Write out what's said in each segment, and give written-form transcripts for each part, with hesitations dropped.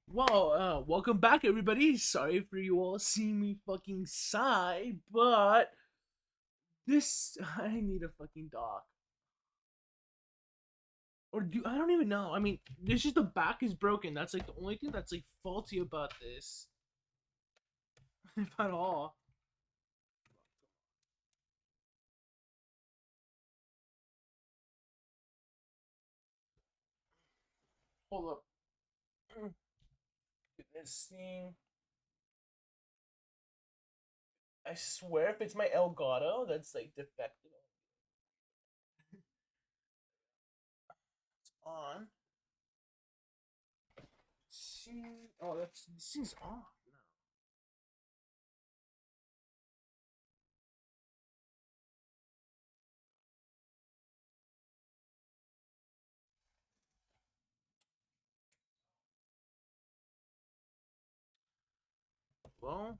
Well, welcome back, everybody. Sorry for you all seeing me fucking sigh, but this I need a fucking doc, or do I don't even know. I mean, it's just the back is broken. That's like the only thing that's like faulty about this, if at all. Hold up, this thing. I swear, if it's my Elgato, that's like defective. It's on. See, oh, that's this thing's off now. Well,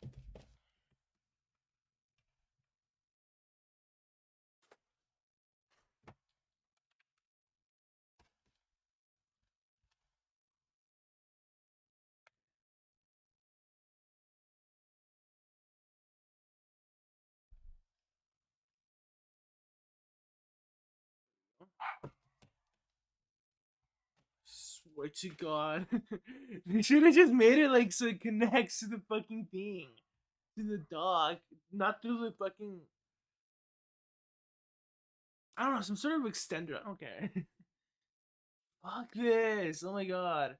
swear to God, they should have just made it like so it connects to the fucking thing, to the dog, not through the fucking. I don't know, some sort of extender. I don't care. Fuck this! Oh my God.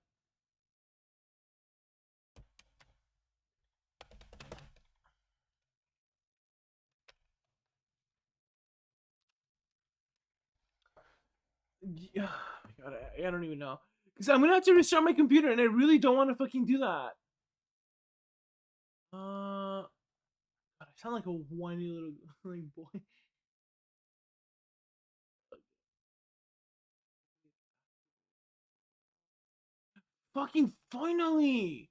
Yeah, God, I don't even know. Because I'm gonna have to restart my computer, and I really don't want to fucking do that. God, I sound like a whiny little like boy. Fucking finally!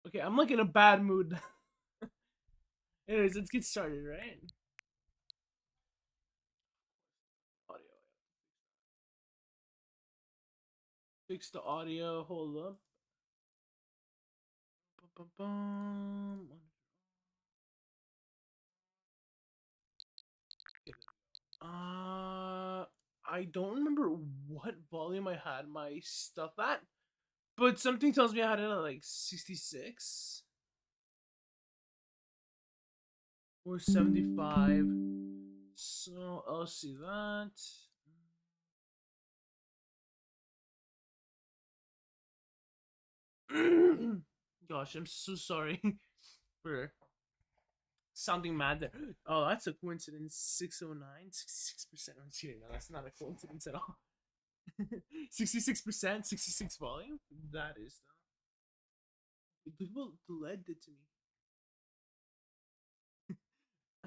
Okay, I'm like in a bad mood. Anyways, let's get started, right? Audio. Fix the audio. Hold up. Bum. I don't remember what volume I had my stuff at, but something tells me I had it at like 66 or 75. So I'll see that. Gosh, I'm so sorry for sounding mad there. Oh, that's a coincidence. 609, 66%. I'm cheating. No, that's not a coincidence at all. 66%, 66 volume? That is, though. People led it to me.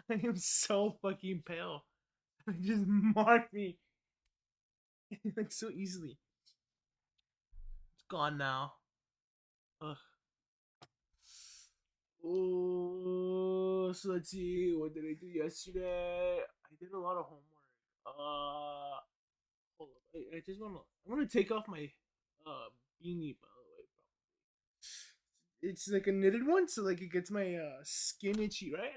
I am so fucking pale. Just mark me like so easily. It's gone now. Ugh. Oh, so let's see. What did I do yesterday? I did a lot of homework. Hold up. I just wanna. I wanna take off my beanie. By the way, it's like a knitted one, so like it gets my skin itchy, right?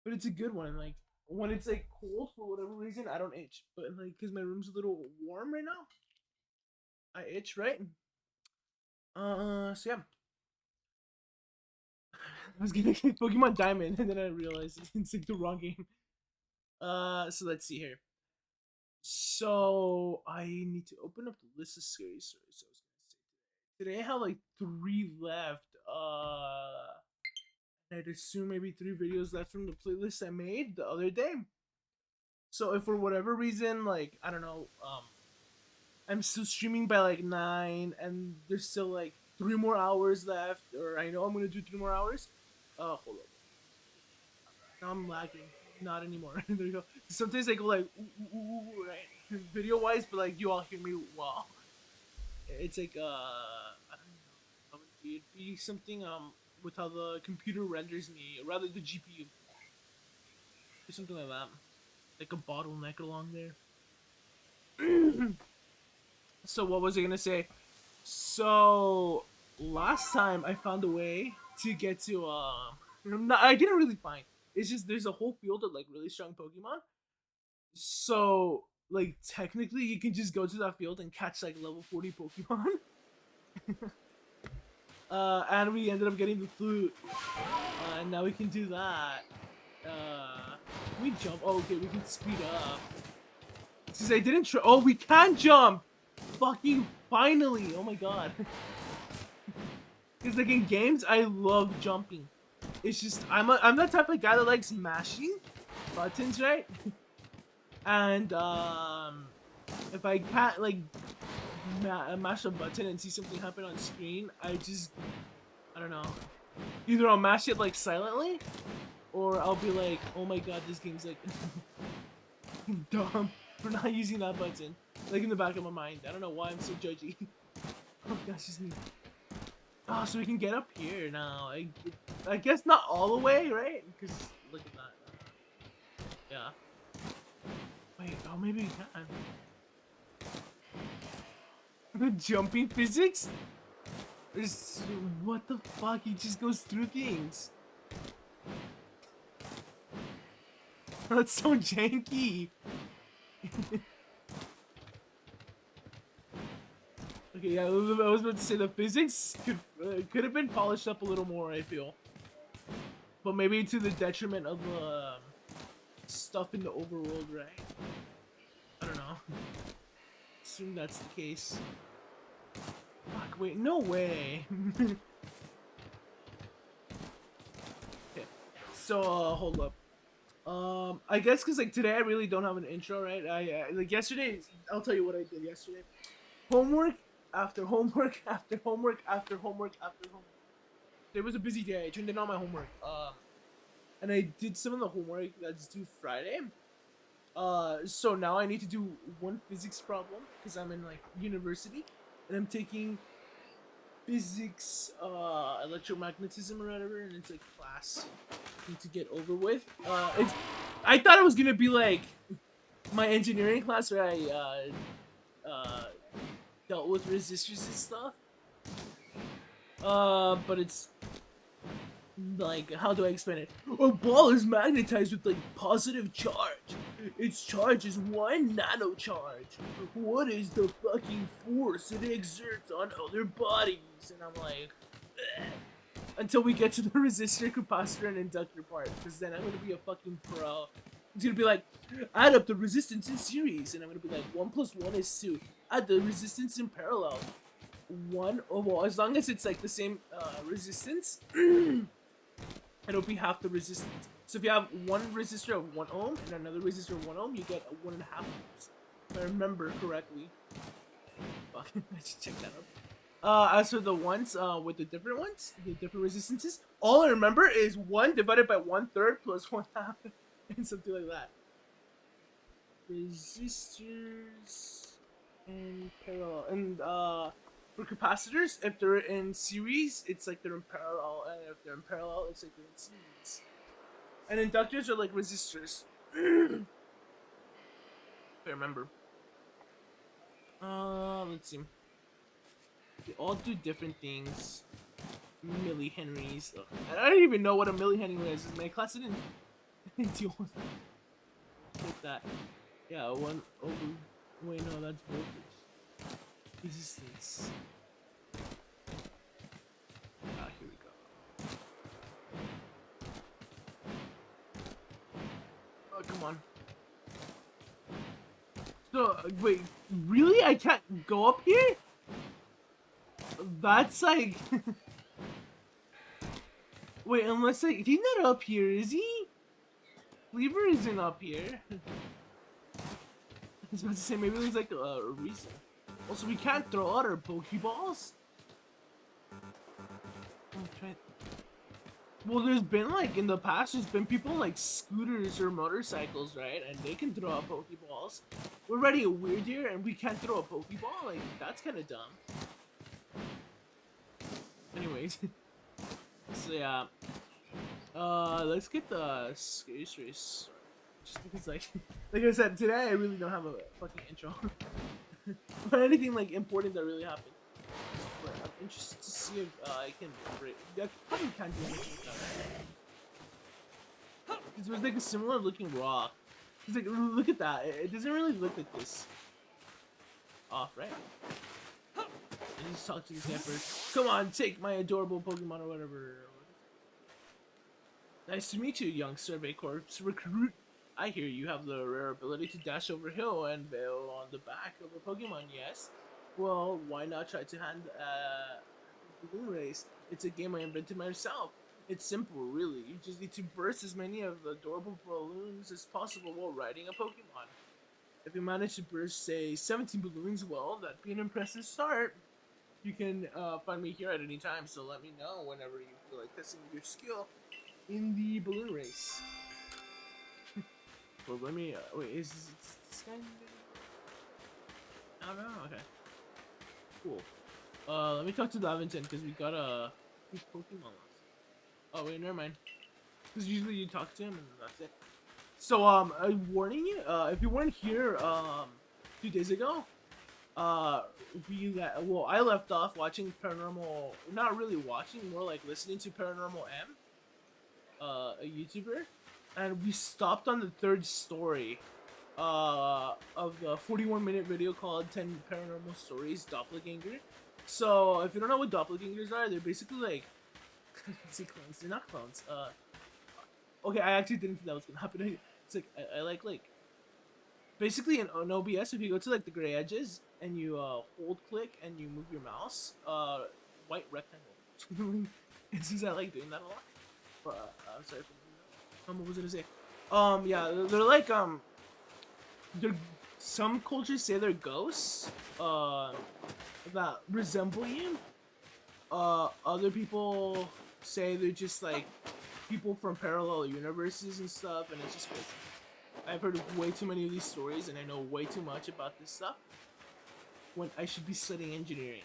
But it's a good one. Like when it's like cold for whatever reason, I don't itch. But like, cause my room's a little warm right now, I itch, right? So yeah, I was gonna get Pokemon Diamond, and then I realized it's like the wrong game. So let's see here. So I need to open up the list of scary stories. So I was gonna say today I have like three left. I'd assume maybe three videos left from the playlist I made the other day. So if for whatever reason, like I don't know, I'm still streaming by like 9, and there's still like 3 more hours left, or I know I'm gonna do 3 more hours. Hold up. Now I'm lagging. Not anymore. There you go. Sometimes I go like ooh, ooh, ooh, right, video wise, but like you all hear me well. It's like I don't know. It'd be something with how the computer renders me, or rather the GPU, or something like that. Like a bottleneck along there. So what was I gonna say? So last time I found a way to get to no, I didn't really find. It's just there's a whole field of like really strong Pokemon. So like technically you can just go to that field and catch like level 40 Pokemon. And we ended up getting the flute. And now we can do that. Can we jump? Oh, okay, we can speed up. Since I didn't try. Oh, we can jump! Fucking finally! Oh my god. Because like in games, I love jumping. It's just I'm that type of guy that likes mashing buttons, right? And if I can't like mash a button and see something happen on screen, I don't know. Either I'll mash it like silently, or I'll be like, oh my god, this game's like dumb for not using that button. Like in the back of my mind. I don't know why I'm so judgy. Oh gosh, just me. Oh, so we can get up here now. I guess not all the way, right? Because look at that. Yeah. Wait, oh maybe we can. The jumping physics? What the fuck? He just goes through things. That's so janky. Okay, yeah, I was about to say the physics could have been polished up a little more, I feel. But maybe to the detriment of the stuff in the overworld, right? I don't know. Assume that's the case. Fuck, wait, no way. Okay, so hold up. I guess because like today I really don't have an intro, right? I like yesterday. I'll tell you what I did yesterday. Homework after homework after homework after homework after homework. It was a busy day. I turned in all my homework. And I did some of the homework that's due Friday. So now I need to do one physics problem because I'm in like university, and I'm taking physics, electromagnetism or whatever, and it's like class I need to get over with. I thought it was gonna be like my engineering class where I dealt with resistors and stuff. But it's like, how do I explain it? A ball is magnetized with like positive charge. Its charge is 1 nanocharge. What is the fucking force it exerts on other bodies? And I'm like, ugh. Until we get to the resistor, capacitor, and inductor part, because then I'm gonna be a fucking pro. It's gonna be like, add up the resistance in series, and I'm gonna be like, 1 plus 1 is 2. Add the resistance in parallel. Well, as long as it's like the same resistance, it'll be half the resistance. So if you have one resistor of 1 ohm and another resistor of 1 ohm, you get 1.5 ohms. If I remember correctly. Fuck, I should check that up. As for the ones with the different ones, the different resistances, all I remember is 1 divided by 1/3 plus 1/2, and something like that. Resistors and parallel, and for capacitors, if they're in series, it's like they're in parallel, and if they're in parallel, it's like they're in series. And inductors are like resistors. If I remember. Let's see. They all do different things. Millihenries. Ugh. I don't even know what a millihenry is. My class didn't deal with that. Yeah, 1 over. Wait, no, that's voltage. Resistance. Ah, here we go. Oh, come on. So, wait, really? I can't go up here? That's like... Wait, unless like... He's not up here, is he? Cleaver isn't up here. I was about to say, maybe there's like a reason. Also, we can't throw out our Pokeballs? Well, there's been like, in the past, there's been people like scooters or motorcycles, right? And they can throw out Pokeballs. We're already a weird here and we can't throw a Pokeball? Like, that's kind of dumb. Anyways. So, yeah. Let's get the Space Race. Just because, like I said, today I really don't have a fucking intro. Or anything, like, important that really happened. But I'm interested to see if I can break. I probably can't do anything with that. It was like a similar looking rock. It's like, look at that. It doesn't really look like this. Off, right? And just talk to this guy first. Come on, take my adorable Pokemon or whatever. Nice to meet you, young Survey Corps recruit. I hear you have the rare ability to dash over hill and bail on the back of a Pokemon, yes? Well, why not try to hand balloon race? It's a game I invented myself. It's simple, really. You just need to burst as many of the adorable balloons as possible while riding a Pokemon. If you manage to burst, say, 17 balloons, well, that'd be an impressive start. You can find me here at any time, so let me know whenever you feel like testing your skill in the balloon race. Well, let me. Wait, is this guy? I don't know. Okay. Cool. Let me talk to Laventon because we got a Pokemon. Oh wait, never mind. Because usually you talk to him and that's it. So I'm warning you. If you weren't here 2 days ago, I left off watching Paranormal. Not really watching, more like listening to Paranormal M, a YouTuber, and we stopped on the third story of the 41-minute video called 10 Paranormal Stories Doppelganger. So if you don't know what doppelgangers are, they're basically like clones. They're not clones. Okay, I actually didn't think that was gonna happen. It's like I like basically in OBS, if you go to like the gray edges and you hold click and you move your mouse, white rectangle. It seems I like doing that a lot. But I'm sorry for what was I gonna say? Yeah, they're like they're some cultures say they're ghosts that resemble you. Other people say they're just like people from parallel universes and stuff, and it's just crazy. I've heard way too many of these stories, and I know way too much about this stuff when I should be studying engineering.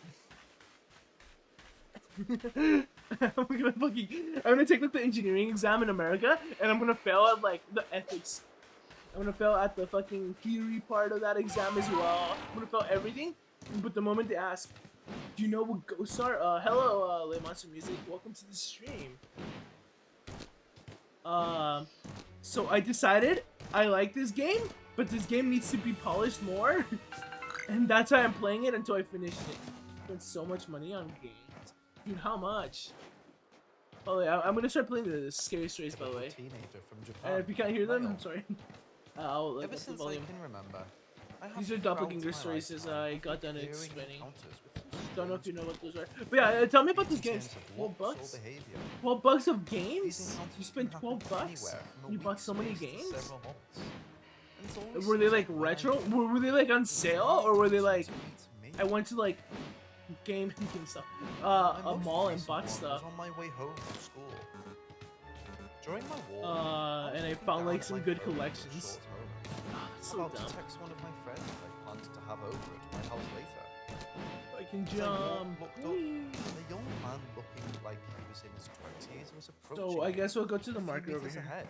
I'm gonna take like the engineering exam in America, and I'm gonna fail at like the ethics. I'm gonna fail at the fucking theory part of that exam as well. I'm gonna fail everything. But the moment they ask, "Do you know what ghosts are?" Hello, Late Monster Music. Welcome to the stream. So I decided I like this game, but this game needs to be polished more, and that's why I'm playing it until I finish it. Spent so much money on games. Dude, how much? Oh yeah, I'm gonna start playing the Scary Stories, by the way. And if you can't hear them, I'm sorry. I'll let the volume. These are doppelganger stories as I got done explaining. Don't know if you know what those are. But yeah, tell me about these games. 12 bucks? 12 bucks of games? You spent 12 bucks? You bought so many games? Were they like retro? Were they like on sale? Or were they like, I went to like game stuff, a mall and bought stuff. On my way home from school. During my walk, and I found like some good collections. So dumb. Text one of my friends I planned to have over at my house later. I can jump. A young man looking like he was in his 20s was approaching. So I guess we'll go to the market over here. Ahead.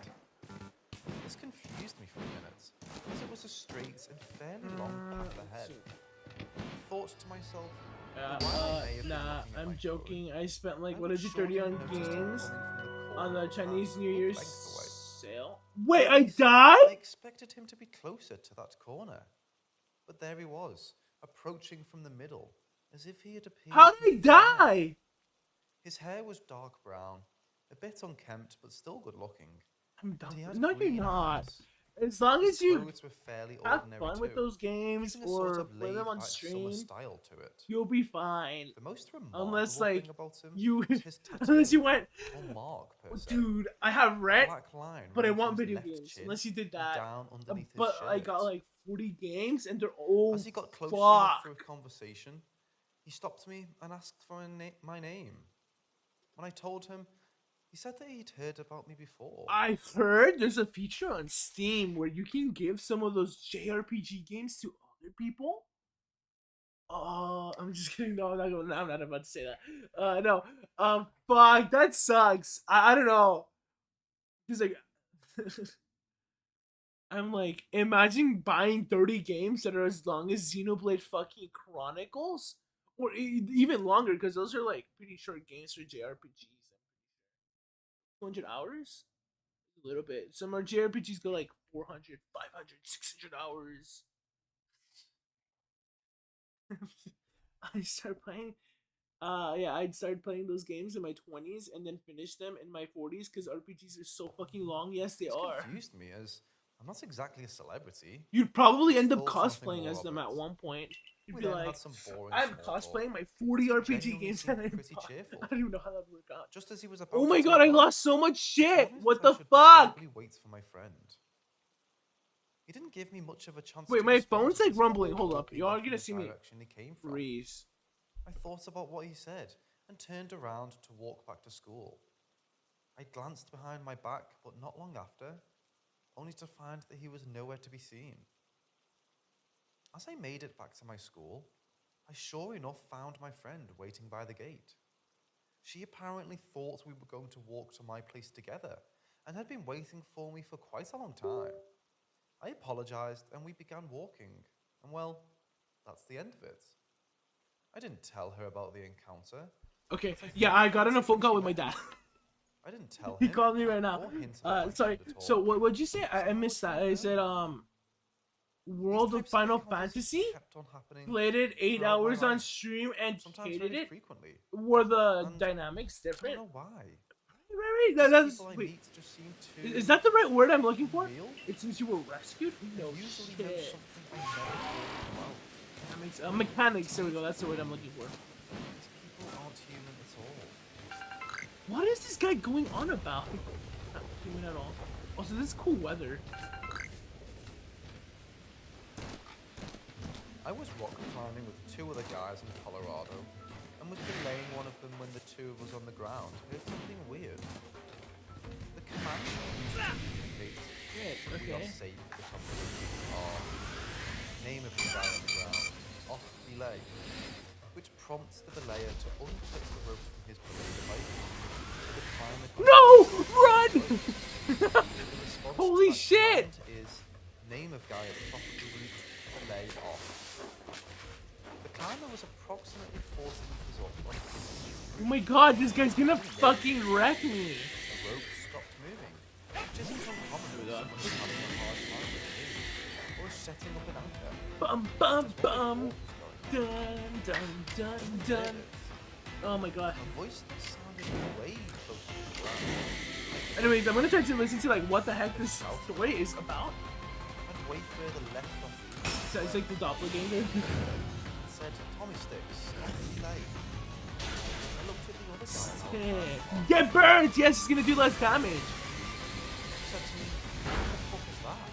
This confused me for a minute, as it was a straight and fairly long path ahead. I thought to myself, nah, I'm joking. I spent like, what is it, 30 on games on the Chinese New Year's sale. Wait, I died? I expected him to be closer to that corner, but there he was, approaching from the middle, as if he had appeared. How did I die? His hair was dark brown, a bit unkempt, but still good looking. I'm dumb. No, you're not. As long as you have fun too, with those games or play them on stream, you'll be fine. The most unless like you, unless you went, dude, I have rent, but I want video games. Chin, unless you did that, but I got like 40 games and they're all As he got close enough for a conversation, he stopped me and asked for my name. When I told him, he said that he'd heard about me before. I've heard there's a feature on Steam where you can give some of those JRPG games to other people. Oh, I'm just kidding. No, I'm not about to say that. No. Fuck, that sucks. I don't know. He's like, I'm like, imagine buying 30 games that are as long as Xenoblade fucking Chronicles or even longer because those are like pretty short games for JRPGs. 200 hours, a little bit. Some are JRPGs go like 400, 500, 600 hours. I start playing. Yeah, I'd started playing those games in my 20s and then finished them in my 40s because RPGs are so fucking long. Yes, they This are. confused me as I'm not exactly a celebrity. You'd probably Just end up thought nothing cosplaying more as of them it. at one point. You'd We be then like, had some boring I'm small talk. cosplaying my 40 He RPG genuinely games seemed that I pretty bought. cheerful. I don't even know how that would work out. Just as he was about Oh to my take god, I off, lost so much he shit! told me What that I the should fuck? probably wait for my friend. He didn't give me much of a chance Wait, to my respond phone's to like this rumbling. before Hold up. walking Y'all are off in gonna the see me direction he came from. freeze. I thought about what he said and turned around to walk back to school. I glanced behind my back, but not long after, only to find that he was nowhere to be seen. As I made it back to my school, I sure enough found my friend waiting by the gate. She apparently thought we were going to walk to my place together and had been waiting for me for quite a long time. I apologized and we began walking, and well, that's the end of it. I didn't tell her about the encounter. Okay, as I yeah, thought I got on a perhaps phone when call she with my met dad. me, I didn't tell He him called me right now. or hint about my Sorry. friend at all. So what'd you say? Just I how missed it that. turned Is it out. World These of types Final encounters Fantasy? kept on happening Played it 8 throughout my hours on life, stream and sometimes hated very it? frequently. Were the And dynamics I don't different? know why. Right. These That's people I wait. meet just seem too Is that the right word I'm looking for? real. It seems you were rescued. They No usually know shit. something I never told them about. Dynamics, mechanics. There we go. That's the word I'm looking for. These people aren't human at all. What is this guy going on about? Not human at all. Also, this is cool weather. I was rock climbing with two other guys in Colorado, and was belaying one of them when the two of us on the ground heard something weird. The commands used to indicate Shit. we are Okay. safe at the top of the roof are name of the guy on the ground, off belay, which prompts the belayer to unclip the rope from his belay device. So the climber No! Run! The response to Holy that shit! command is name of guy at the top of the roof, belay off. The climber was approximately 40 meters up on Oh my god, this guy's gonna fucking wreck me. the rope stopped moving, which isn't uncommon with someone who's having a hard time with it, or setting up an anchor. Bum bum bum. Dun dun dun dun. Oh my god. A voice that sounded way closer to the ground, Anyways, I'm gonna try to listen to like what the heck this story is about. and way further left off the So it's like the doppelganger. said Tommy Sticks, off belay. I looked at the other guy. Yeah. Get burned! Yes, it's gonna do less damage. Said to me, what the fuck is that?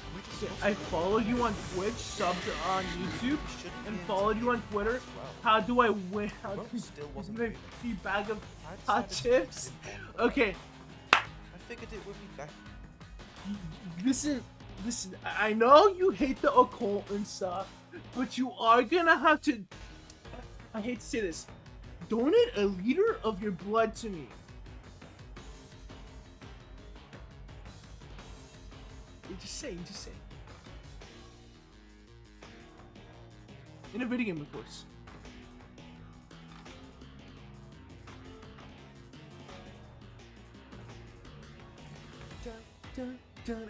And we discussed I it. followed you on Twitch, subbed on YouTube, Shouldn't and be followed you on intimidated Twitter. as well. How do I win? How Rope do still wasn't I moving. be bag of I hot decided to chips? keep him on. Okay, I figured it would be better. listen. I know you hate the occult and stuff, but you are gonna have to. I hate to say this. Donate a liter of your blood to me. Just saying. In a video game, of course.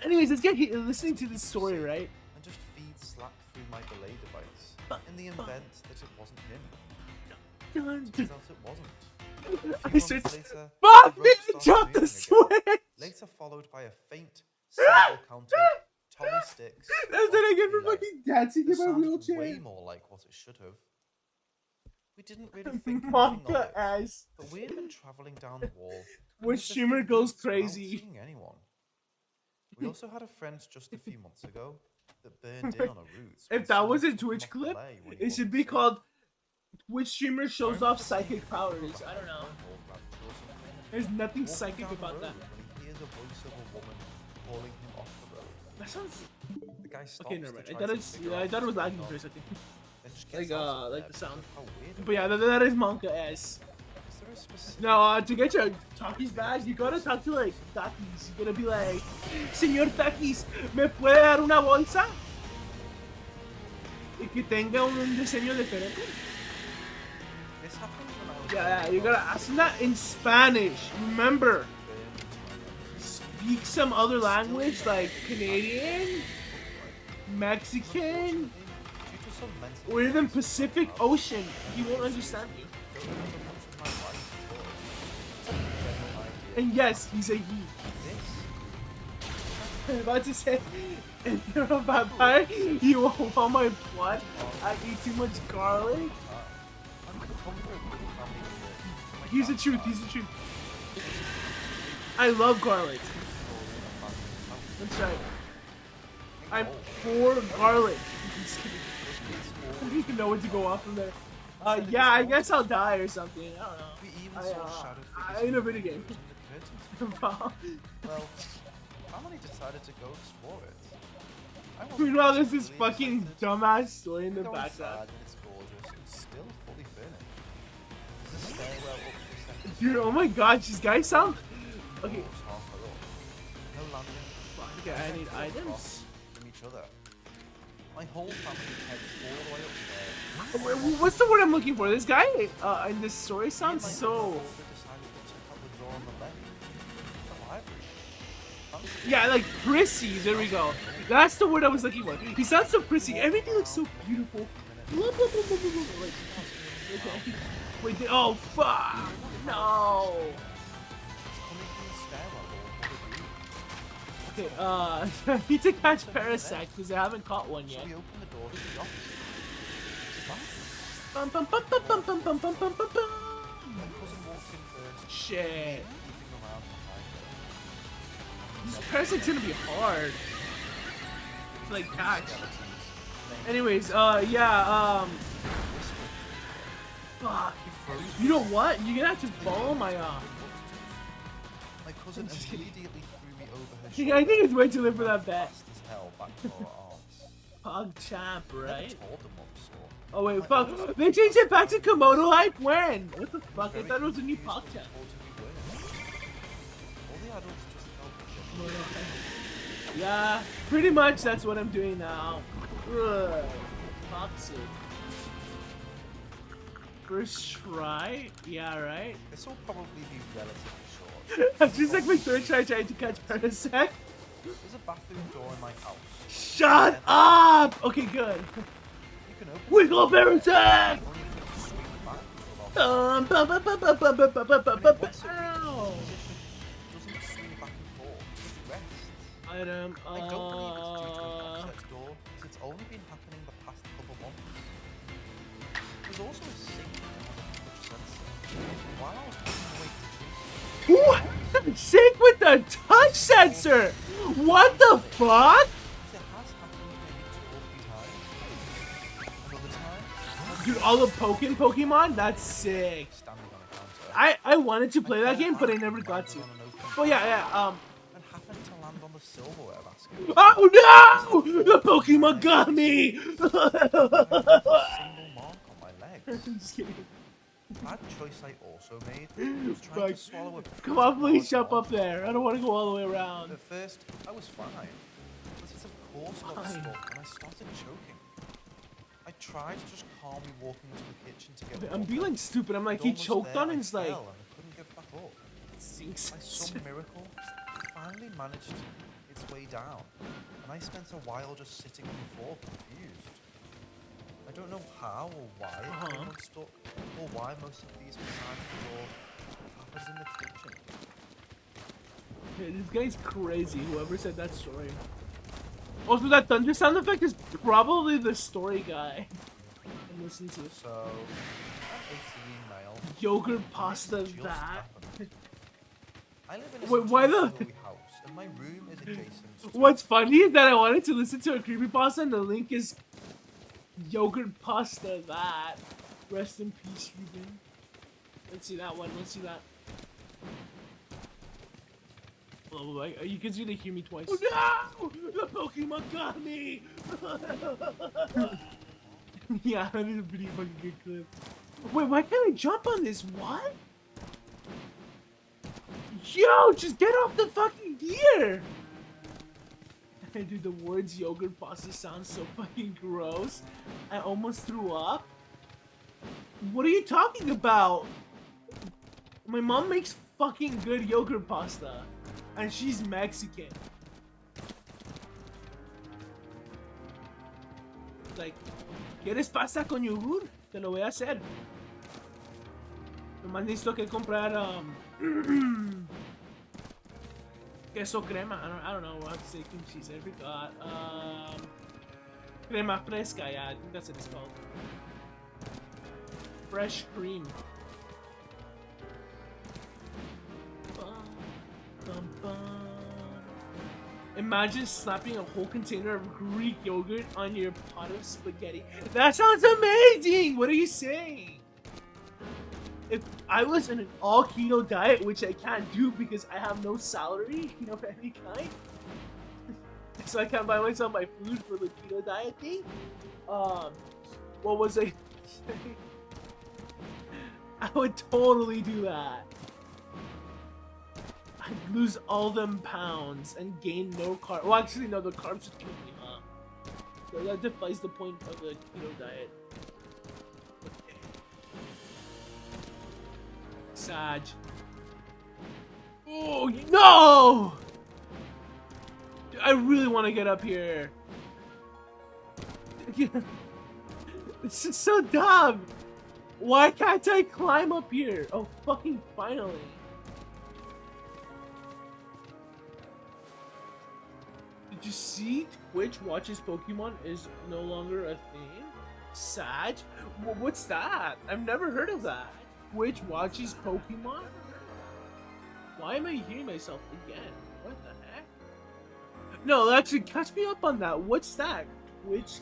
Anyways, let's get listening to this story, right? And just feed slack through my belay device in the event that it wasn't him. Turns out it wasn't. A I few start moments later, Fuck the me! rope started Drop the moving switch! again, later followed by a faint, syllable counted Tommy Sticks. That's what I get for belay. fucking dancing This in my sounded wheelchair. way more like what it should have. We didn't really think anything of Manga it, ass. but we had been traveling down the wall. When just a streamer few goes weeks without crazy. seeing anyone. We also had a friend just a few months ago that burned in on a route. when If that someone was a took him Twitch off clip, belay when he it should wasn't be safe. called Twitch streamer I shows remember off seeing psychic him powers. walk I don't know. down the road or something, There's nothing walking psychic down the about that. road when he hears a voice of a woman calling him off the road. That sounds The guy stops okay. Never mind. to I try thought to it's figure I out thought it was what's lagging going for a on, second. then just Like, gets out of like there the sound. because of how weird it But yeah, was. that is manga ass. Is there a specific Now, to get your Takis badge, you gotta talk to like Takis. You gotta be like, Señor Takis, ¿me puede dar una bolsa? Y que tenga un diseño diferente. This happened when I was Yeah, you gotta ask him that in Spanish. Remember, speak some other language like Canadian, Mexican, or even Pacific Ocean. He won't understand you. And yes, he's a he. I'm about to say, if you're a vampire, you won't want my blood. I eat too much garlic. Here's the truth, here's the truth. I love garlic. That's right. I'm for garlic. Just kidding. I don't even know where to go off from there. Yeah, I guess I'll die or something. I don't know. I in a video game. Well, family decided to go explore it. Meanwhile, there's this fucking dumbass story in the background. It's gorgeous and still fully furnished. There's a stairwell up to the second Dude, oh my god, these guys sound... Okay. floor, halfway up. No landing. Okay, I need items. From each other. My whole family heads all the way upstairs. What's the word I'm looking for? This guy in this story sounds so... Yeah, like prissy. There we go. That's the word I was looking for. He sounds so prissy. Everything looks so beautiful. Like, okay. Wait, oh fuck! No. Okay, I need to catch Parasect because I haven't caught one yet. Bum, bum, bum, bum, bum, bum, bum, bum, bum, bum, bum. Shit. This Parasect's gonna be hard to like catch. Anyways, yeah, fuck. You know what? You're gonna have to follow my My cousin immediately threw me over her shoulder. I think it's way too late for that bet. fast as hell back to our arms. Pog champ, right? Told them what we saw. Oh wait, fuck. They changed it back to Komodo hype? When? What the fuck? I thought it was a new Pog champ. All the adults just felt Yeah, pretty much that's what I'm doing now. Ugh, toxic. First try? Yeah, right? This will probably be relatively short. That's just like my third try trying to catch Parasect. There's a bathroom door in my house. Shut up! Okay, good. You can open Wiggle Parasect! only if you swing back to a Bum, bum, bum, bum, bum, bum, bum, bum, bum, bum, bum. Ow! doesn't swing back and forth, it rests. Item, I don't believe it's due to an offset door, because it's only been happening the past couple months. There's also a sink that has a touch sensor. While I was putting away dishes, What? Shake with the touch sensor! What the fuck? it has happened maybe 2 or 3 times. Another time, Dude, all the Pokemon? That's sick. standing on a counter. I wanted to play that game, but I never got to. Oh yeah, And happened to land on the silverware basket. Oh no! The Pokemon got me! Single mark on my legs. Just kidding. Bad choice I also made was trying to Fuck. swallow a Come on, pretty please large jump up there. I don't want to go all the way around. At first, I was fine, but it of course got Fine. stuck and I started choking. I tried to just calmly walk into the kitchen to get I'm water, being like stupid. I'm like, but he almost choked there, on I his like. fell and I couldn't get back up. By some miracle, it finally managed its way down, and I spent a while just sitting on the floor confused. I don't know how or why it got stuck, or why most of these behind the door happens in the kitchen. Yeah, this guy's crazy. Whoever said that story. Also, that thunder sound effect is probably the story guy. I'm listening to So, I'm 18 male. yogurt pasta Just that. happened. I live in a Wait, why the- single-story house, and my room is adjacent to What's funny is that I wanted to listen to a creepypasta and the link is yogurt pasta that. Rest in peace, Ruben. Let's see that one. Let's see that. Oh, you can see they hear me twice. Oh no! The Pokemon got me! Yeah, that is a pretty fucking good clip. Wait, why can't I jump on this? What? Yo, just get off the fucking gear! Dude, the words yogurt pasta sound so fucking gross. I almost threw up. What are you talking about? My mom makes fucking good yogurt pasta. And she's Mexican. Like, ¿quieres pasta con yogur? Te lo voy a hacer. Nomás necesito que comprar queso crema. I don't know how to say cream cheese. I forgot. Crema fresca. Yeah, I think that's what it's called. Fresh cream. Bum, bum. Imagine slapping a whole container of Greek yogurt on your pot of spaghetti. That sounds amazing! What are you saying? If I was in an all keto diet, which I can't do because I have no salary, of any kind, so I can't buy myself my food for the keto diet thing. What was I saying? I would totally do that. I'd lose all them pounds and gain no carbs. Well, actually, no, the carbs would kill me, huh? So that defies the point of the keto diet. Sag. Oh, no! I really want to get up here. This is so dumb. Why can't I climb up here? Oh, fucking finally. Did you see Twitch watches Pokemon is no longer a thing? Sag? What's that? I've never heard of that. Twitch watches Pokemon? Why am I hearing myself again? What the heck? No, actually, catch me up on that. What's that? Twitch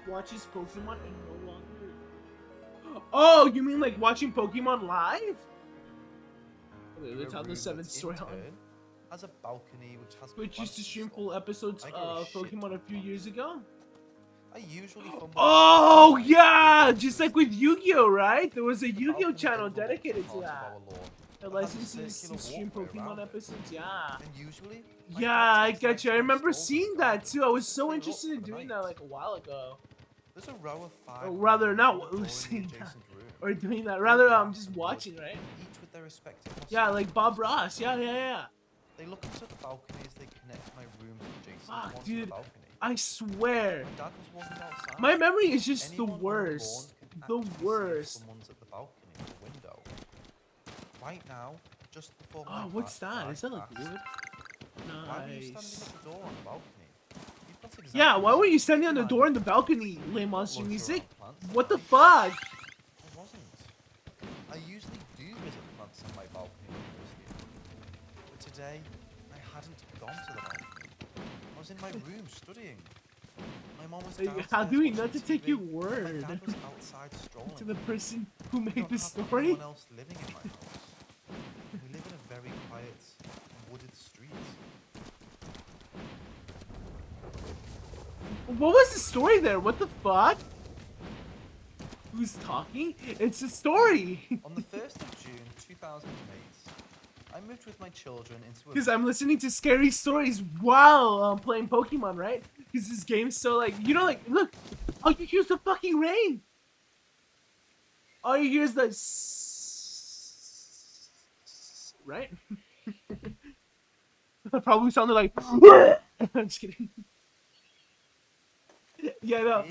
watches Pokemon and no longer... Oh, you mean like watching Pokemon live? Okay, let's have the 7th story on. Has a balcony which has Twitch used to stream full episodes of Pokemon a few years ago. I usually Oh yeah, just like with Yu-Gi-Oh, right? There was a Yu-Gi-Oh channel dedicated to that. The licenses to stream Pokemon episodes, yeah. Yeah, I get you. I remember seeing that too. I was so interested in doing that like a while ago. There's a row of 5. Or rather, not seeing that or doing that. Rather, just watching, right? Each with their respective. Yeah, like Bob Ross. Yeah. They look into the balconies. They connect my room adjacent. Fuck, dude. I swear. My memory is just the worst. The worst. Someone's at the balcony or window. Right now, just before oh, what's that? Is that like wood? Nice. Why were you standing at the door on the balcony? Exactly yeah, why were you standing on the door in the balcony, Lame Monster Music? What the fuck? I wasn't. I usually do visit plants on my balcony here. But today, I hadn't gone to the balcony. I was in my room studying. My mom was downstairs. How do we not to take your My word dad was outside strolling. to the person who We made don't the have story? anyone else living in my house. We live in a very quiet, wooded street. What was the story there? What the fuck? Who's talking? It's a story. On the 1st of June 2008, I moved with my children into a... Because I'm listening to scary stories while playing Pokemon, right? Because this game's so like, you know, like, look, all you hear is the fucking rain. All you hear is the right? That probably sounded like I'm just kidding. Yeah,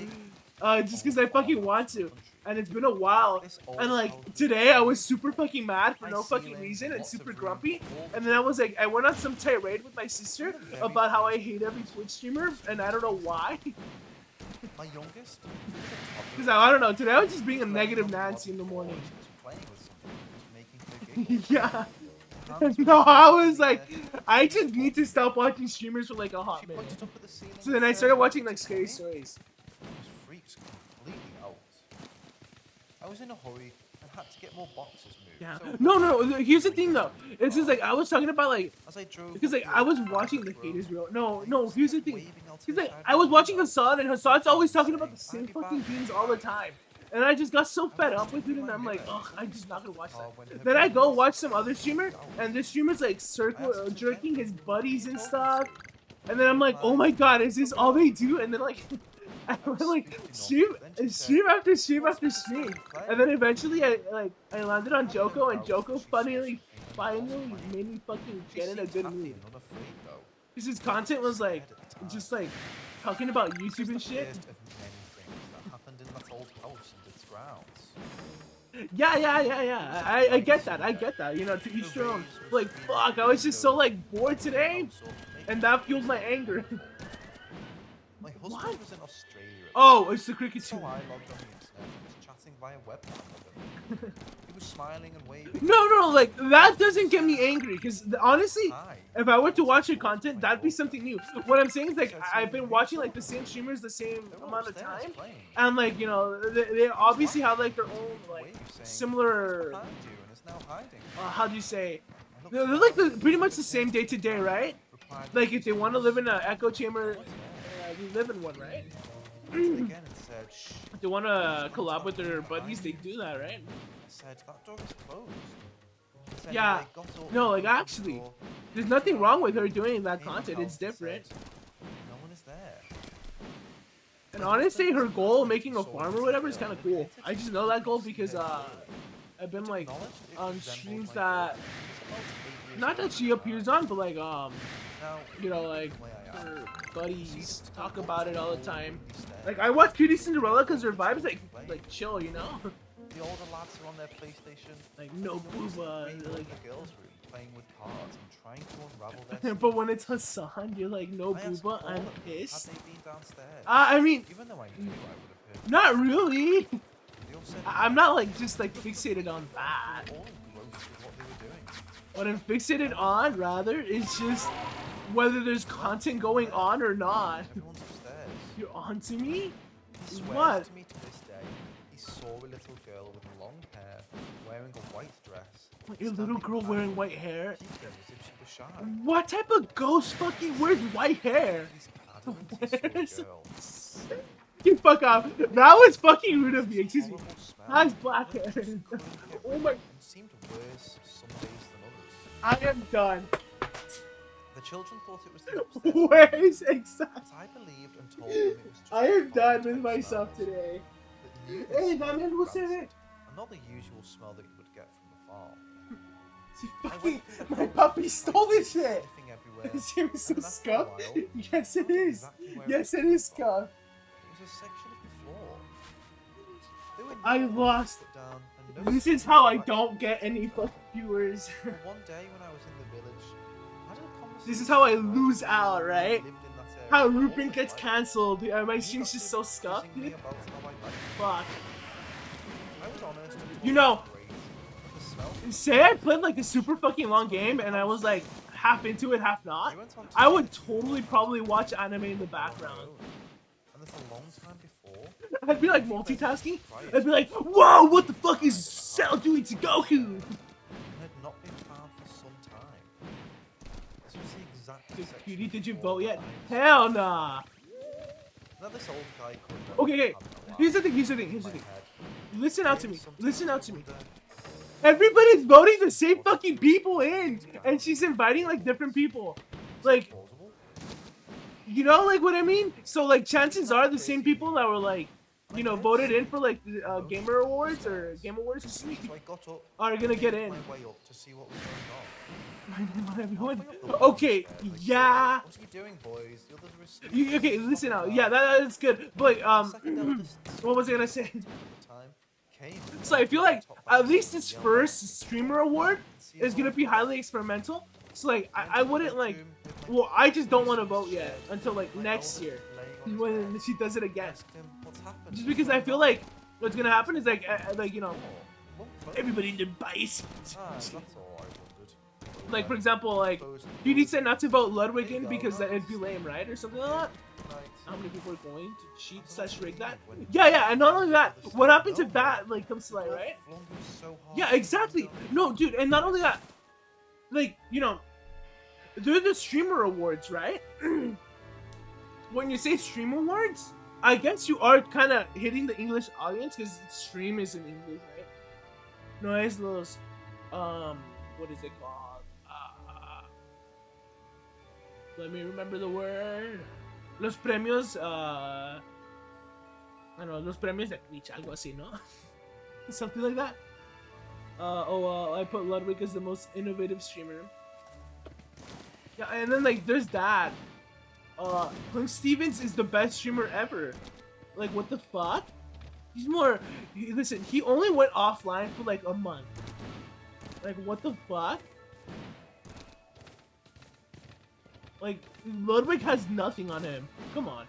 no. Just because I fucking want to. And it's been a while. And like, today I was super fucking mad for no fucking reason and super grumpy. And then I was like, I went on some tirade with my sister about how I hate every Twitch streamer. And I don't know why. My youngest? Because I don't know, today I was just being a negative Nancy in the morning. Yeah. No, I was like, I just need to stop watching streamers for like a hot minute. So then I started watching like scary stories. I was freaked completely out. I was in a hurry and had to get more boxes moved. Yeah. So No. Here's the thing though. It's just like I was talking about like as I drove because like I was watching the haters real. No. Here's the thing. waving out to Because the like side I of was the watching window. Hassan and Hassan's always talking about the same fucking things all the time. And I just got so fed up with it and I'm like, ugh, I'm just not gonna watch that. Then I go watch some other streamer and this streamer's like jerking his buddies and stuff. And then I'm like, oh my god, is this all they do? And then like I I was went like spooked enough, stream, but then she said, stream after stream "What's after with the stream, stupid play?" and then eventually I landed on I had no Joko, and doubt Joko she saw some finally pain in finally cosplaying. made me fucking She get in a seemed good happy mood. and unafraid though. Cause his I was a content bit was like scared at the time. just like talking about This YouTube was the and shit. first of many things that happened in that old house and its grounds. Yeah. I get that. I get that. You know, to each their own. Like, fuck, I was just so like bored today, and that fueled my anger. My husband What? was in Australia at the Oh, time, it's the cricket so too. I logged on the internet and was chatting via webcam with him. He was smiling and waving. No, like that doesn't get me angry. Cause honestly, Hi. if I were to watch your Towards content, my that'd be daughter. something new. What I'm saying is like Said to I've him, been "Who you watching like the talking same to?" streamers the same They were amount of upstairs time, playing. and like you know they obviously have like their own Wave like saying, similar. "He's behind you and is now hiding." How do you say? I They're looked like around the, pretty and much he the was same day to day, right? replied with Like if his they want to live in an voice. echo chamber, What's there? we live in one, right? Again and said, "Shh." If they want to collab with their buddies, they do that, right? I said, "That door is closed." He said, Yeah. "I got up No, and like opened the actually, door, there's nothing wrong with her doing that came in content. house It's and different. said, no one is there." And honestly, her goal making a farm or whatever is kind of cool. I just know that goal because I've been like on streams that not that she appears on, but like you know like her buddies talk about it all the time. Like I watch Cutie Cinderella because her vibes like chill, you know. The older lads are on their PlayStation. Like no booba, In like. the girls' room, playing with cards and trying to unravel their But when it's Hassan, you're like no I asked booba. all I'm of them, pissed. had they been downstairs? I mean, Even though I knew I would have heard. not really. They all said I'm not like just like fixated on that. all engrossed with what they were doing. What I'm fixated on, rather, is just whether there's content going on or not. Everyone's upstairs. You're on to me? He swears What? to me to this day he saw a little girl with long hair wearing a white dress. What, your little standing girl back, wearing white hair? peeking as if she was shy. What type of ghost fucking wears white hair? He's adamant he saw a girl. You fuck off. That was fucking rude of me, excuse me. Horrible smell. Has black hair. Just couldn't get Oh rid my. of it and seemed worse some days than others. I am done. The children thought it was the upstairs Where is exactly? but I believed and told them it was just I am the done fire with type myself smells today. that you Hey, can that smell man will say rancid, it. and not the usual smell that you would get from the farm. See, I fucking, went through the my house, puppy like, stole this shit. sniffing everywhere, Is it so and after a scuffed? while, Yes, it I knew is. exactly where Yes, it came is from. scuffed. It was a section of the floor. There were I no lost. put down and no This is signs how of I action. don't get any fucking viewers. But one day when I was in the village, I had a conversation This is how I with a lose person out, who right? lived in that area How all Rupin his gets life. cancelled. My He stream's got just to so scuffed. quizzing me about how I liked it. Fuck. I was honest and You told know- him great, but the smell Say I played like a super fucking long game and I was like half into it, half not. He went on to I say would that he totally was probably watch anime in the on my background. own. And that's a long time before. I'd be like multitasking. I'd be like, whoa, what the fuck is Cell doing to Goku? And had not been found for some time. This was the exact Dude, section Cutie, did you before vote yet? the Hell nah. Now this old guy couldn't Okay, remember okay. having a Here's the laugh thing, here's the thing, in here's the my thing. head. Listen out to Maybe me. sometimes Listen I out to me. wonder, Everybody's voting the same fucking people in. And she's inviting like different people. Like, plausible? you know like what I mean? So like chances are the same people that were like, you know, voted in for like the Gamer Awards or Game Awards So I got up are gonna get in. my way up to see what was going on. Everyone. Okay, yeah. What are you doing, boys? The others were asleep. Okay, listen out. Yeah, that's good. But Second eldest what was I gonna say? at the time came So I feel like top at box least and this yelled first streamer award "See is if gonna I be can highly experimental. So like Went I to the wouldn't like. bedroom with my Well, I just don't want to clothes vote yet shed, until like my next eldest year laying on his when bed. she does it again. Asked him, "What's happened?" Just because I feel like what's gonna happen is like you know What clothes? everybody in their bias. That's all I wondered. Like for example, like Beauty said not to vote Ludwig in because it'd be lame, right, or something like that. How many people are going to cheat slash rig that? Yeah, and not only that, what happens if that like comes to light, right? Yeah, exactly. No, dude, and not only that, like you know, they're the streamer awards, right? When you say stream awards, I guess you are kind of hitting the English audience because stream is in English, right? No, es los, what is it called? Let me remember the word. Los premios, I don't know, los premios de Twitch, algo así, ¿no? Something like that. I put Ludwig as the most innovative streamer. Yeah, and then like there's that. Clint Stevens is the best streamer ever. Like, what the fuck? He's more. Listen, he only went offline for like a month. Like, what the fuck? Like, Ludwig has nothing on him. Come on.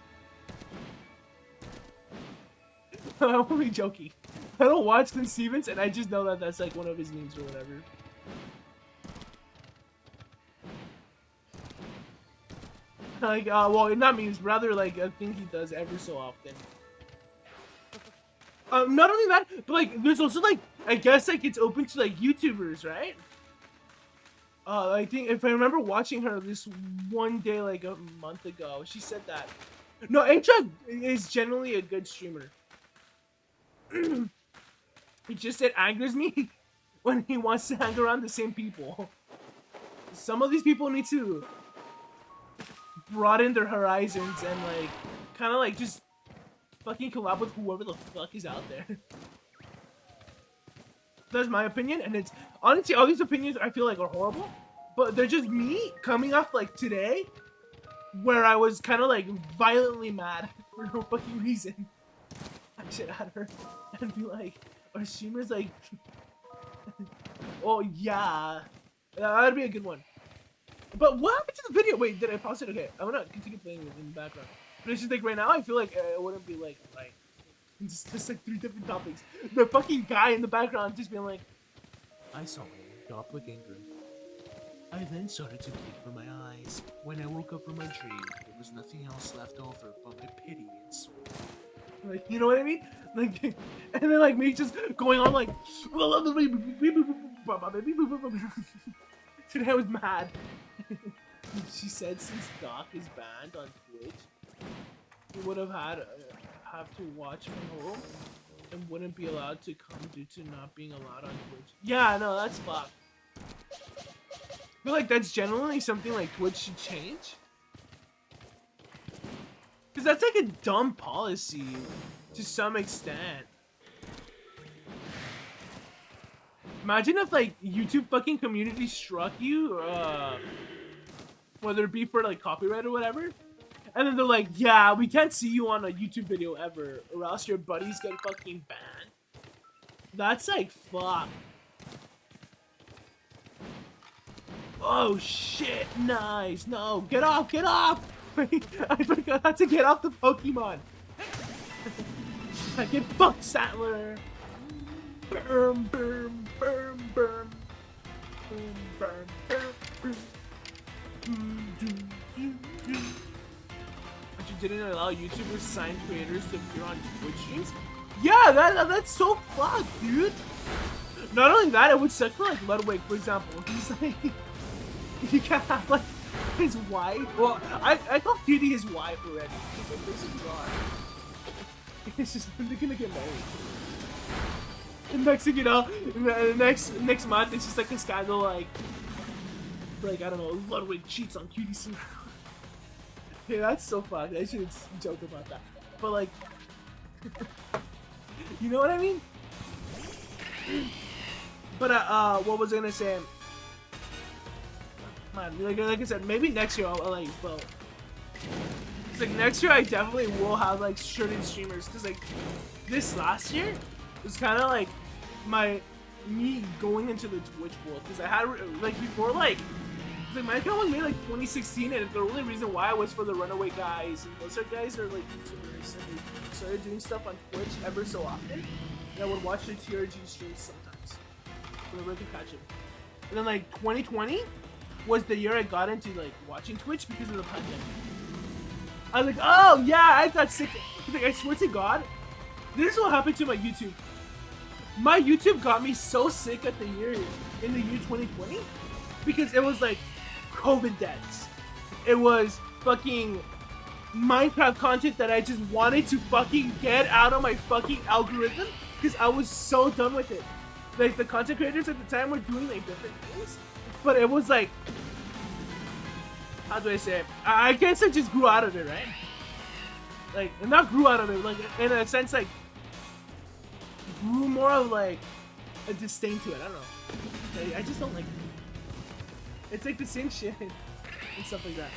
I'm only joking. I don't watch Clint Stevens, and I just know that that's like one of his memes or whatever. Like, well, not memes, rather like a thing he does every so often. Not only that, but like, there's also like, I guess like it's open to like YouTubers, right? I think if I remember watching her this one day like a month ago, she said that. No, Acha is generally a good streamer. It angers me when he wants to hang around the same people. Some of these people need to broaden their horizons and like kind of like just fucking collab with whoever the fuck is out there. That's my opinion, and it's honestly all these opinions I feel like are horrible, but they're just me coming off like today where I was kind of like violently mad for no fucking reason. I should at her and be like, are streamers like oh yeah, that'd be a good one. But what happened to the video? Wait, did I pause it? Okay, I'm gonna continue playing it in the background. But it's just like right now, I feel like it wouldn't be like just like 3 different topics. The fucking guy in the background just being like, I saw a doppelganger. I then started to bleed from my eyes. When I woke up from my dream, there was nothing else left over but my pity and soul. Like, you know what I mean? Like, and then like me just going on like, today I was mad. She said since Doc is banned on Twitch, he would have to watch from home and wouldn't be allowed to come due to not being allowed on Twitch. Yeah, no, that's fucked. I feel like that's generally something like Twitch should change. Because that's like a dumb policy to some extent. Imagine if like YouTube fucking community struck you, whether it be for like copyright or whatever, and then they're like, yeah, we can't see you on a YouTube video ever, or else your buddies get fucking banned. That's like fuck. Oh shit, nice. No, get off, get off! I forgot to get off the Pokemon. I get fucked, Sattler. Burm, burm, burm, burm. Burm, burm, burm, burm. But you didn't allow YouTubers signed creators to appear on Twitch streams? Yeah, that's so fucked, dude. Not only that, it would suck for like Ludwig, for example. He's like, you can't have like his wife. Well, I call Cutie his wife already. Because they basically are. It's just they're gonna get married. And next thing you know, next month it's just like a scandal like I don't know, Ludwig cheats on Cutie soon. Yeah, that's so fucked. I should joke about that. But like, you know what I mean? But what was I gonna say? Man, like I said, maybe next year I'll like vote. It's like next year I definitely will have like certain streamers, cause like this last year was kind of like me going into the Twitch world, cause I had like before like my account was made like 2016, and the only reason why was for the Runaway guys, and those guys are like YouTubers, and they started doing stuff on Twitch ever so often, and I would watch their TRG streams sometimes whenever I could catch them. And then like 2020 was the year I got into like watching Twitch because of the pandemic. I was like, oh yeah, I got sick. Like, I swear to God, this is what happened to my YouTube. My YouTube got me so sick in the year 2020 because it was like COVID deaths. It was fucking Minecraft content that I just wanted to fucking get out of my fucking algorithm because I was so done with it. Like the content creators at the time were doing like different things, but it was like, how do I say it? I guess I just grew out of it, right? like not grew out of it, like in a sense like grew more of like a disdain to it. I don't know. I just don't like it. It's like the same shit and stuff like that.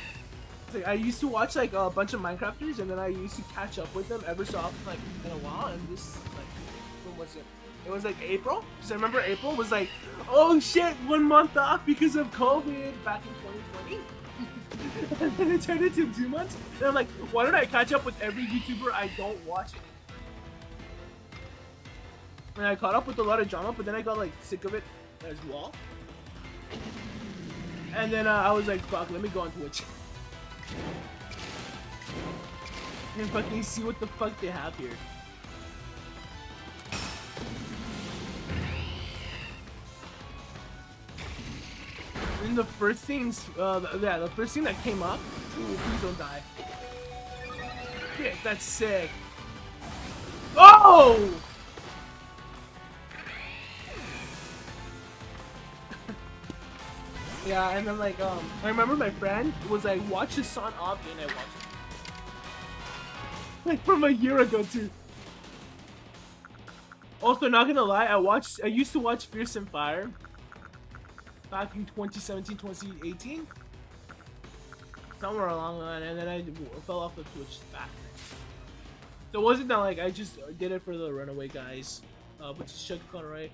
It's like I used to watch like a bunch of Minecrafters, and then I used to catch up with them every so often, like in a while. And this like, when was it? It was like April, because I remember April was like, oh shit, 1 month off because of COVID back in 2020. And then it turned into 2 months. And I'm like, why don't I catch up with every YouTuber I don't watch anymore? And I caught up with a lot of drama, but then I got like sick of it as well. And then I was like, fuck, let me go on Twitch. And fucking see what the fuck they have here. And the first things, the first thing that came up, ooh, please don't die. Shit, that's sick. Oh! Yeah, and then like, I remember my friend was like, watch this on Obby, and I watched it. Like from a year ago too. Also, not gonna lie, I used to watch Fierce and Fire back in 2017, 2018, somewhere along the line, and then I fell off the Twitch back then. So it wasn't that like I just did it for the Runaway guys, which is Chuck Conroy,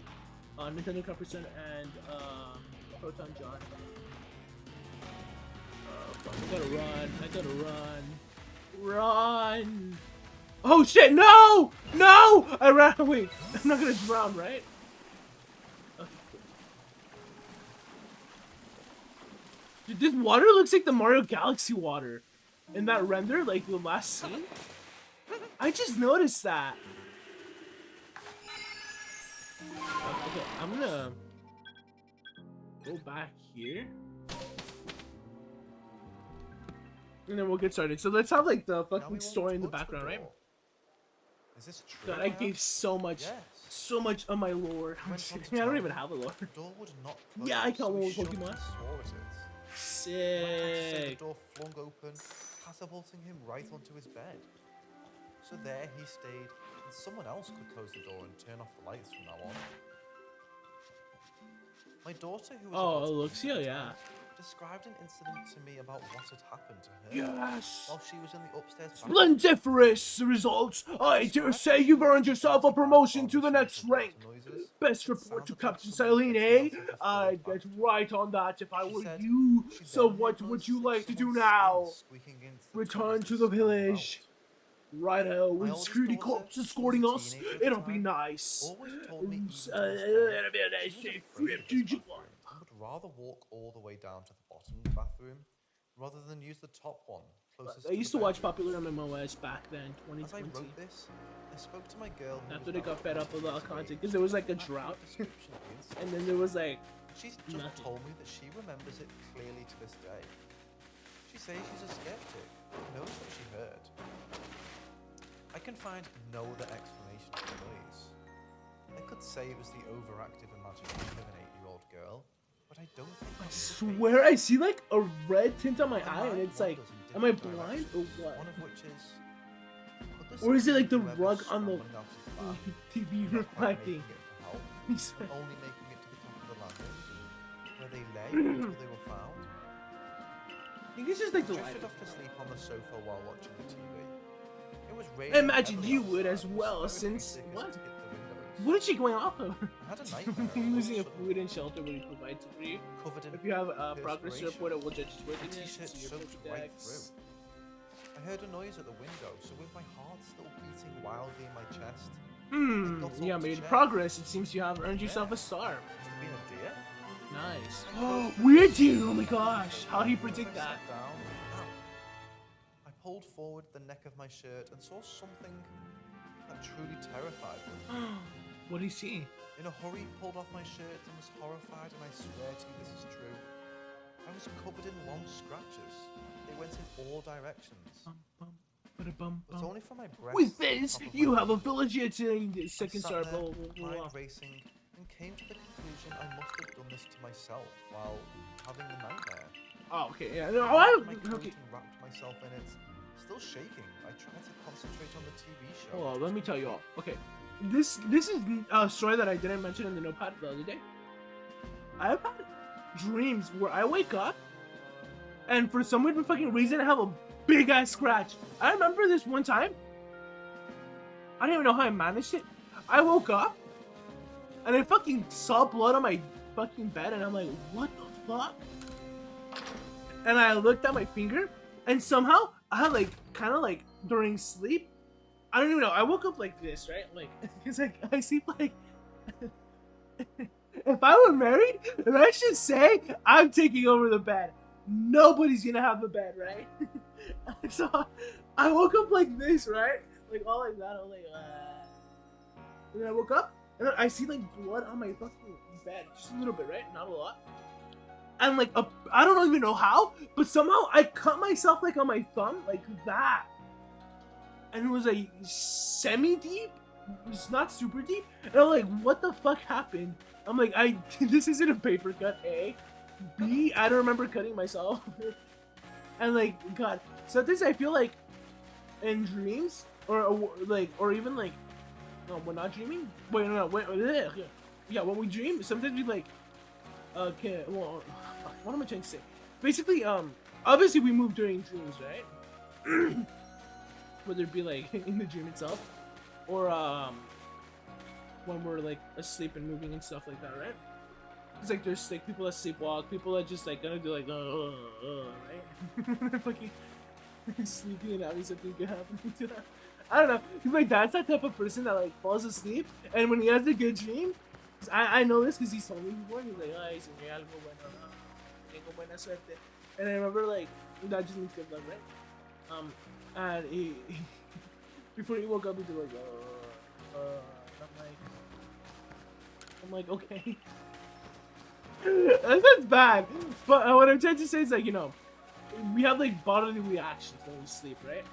Nintendo Copperson, and Proton John. I gotta run! I gotta run! Run! Oh shit! No! No! I ran away. I'm not gonna drown, right? Okay, cool. Dude, this water looks like the Mario Galaxy water in that render, like the last scene. I just noticed that. Okay, I'm gonna go back here. And then we'll get started. So let's have like the fucking story in the background, right? Is this true? God, I gave so much of my lore. I'm just kidding. I don't even have a lore. The door would not close, Yeah, I caught one with so he Pokemon. swore at it. Sick. The door flung open, catapulting him right onto his bed. So there he stayed, and someone else could close the door and turn off the lights from now on. My daughter, who was Luxio, yeah. described an incident to me about what had happened to her Yes. while she was in the upstairs Splendiferous results. I dare say you've earned yourself a promotion to the next rank. Best report to Captain Silene, eh? I'd get right on that if I were you. So what would you like to do now? Return to the village. Righto, with security corps escorting us, it'll be nice. Always told me It'll be a nice trip to Japan. I would rather walk all the way down to the bottom of the bathroom rather than use the top one closest. I used to watch Popular MMOs back then, 2020. As I wrote this, I spoke to my girl. After they got fed up with all content, because there was like a drought, and then there was like she's just told me that she remembers it clearly to this day. She says she's a skeptic, knows what she heard. I can find no other explanation for the noise. I could say it was the overactive imagination of an 8-year-old girl, but I don't think I swear I see like a red tint on my eye, and it's like, am I blind or what? One of which is, or is it like the rug on the TV reflecting? Only making it to the top of the landing, where they lay until they were found. I think it's just like the light. Drifted off to sleep on the sofa while watching the TV. It was I imagine you would as well, since what? What is she going off of? I had a nightmare. Losing a food and shelter when he provides it for you. If you have a progress report, it will judge its worthiness. Right through. I heard a noise at the window, so with my heart still beating wildly in my chest. You have made progress. It seems you have earned yourself a star. Must have been a deer. Nice. Oh, weird deer. Oh my gosh. How do you predict that? I pulled forward the neck of my shirt and saw something that truly terrified me. What do you see? In a hurry, pulled off my shirt and was horrified, and I swear to you this is true. I was covered in long scratches. They went in all directions. But only for my breast. With this, you have a village here to second star. Blah, blah, blah, blah. Racing and came to the conclusion I must have done this to myself while having the nightmare. Oh, okay, yeah. No, okay. Wrapped myself in it, Still shaking, I tried to concentrate on the TV show. Hold on, let me tell you all. Okay, this is a story that I didn't mention in the notepad the other day. I've had dreams where I wake up and for some weird fucking reason I have a big ass scratch. I remember this one time. I don't even know how I managed it. I woke up and I fucking saw blood on my fucking bed and I'm like, what the fuck? And I looked at my finger and somehow I had like kind of like during sleep. I don't even know. I woke up like this, right? Like, cause like I sleep like. If I were married, let's just say I'm taking over the bed. Nobody's gonna have the bed, right? So I woke up like this, right? Like all like that. I'm like, and then I woke up and then I see like blood on my fucking bed, just a little bit, right? Not a lot. And like I don't even know how, but somehow I cut myself like on my thumb, like that. And it was like semi-deep. It's not super deep. And I'm like, what the fuck happened? I'm like, this isn't a paper cut, A. B, I don't remember cutting myself. And like, God, sometimes I feel like in dreams, or even like, no, we're not dreaming? Wait, no, wait, yeah, when we dream, sometimes we like, okay, well, what am I trying to say? Basically, obviously we move during dreams, right? Whether it be like in the dream itself, or when we're like asleep and moving and stuff like that, right? It's like there's like people that sleepwalk, people that just like gonna do like right? They're fucking sleeping and having something good happening to them. I don't know. My dad's that type of person that like falls asleep, and when he has a good dream, I know this because he's told me before. He's like, ay, soñé algo bueno, tengo buena suerte, and I remember like that just means good luck, right? And he before he woke up, he'd be like, I'm like, okay. That's bad. But what I'm trying to say is like, you know, we have like bodily reactions when we sleep, right?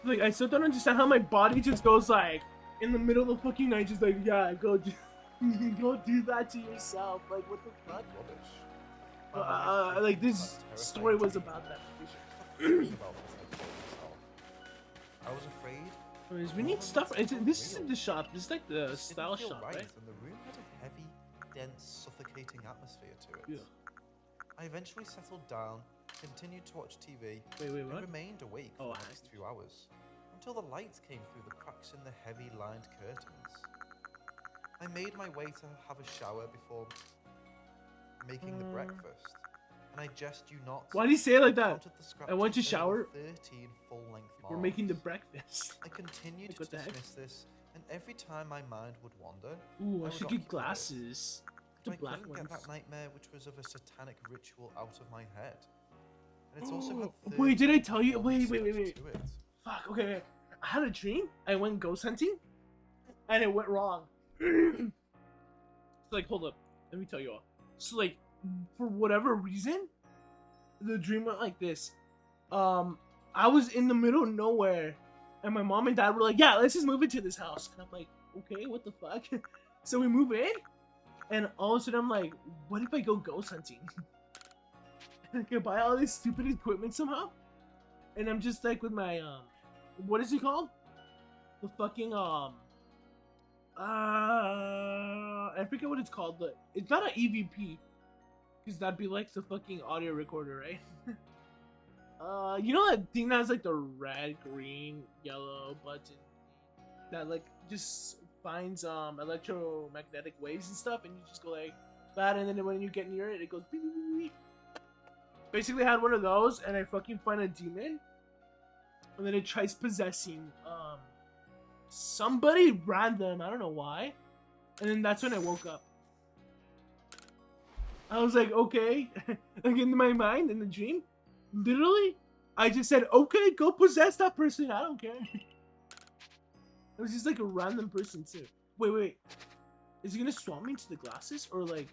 Like, I still don't understand how my body just goes like, in the middle of the fucking night, just like, yeah, go do, go do that to yourself. Like, what the fuck? Like, this story was about that. I was afraid. We need stuff. This isn't the shop. This is like the style shop, right? And the room had a heavy, dense, suffocating atmosphere to it. Yeah. I eventually settled down, continued to watch TV, Wait, and what? remained awake for the next few hours, until the light came through the cracks in the heavy lined curtains. I made my way to have a shower before making the breakfast, and I jest you not. Why do you say it like that? counted the I went to scratches shower. over 13 full-length We're marks. making the breakfast. I continued Like, to what the heck? dismiss this, and every time my mind would wander, Ooh, I would should get occupy it. glasses. The I black couldn't get ones. that nightmare which was of a satanic ritual out of my head. And it's also had Wait, did I 13 tell you? Wait. steps to it. Fuck, okay. I had a dream. I went ghost hunting, and it went wrong. So, like, hold up. Let me tell you all. So, like, for whatever reason, the dream went like this. I was in the middle of nowhere, and my mom and dad were like, yeah, let's just move into this house. And I'm like, okay, what the fuck? So we move in, and all of a sudden I'm like, what if I go ghost hunting? I can buy all this stupid equipment somehow, and I'm just like with my what is it called? The fucking I forget what it's called, but it's not an EVP, because that'd be like the fucking audio recorder, right? You know that thing that has like the red, green, yellow button that like just finds electromagnetic waves and stuff, and you just go like that, and then when you get near it, it goes beep, beep, beep, beep. Basically, I had one of those, and I fucking find a demon, and then it tries possessing somebody random. I don't know why, and then that's when I woke up. I was like, okay, like in my mind, in the dream, literally, I just said, okay, go possess that person. I don't care. It was just like a random person too. Wait, is he gonna swap me into the glasses or like?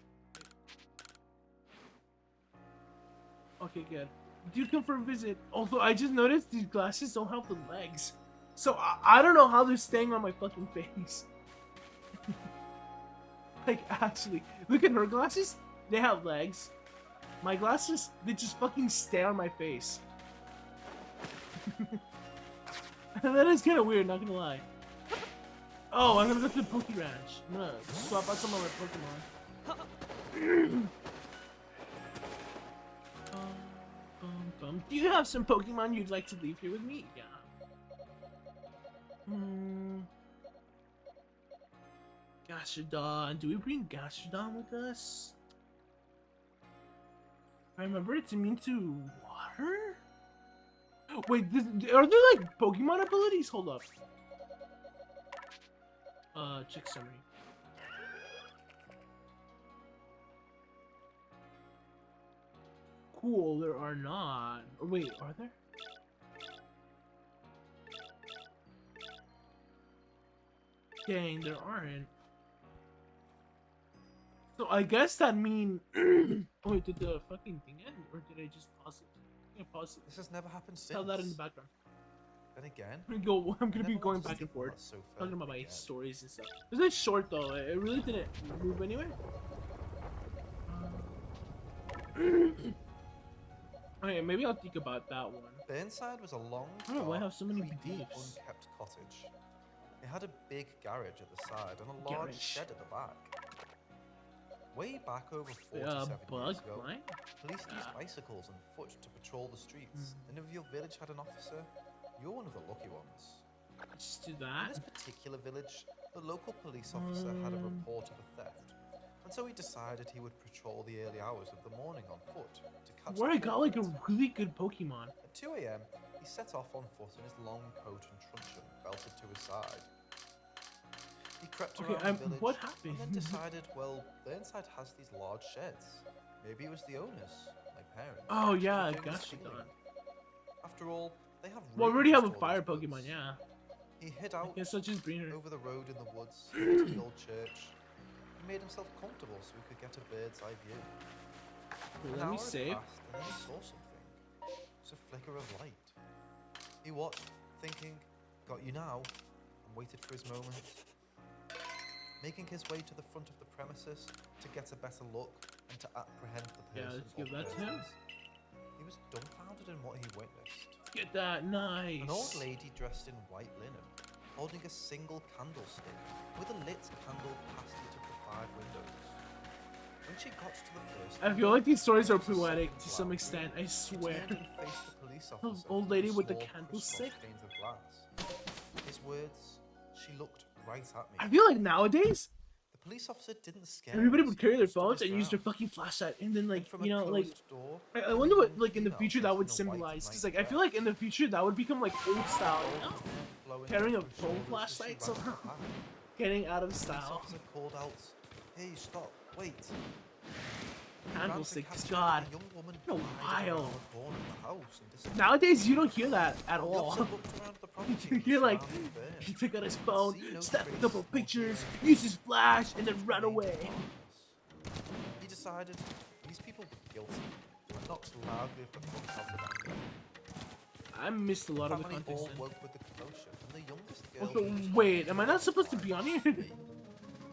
Okay, good. Dude, come for a visit. Although I just noticed these glasses don't have the legs, so I don't know how they're staying on my fucking face. Like, actually, look at her glasses. They have legs. My glasses, they just fucking stay on my face. That is kind of weird, not gonna lie. Oh, I'm gonna go to the Poke Ranch. I'm gonna swap out some of my Pokemon. Do you have some Pokemon you'd like to leave here with me? Yeah. Gastrodon. Do we bring Gastrodon with us? I remember it's immune to water? Wait, are there like Pokemon abilities? Hold up. Check summary. Cool, there are not. Or wait, are there? Dang, there aren't. So I guess that mean. Oh, wait, did the fucking thing end, or did I just pause it? I'm gonna pause it. This has never happened since. Tell that in the background. Then again, I'm gonna be going back and forth, talking about my stories and stuff. It was short though. It really didn't move anyway. Okay, maybe I'll think about that one. The inside was a long, Why have so many creepy, beefs? unkept cottage. It had a big garage at the side and a large shed at the back. Way back over 47 years ago, police used bicycles and foot to patrol the streets, and if your village had an officer, you're one of the lucky ones. Just do that. In this particular village, the local police officer had a report of a theft, and so he decided he would patrol the early hours of the morning on foot to catch. Where I got like a really good Pokemon. At 2 a.m., he set off on foot in his long coat and truncheon belted to his side. He crept around the village what happened? and then decided, well, the inside has these large sheds. Maybe it was the owners, my parents. Oh yeah, Gastrodon. Gastrodon. After all, they have. Well, we already have a rooms to all fire these Pokemon, woods. yeah. He hid out Such as Greener. over the road in the woods to the old church. He made himself comfortable so he could get a bird's eye view. Wait, An let hour me had save. passed, and then he saw something. It was a flicker of light. He watched, thinking, "Got you now," and waited for his moment. Making his way to the front of the premises to get a better look and to apprehend the person. Yeah, let's give that to him. He was dumbfounded in what he witnessed. Get that, nice. An old lady dressed in white linen, holding a single candlestick with a lit candle passed into the 5 windows. When she got to the first, I feel like these stories are there was a poetic second to some lamp. extent, I She swear. turned and faced the police officer Old through lady with the small candlestick? crystal panes of glass. His words, she looked right at me. I feel like nowadays, The police officer didn't scare everybody us, would carry their he stood phones his and use their ground. fucking flashlight, and then like, From you a know, like, closed door, I wonder what, a like, in the female future that dressed would in a white symbolize. Because, night like, I feel like in the future that would become, like, old style, you know? flowing Carrying a down her phone shoulders as flashlight she ran somehow. back. Getting out of The police style. officer called out, "Hey, stop, wait." He ran to Candlestick, catch her, God. but the young woman Been a died around while. the corner of the house and disappeared. Nowadays, you don't hear that at The all. officer looked around the property and You're the like, surrounding burn. he took out his phone, See no snapped a trace couple of pictures, Mortimer. used his flash, and then ran away. He decided these people were guilty and knocked loudly at the front house of anger. I missed a lot of the Family context. all then. woke with the commotion, and the youngest girl. Also, who was wait, trying am I to not supposed to be on here?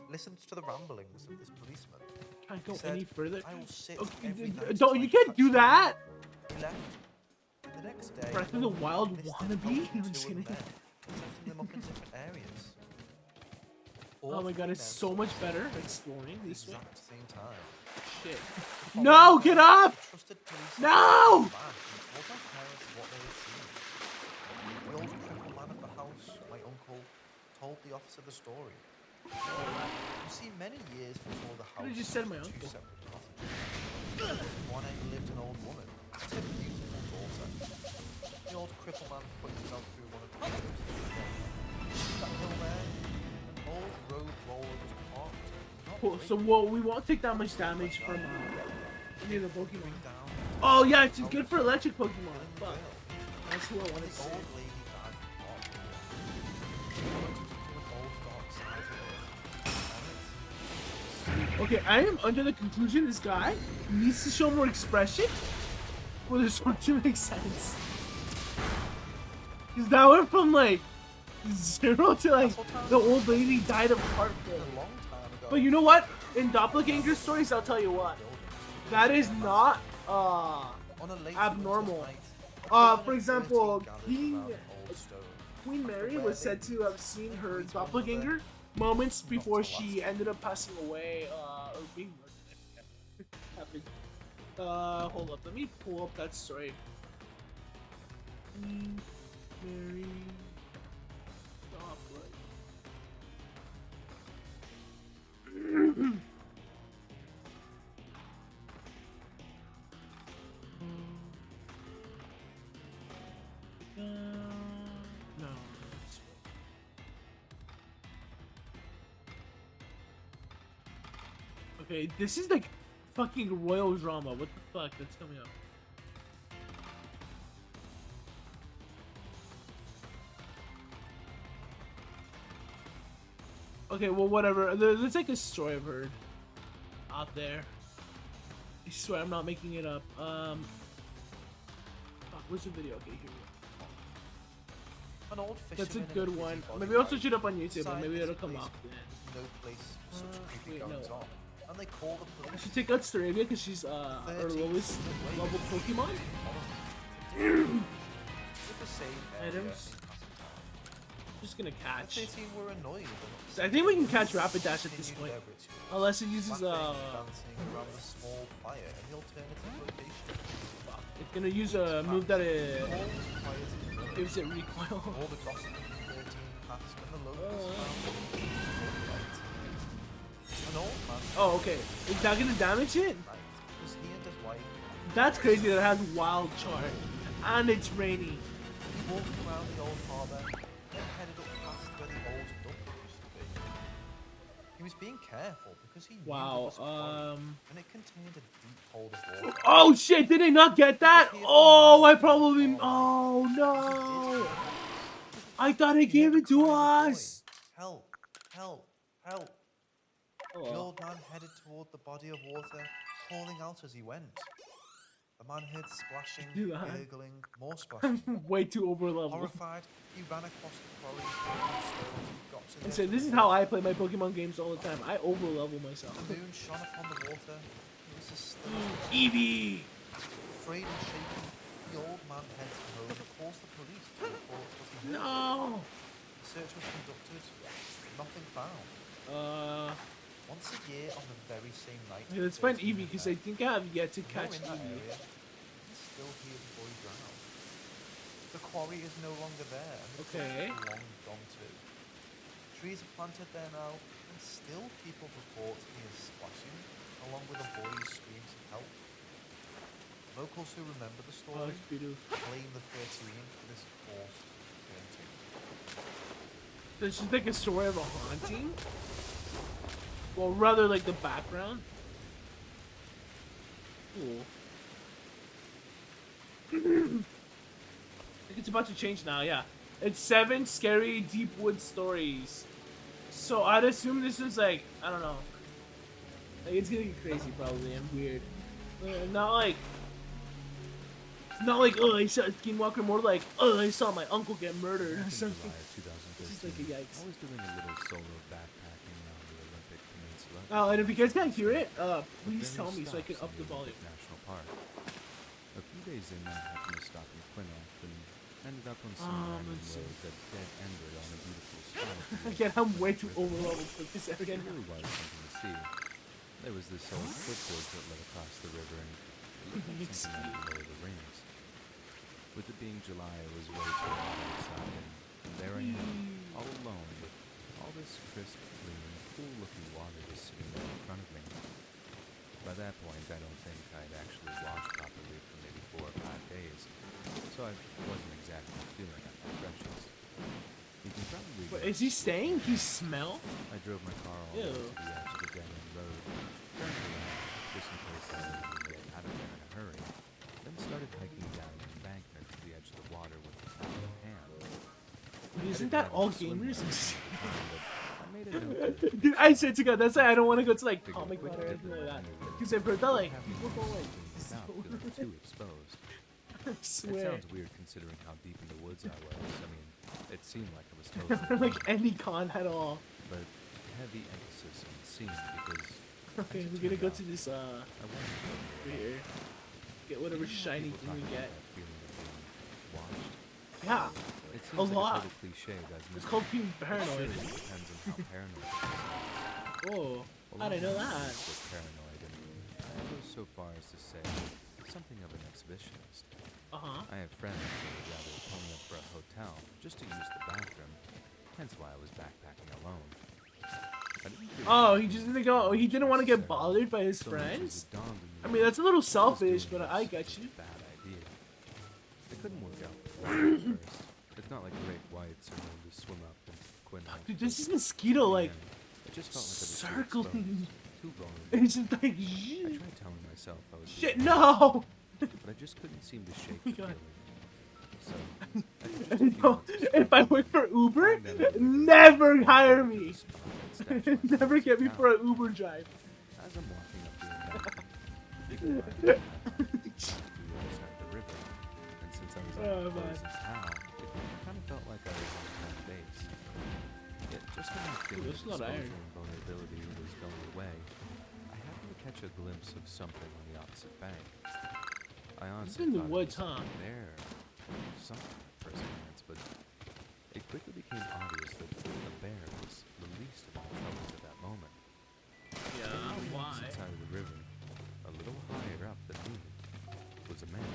listened to the ramblings of this policeman. Can't He go said, any further. "I will sit Okay, every night don't, till you I can't catch do you." that. He left. The next day, Breath of the Wild listed wannabe? helping I'm just two of kidding. men, setting them up in different areas. Oh All my god, three it's men so much stopped better at the exploring this way. exact same time. Shit. The No, following get day, up! the trusted police No! officer came back and told my parents what they had seen. The old crippled man at the house, my uncle, told the officer the story. You see, many years before the house, Could've just said my two uncle. separate cottages. In one end lived an old woman with a beautiful daughter. The old crippled man pointed out through one of the windows. That hill there, an old road roller was parked. Not Cool, so we won't take that much damage from any of the Pokemon. down. Oh yeah, it's just good for electric Pokemon. Girl. Fuck. That's who I wanted to The say. old lady died from heart failure. She went into an old dark side of it. Okay, I am under the conclusion this guy needs to show more expression for this one to make sense. Because that went from like 0 to like the old lady died of heart failure. A long time ago. But you know what? In doppelganger stories, I'll tell you what. That is not On a late abnormal. winter's night, Woman For of 13 example, gathered King around an old stone. Queen After Mary where was they said to meet, have seen there her breeds one mother, doppelganger moments not before to she last. ended up passing away, or being murdered. I forget. Happened. Hold up. Let me pull up that story. Queen Mary doppelganger. No. Okay, this is like fucking royal drama. What the fuck? That's coming up. Okay, well, whatever. There's like a story I've heard out there. I swear I'm not making it up. Fuck, where's the video? Okay, here we go. An old That's a fisherman in good busy one. body Maybe I'll life search it up on YouTube, but decided maybe this it'll come place up then. was no place for such creepy Wait, goings no. on, and they call the I police. should take out Staravia because she's our 13 lowest away level Pokemon. With the same area Items. in passing time. Just gonna The catch. 13 were annoyed and So I upset think we that can the catch police Rapidash at this continued point. their rituals, Unless it uses laughing and dancing around the small fire in the alternative location. it's gonna use a move that All it the fires in the village, gives it recoil. all the gossip of the 13 passed and the locals Uh. found the police light. An old man Oh, okay. Is that gonna damage it? night because he and his wife That's crazy that it has wild charge. And it's rainy. he walked around the old harbour and headed up past where the old dump used to be. He was being careful because he knew there Wow, was a quarry, and it contained a deep hold of water. Oh shit, did I not get that? Oh, I probably. Oh no. I thought it He heard gave the it to cry of a boy. us. Help! Help! Help! The Oh. old man headed toward the body of water, calling out as he went. The man heard splashing, Do that. gurgling, more splashing. Way too over level. Horrified, he ran across the quarry, and got to And the so edge of this the is how water. I play my Pokemon games all the time. I over level myself. The moon shone upon the water. It was a still Eevee. afraid and shaken. The old man heads home and calls the police to report what he heard. No. The search was conducted. Nothing found. Once a year on the very same night. Yeah, let's find Eevee because I think I have yet to catch in that Eevee. area, you can still hear the boy drown. The quarry is no longer there, and the Okay. trees are long gone too. Trees are planted there now, and still people report hear splashing, along with a boy's screams of help. Locals who remember the Oh, story it's beautiful. blame the 13 for this forced parenting. This is like a story of a haunting. Well, rather like the background. Cool. I think it's about to change now, yeah. It's 7 scary deep wood stories. So I'd assume this is like, I don't know. Like it's gonna get crazy probably and weird. Not like, oh, I saw Skinwalker, more like, oh, I saw my uncle get murdered or Back in something. July of This is like a 2013, yikes. I was doing a little solo backpacking around the Olympic Peninsula. Oh, and if you guys can't hear it, With please various tell me so I can stops up in the volume. Olympic National Park. A few days in, I happened to stop in Quinoff and ended up on some random let's see. road that dead-ended on a beautiful spot. Again, I'm way too over leveled for this It area really now. was something to see. There was this old footbridge that led across the river, and it looked like something out of Lord of the Rings. With it being July, it was way too hot outside, and there I am, all alone, with all this crisp, clean, cool-looking water just sitting right in front of me. By that point, I don't think I'd actually washed properly for maybe 4 or 5 days, so I wasn't exactly feeling at my freshest. You can probably But guess is he staying? He smell? I drove my car all the way Ew. to the edge of the dead-end road, turned around, just in case I needed to get out of there in a hurry, then started hiking down an embankment to the edge of the water with the towel in hand. Isn't that all gamers? I made a note to Dude, I said to God, that's why I don't want to go to like figure Comic quick Con or anything dipper like that. and knew Because I've heard that like having people go like, clean out feeling too exposed. I It swear. sounds weird considering how deep in the woods I was. I mean, it seemed like I was totally Like alone, any con at all. but heavy emphasis on seemed because Okay, as it we're gonna turned go out, to this I wasn't alone. over here. Get whatever You know how shiny people thing we talk about get. that feeling of being watched. Yeah, It a seems like lot. a total cliche, doesn't it? It's called being But paranoid. surely it depends on how paranoid a person is. Oh, Well, I didn't know I'm that. a bit paranoid, and I go so far as to say something of an exhibitionist. I have friends that would rather pull me up for a hotel just to use the bathroom, hence why I was backpacking alone. I didn't feel Oh, he guilty just didn't go. He didn't want to get necessarily, bothered by his so much as friends. it dawned on me I mean, that's a little that what I was selfish, doing but I was get just you. a bad idea. It couldn't work out at first. It's not like great whites are known to swim up and quinine. Dude, this is mosquito like It just felt like I was too circling. exposed, too vulnerable. It's just like I tried telling myself I was shit. doing No. but I just couldn't seem to shake the God. feeling. So, after just a few No, months of if I struggling, work for Uber, find out that never hire I me. was spot and stashed myself Never get me down. for an Uber drive. As I'm walking up the embankment, keeping my eye on the other side of the river, and since I was Oh, on man. clothes and towel, it kind of felt like I was on home base. Yet just when I feeling this is not exposure iron. and vulnerability was going away, I happened to catch a glimpse of something on the opposite bank. I honestly in the thought woods, it was huh? a bear or something at first glance, but it quickly became obvious that a bear was the least of my troubles at that moment. Yeah, On the why? opposite side of the river, a little higher up than me, was a man.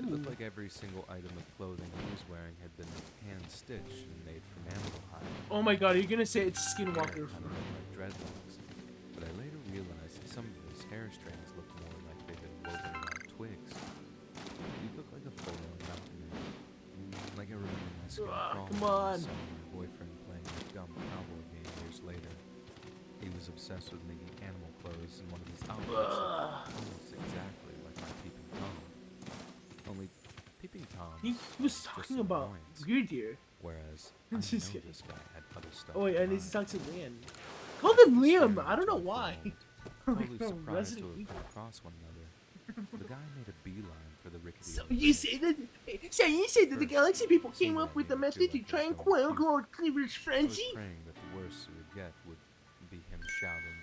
It looked like every single item of clothing he was wearing had been hand-stitched and made from animal hide. Oh my god, are you gonna say it's His hair Skinwalker? kind of looked like dreadlocks, but I later realized that some of his hair strands looked more like they'd been woven around twigs. He looked like a full-on mountain man. Like I remember my skin crawling come when I on. saw my boyfriend playing a dumb cowboy game years later. He was obsessed with making animal clothes in one of these outfits, almost exactly like my peeping Tom. Only peeping Tom He was talking about Deer. whereas I know Just kidding. this guy had other stuff. Oh wait, in I need to mind. talk to Liam. Call him Liam. I don't know why. Totally From surprised to Resident have Evil. come across one another. The guy made a beeline for the rickety. So old you bridge. say that? So you say that the First, Galaxy people seeing came that up with made the me feel method to like try I was and going quell cute. Lord Cleaver's I was frenzy? praying that the worst it would get would be him shouting.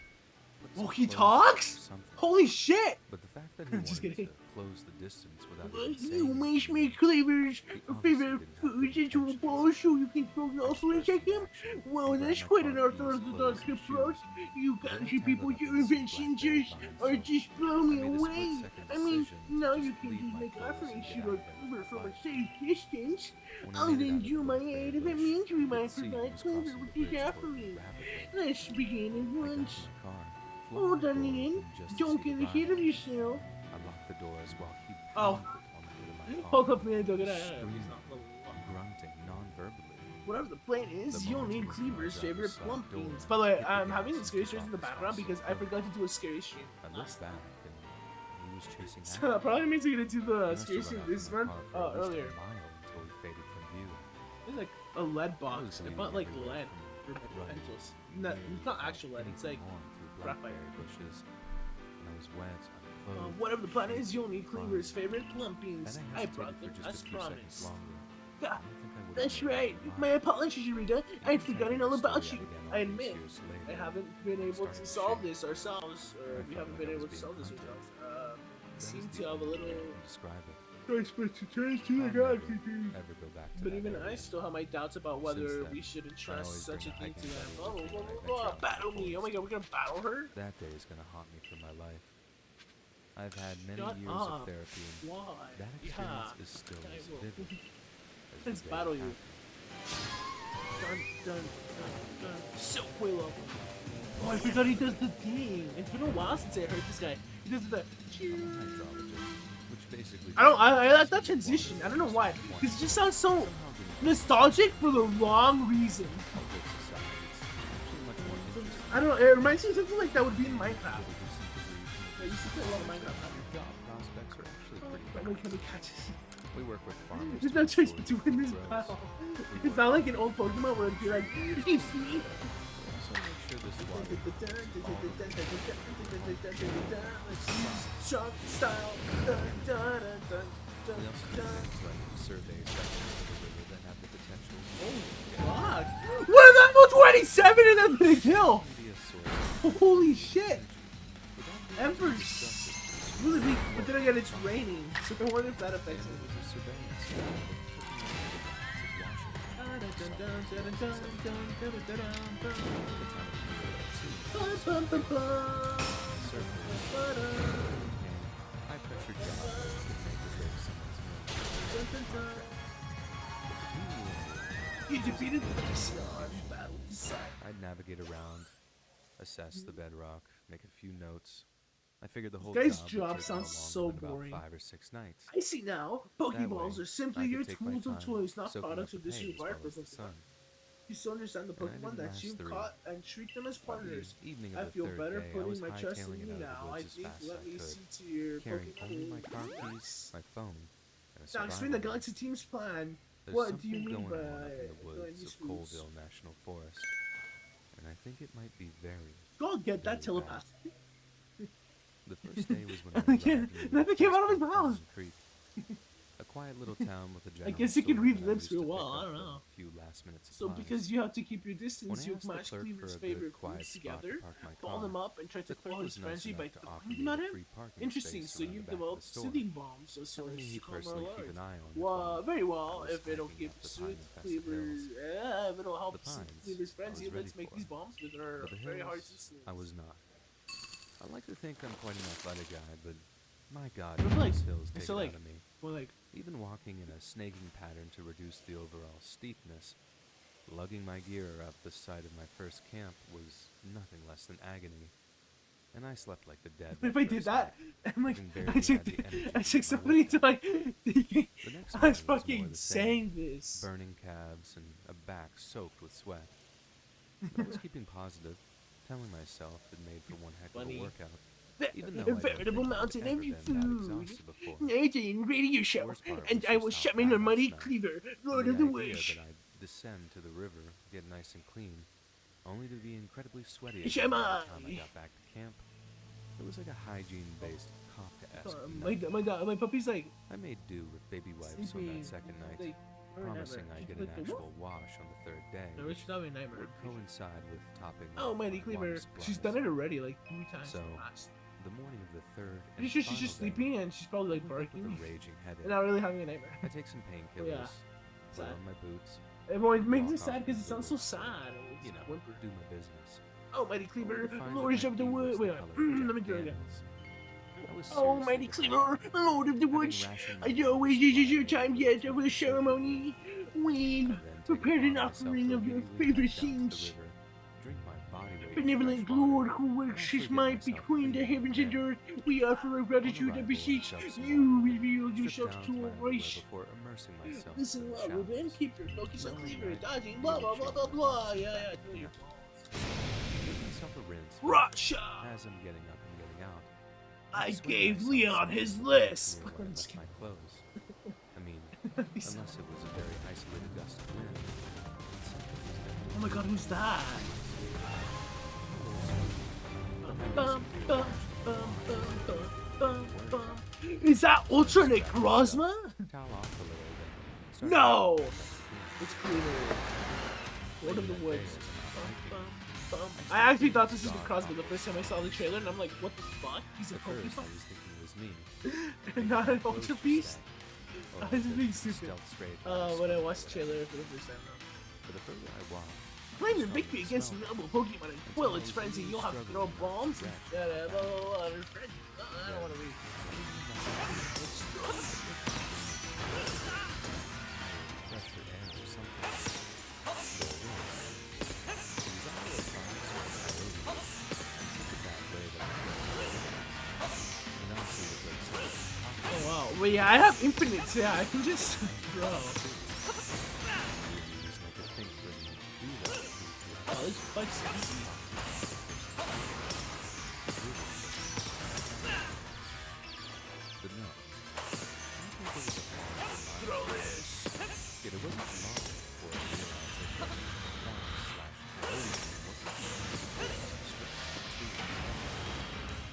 "Put Oh, some he clothes on," or talks? something. Holy shit! But the fact that he Just wanted to kidding. close the distance without Well, even saying you make anything, me Cleaver's he obviously favorite didn't have foods good into a intentions. bowl so you can throw I also and expressed check him? reaction, Well, grabbed that's my quite an car keys, orthodox clothes, and approach. shoes. You But every Galaxy time people that I doing see black passengers bear are vines, just blow I me made a away. split-second I mean, decision to now just you can leave just my make clothes offer and and shoot get a out of there Cleaver with from a life. safe distance. When I I'll made it lend out of you the my black bear aid if it bush, means we I might could see he provide was Cleaver crossing with the his bridge offer. toward me rapidly. Let's begin at I got once. in my car, flung Hold the on, door Ian. open just to Don't see get the ahead of vine. yourself. I locked the doors while he Oh. pounded on the hood of my car, Hold up, man. Don't get screaming, grunting non-verbally. Whatever the plan is, The you'll moments need when Cleaver's my favorite driver's plum side door beans. By the way, hit the I'm gas having the and scary took stories in the off as background fast as because it I could. forgot to do a scary stream. I looked back and he was chasing So after that me. probably means we're gonna do He the must scary have stream run this after my one car for at least earlier. a mile until he faded from view. There's like a lead I box. was They bleeding bought like everywhere lead from for my running pencils. No, nearly it's not without actual lead. It's anything like on through graphite. blackberry bushes. And I was wet, unclothed, whatever the plan is, shaking, you'll need crying. Cleaver's favorite plum beans. Then I hesitated brought for them just as a few seconds promised. longer. Yeah, I don't think I would've that's made it right. in time. My apologies, Rita. I'd forgotten all about you. I admit, I I haven't been able to solve this ourselves, or we haven't been able to solve this ourselves. We seem to have a little describe it. responsibility to the I'll galaxy. never ever go back to But that even area. I still have my doubts about whether Since then, we should I entrust always such a bring thing a to them. hiking Oh, buddy blah, whenever blah, I blah, travel battle me! Oh my god, we're gonna battle her? That day is gonna haunt me for my life. I've had many Shut years up. of therapy, and Why? that Yeah. experience is still I as will. vivid as Let's the day battle it you. happened. Dun, dun, dun, dun. So Willow. Oh, I forgot he does the thing. It's been a while since I heard this guy. He does the. I'm a hydrologist, which basically I don't. I like just that means transition. I don't know water why. is one Because it just sounds so somehow being nostalgic for the wrong reason. all good society. It's actually much more interesting. I don't know. It reminds me of something like that would be in Minecraft. With a decent degree, I used to play a lot of Minecraft. your job prospects are actually pretty But good. like, how many catches? We work with farmers. There's to no choice restore between this grows. battle. We It's work not like with an old Pokemon where it'd be like, it's me. also make sure this water is Shark style. We also do things like survey sections of the river that have the potential Fuck. What is that? No 27 and that's gonna kill. to be a source of Holy shit. without being Ember's destructive. really weak, but then again, it's raining, so I wonder if that affects And it. it was a surveillance High-pressure job that could make or break someone's marriage. You defeated the Lexion. Battle decided. I'd navigate around, assess the bedrock, make a few notes. I figured the whole guy's job job would take sounds no so longer than boring. about 5 or 6 nights. I see now. That Pokeballs way, are simply I could your take my tools and time toys, not soaking products up of the pain as well disregard for as the something. sun. You still understand the And I Pokemon didn't that last you've through. caught and treat them as By the partners. evening I of the feel third better day, I putting was my trust in hightailing you it out of now. the I woods as think fast as let I me could, see to your carrying only my Pokemon. car keys, Nice. my phone, and a Now explain the survival Galaxy Team's plan. There's What do you something mean going by on up in the going woods these of routes? Colville National Forest, and I think it might be very, Go get that very bad. telepath. The first day was when I Nothing arrived came- in nothing came out of his Crimson mouth. Creek, a quiet little town with a general guess you can store read that I lips used to real pick well, I up don't a know. few last-minute So supplies. because you have to keep your When distance, I you asked the match clerk Cleaver's for a good, favorite quiet foods spot together, to park my ball car, them up, and try to the clerk quell his was nice frenzy by enough to offer talking me about a him. free parking Interesting, space so around the you've back of the developed store, soothing bombs so telling me he'd calm our personally keep alarms. an eye on it Well, while very well. I was If it'll hiking give up the soothe pine-infested Cleaver's, hills. if it'll help The soothe pines Cleaver's I frenzy, was ready let's make for, these bombs with our but the very hearts and hills sleeves. I was not. I like to think I'm quite an athletic guy, but my God, But, like, these hills take so, it like, out of me. well, like, Even walking in a snaking pattern to reduce the overall steepness, lugging my gear up the side of my first camp was nothing less than agony. And I slept like the dead. if I did that, and like, having barely I had took, the energy I to took get my somebody work to done. like, The next I was morning was more fucking the saying same. this. Burning calves and a back soaked with sweat. But I was keeping positive, telling myself it made for one heck of Funny. a workout. Even though A I don't veritable think I'd mountain ever of been that food. exhausted before. Nathan, radio show, Worst part and was I just will how shut my bad I muddy smelled. cleaver, And Lord the of the idea Wish. that I'd descend to the river, get nice and clean, only to be incredibly sweaty Shut again by the my- time I got back to camp. It was like a hygiene-based Kafka-esque My nightmare. my puppy's like I made do with baby wipes on sleeping. that second night, Like, or promising never. I'd She's get an like, actual wash on the third day, No, which it's not a nightmare. would coincide with topping Oh, off Mighty my Cleaver. water She's supplies. done it already, like 3 times. So, in the past. The morning of the third and Pretty sure she's final just day, sleeping and she's probably like I wake up with barking a raging headache. and not really having a nightmare. I take some painkillers, yeah. put Sad. on my boots, It always makes walk me sad off because it into the sounds so woods to, sad. It's you know, whimper. do my business. Oh, Mighty Cleaver, Only to find Lord that my of the pee was Wood. the Wait, color of let me Jack do it again. Daniels. I was Oh, seriously Mighty depressed. Cleaver, Lord of the Having Witch. rationed my I water know it is your supply time over yet 2 of the weeks ago, ceremony. We've and then take prepared it an upon myself offering to of your immediately favorite head down to the scenes. river, drink my body weight in Benevolent fresh water, Lord who and works actually his get might myself between the clean heavens and again. earth, we offer our gratitude and arrival, I beseech shoved some you water, reveal stripped yourself down to my a underwear race. before immersing myself Listen in the well, Ruben, shallows. keep your focus on Knowing Cleaver, I'd dodging, blah really blah blah change blah my blah. thoughts Yeah, about I the feel your camp. balls. Give myself a rinse, but Racha! as I'm getting up and getting out, I swear gave myself Leon something his to list. where I I'm left just my kidding. clothes. I mean, He's- unless it was a very isolated gust of wind. Oh my god, who's that? Bum, bum, bum, bum, bum, bum, bum. Is that Ultra Necrozma? Towel off a little bit. Start No! to get back It's Cleaver. clean. Lord of the That Woods. day was not Bum, hiking. bum, bum. I actually thought this was Necrozma the first time I saw the trailer, and I'm like, what the fuck? He's a At first, I Pokemon? was thinking it was me. Not an Close Ultra to Beast? stack. I Or was just the being stupid. stealth spray When I spot watched the there. trailer for the first time. But the further I walked, Claim your Starting victory to against smell. noble Pokemon and quell its frenzy. You'll have to throw bombs and blah blah blah blah. Frenzy. I don't want to read. fresher air or something. There it is. It was all a song sort of coyote. That way that I felt. And honestly, the place was Oh wow. Well, yeah, I have infinites. Yeah, I can just throw. Oh, this fight's easy. But no. I think there was a pause in my Throw this. Yet it wasn't long before I realized that the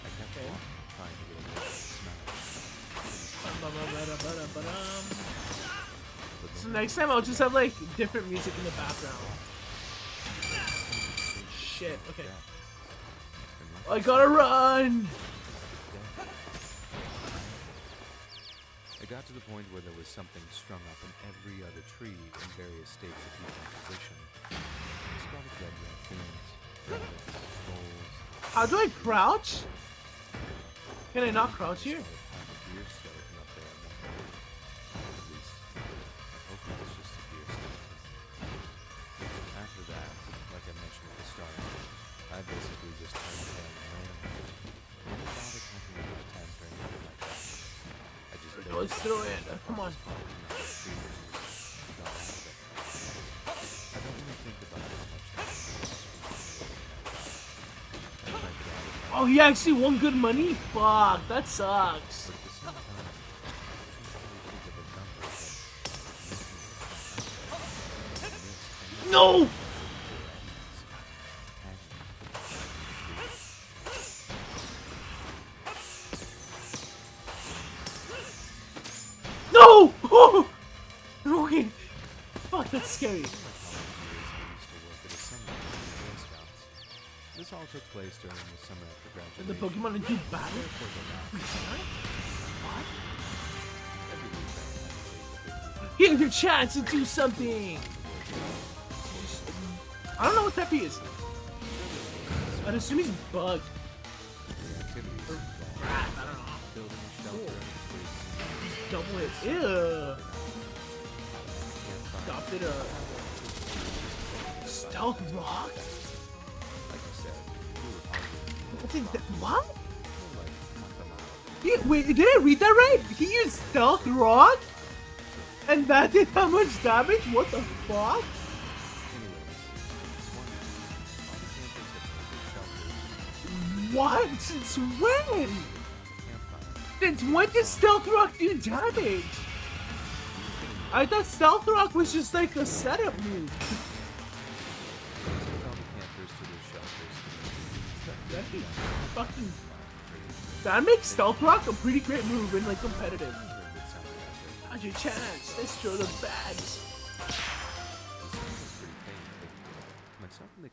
I kept walking, trying to get away from the smell. Ba-ba-ba-da-ba-da-ba-dum. But the So next time I'll just have like different music in the background. Shit. Okay. I gotta run. It got to the point where there was something strung up in every other tree in various states of decomposition. I spotted red raccoons, rabbits, moles. How do I crouch? Can I not crouch here? Deer skeleton up there. At least, I hope it was just a deer skeleton. After that, like I mentioned at the start, I basically just turned tail and ran away. I didn't bother talking about my time or anything like that. I just Let's throw it. Come on. I don't really think about how much that means. I tried to get out of Oh, he actually won good money? Fuck, that sucks. but at the same time, I can't really think of a number that makes me No! No! Oh! Okay. Fuck, that's scary. This all took place during the summer after And the graduation. Pokemon do battle. Therefore, the last every week Here's your chance to do something. I don't know what type he is. I'd assume he's bugged. the activities Or involved rat, I don't know. building a shelter and creating Double hit. Ew. campfires. Adopted a stealth rock? Like I said, we were hungry. I think that, what? More like half a mile. Wait, did I read that right? He used stealth rock? And that did how much damage? What the fuck? Anyways, this one week, all the campers had made their shelters What? Since when? and campfires. Since when did stealth rock do damage? I thought stealth rock was just like a setup move. They sent all the campers to their shelters. That is fucking. That makes stealth rock a pretty great move in like competitive. How's your chance? Let's throw the bags.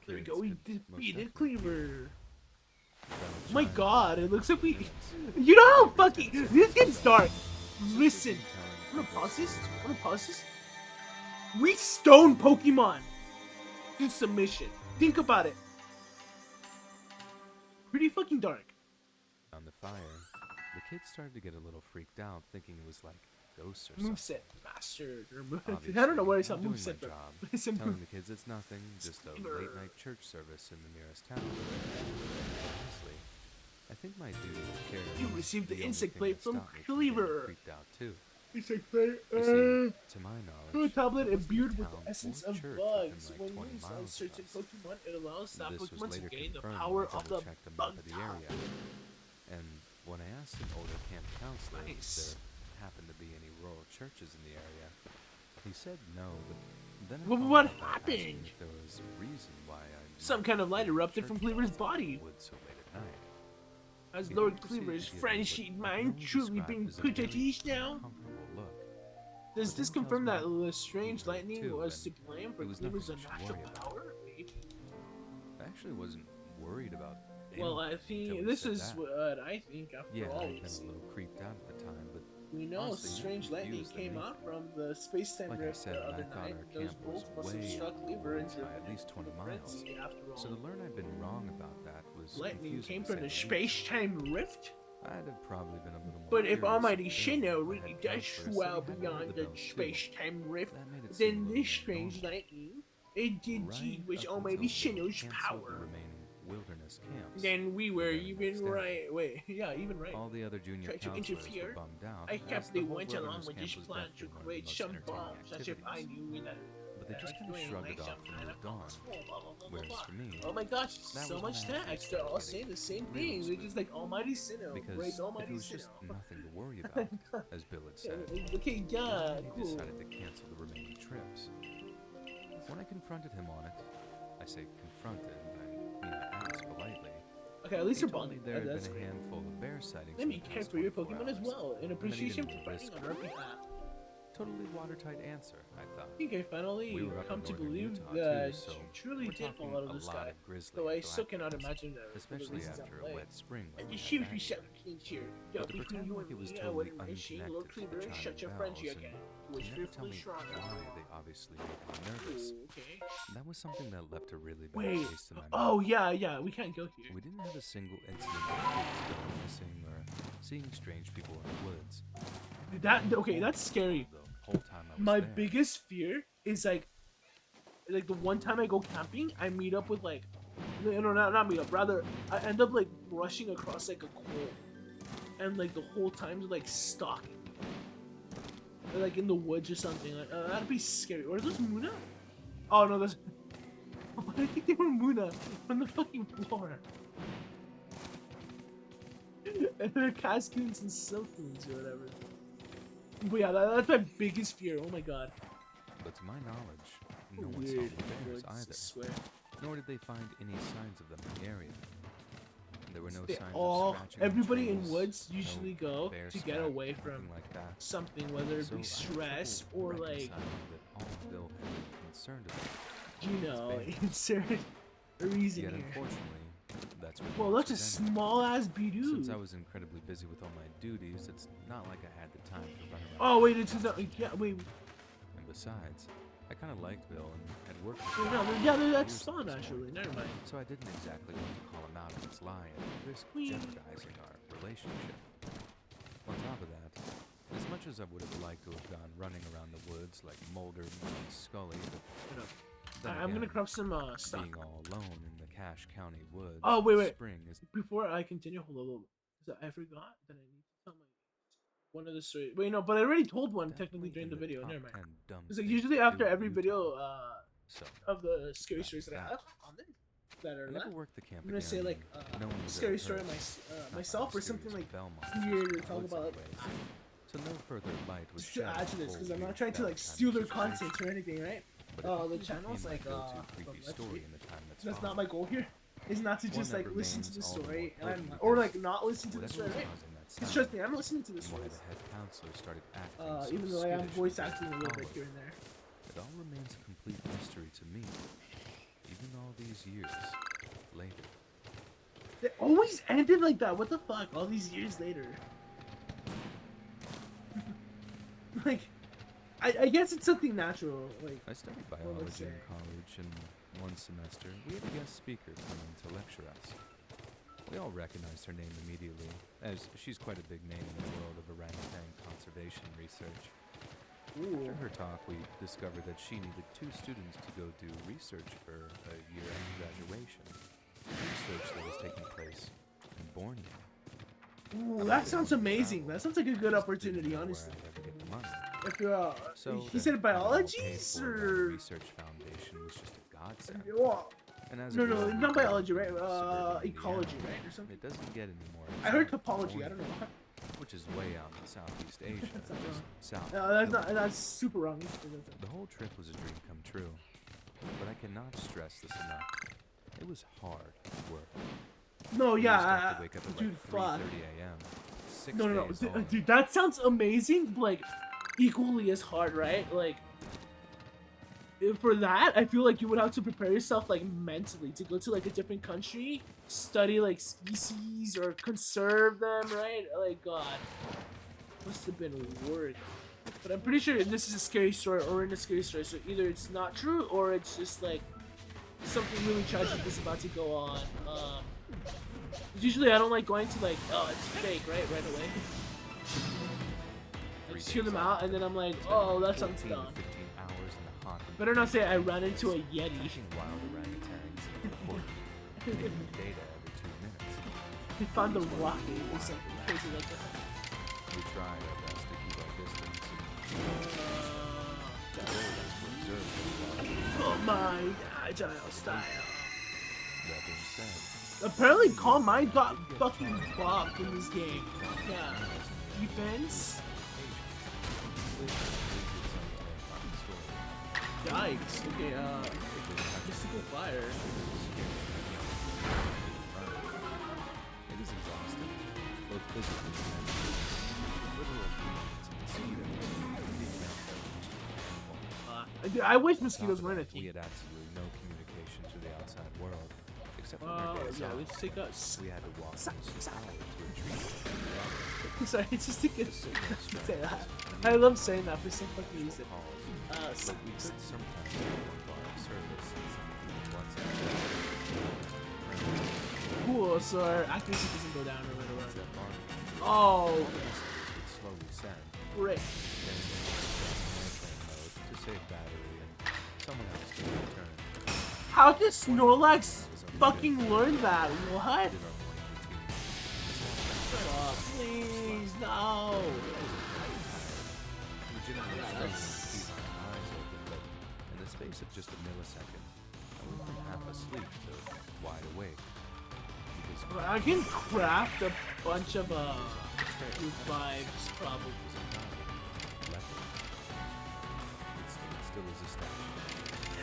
There we go. We defeated Cleaver. Oh my god, it looks like we. You know how fucking. This game's dark. Listen. I'm gonna pause this. We stone Pokemon to submission. Think about it. Pretty fucking dark. On the fire, the kids started to get a little freaked out, thinking it was like ghosts or something. Moveset master. I Obviously, don't know what it's I'm on doing my moveset. job, Listen, telling the kids it's nothing, just a late-night church service in the nearest town. Honestly, I think my duty of care You was received the only insect thing plate that from stopped me getting Cleaver. freaked out too. insect plate. You see, to my Through a knowledge, tablet there imbued wasn't a with town the essence or of church bugs. within, When like, 20 used on miles of certain us. Pokemon, it allows that This was Pokemon to later gain the confirmed power when I of the double-checked a map bug of the type. area. And when I asked an older camp counselor Nice. if there happened to be any rural churches in the area, he said no, but then I Well, followed what up by asking happened? if there was a reason why I Some kind of light erupted from Cleaver's body. would so late at night. As He Lord then proceeded Cleaver's to give me friendship what I mind can only truly describe being as a put at very ease now? uncomfortable look. Does this then tells confirm me that the he strange heard lightning too, was to and blame for it was Cleaver's nothing I should unnatural worry about. power? Maybe. I actually wasn't worried about Well, I anything think until he this said is that. what I think after Yeah, all I'd we've been a seen. little creeped out at the time, but We know honestly, you strange can lightning confuse the came meaning. out from the space-time Like I rift said, the I other thought night. our Those camp was bolts must have way struck Cleaver away into by at least 20 miles. frenzy after all. So to learn I'd been wrong about that was Lightning confusing came to from say the least. space-time rift? I'd have probably been a little more But if curious Almighty still Sinnoh if my really head does counselor said swell he had beyond the the bells too. space-time rift, That made it seem a then little this more strange normal. lightning, it did Right indeed was up Almighty until they Sinnoh's canceled power. the remaining wilderness camps. Then we were very even next day. right. Wait, yeah, even right. All the other junior Tried to counselors interfere. were bummed out. I as carefully the whole went along wilderness with camp this was plan to definitely one of the create most some entertaining bombs as if I activities. knew that. But they just kind of shrugged it off and moved on. Whereas for me, Oh my gosh, that so was much when I actually text. They're all started saying the same getting thing. real They're just like Almighty Sinnoh. because Praise if Almighty it was just Sinnoh. nothing to worry about, as Bill had said, Okay, yeah, he cool. decided to cancel the remaining trips. When I confronted him on it, I say confronted, I mean I asked politely. Okay, at least He you're told me bonding. there had That's been a great. handful of bear sightings. Let in me the care past for your 24 Pokemon as hours, well, in and that he appreciation didn't for fighting risk on our behalf. totally watertight answer, I thought. I think I finally We were up come in to northern believe Utah, that too, so you truly we're did fall talking out of a the lot sky. of grizzly Though I and still black cannot bears, imagine that for the especially reasons after I'm a like. wet spring like we You had shoot back me here. here. But to pretend like it was totally unconnected to the chiming bells and to never tell me why they obviously made me nervous. Okay. That was something that left a really bad Wait. taste in my mouth. Oh yeah. We can't go here. We didn't have a single incident of kids going missing or seeing strange people in the woods. That's scary. The whole time I was My there. biggest fear is like the one time I go camping, I meet up with like, no, not meet up. Rather, I end up like rushing across like a coal, and like the whole time like stalking, or, like in the woods or something. Like that'd be scary. Or are those Muna? Oh no, those. I think they were Muna from the fucking floor. And they're Cascoons and Silcoons or whatever. But yeah, that's my biggest fear. Oh my god. But to my knowledge, no one saw Weird the bears woods, I either. swear. Nor did they find any signs of them in the area. There were no They signs all, of scratching. on everybody in trees, woods no usually go bear to get scat, away nothing from like that. something, whether it So be I had stress trouble or like, reconciling that all Bill had been concerned about. you know, bears. insert a reason Yet here. unfortunately, that's what Well, was that's a presented. small ass bidoo. Since I was incredibly busy with all my duties, it's not like I had the time to run around. Oh wait, it's not. Yeah, wait. And besides, I kind of liked Bill and had worked with Wait, him no, for yeah, years that's at spawn this point. actually. Never mind. So I didn't exactly want to call him out on his lie and risk Whee! jeopardizing our relationship. On top of that, as much as I would have liked to have gone running around the woods like Mulder and Scully, but Hold up. then I'm gonna again, crop some stock. being all alone in the Cache County woods, Oh, wait, wait. spring is Before I continue, hold on a little bit. 'Cause I forgot that I need to tell my one of the stories. Wait, no, but I already told one technically definitely during in the video. top Never mind. 10 dumb Because like things usually to after do in every Utah. video So, of the scary Back stories to that I that. have on there that are I never left, worked the camp I'm gonna again, say like and no one was scary ever story hurt. of Not by myself or mysterious something like Belmonts weird in or the talk woods about like anyways. So no further light was just to shed on add to the this whole because I'm not weird trying to like Valentine's steal their situation. content or anything, right? But Oh, if the it channel's became like my go-to from creepy Let's story Read. in the time that's That's not followed. my goal here. Is not to One just that like listen to remains the all the more story potent and or because like not listen to the whatever story, was right? causing that Because sound, trust me, I'm listening to the and why stories. the head counselor started acting so Even though I am skittish voice and acting a little bit followed. here and there. It all remains a complete mystery to me, even all these years later. They always ended like that. What the fuck? All these years later. Like, I guess it's something natural. Like, I studied let's biology in say. college, and one semester we had a guest speaker come in to lecture us. We all recognized her name immediately, as she's quite a big name in the world of orangutan conservation research. ooh. After her talk, we discovered that she needed 2 students to go do research for a year-end graduation. Research that was taking place in Borneo. Ooh, that sounds amazing. That sounds like a good Just didn't opportunity, know where honestly. I'd ever get the money. If you're, So he the said all biology paid for by the or research foundation was just a godsend. well, And as no, it no, was, we not grew up biology, in right? suburban Ecology, Indiana. right, or something. It doesn't get any more. I heard exotic than topology. I don't Borneo, know. which is way out in Southeast Asia, That's not just wrong. south. No, of that's the not. That's super wrong. The whole trip was a dream come true, but I cannot stress this enough. It was hard work. No, We used to have yeah, to wake up at dude, like fuck. 3:30 a.m. 6 No, days dude, on. dude, that sounds amazing. But like, equally as hard, right? Like, for that, I feel like you would have to prepare yourself like mentally to go to like a different country, study like species or conserve them, right? Like, God, must have been work. But I'm pretty sure this is a scary story or in a scary story, so either it's not true or it's just like something really tragic is about to go on. Usually I don't like going to like, oh, it's fake, right away. I just hear them out and then I'm like, oh, that sounds 14 to dumb. 15 hours in the hot and Better not say I ran into a Yeti. catching wild orangutans and reporting taking data every 2 minutes. I found a rocket or something crazy like that. We tried our best to keep our distance and the goal was to observe the wild. Oh my agile style. That being said, Apparently Calm Mind got fucking bopped in this game. Yeah. Defense? Yikes. Okay, mystical fire. it is exhausting, both physically and mentally. Literal beings and mosquitoes, the amount that Dude, I wish On top mosquitoes of weren't a that, we thing. had absolutely no communication to the outside world, except on our Oh, days yeah, off. let's take us. We had to walk Sa- most of the sa- hour to a tree. Sorry, it's just to get The signal strength say that. was I love saying that for some fucking reason. calls, but we could sometimes get one bar of service and some WhatsApp. Cool, so our accuracy doesn't go down or whatever. WhatsApp bar. Oh, Messages would slowly send. great. Then it would go airplane mode to save battery, and someone else could return. How did Snorlax fucking learn that? What? Did our morning routine. Shut up, please, no. Legitimately Yeah, struggling to that's- keep my eyes open, but in the space of just a millisecond, I went from half asleep to wide awake. Because I can craft a bunch of group vibes, probably. leopard. It still is a statue.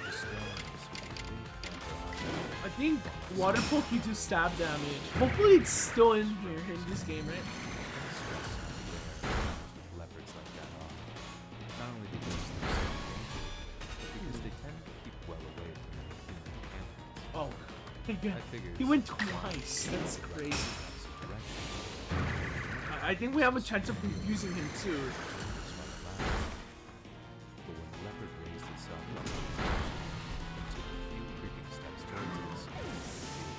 The stones with the blue I think water poke do stab damage. Hopefully it's still in here in this game, right? leopards like that off. Not only because they're so dangerous, but because they tend to keep well away from any human encampments. Oh, yeah. I figured He went since twice. That's the crazy. opposite direction, I think we have a chance of confusing him too. this might last. But when the leopard raised itself up on its perch and took a few creeping steps towards us, it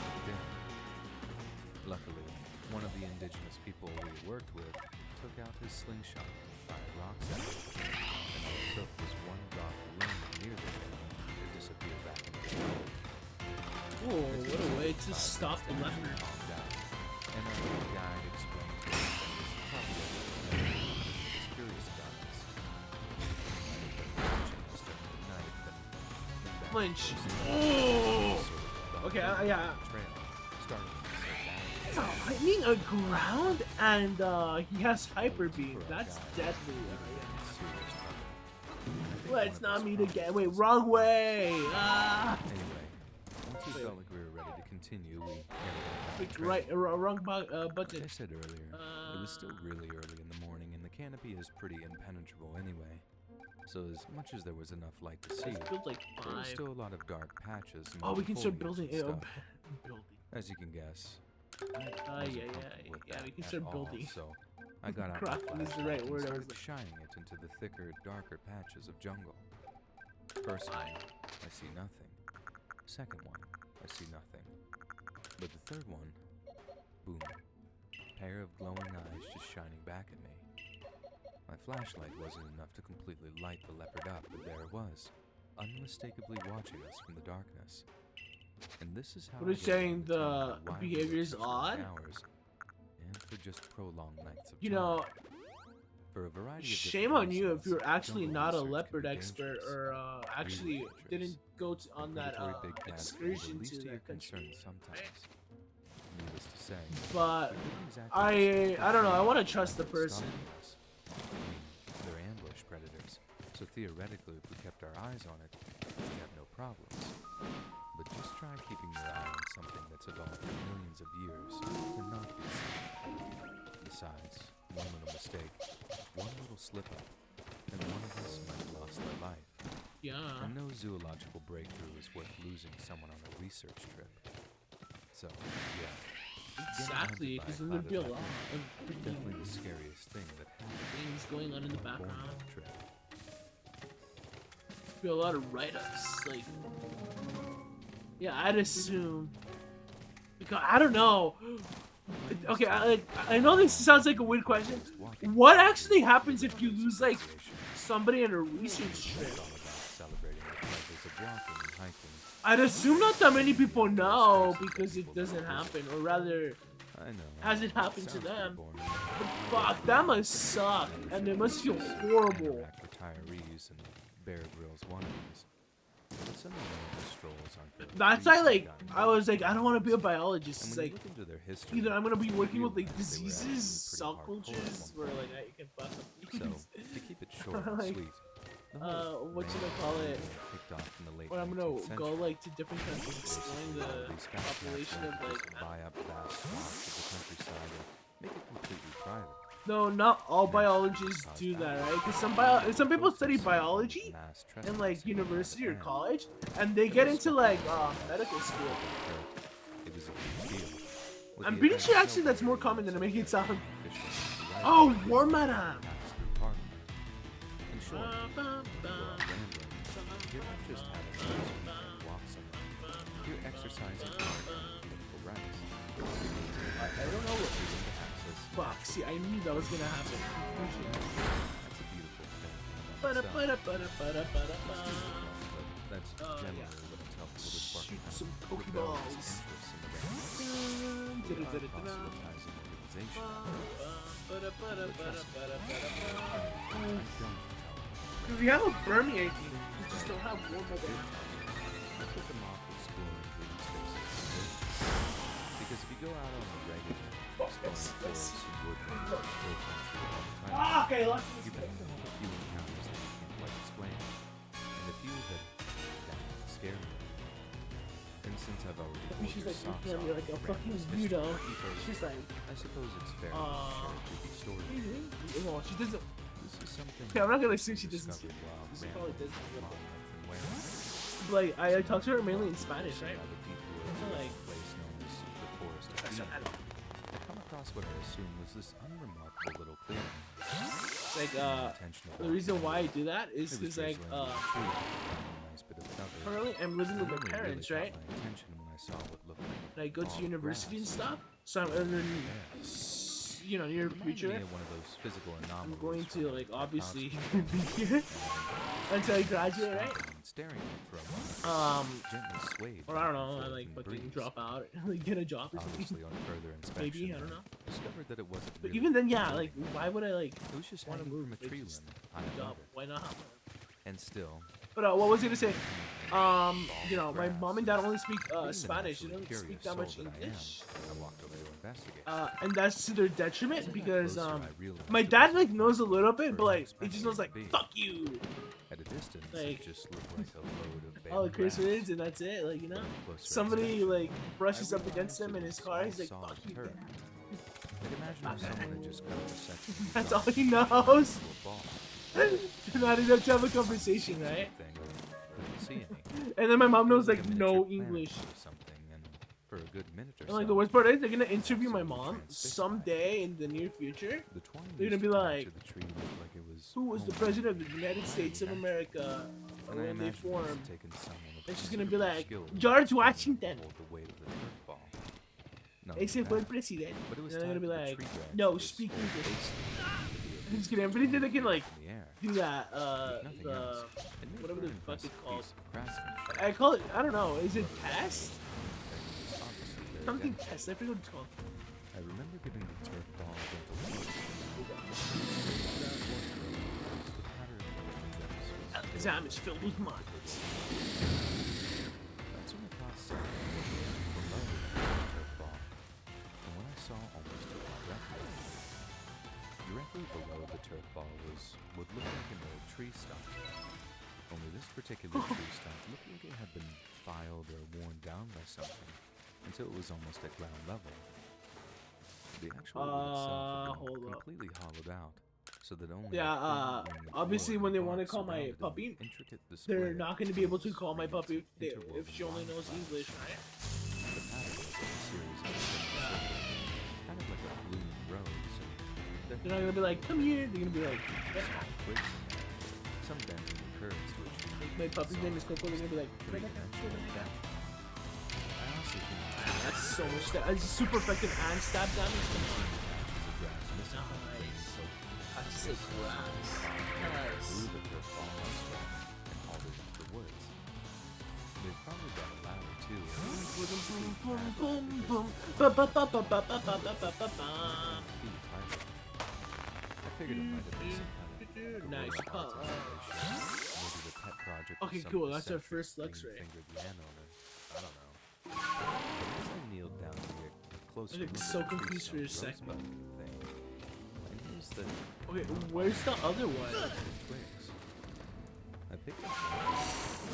looked in. Luckily, one of the indigenous people we worked with took out his slingshot and fired rocks at it. And all it took was one drop of wind near the thing to disappear back into the water. Oh, what a way to stop the leopard. Calmed down, and our guide explained to us that it was probably a curious darkness. Flinch. Oh! Okay, yeah. Trail, starting to slow It's down. a lightning aground, and he has hyper beam. That's deadly. Serious trouble. Let's not meet again. Wait, wrong way. Ah. Anyway, once we felt like we were ready to continue, we Clicked trail. right, wrong Like button. I said earlier, it was still really early in the morning, and the canopy is pretty impenetrable anyway. So as much as there was enough light to see, Build like there was 5. still a lot of dark patches. And Oh, we can start foliage building and it. stuff. Building. As you can guess. Yeah, we can start building. So I got out Crafting my is the right flashlight and word, I started was like- shining it into the thicker, darker patches of jungle. First one, I see nothing. Second one, I see nothing. But the third one, boom. Pair of glowing eyes just shining back at me. My flashlight wasn't enough to completely light the leopard up, but there it was, unmistakably watching us from the darkness. And this is how What are I you get saying, around the time the why we behavior work is such long odd? hours, and for just prolonged nights of You time. know, For a variety of shame different on you if reasons, you're actually jungle not a research can leopard be expert dangerous. or actually Really didn't go on that Predatory big cats can be the excursion least to of your that country. concerns sometimes. Needless to say, But they didn't exactly I don't know. I want to stop trust the person. us. I mean, they're ambush predators, so theoretically, if we kept our eyes on it, we'd have no problems. But just try keeping your eye on something that's evolved for millions of years to not be seen. Besides, one little mistake, one little slip-up, and one of us might have lost their life. Yeah. And no zoological breakthrough is worth losing someone on a research trip. So, yeah. Exactly, because then there'd be a lot of Definitely freaking the scariest thing that happened things going on in the on a boring background. trip. Be a lot of write-ups. Like, yeah, I'd assume. Because I don't know. Okay, I know this sounds like a weird question. Just walking What actually happens if you lose like somebody on a research trip? it's all about celebrating the pleasures of walking and hiking. I'd assume not that many people know because it doesn't happen, or rather, I know. hasn't happened to Sounds pretty them. boring. But fuck, that must suck, and it must feel horrible. Iraq retirees and Bear Grylls wannabes. But some of the strolls aren't for the That's why, like, reason I was like, I don't want to be a biologist. And It's when you like, look into their history, either I'm gonna be working with like realize they were actually diseases, pretty cell hardcore at cultures, one where like you can fuck up So, things. to keep it short and Like, sweet, the whole what should I random call thing it? kicked off in the late When I'm gonna 19th go century. like to different countries, exploring the These fat cats population of wanted to like just buy up vast swaths of the countryside and make it completely private. No, not all Naturally, biologists cause do that, balance. right? Because The some people study closest form of biology mass in like trespassing university or and college, and they the get into like disruption medical school. it was a huge deal. With I'm the pretty event sure actually that's more snowballing common than I such make it that sound. officials right Oh, away War began Madam. to pass through Parliament. In short, when you go out rambling, you're not just having a nice weekend walk somewhere. You're exercising your political rights. I don't know what. Choosing to access Fuck, see, I knew that was gonna happen. That's a beautiful thing. Bada, in bada, itself. bada, bada, bada, It's bada. stupid, but that's generally yeah. what it's helpful to spark Shoot kind some of Pokeballs. rebellious interest in the random. We are a proselytizing organization. Bada, bada, bada, bada, bada, bada. I don't tell We have a Burmy, I think. We just don't have War Madam. I put them off exploring green spaces. Because if you go out on a regular, exploring forests and woodlands and hill country all the time, Ah, okay, let's you're bound to have a few encounters that you can't quite explain, and a few that scare you. And since I've already told She's your like socks looking at me off like a with fucking Randall's history weirdo. details, She's like, I suppose it's fair to share a creepy story. well, she doesn't. This is something Yeah, I'm not gonna that assume we she doesn't. discovered while She probably rambling doesn't. along Northern Wales. Like, I talk to her mainly in Spanish, right? By the people So, of like, a place known as the Forest of that's Eden. what I come across what I assume was this unremarkable little clearing. like, Intentional the reason why I do that is It was because, like, drizzling with a tree and a nice bit of cover. currently I'm living with my Memory parents, really right? caught my attention when I saw what looked like And I go to bald university and grass. stuff. So I'm in the, you know, near It reminded future. me of one of those physical I'm anomalies going from to like the obviously Tchaikovsky be here until I graduate, right? stopping and staring at it for a moment. Gently swayed Or I don't back and know, I forth like in the fucking breeze. drop out, like get a job or something. Obviously, on further inspection, Maybe, I don't know. discovered that it wasn't. But really even then, yeah, moving. like why would I like It was just want to hanging move? from a Like, tree just limb on a job? ladder. Why not? And still, But what was I gonna say? You know, my mom and dad only speak being the Spanish. They naturally don't curious speak that soul much that I am, English. I walked over to investigate. And that's to their detriment As I got because closer, I realized my it dad wasn't like knows a quite little what bit, at but like first he just expected knows it like to be. fuck you, At a distance, like, it just looked like a load of all the banned curse grass. words, and that's it. Like, you know, Upon closer somebody inspection, like brushes I up against realized him it in his was car. all He's like, solid fuck you. turf. Dad. I'd imagine if someone had just cut a section of That's rock all he and turned it knows. into a ball. Not enough to have a conversation, right? Thing, couldn't see any. And then my mom It knows was like a no miniature planet English. or something, and for a good minute or And like so, the worst part is they're gonna interview my absolutely mom transfixed someday in the near future. the twine They're gonna used be to tie like, to the tree looked like it was who was the homemade president of and the United States of highly America And I when they imagine it must have formed? taken someone of And she's gonna be considerable like, skill to George stand Washington. and hold the weight of the turf ball. Not Ese only fue el that, president. but it And was they're gonna tied be to the like, tree branch no, that was speak swung English. basically I'm just kidding. I'm pretty sure they can like in the air. do that. If nothing else, it made Whatever for the an fuck it's impressive called. piece of craftsmanship. I call it. I don't know. Is it test? That was obviously very Something delicate. test. I forget what it's called. I remember giving the turf ball a gentle push. The pattern of the gems was Alakazam is filled with mud. That's when I caught sight of what was below the turf ball, and when I saw almost directly below the turf ball was what looked like an old tree stump. Only this particular tree stump looked like it had been filed or worn down by something until it was almost at ground level. The actual wood itself had hold been up. completely hollowed out, so that only Yeah, a thin ring of obviously wood when and they wanna bark call my surrounded an puppy, intricate display They're of not going to be able to tools, call my rings, puppy and if interwoven she only knows wildflowers. English, right? The pattern was like a series of thin circles, kind of like a blooming rose, and there They're not going to be like, come here. They're going to be like, were small twigs in there, some bending and curves to which my puppy's name is Coco. They're going to be like, three dimensional. I also think that's so much. That's super effective and stab damage. patches of grass missing from the Nice. so That's so grass. Nice. blew the turf ball elsewhere and hauled it into the woods. They've probably got a ladder too. I figured it might have been some kind of Nice. guerrilla arts installation. Maybe the pet project of Okay, some cool, that's our eccentric first Luxray. green-fingered landowner. I don't know. But as I kneeled down to get a closer I looked look so at the tree confused for a stump second. rosebud thing, I noticed that Okay, where's the other one? twigs. I picked up one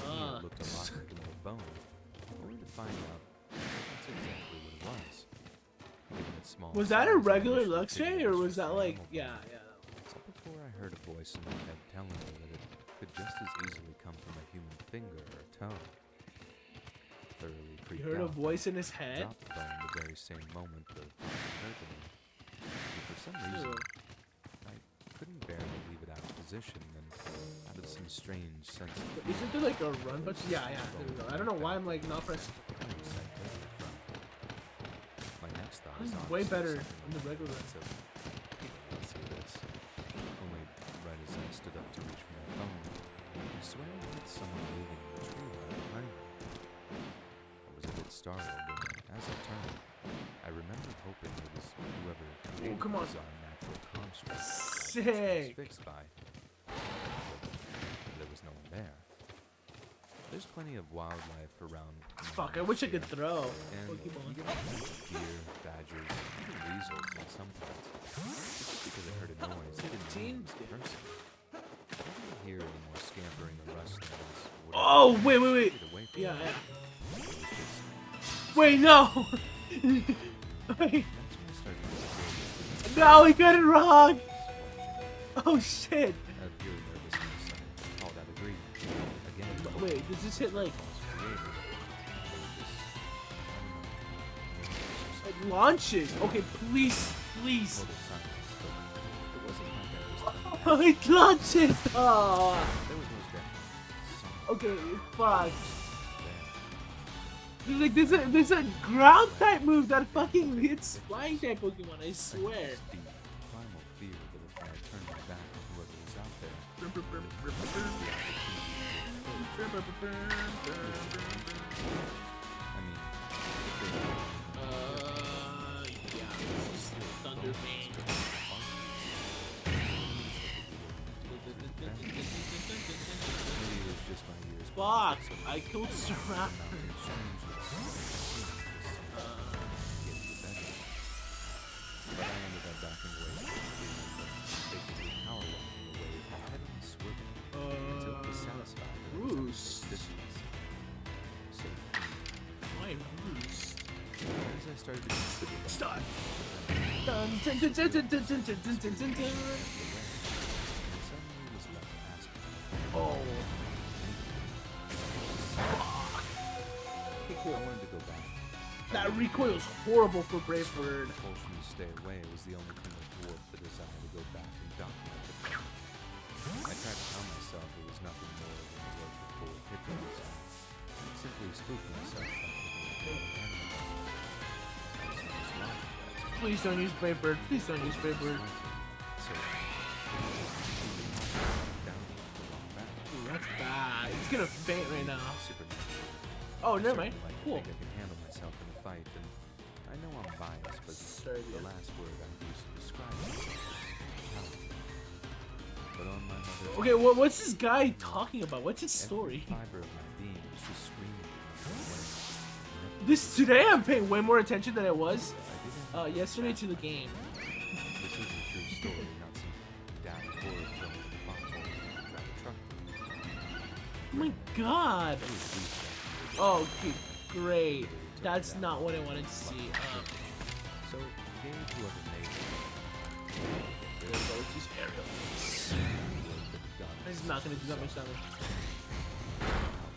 Ah. that looked a lot like an old bone, only to find out that's exactly what it was. Given its small. Was that a size, I regular initially Lux figured Ray, it or was was just that an like, animal yeah, bone. yeah. But before I heard a voice in my head telling me that it could just as easily come from a human finger or toe. Thoroughly You creeped heard a out, voice in his I head? dropped the bone the very same moment the thought occurred to me. And for some reason, Ew. I couldn't bear to leave it out of position, and out of some strange sense of But fear, isn't there like a run button? Yeah, yeah. There we go. I don't know why I'm like not pressing. I was like, where did it from? My next thought This is is way honestly better something than the along regular lines of, let's see this. Only right as I stood up to reach for my phone, I swear I heard someone moving in the tree line behind me. I was a bit startled, and as I turned, I remembered hoping it was whoever created come on. the bizarre natural construct I was Sick. transfixed by. But there was no one there. There's plenty of wildlife around. Fuck, I wish I could throw. And Oh, keep on. you can find deer, badgers, even weasels in some parts. Just because I heard a noise, it didn't mean it was a person. I didn't hear any more scampering or rustling as whatever Oh, wait, wait, wait. stayed away from Yeah, me. yeah. It was just, Wait, no! Wait. that's when I started to feel No, he got it wrong! watching. Oh shit! Out of pure nervousness, I called out agreed. Again, Wait, does this hit like it launches? Okay, please, please. Total silence, but it wasn't like I was Oh, it launches! Oh. There was most definitely some Okay, fuck. there. There's a ground type move that fucking hits flying type Pokemon, I swear. This deep, primal fear that if I turned my back on whoever was out there, the opportunity I mean, Yeah, this is Thunder Bane. maybe it was just my ears. Fuck, I killed Staraptor. But I ended up backing away from the demon, basically power walking away, my head on swivel, until I was satisfied that I was at a Roost. safe distance. Safe. My roost. As I started to consider that, Stop. Dun, dun, dun, dun, dun, dun, dun, dun, dun, dun, dun, dun. and suddenly was left asking, Oh. Okay, I cool. wanted to go back. That recoil is horrible for Brave Bird. Compulsion to stay away was the only thing that dwarfed the desire to go back and document the thing. I tried to tell myself it was nothing more than the work of poor hippos. I simply spooked myself by thinking of the animal. I was almost logic that Please don't use Brave Bird. Please don't use Brave Bird. so down the long back. Ooh, that's bad. It's gonna faint right now. Supernatural. Oh, never mind. Certainly like to Cool. think I can handle myself in a fight, and I know I'm biased, but Sorry, the dude. last word I used to describe myself is coward. But on my mother's Okay, what's this guy talking about? What's his story? every fiber of my being was just screaming in my way. This today, I'm paying way more attention than I was I didn't yesterday to the game. This is a true story, not some daft horror film with a plot hole and drive a truck. Oh my god. That was goosebumps. Oh, okay, great. That's not what I wanted to see. So, gave whoever made it. There we go. Just aerial. It's not gonna do that much damage. How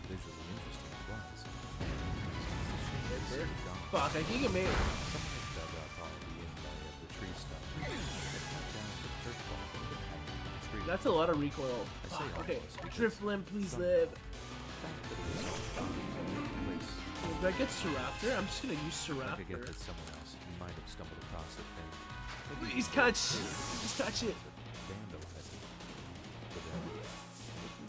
visually interesting it was. It's a shame to see it gone. Fuck, I think it made. Someone had dug up all the inlay of the tree stump and cut down the turf ball that had hung in the tree. That's a lot of recoil. I say Fuck, okay, almost because Drifblim, please some- live. The fact that it was all found in one place. If I get Staraptor, I'm just gonna use I could get Staraptor. that someone else who might have stumbled across the thing. Please catch. Just catch it. Vandalize it. But then, it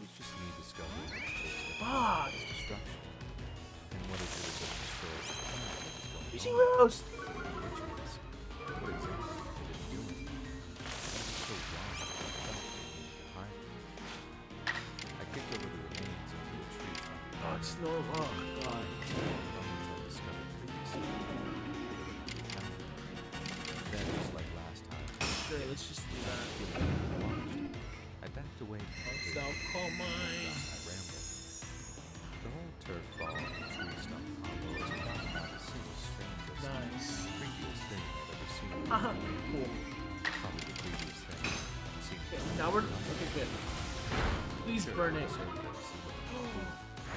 was just me discovering the place that Fuck. its destruction. And what if it was a destroyed planet that was going Fishing on? roast. The rituals. What exactly had it been doing? That was so wrong that I felt they needed to hide it. I kicked over the remains onto a tree trunk. Oh, it's no. Oh god. Remains I discovered previously. Then, just like last time, Sure, let's just do that. I backed away from the tree. Self call and mine. got my ramble. The whole turf ball and tree stump combo is about a single strangest, Nice. freakiest thing I've ever Cool. Probably the previous thing. It seemed Okay, now we're okay. Good. Please sure burn it. also that it's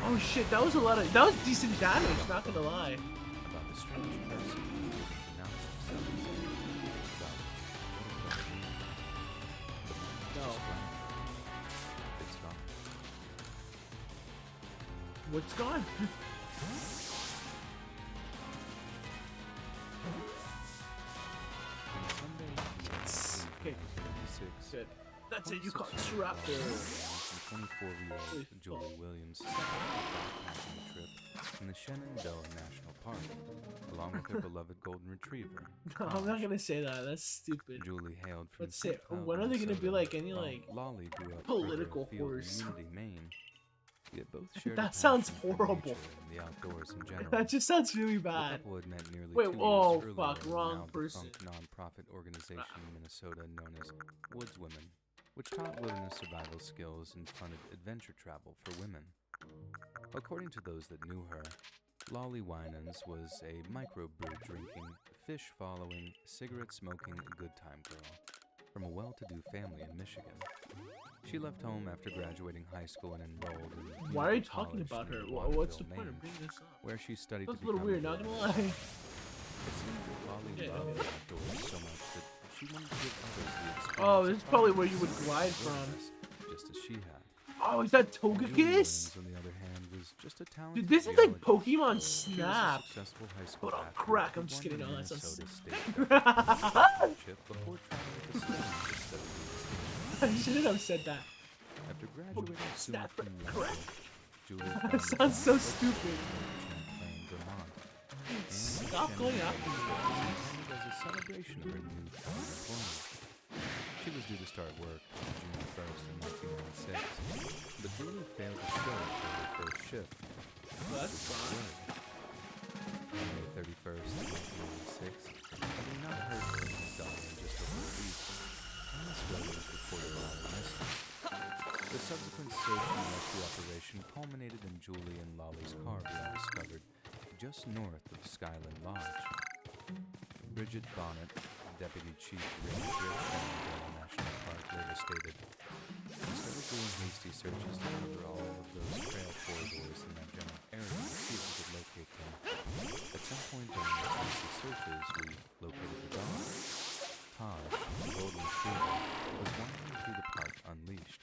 Oh shit, that was a lot of. That was decent damage. Not gonna lie. about a strange person who announced themselves about what it means. No. It's gone. What's gone? On Sunday, Okay. 1996, Good. That's it. You caught Raptor. 24-year-old Holy Julie fuck. Williams set off on a backpacking trip in the Shenandoah National Park, along with her beloved golden retriever. No, I'm not Taj. gonna say that. That's stupid. Julie hailed from Let's say, St. Cloud, when are they gonna be Minnesota, like any while like Lolly grew up political further afield horse? in Unity, Maine. Yet both shared That a sounds passion for horrible. nature and the outdoors in general. That just sounds really The bad. couple had met nearly Wait, 2 oh, years earlier fuck, in the wrong now person. defunct non-profit organization in Minnesota known as Woods Women, which taught wilderness survival skills and funded adventure travel for women. According to those that knew her, Lolly Winans was a microbrew drinking, fish following, cigarette smoking good time girl from a well-to-do family in Michigan. She left home after graduating high school and enrolled in Why are you Union talking College about her? near What's the Waterville, point of Maine, bringing this up? where she studied That's to a little become weird. Not gonna lie. It seemed that Lolly Yeah. loved the outdoors so much that she wanted to give others the experience. Oh, of this is probably where finding you would glide the from. wilderness, just as she had. Oh, is that Julie Togekiss? Williams, on the other hand, was just a talented Dude, this is like geologist. Pokemon She was a Snap. successful high school Hold on, athlete crack. who I'm just won kidding. the No, that sounds Minnesota sick. State Championship before traveling to Spain to study the I shouldn't have said that. After graduating soon Snap, from crack. Julie That found sounds so herself stupid. in Champlain, Vermont. And Stop Shannon going Bell after me. was intended as a celebration of her newfound employment. She was due to start work on June 1st in 1996, but Julie failed to show up for her first shift. Well, that's fine. On May 31st, 1996, having not heard from his daughter in just over a week, Thomas Williams reported Lolly missing. The subsequent search and rescue operation culminated in Julie and Lolly's car being discovered just north of Skyland Lodge. Bridget Bonnet, Deputy Chief Ranger at Shenandoah National Park, later stated, "We started doing hasty searches to cover all of those trail corridors in that general area to see if we could locate them. At some point during those hasty searches, we located the dog. Taj, the golden retriever, was wandering through the park unleashed.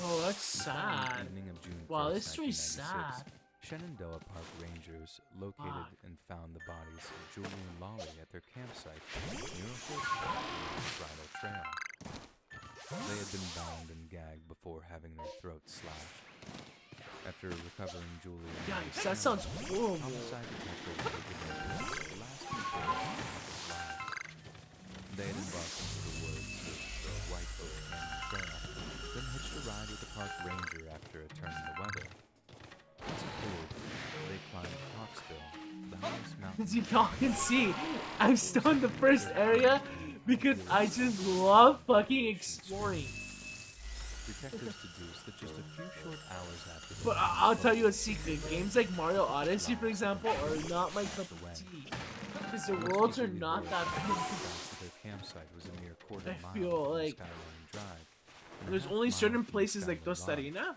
Oh, that's The following sad. evening of June Wow, 1st, this story's 1996, sad. Shenandoah Park Rangers located Fuck. and found the bodies of Julie and Lolly at their campsite near a horse track near the Bridle Trail. They had been bound and gagged before having their throats slashed. After recovering Julie and Lolly's Yikes, that sounds family, horrible. homicide detectives were given the last report of the couple's lives. They had embarked into the woods of the White Oak Canyon Trail, then hitched a ride with the park ranger after a turn in the weather. Once it cleared, they climbed Hawksbill, the highest mountain. As you all can see, I'm still in the first area because I just love fucking exploring. Detectives deduced that just a few short hours after the But I'll tell you a secret. Games like Mario Odyssey, for example, are not my cup of tea. Because the worlds are not that big. Their campsite was a mere quarter I mile feel from like Skyline Drive, and a There's half only mile certain from places like Skyline Dos Lodge. Tarina.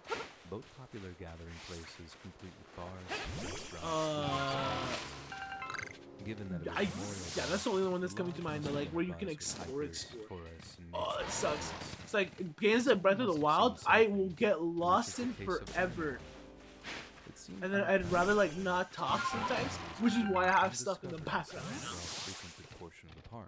Both popular gathering places, complete with bars, restaurants, given that it was I, Memorial yeah, Day, that's the only one that's the coming to lodge mind. was But like where you buzzed can with explore. hikers, tourists, and Oh, nature that sucks. enthusiasts. It's like games like Breath of the Must have Wild, seemed I something. will get It was lost just a in case of forever. It seemed And then I'd unfair rather like not talk sometimes, which is why I have stuff in the undiscovered background right now. well-frequented portion of the park.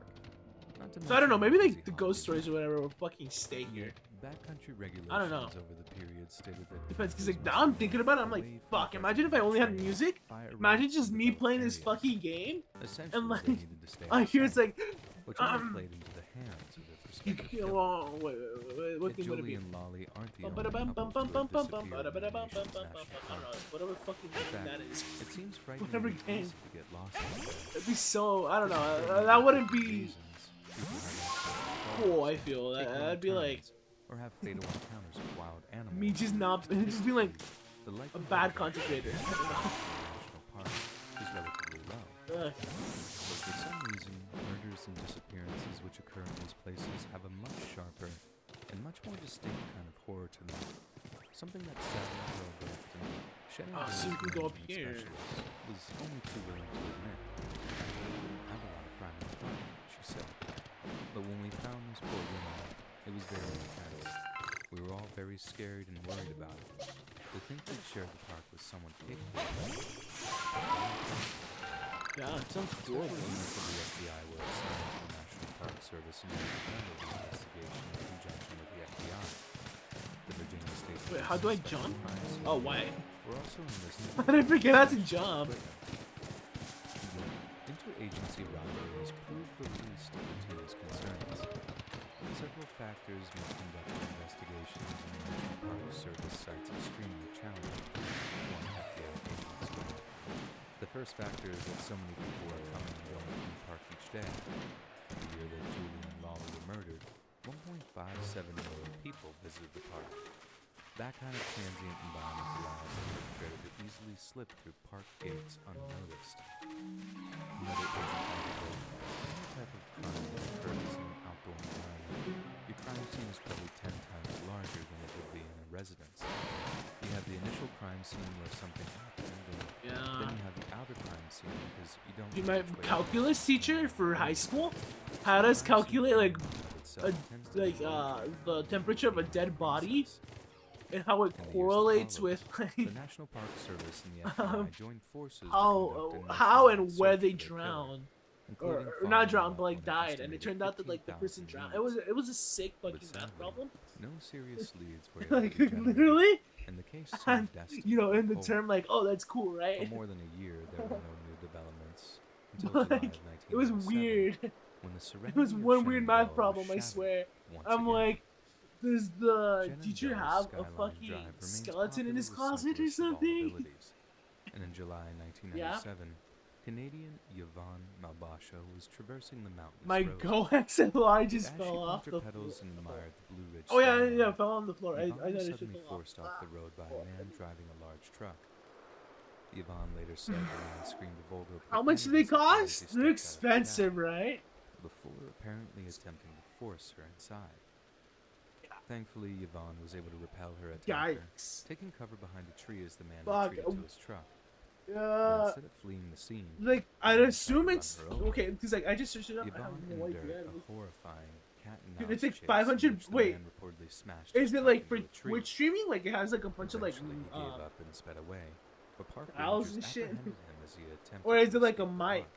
Not to So I don't know, mention maybe busy like the ghost holidays. stories or whatever will fucking stay here. Backcountry regulations I don't know. over the period stated that Depends, cause visitors like must now I'm stay thinking about it, I'm like, away from fuck, the imagine if I only had trail, music. fire Imagine routes just in me developed playing this areas. fucking game, Essentially, and like, they needed to stay I hear it's outside, like, which only um, played into the hands of their you prospective can, killer. well, what Yet thing would it Julie be? and Lolly aren't the only Bum, couple bum, to bum, have bum, bum, bum, disappeared in the bum, nation's bum, national I don't park. know, whatever fucking In name fact, that is. it seems Whatever frighteningly game. easy to get lost out there. It'd be so, I don't know, Considering that the wouldn't different be reasons people have access to cool, cars, I feel. take wrong That'd be like, turns, or have fatal encounters with wild animals. me just not, just being like The a likelihood bad of content creator. I don't know. national park is relatively low. Ugh. The For some reason, murders and disappearances which occur in these places have a much sharper and much more distinct kind of horror to them. Something that Sarah Hurlbrecht and Shannon So we can go up management here. specialist was only too willing to admit. We didn't have a lot of crime in the park, she said. But when we found this poor woman, it was very intense. We were all very scared and worried about it. To think we'd shared the park with someone capable of it. Yeah, it sounds cool. Several units of the FBI were assigned to the National Park Service in order to handle the investigation in conjunction with the FBI. The Virginia State Wait, how do I Special jump? Crimes Oh, Unit why? were also enlisted. I didn't forget how to jump. Interagency rivalries proved the least of the team's concerns. Several factors made conducting investigations in the National Park Service sites extremely challenging, one FDA agent explained. The first factor is that so many people are coming and going from the park each day. The year that Julie and Lolly were murdered, 1.57 million people visited the park. That kind of transient environment allows the perpetrator to easily slip through park gates unnoticed. Another agent article, any type of crime that occurs in an outdoor environment, your crime scene is probably 10 times larger than it would be in a residence. You have the initial crime scene where something happened, and then you have the outer crime scene because you don't know My which way calculus to go. teacher for high school had us calculate like the temperature of a dead body and how it correlates with The like National Park Service and the FBI joined forces to how conduct a and nationwide where search they for their killer, drowned. including Or following not them drowned, up but like on an died, and it estimated turned out that like the person 15,000 drowned. units. It was a sick But fucking math sadly, problem. no serious leads were able Like to be generated, literally, and the case and seemed destined you know, to in the unfold. term like, oh, that's cool, For right? more than a year, there were no new developments until But July like, of 1997, it was weird. when the It was serenity of one weird math Shenandoah problem, was I shattered swear. once I'm again. like, does the teacher Shenandoah's have a Skyline fucking Drive remains skeleton in his popular with closet or cyclists of all something? abilities. And in July 1997, Canadian Yvonne Malbasha was traversing the mountainous My road. Go XLR But just as fell she off pumped her the pedals floor. and admired the Blue Ridge Oh yeah, skyline, yeah, fell on the floor. I Yvonne was noticed it suddenly fell forced off. off the road by a man driving a large truck. Yvonne later said the man screamed a vulgar How much do they profanities at her as he cost? They're stepped out of his expensive, cab, right? before apparently attempting to force her inside. Thankfully, Yvonne was able to repel her attacker, Yikes. taking cover behind a tree as the man Fuck, retreated to his truck. But Yeah. instead of fleeing the scene, Like, I'd Yvonne assume tried to it's run her over. okay because like I just searched it up. I have Yvonne no endured idea. a horrifying cat and Dude, mouse it's like chase in 500 which the wait, man reportedly smashed is his it truck like for into a tree. Twitch streaming? Like it has like a bunch of like Eventually, he gave up and sped away. But park owls rangers and shit. apprehended him as he attempted Or is to it like a escape the mic? park.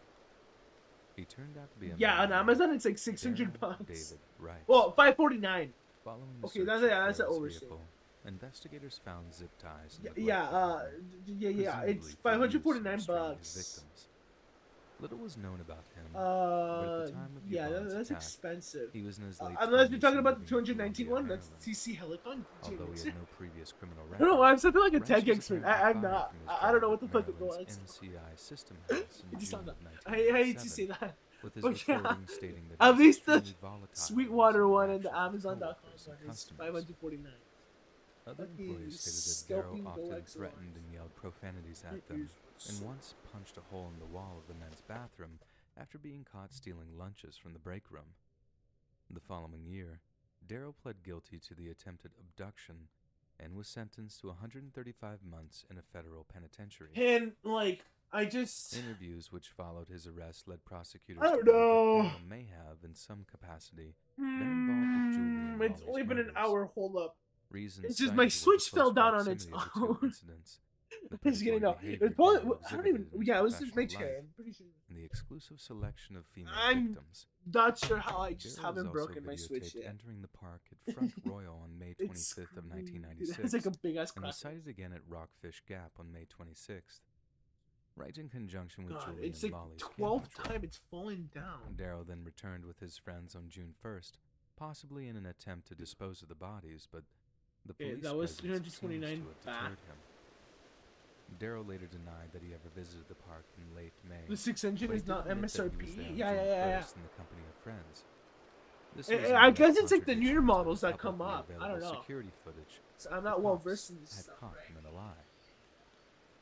He turned out to be a Yeah, man on named Amazon it's like 600 Darren bucks. David Rice. Well, 549. Following the Okay, search that's of an Daryl's overstatement. vehicle, investigators found zip ties. In Yeah, the glove yeah, compartment, yeah. It's presumably for use in 549 restraining his bucks. victims. Little was known about him, but at the time of Yeah, Yvonne's that's attack, expensive. he was in his late Unless you're 20s talking and about the living in 219 Columbia, one, that's Maryland. TC Helicon. Although he had no previous criminal I record, don't know why I'm something like a Rice tech was expert. apparently I'm fired not. from his I don't know job what the at fuck it Maryland's was. MCI System House in It just June sounded. of I hate to say 1997, that. with his But yeah, recording stating that at he was least the extremely volatile in his Sweetwater one and the interactions with Amazon.com coworkers one and is customers. 549. Other Fucking employees stated that scalping Darrow Go often XLRs. threatened and yelled profanities at them, and once punched a hole in the wall of the men's bathroom after being caught stealing lunches from the break room. The following year, Darrow pled guilty to the attempted abduction and was sentenced to 135 months in a federal penitentiary. And like, I just. Interviews which followed his arrest led prosecutors I to don't believe know. that Darrow may have, in some capacity, been involved with Julie and It's Molly's only been an murders. hour. Hold up. Reasons It's just cited my were the Switch fell close down on its proximity of the two own. incidents, the I'm just kidding. No, predatory it's behavior probably. Darrow I don't even. exhibited in his Yeah, it was just my professional chair. life, I'm pretty sure. and the exclusive selection of female I'm victims. not sure how I just Darrow was haven't also broken my Switch videotaped yet. entering the park at Front Royal on May It's 25th of crazy. 1996, It's like a big ass and crack. was cited again at Rockfish Gap on May 26th. Right in conjunction with God, Julie it's and like Molly's 12th camp time it's falling down. Darrow then returned with his friends on June 1st, possibly in an attempt to dispose of the bodies, but the Okay, police that was presence seems 329 to have back. deterred him. Darrow later denied that he ever visited the park in late May. The 6 engine but he is did not admit that he was MSRP. there on Yeah, June yeah, yeah. 1st in the company of friends. This I- was I in guess it's like the newer contradiction to models that come publicly up. I don't available know. Security footage So I'm the not well cops versed in this had stuff. caught Right? him in a lie.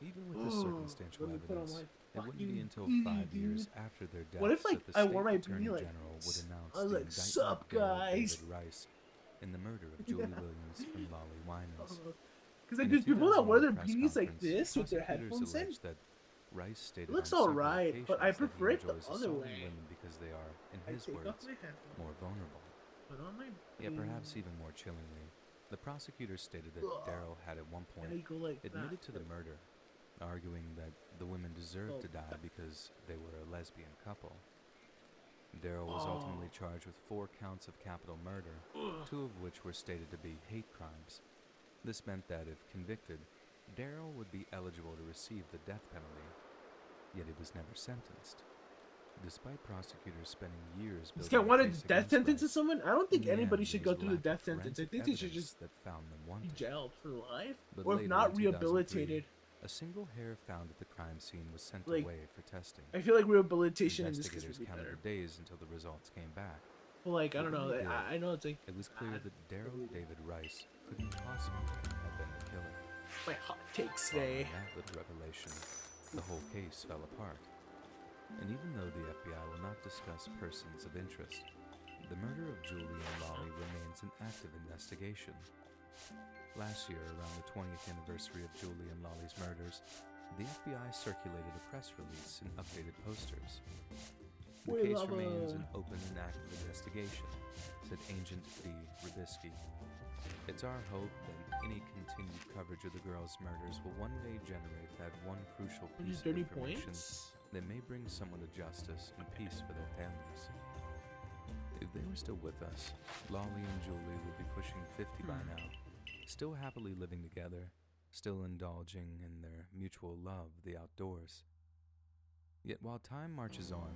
Even with this Ooh, circumstantial let me put on evidence, It wouldn't be until Fucking 5 idiot, years dude. after their deaths What if like that the I state wore my attorney beanie like general would announce I was the like, indictment "Sup, of Daryl guys?" David Rice in the murder of Julie Williams and Lolly Winans. Because like In a there's people that wear 2001 their press beanies like conference, this with their prosecutors headphones in. alleged that Rice stated It looks on several alright, but I occasions that he prefer it the enjoys other assaulting way. women because they are, in I his take off words, my headphones, more vulnerable. put on my Yet perhaps beanie, even more chillingly, the prosecutor stated that ugh, Daryl had at one and point I go like admitted that. to the murder, arguing that the women deserved Oh. to die because they were a lesbian couple. Daryl was Oh. ultimately charged with 4 counts of capital murder, Ugh. 2 of which were stated to be hate crimes. This meant that if convicted, Daryl would be eligible to receive the death penalty, yet he was never sentenced. Despite prosecutors spending years This building guy a wanted case a death against sentence to Rice, someone? I don't think in the anybody end, should it go was through the lack of death sentence. I forensic think they should evidence just that found them be wanted. jailed for life, But or if later, not in 2003, rehabilitated. a single hair found at the crime scene was sent Like, away for testing. I feel like rehabilitation in this case Investigators would be counted better. the days until the results came back. Well, like I But don't when know. they did, I know it's like It was clear bad. that Daryl David Rice couldn't possibly have been the killer. My hot takes Following today. that little revelation, the whole case fell apart. And even though the FBI will not discuss persons of interest, the murder of Julie and Lolly remains an active investigation. Last year, around the 20th anniversary of Julie and Lolly's murders, the FBI circulated a press release and updated posters. The We case love remains a- an open and active investigation, said Agent B. Ribisky. It's our hope that any continued coverage of the girls' murders will one day generate that one crucial piece of 30 information points. that may bring someone to justice and peace for their families. If they were still with us, Lolly and Julie would be pushing 50 by now, still happily living together, still indulging in their mutual love, the outdoors. Yet while time marches on,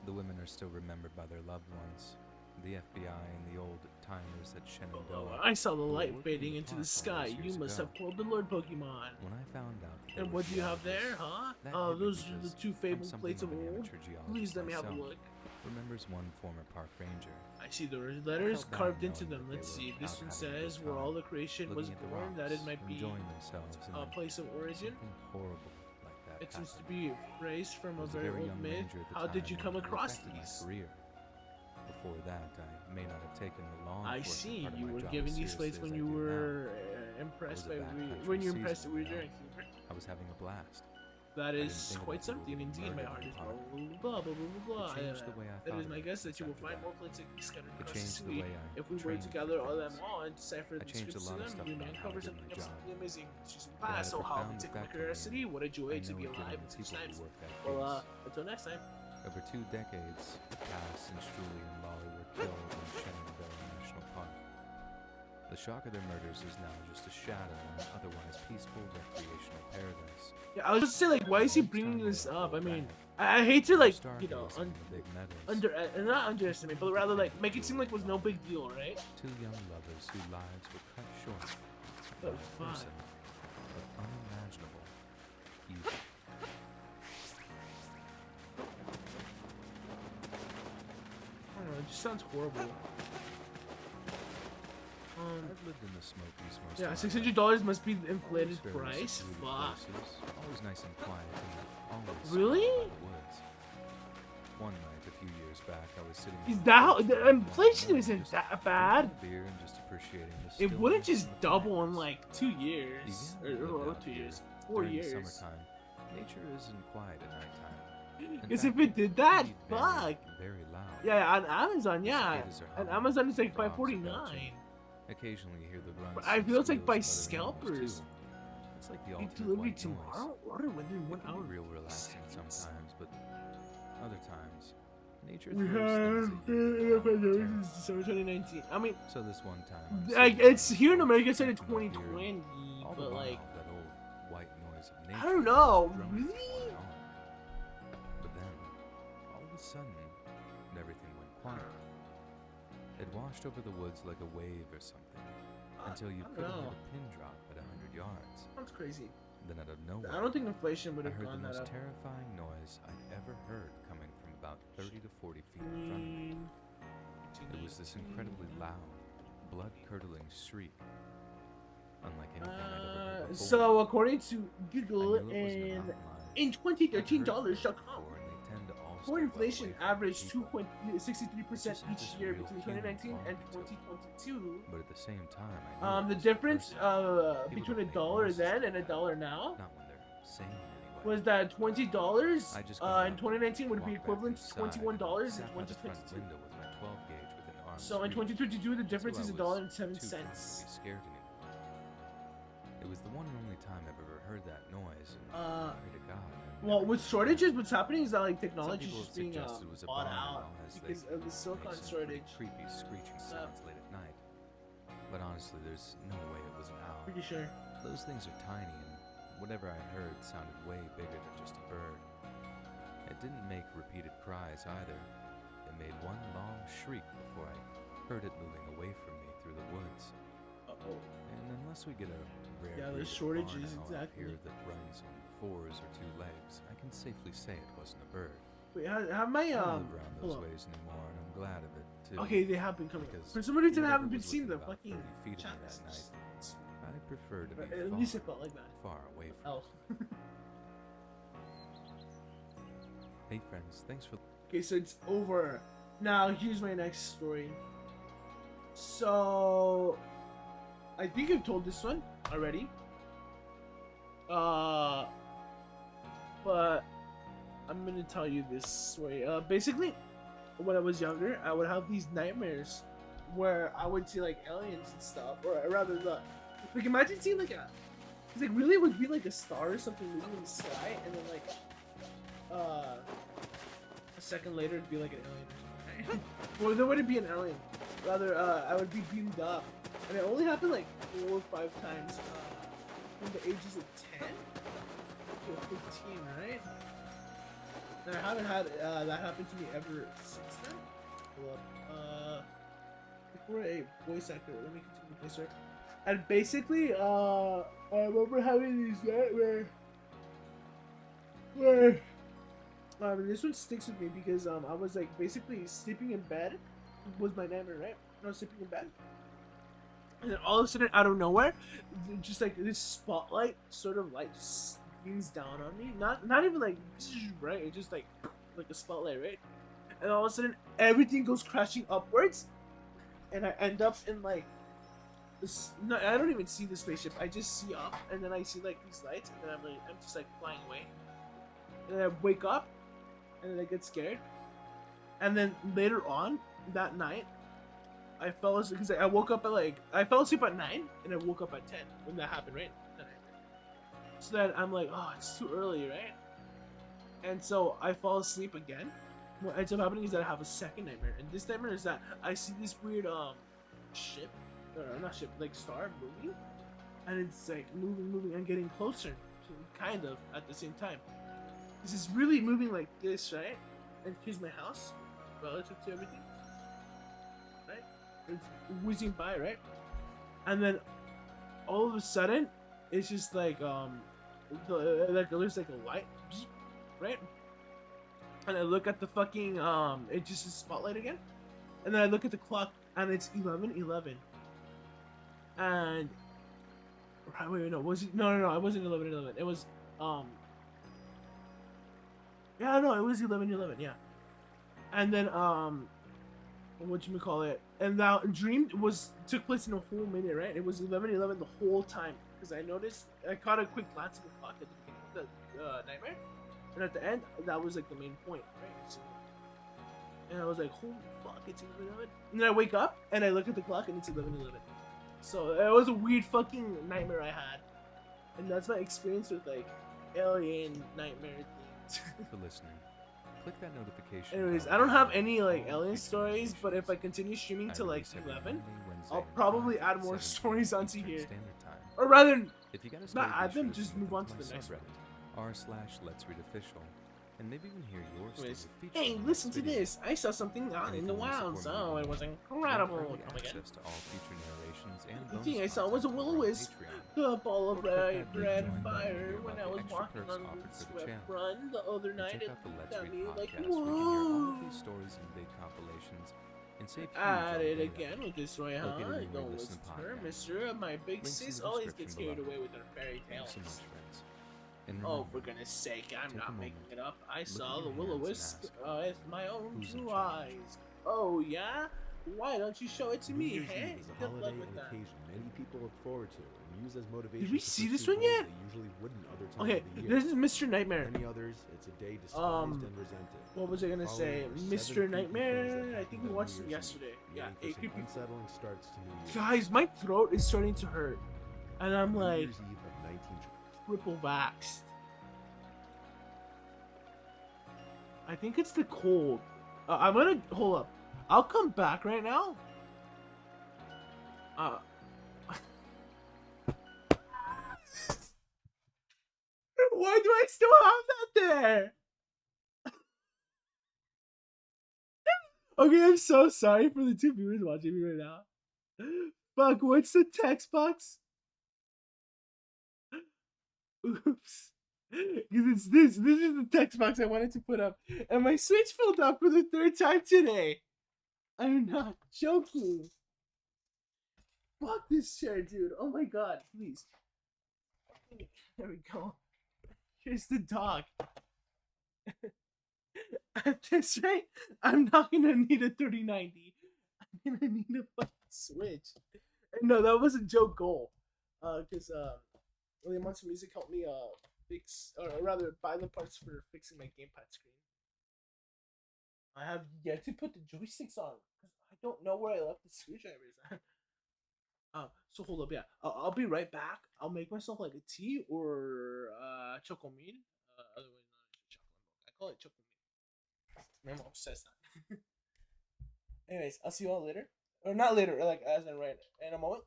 the women are still remembered by their loved ones, the FBI and the old-timers at Shenandoah. I saw the who were light working fading the into the park all sky. those You years must ago. have pulled the Lord Pokemon. When I found out that they And were what do you have geologists, there, huh? that Oh, hit me those are the because two I'm fabled something plates of an old. amateur geologist Please let me have a myself, look. remembers one former park ranger. I see the letters felt bad carved into knowing them. that they Let's were see. This out one having a good says, "Where time, all the creation was looking at the born." That it rocks, might be enjoying themselves, and a then place of origin. something horrible like that It seems to happened. be raised from I a was very old young myth. ranger at the How did time you when come it across affected my these? career. Before that, I may not have taken the law I enforcement see. part of You my were job given as these plates seriously when as I you do now. were impressed was a by backcountry when you're impressed season, with you know. drinking. I was having a blast. That didn't is think quite that people something would be indeed. My murdered heart in is the blah park. blah blah blah blah blah. It changed the way I It thought is of my it guess that you will after find that. more plates scattered It across the changed the suite. way I If we were trained to for gather all them things. all and decipher I the changed a scripts to lot of them, stuff we about may how I uncover did something my job. absolutely amazing. It's just It past, had a so how profound we take my effect on me. curiosity. What a joy I to know be it did alive on in the such people times. who worked that Well, case. until next time. Over 2 decades passed since Julie and Lolly were killed in Shenandoah National Park. The shock of their murders is now just a shadow in an otherwise peaceful recreational paradise. Yeah, I was just saying, like, why is he Next bringing time this they up? I pull mean, back, I hate to like, they're you know, stargazing in the big meadows. not underestimate, but rather like make it seem like it was no big deal, right? 2 young lovers whose lives were cut short by Oh, a fuck. person of unimaginable evil. I don't know, it just sounds horrible. I've lived in the Smokies most Yeah, of my $600 must be the life. inflated Always very price. secluded Fuck. places, always nice and quiet, and always Really? surrounded by the woods. One night a few years back, I was sitting. Is on that how, porch the one inflation morning, isn't just that bad? drinking a beer and just appreciating the It wouldn't stillness just and the double in quietness. like 2 years, You or live out 2 here years, 4 during the years. summertime, nature isn't quiet at nighttime. In Because fact, if it did that, can be very, fuck. very loud. Yeah, on Amazon, The yeah. cicadas are On humming, Amazon it's like frogs are $5.49. belching. Occasionally you hear the grunts. But I and feel it's like by squeals of other animals, scalpers. too. It's like the Eat ultimate delivery white noise. tomorrow? Order within It 1 can hour. be real relaxing Seconds. sometimes, but other times, nature We throws have things at you that been terror. since December 2019. I mean, So this one time, I'm like sitting it's on the here in porch America. It said in drinking my beer, 2020, all the but while, like that old white noise of nature I don't know, is drumming really. on. But then, all of a sudden, everything went quiet. It washed over the woods like a wave or something, until you I don't could have heard know. a pin drop at 100 yards. Sounds crazy. Then out of nowhere, I don't think inflation would I have heard the gone that most up. terrifying noise I'd ever heard coming from about 30 to 40 feet in front of me. It was this incredibly loud, blood-curdling shriek, unlike anything I'd ever heard before. So according to I Google knew it was and not in I've heard of them $2013.com. before, and they tend to all stay Core well inflation away from averaged people. 2.63% Just have each this year real between human 2019 and quality to it. 2022. But at the same time, I knew The it was difference personal. People between don't a make dollar noises then like and a that. dollar now Not when they're sane anyway. was that $20 I just got in up, 2019 would be walked back equivalent to inside, $21 in sat by the front 2022. window with my 12 gauge within arm's So in reach, 2022, the until difference I is was $1.07. too drunk to be scared anymore. It was the one and only time I've ever heard that noise, and pray to God. I've Well, never with heard shortages, it. what's happening is that like Some technology is people just have being suggested it was a bought bomb and out all, as they because of the make silicon some pretty shortage. creepy screeching sounds late at night. But honestly, there's no way it was an owl. Pretty sure. Those things are tiny, and whatever I heard sounded way bigger than just a bird. It didn't make repeated cries either. It made one long shriek before I heard it moving away from me through the woods. Uh-oh. And unless we get a rare Yeah, breed there's of shortages, barn owl out exactly. here that runs on 4s or 2 legs, I can safely say it wasn't a bird. Wait, have my I don't live around those hold on. ways anymore, and I'm glad of it too. Okay, they have been coming. Because For some reason, I whatever haven't been was seeing within the about fucking 30 feet of me chats. that night, I prefer to be At least it felt like that. far away from. Oh. Hey friends, thanks for. Okay, so it's over. Now here's my next story. So I think I've told this one already. But I'm gonna tell you this story. Basically, when I was younger, I would have these nightmares where I would see like aliens and stuff, or rather like imagine seeing like it's like really it would be like a star or something moving in the sky, and then like a second later it'd be like an alien or something. Well, there wouldn't be an alien. Rather, I would be beamed up, and it only happened like 4 or 5 times from the ages of 10 to 15, right? And I haven't had that happen to me ever since then. Hold up. Before a voice actor, let me continue the story. And basically, I remember having these nightmares where this one sticks with me because I was like basically sleeping in bed was my nightmare, right? I was sleeping in bed, and then all of a sudden, out of nowhere, just like this spotlight sort of light just beams down on me. Not even like right, it's just like a spotlight, right? And all of a sudden, everything goes crashing upwards, and I end up in like this. No, I don't even see the spaceship. I just see up, and then I see like these lights, and then I'm just like flying away. And then I wake up, and then I get scared, and then later on that night, I fell asleep because I woke up at I fell asleep at 9 and I woke up at 10 when that happened, right? So then I'm like, oh, it's too early, right? And so I fall asleep again. What ends up happening is that I have a second nightmare, and this nightmare is that I see this weird ship, or not ship, like star moving, and it's like moving and getting closer, kind of at the same time. This is really moving like this, right? And here's my house, relative to everything, right? It's whizzing by, right? And then all of a sudden, it's just like there's like a light, right? And I look at the fucking it's just a spotlight again, and then I look at the clock and it's 11:11. And wait, no, was it? No, it wasn't 11:11. It was yeah, no, it was 11:11. Yeah, and then what you call it? And now dream took place in a whole minute, right? It was 11:11 the whole time because I noticed I caught a quick glance at the clock at the beginning of the nightmare, and at the end that was like the main point, right? So, and I was like, holy fuck, it's 11:11. And then I wake up and I look at the clock and it's 11:11. So it was a weird fucking nightmare I had, and that's my experience with like alien nightmare things. For listening. Click that notification. Anyways, bell I don't to have get any like all alien future stories, but if I notifications. continue streaming I to like release every 11, Monday, Wednesday, I'll and probably Friday add at more 7 stories onto Eastern here. Standard Time. Or rather, If you gotta not stay, add be sure them, to just submit move them on to to my the next one. subreddit, r/Let'sReadOfficial, and maybe even hear your story Anyways, featured hey, in the listen next to video. this. I saw something out in the Anything to wild, support so me. it was Get incredible. early Come again. access to all future narrations and The bonus thing I saw was a content over on will-o-wisp, Patreon. the ball Or of click that link red join button to fire hear when about I the was extra walking perks on the offered for the swept channel. run the other And night. check It out the Let's got Read me like, podcast where you can hear all whoa. of these stories and big compilations and save huge At on it data. again with this Roy, huh? Located in your Don't listen listen to her, podcast. mister. My big Links in sis the always description gets carried below. away with her fairy Thanks tales. so much, friends. And Oh, remember, for goodness sake, I'm take a not making moment, it up. I look saw at the your will-o-wisp hands and ask, with my own who's in two charge? eyes. Oh, yeah? Why don't you show it to New me, Year's hey? Eve is a Good luck holiday with and that. occasion many people look forward to and use as Did motivation we to see this pursue one goals yet? they usually wouldn't other times Okay, of the year. this is Mr. Nightmare. For many others, it's a day despised and resented. What was I gonna say? Following are 7 Mr. creepy things that Nightmare? I happen think we on watched New it Year's yesterday. Eve, Yeah, leading for 8 some creepy. unsettling starts to New Year's. Guys, my throat is starting to hurt. And I'm New like, Year's Eve of 19... triple vaxxed. I think it's the cold. I'm gonna hold up. I'll come back right now. Why do I still have that there? Okay, I'm so sorry for the 2 viewers watching me right now. Fuck, what's the text box? Oops. Because it's this. This is the text box I wanted to put up. And my Switch filled up for the 3rd time today. I'm not joking. Fuck this chair, dude. Oh my god, please. There we go. Here's the dog. At this rate, I'm not gonna need a 3090. I'm gonna need a fucking Switch. No, that was a joke goal. Because William Monster Music helped me fix, or rather, buy the parts for fixing my gamepad screen. I have yet to put the joysticks on because I don't know where I left the screwdrivers. So hold up, yeah. I'll be right back. I'll make myself like a tea or chocomil. Otherwise known as chocolate milk. I call it chocomil. My mom says that. Anyways, I'll see you all later. Or not later, like as in right in a moment.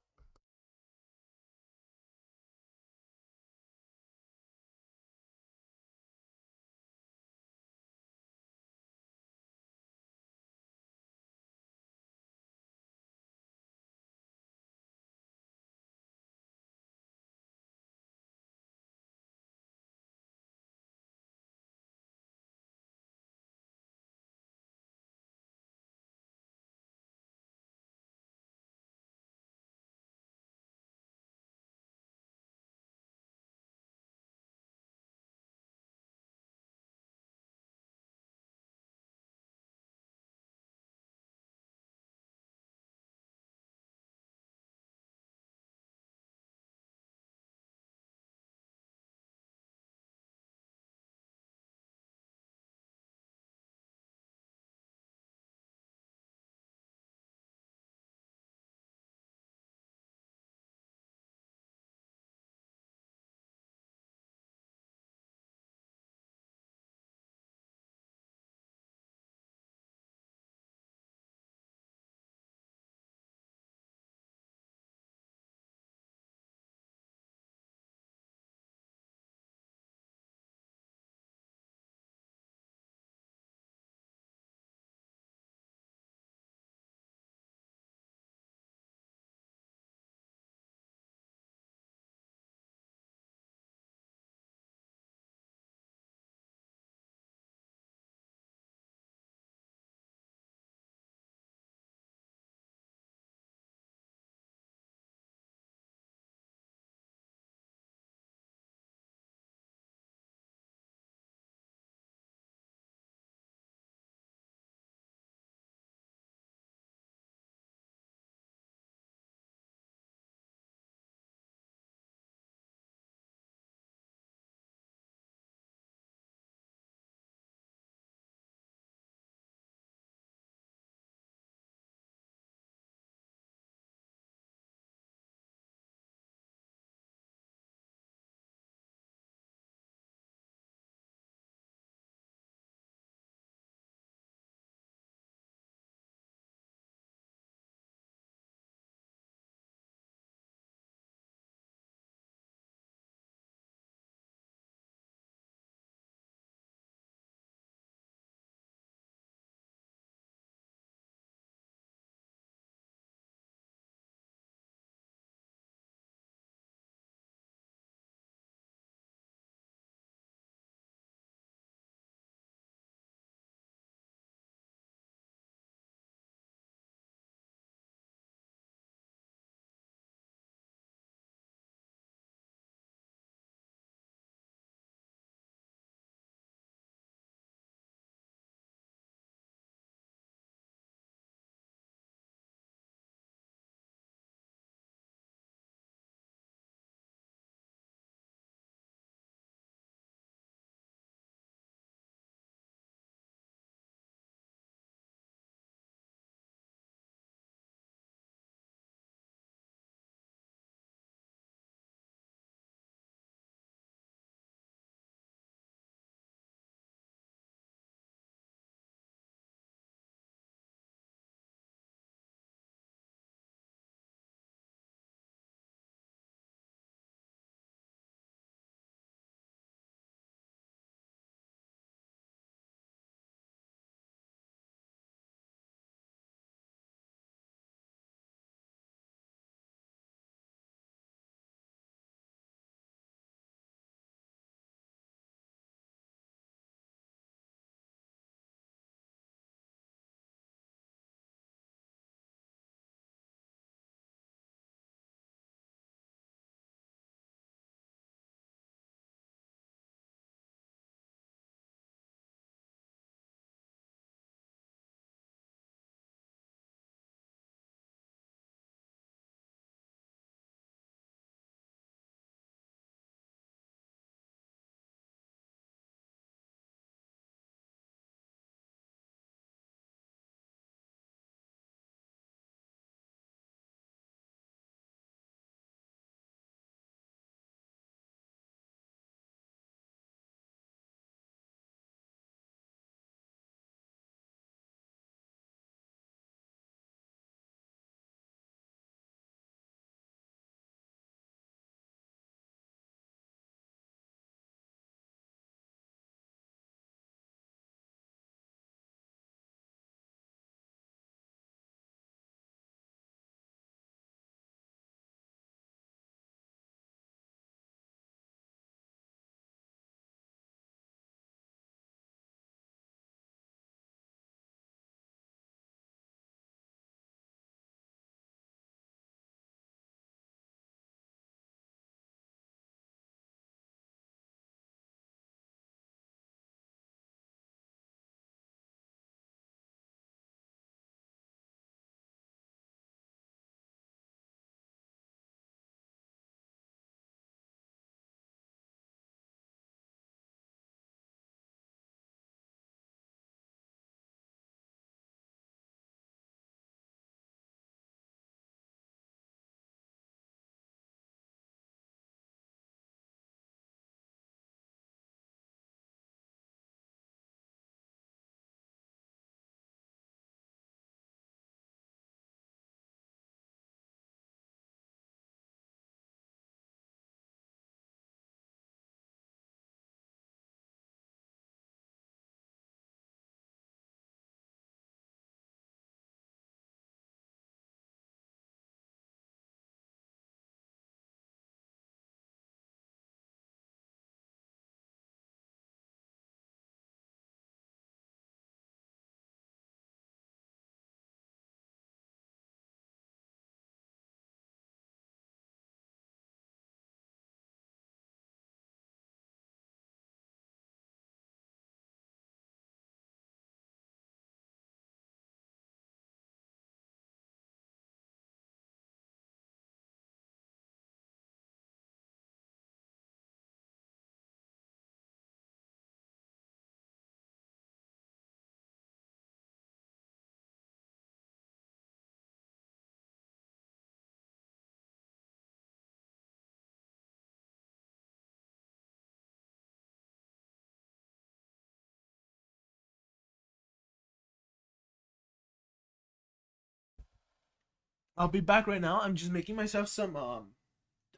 I'll be back right now. I'm just making myself some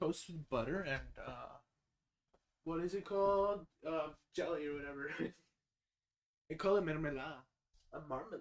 toast with butter and what is it called? Jelly or whatever. They call it mermelada. A marmalade.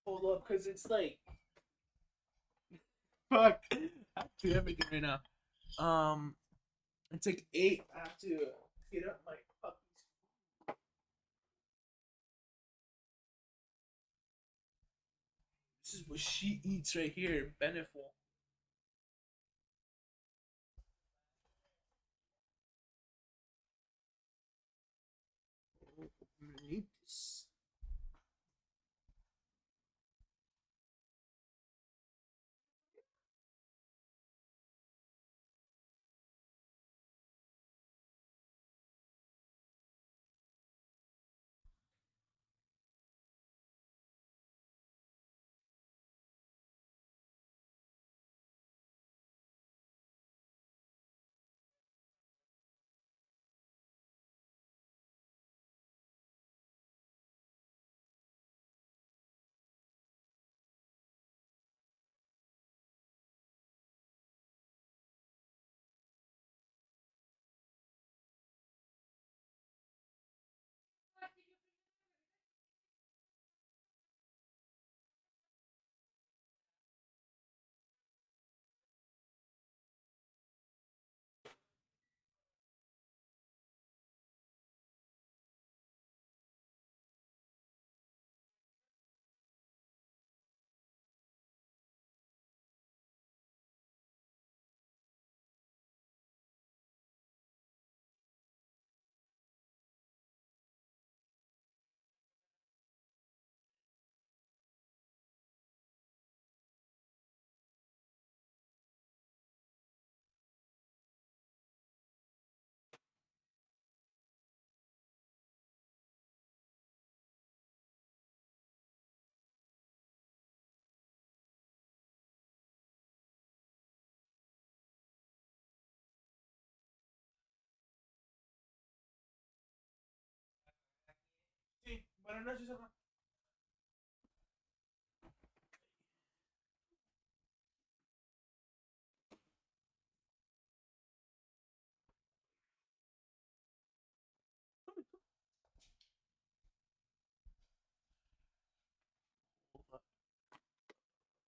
Hold up, cause it's like fuck. I have to do everything right now. It's like 8. I have to get up my puppy. This is what she eats right here. Beneful. I'm gonna eat this.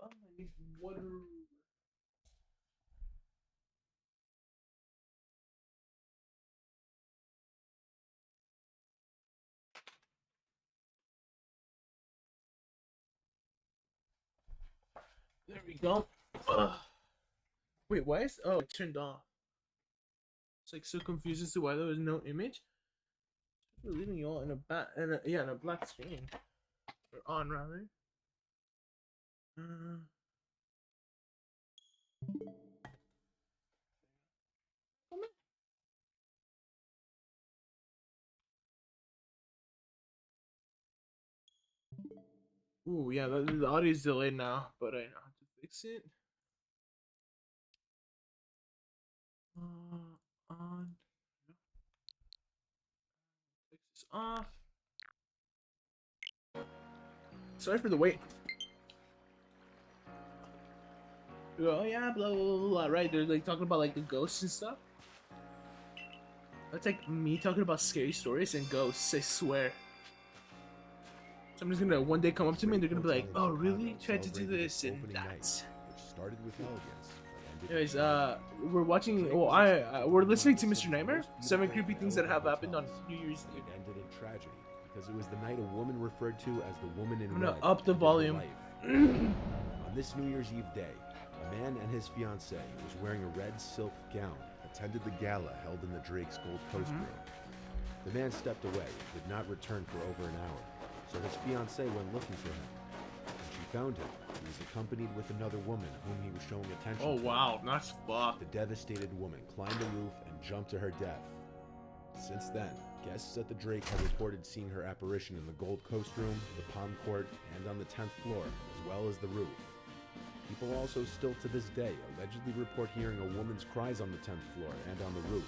I need water. There we go. Ugh. Wait, why is it turned off? It's like so confused as to why there was no image. We're leaving you all in a black screen. Or on rather. Ooh, yeah, the audio is delayed now, but I know how to fix it. On. Fix this off. Sorry for the wait. Oh yeah, blah blah blah blah. Right, they're like talking about like the ghosts and stuff. That's like me talking about scary stories and ghosts. I swear. Somebody's gonna one day come up to me and they're gonna be like, "Oh, really? Tried to do this and that." Which started with elegance, but ended Anyways, with we're watching. Well, we're listening to Mr. Nightmare. 7 creepy things that have happened on New Year's Eve. It ended in tragedy because it was the night a woman referred to as the woman in I'm gonna red up the ended her volume. life. On this New Year's Eve day, a man and his fiancée was wearing a red silk gown, attended the gala held in the Drake's Gold Coast room. The man stepped away and did not return for over an hour, so his fiancée went looking for him. When she found him, he was accompanied with another woman whom he was showing attention Oh to. wow, that's fucked. The devastated woman climbed the roof and jumped to her death. Since then, guests at the Drake have reported seeing her apparition in the Gold Coast room, the Palm Court, and on the 10th floor, as well as the roof. People also still to this day allegedly report hearing a woman's cries on the 10th floor and on the roof.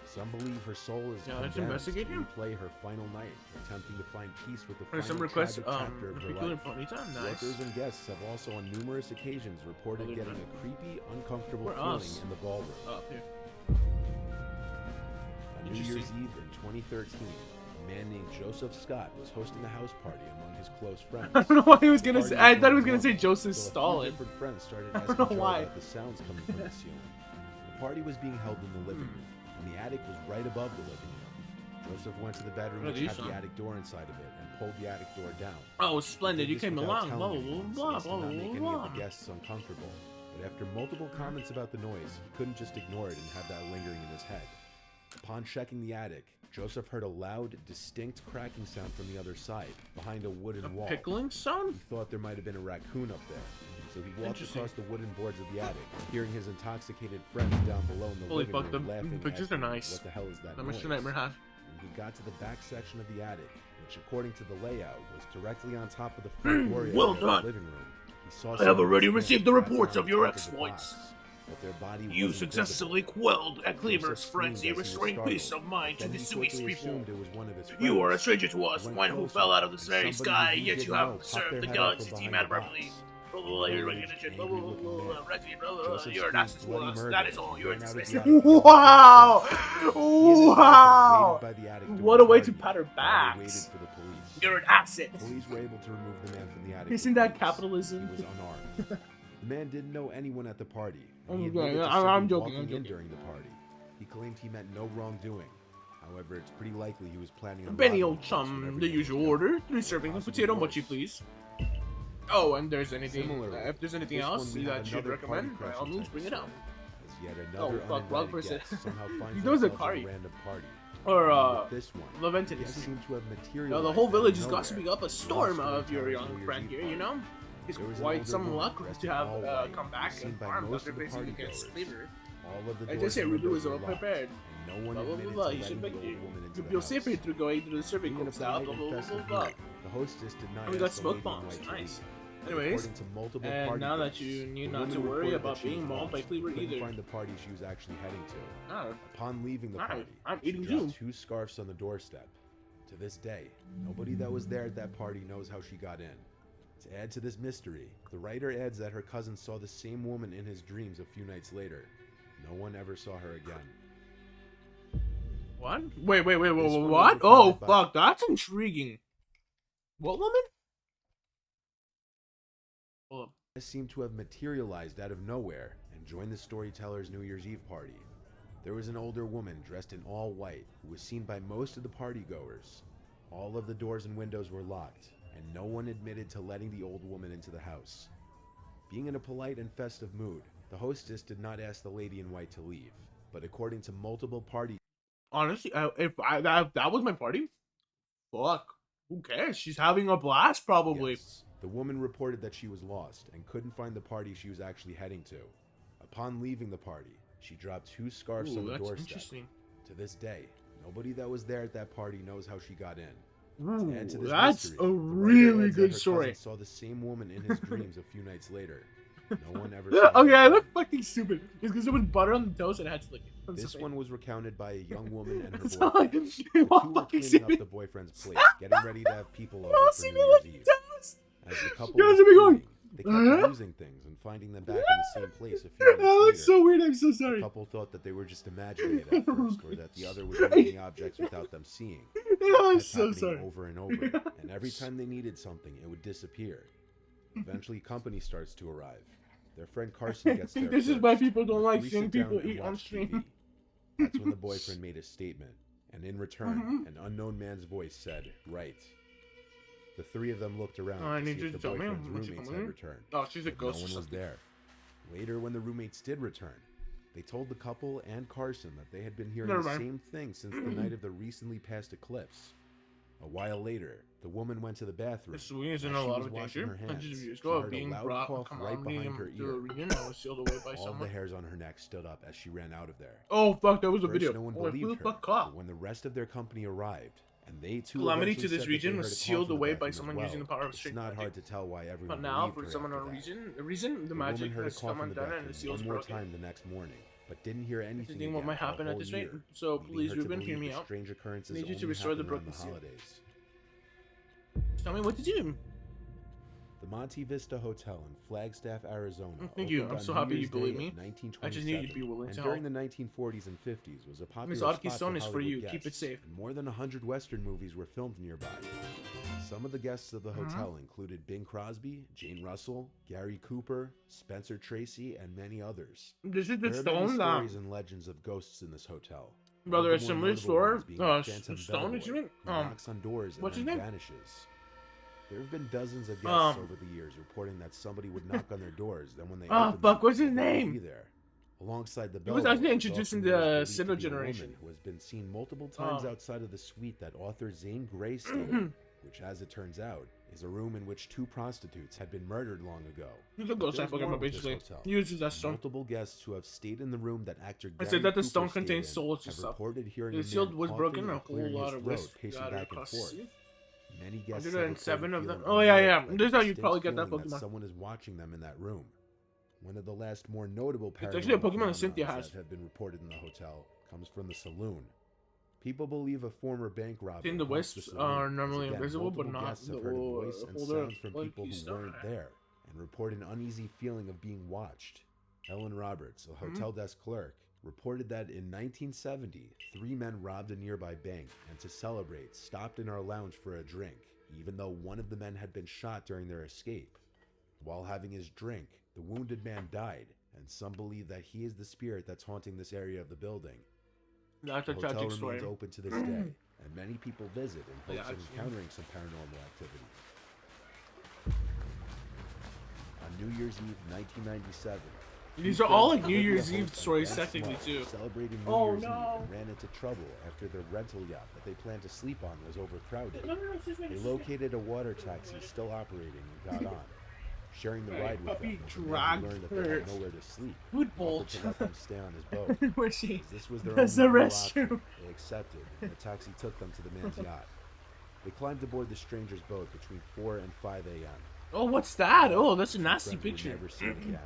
Some believe her soul is Yeah, let's condemned investigate to him. play her final night, attempting to find peace with the Or final some requests. tragic chapter of her People in life. ponytime. Nice. Workers and guests have also on numerous occasions reported Other getting than- a creepy, uncomfortable Or feeling us. in the ballroom. Up here. On New Year's Interesting. Eve in 2013, a man named Joseph Scott was hosting a house party among his close friends. I don't know why he was gonna The say. party I thought he was going gonna say well, Joseph so a few Stalin. different friends started I don't asking know Joe why. about the sounds coming from the ceiling. The party was being held in the living room, and the attic was right above the living room. Joseph went to the bedroom, What are which these had the on? attic door inside of it, and pulled the attic door down. Oh, splendid! He You did this came without along. Blah telling blah anyone, so blah as to blah not make any blah. of the guests uncomfortable. But after multiple comments about the noise, he couldn't just ignore it and have that lingering in his head. Upon checking the attic, Joseph heard a loud, distinct cracking sound from the other side, behind a wooden wall. Pickling He sound? thought there might have been a raccoon up there, so he walked Interesting. across the wooden boards of the attic, hearing his intoxicated friends down below in the Holy living fuck, room the laughing, pictures are asking, nice. "What the hell is that That noise?" Mr. Nightmare had. When he got to the back section of the attic, which according to the layout was directly on top of the front door area Well of the done. living room, he saw I have someone already standing received the back reports on of your top the exploits. box, but their body You wasn't successfully visible. quelled a Cleaver's Joseph screamed frenzy, as he was restoring peace startled, of mind to then the he Swiss quickly people. assumed it was one of his You are a friends. stranger to He us, went one who closer, fell out of the and very somebody sky, who he yet you didn't have know popped served their the head out galaxy from team behind the admirably. box. Blah, blah, blah, you're Enraged, recognition, angry blah, blah, looking blah, man. blah, Reggie, blah, blah, blah, Joseph you're an screamed asset to bloody us. murder That is as all he you're ran out of the dismissed. attic yelling for Wow! himself. Wow! By the attic What during a way the to party pat her while they back. waited for the police. You're an asset. Police were able to remove the man from the attic. Isn't with that ease. capitalism? He was unarmed. The man didn't know anyone at the party. Oh And he my God, admitted to I'm simply joking, I'm walking in joking. during the party. He claimed he meant no wrongdoing. However, it's pretty likely he was planning on Benny robbing old the place chum, when the everyone was usual gone. order. 3 servings of Possibly potato, worse. much you please. Oh, and there's anything. Similarly, If there's anything this else one we have that you'd another party recommend, by all crashing means, type bring it story, up. as yet Oh, another fuck, wrong uninvited person. guest somehow finds He knows a themselves at party. a random party. Or, And with this one, Leventon. guests seem to have Now, materialized the whole out village of is nowhere. gossiping up a storm of your young friend here, you know? It's There was an quite older some woman luck dressed to in have all white, come back seen and by farmed most after of the facing party against goers. Cleaver. All of the I doors just say and Rudu windows was were well locked, prepared. and no one Blah, blah, admitted blah, blah. to You should letting make the old woman into the you'll house. safer through going through the serving Being a style. Blah, polite blah, and blah, festive blah, blah. mood, the hostess did not And we got ask the smoke lady in bombs. white to Nice. leave. Anyways, According to multiple and party now that guests, you need the not woman to worry reported about that she being was mauled by lost Cleaver and couldn't either. find the party she was actually heading to. Oh, Upon leaving the Hi, party, I'm she eating dropped you. 2 scarves on the doorstep. To this day, nobody that was there at that party knows how she got in. To add to this mystery, the writer adds that her cousin saw the same woman in his dreams a few nights later. No one ever saw her again. What? Wait, This one was what? recounted Oh, by- fuck, that's intriguing. What woman? Hold up. Seemed to have materialized out of nowhere and joined the storyteller's New Year's Eve party. There was an older woman dressed in all white who was seen by most of the partygoers. All of the doors and windows were locked, and no one admitted to letting the old woman into the house. Being in a polite and festive mood, the hostess did not ask the lady in white to leave, but according to multiple party Honestly, if that was my party, fuck. Who cares? She's having a blast, probably. guests, the woman reported that she was lost and couldn't find the party she was actually heading to. Upon leaving the party, she dropped 2 scarves on Ooh, the that's doorstep. interesting. To this day, nobody that was there at that party knows how she got in. Ooh, Add to this that's mystery, a the writer really adds that good her story. cousin saw the same woman in his dreams a few nights later. No one ever saw Okay, her I again. look fucking stupid. It's because there was butter on the toast and I had to lick it. I'm This sorry. one was recounted by a young woman and her It's not boyfriend. like The you two want were fucking cleaning up see the me. boyfriend's plate, getting ready to have people over Oh, for see New me Year's like Eve. toast. As the couple You was guys are going, cleaning, they kept losing things and finding them back in the same place a few That minutes looks later. so weird. I'm so The sorry. couple thought that they were just imagining it at first, or that the other was moving objects without them seeing. I'm Kept so happening sorry. over and over, and every time they needed something, it would disappear. Eventually, company starts to arrive. Their friend Carson gets there This is first, why people and don't the like three seeing sit down people and eat on watch stream. TV. That's when the boyfriend made a statement, and in return, Mhm. an unknown man's voice said, "Right." The three of them looked around Oh, I to need see if you the to tell me boyfriend's when she roommates come had in. returned. Oh, she's a But ghost no or one was something. there. Later, when the roommates did return, they told the couple and Carson that they had been hearing Never the mind. same thing since the night of the recently passed eclipse. A while later, the woman went to the bathroom. This week is As in a she lot was of washing danger. her Hundreds hands, of years she ago, heard a being loud brought cough right behind her to ear. a region and was sealed away by All someone. the hairs on her neck stood up as she ran out of there. Oh fuck, that was a First, video. no one Oh, who the believed her, fuck but cough? when the rest of their company arrived, and they too Calamity eventually to this said that they region was heard a cough sealed in the away by bathroom as someone well, using the power of it's straight not magic. hard to tell why everyone But now, believed for her someone after on that. the reason the The magic woman heard a has cough come in the undone and the bathroom seal's one more broken. time the next morning, but didn't hear anything This is what again might for a happen at whole this rate. year, So leading please, her to Ruben, hear believe me the out. strange occurrences Need you to only restore the happen around broken the seal. holidays. Just tell me what to do. The Monte Vista Hotel in Flagstaff, Arizona. Thank you. opened I'm on so New happy you Year's believe Day me. of 1927, I just knew you'd be willing and to during help. the 1940s and 50s was a popular Miss spot Otke's for stone is for you. Hollywood Keep it guests, safe. and more than 100 Western movies were filmed nearby. Some of the guests of the hotel included Bing Crosby, Jane Russell, Gary Cooper, Spencer Tracy, and many others. This is There the are many stone stories and legends of ghosts in this hotel. One Brother, of a the more similar notable store. ones being the Phantom Stone, what you Bellboy, mean? who knocks on doors and what's his then name? vanishes. There have been dozens of guests over the years reporting that somebody would knock on their doors, then when they Oh, opened fuck, them, what's his nobody would name? Be there. Alongside the He was bellboy, actually is introduced often in what is the believed to Sinnoh be a generation. woman who has been seen multiple times outside of the suite that author Zane Grey stayed in, which, as it turns out, is a room in which 2 prostitutes had been murdered long ago. He's a But ghost there's type Pokemon, more with this basically. hotel. He uses that stone. Multiple guests who have stayed in the room that actor I Gary said that the Cooper stone stayed contains in souls and have stuff. reported hearing The a seal man was coughing broken, and a whole clearing lot his of throat, whisk. pacing Got back and across the forth. sea. Many guests have 107 of reported them. feeling Oh, yeah, unnerved yeah. by the This is how you distinct probably get that feeling Pokemon. someone is watching them in that room. One of the last more notable It's actually a paranormal Pokemon that Cynthia phenomena has. that have been reported in the hotel comes from the saloon. People believe a former bank robber Seeing the haunts wisps saloon, are as normally again, invisible, but multiple not guests the have heard a voice and holder sounds from of people Lucky who Star. weren't there and report an uneasy feeling of being watched. Ellen Roberts, a Mm-hmm. hotel desk clerk, reported that in 1970, 3 men robbed a nearby bank and to celebrate stopped in our lounge for a drink, even though one of the men had been shot during their escape. While having his drink, the wounded man died, and some believe that he is the spirit that's haunting this area of the building. That's The a hotel tragic remains story. open to this day, and many people visit in Yeah, hopes of I've seen encountering some paranormal activity. On New Year's Eve 1997, These two are all friends like New Olivia Year's Holt Eve and stories Ben technically Small too. celebrating New Oh, Year's no. Eve and ran into trouble after their rental yacht that they planned to sleep on was overcrowded. They located a water taxi still operating and got on. Sharing the Right, ride with puppy them, the man dragged who learned that her they had nowhere to sleep, food offered bolt. to let them stay on his boat. Where she? As this was their That's only the real restroom. option, they accepted, and the taxi took them to the man's yacht. They climbed aboard the stranger's boat between 4 and 5 a.m. Oh, what's that? Oh, that's a The nasty friends were picture. never seen again.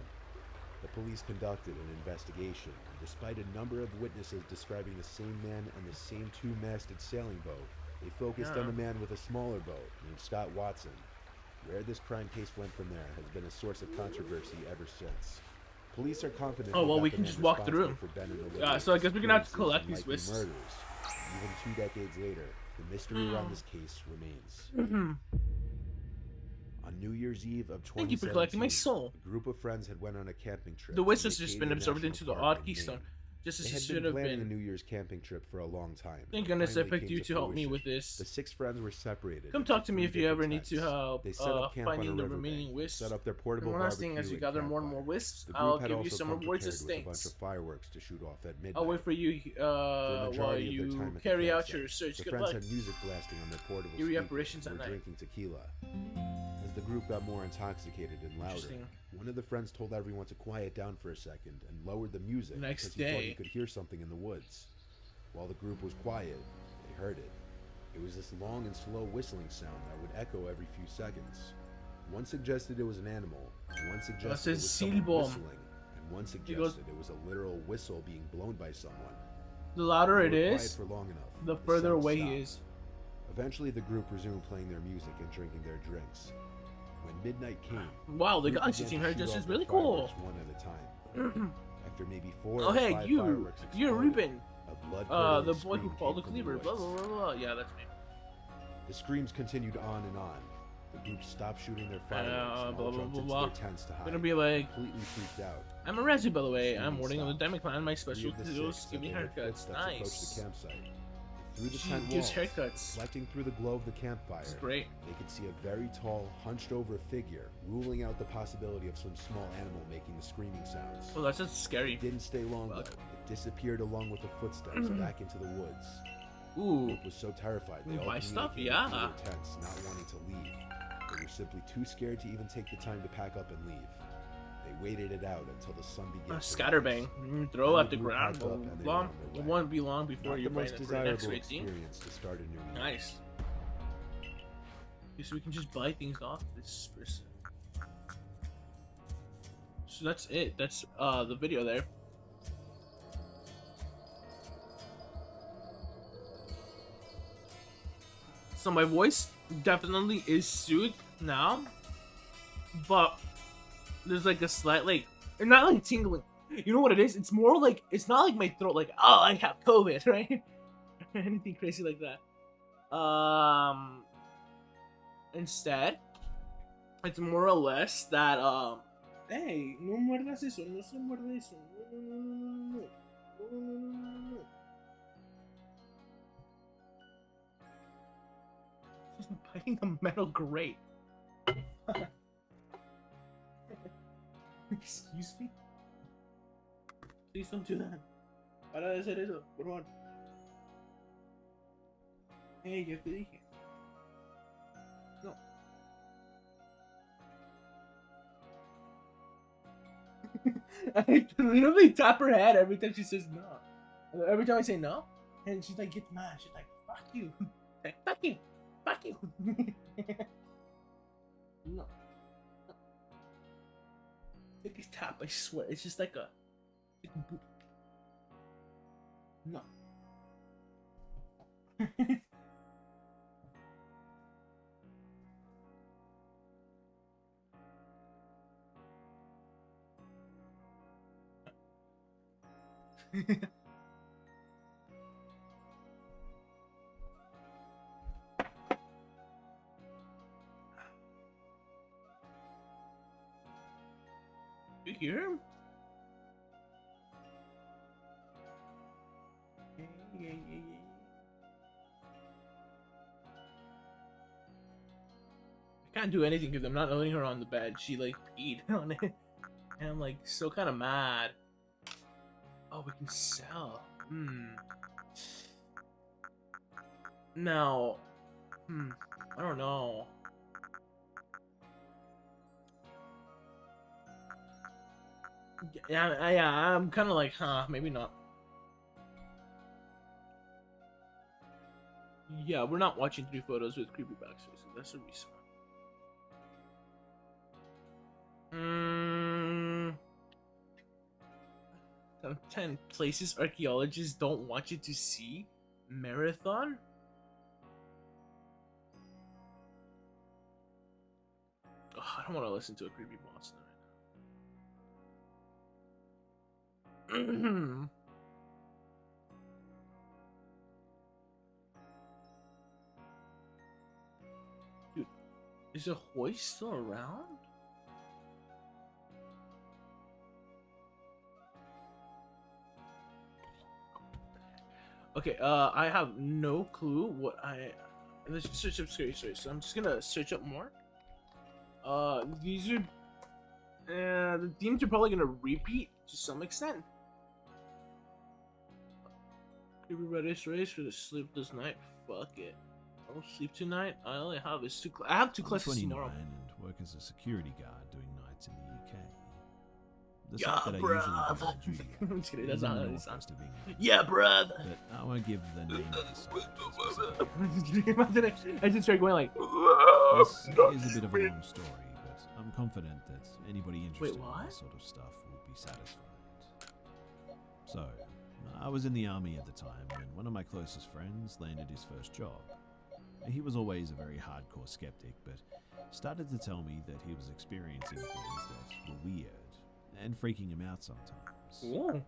The police conducted an investigation, and despite a number of witnesses describing the same man and the same 2-masted sailing boat, They focused Yeah. on a man with a smaller boat named Scott Watson. Where this crime case went from there has been a source of controversy ever since. Police are confident Oh, they well, got we the can man just walk through responsible 'em. for Ben and Yeah, Olivia's so I guess we're gonna have to disappearances collect and these likely wisps. murders. Even 2 decades later, the mystery around this case remains. On New Year's Eve of 2017, Thank you for collecting my soul. a group of friends had went on a camping trip. The to wisp the has just been Acadia absorbed National into the Park odd in keystone, Maine. just They as it had should been have planning a been. New Year's camping trip for a long time. Thank It goodness I finally picked came you to help me fruition. with this. The 6 friends were separated. Come into talk to me 3 if you ever different need to tents. help They set up camp on a finding the riverbank remaining and wisps. set up their And portable one last thing, barbecue as you and gather more and more campfire. wisps, The group I'll had give you also some come rewards as prepared with a bunch thanks. of fireworks to shoot off at midnight. I'll wait for you For a while majority of their time you at the carry out campsite, your search. the Good friends luck. had music blasting on their portable Eerie speakers apparitions and at were night. drinking tequila. As the group got more intoxicated and louder, Interesting. one of the friends told everyone to quiet down for a second and lowered the music The next because he thought he day- could hear something in the woods. While the group was quiet, they heard it. It was this long and slow whistling sound that would echo every few seconds. One suggested it was an animal, one suggested it says was someone silbom. whistling, and one goes- suggested it was a literal whistle being blown by someone. The louder They it were quiet is, for long enough. the The further sound away he stopped. is. Eventually, the group resumed playing their music and drinking their drinks. When midnight came, Wow, the group galaxy began team to her shoot just off is their really cool. fireworks one at a time. After maybe 4 Oh or hey, 5 you, fireworks you're exploded, Ruben. a blood The boy who followed the cleaver. Blah blah blah blah. Yeah, that's me. The screams continued on and on. The group stopped shooting their fireworks and blah, all blah, jumped blah, into blah. their tents to hide. Gonna be like, Completely freaked out. I'm a Razzie, by the way. I'm Screaming warning on the stopped. Demi Clan. My 3 special of the tools 6 give me said they heard haircuts. footsteps approach Nice. the campsite. Through the She tent gives walls, haircuts. reflecting through the glow of the campfire, It's great. they could see a very tall, hunched-over figure, ruling out the possibility of some small animal making the screaming sounds. Oh, that's just scary. It didn't stay long though. Fuck. It disappeared along with the footsteps back into the woods. The Ooh, group was so terrified they We all buy stuff? communicated through Yeah. their tents, not wanting to leave. They were simply too scared to even take the time to pack up and leave. They waited it out until the sun began to scatterbang. rise. Throw Then at the the group ground. packed up and they were Long. on their It way. won't be long before Not you're the most ready for the next desirable raid team. experience to start a new year. Nice. Okay, so we can just buy things off this person. So that's it. That's the video there. So my voice definitely is soothed now, but there's like a slight like, it's not like tingling. You know what it is? It's more like, it's not like my throat like, oh, I have COVID, right? Anything crazy like that. Instead, it's more or less that hey, no muerdas eso, no se muerde eso. No, no, no, no, no, no, no, no, no, no. I'm biting a metal grate. Excuse me? Please don't do that. Para de hacer eso, por favor. Hey, ya te dije. No. I literally tap her head every time she says no. Every time I say no, and she's like, gets mad. She's like, fuck you. Like, fuck you. Fuck you. No. Take a tap, I swear. It's just like a boop. No. You hear him? Yeah. I can't do anything because I'm not letting her on the bed. She like peed on it, and I'm like so kind of mad. Oh, we can sell. Now, I don't know. Yeah, I'm kind of like, maybe not. Yeah, we're not watching 3 photos with creepy backstories. So that's a reason. Top 10 places archaeologists don't want you to see. Marathon? Ugh, I don't want to listen to a creepy boss right now. Dude, is the hoist still around? Okay, I have no clue what let's just search up scary stories. So I'm just gonna search up more. These are the themes are probably gonna repeat to some extent. Creepy Reddit race for the sleepless night. Fuck it. I won't sleep tonight. I only have is I have two I'm classes 29 tomorrow. and work as a security guard doing nights in the UK. The Yeah, site that I usually go bruv. on duty at I'm just kidding, is that's in not the how it northwest of England. Yeah, bruv. But I won't give the name of the site. specifically. Imagine I just started going like. This is a bit of a long story, but I'm confident that anybody interested in what? this sort of stuff will be satisfied. So, I was in the army at the time when one of my closest friends landed his first job. He was always a very hardcore skeptic, but started to tell me that he was experiencing things that were weird and freaking him out sometimes. Ooh.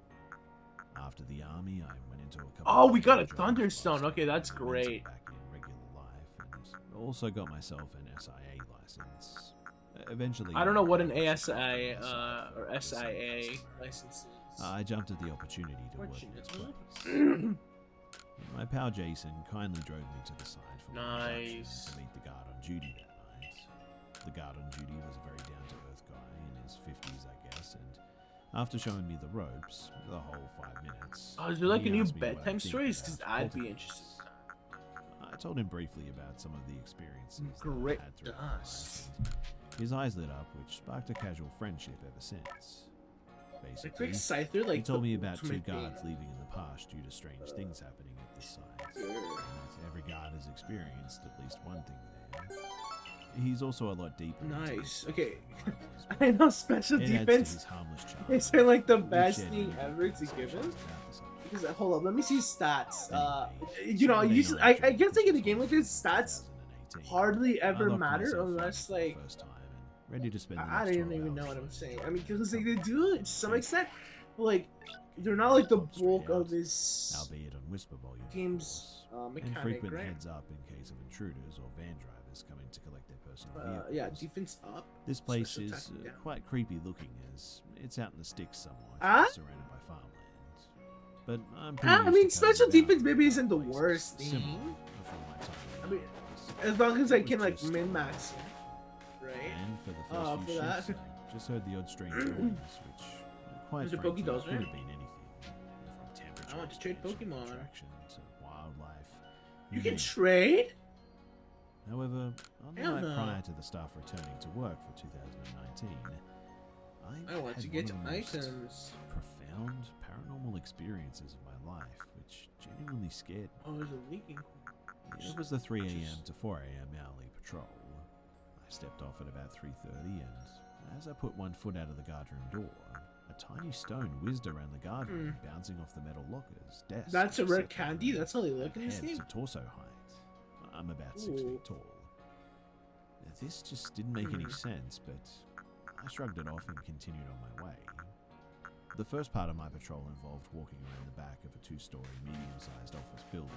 After the army, I went into a couple Oh, of we got a jobs Thunderstone. whilst Okay, that's I went great. back in regular life and also got myself an SIA license. Eventually, I don't know what an I ASI or myself SIA time. license is. I jumped at the opportunity to work in this Fortunate. place. My pal Jason kindly drove me to the side for my induction Nice. to meet the guard on duty that night. The guard on duty was a very down-to-earth guy in his 50s, I guess, and after showing me the ropes, the whole 5 minutes... Oh, is there like he a new asked me what I bedtime think stories? Because about I'd be poltergeists. interested. I told him briefly about some of the experiences that Great I had throughout my dust. life, and his eyes lit up, which sparked a casual friendship ever since. Like Basically, Scyther, he like told me about two ultimate guards thing. leaving in the past due to strange things happening at this site. And that every guard has experienced at least one thing there. He's also a lot deeper. into Nice. this Okay. stuff as well. I know special It adds to defense his harmless charm. is like the We've best shared thing many ever to give conversations him. about the subject. Because hold up, let me see stats. Anyway, You know, Saturday usually night I during guess like in a Christmas game like this, stats 2018, hardly I ever locked matter myself in unless for the like first time and ready to spend the I next didn't 12 even know hours what I'm learning saying. to I mean, drive because like the they do it to some safe, extent, but like they're not like the Straight bulk out, of this albeit on whisper volume, of game's course, and mechanic, frequent right? heads up in case of intruders or van drivers coming to collect their personal Yeah, vehicles. defense up. This place special is attack down. quite creepy looking as it's out in the sticks somewhat, Ah? surrounded by farmland. But I'm pretty I used mean, to cutting special it out defense maybe in isn't the places worst similar thing. from my time in I the mean, office. as long as I It was can like just- min max it, right? And for the Oh, first few for that. shifts, I just heard the odd strange noise, which quite There's a frankly Pokédolls, could right? have been anything. From temperature I want to trade change Pokemon. attraction to wildlife. You name can it. trade. However, on the Hell night no. prior to the staff returning to work for 2019, I want had to get one of the most items. profound paranormal experiences of my life, which genuinely scared me. Oh, there's a leaking. It was the 3 a.m. to 4 a.m. hourly patrol. I stepped off at about 3:30, and as I put one foot out of the guardroom door, a tiny stone whizzed around the guardroom, bouncing off the metal lockers, desks. That's a and rare settling candy. That's how they look in this head game. to torso height. I'm about 6 Ooh. feet tall. This just didn't make any Hmm. sense, but I shrugged it off and continued on my way. The first part of my patrol involved walking around the back of a 2-story medium-sized office building,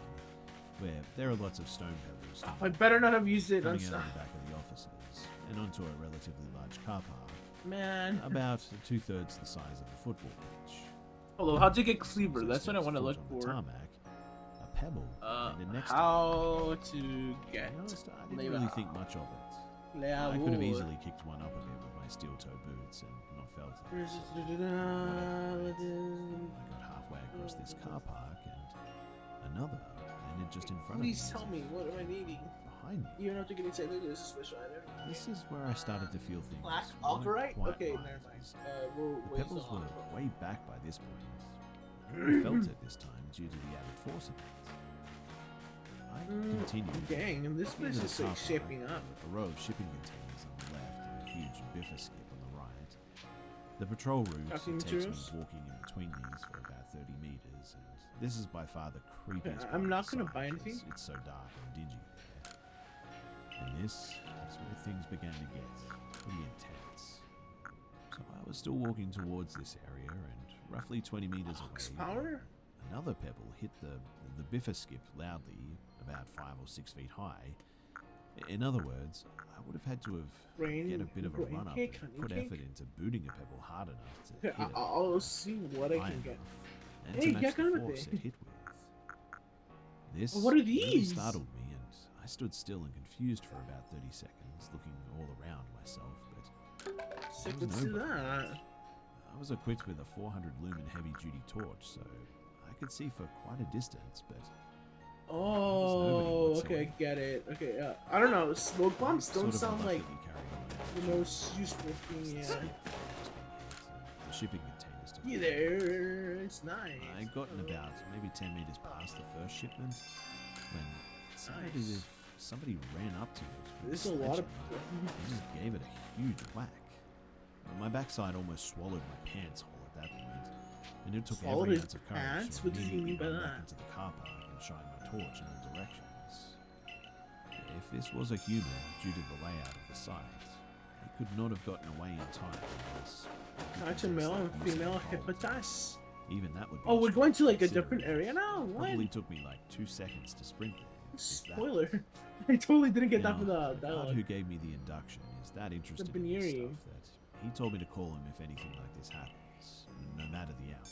where there are lots of stone pillars I better not have used it. coming out of the back of the offices, and onto a relatively large car park, Man. about 2/3 the size of a football pitch. Hello, how to get cleaver? As I That's what I stepped want to foot look on the for. tarmac, a pebble landed next to me. How to get To be honest, I didn't cleaver? really think much of it. I could have easily kicked one up a bit with my steel toe boots and not felt it. So, whatever. I got halfway across this car park and another landed just in front Please of me. tell as me, if what am I needing? Behind me. You don't have to get excited. This is a special item. This is where I started to feel things. Black weren't Alvarite? quite Okay, right, never mind. as We're The way pebbles still were on. way back by this point. I only felt it this time due to the added force of it. I continued. Dang, and this At the end place of the is like car park, shaping up. A row of shipping containers on the left and a huge biffa skip on the right. The patrol route Crafting takes me materials? walking in between these for about 30 meters, and this is by far the creepiest I'm part not of the gonna site buy because anything. It's so dark and dingy there. And this is where things began to get pretty intense. So I was still walking towards this area, and roughly 20 meters Ox away, power? another pebble hit the biffa skip loudly, about 5 or 6 feet high. In other words, I would have had to have get a bit of a brain run up cake, and honey put cake? effort into booting a pebble hard enough to Here, hit it I'll see what I high can get. enough, and Hey, to match get the on with force it. it hit with. This What are really these? startled me, and I stood still and confused for about 30 seconds, looking all around myself, but Sick, there was let's do nobody. that. I was equipped with a 400 lumen heavy-duty torch, so I could see for quite a distance, but Oh, nobody okay, whatsoever. get it. Okay, I don't know. Smoke bombs sort don't of sound like reluctantly carried on the out. most useful thing. The Yeah. skip had just been hit, and the shipping containers took You it. there? It's nice. I had gotten about maybe 10 meters past the first shipment when it sounded as if somebody ran up to it. with There's a lot of. sledgehammer and just gave it a huge whack. My backside almost swallowed my pants hole at that point, and it took Swallowed every his ounce of courage pants? to What do you immediately mean by run back that? into the car park and shine my torch in all directions. If this was a human, due to the layout of the site, he could not have gotten away in time unless he Catch a possessed male that and using female gold. hippopotamus. Even that would be Oh, a we're going to like a stretch different considering area now. it What? probably took me like 2 seconds to sprint there. if that. Spoiler. I totally didn't get Now, that from the guard dialogue. who gave me the induction is that interested in this Baneri. stuff that he told me to call him if anything like this happens, no matter the hour.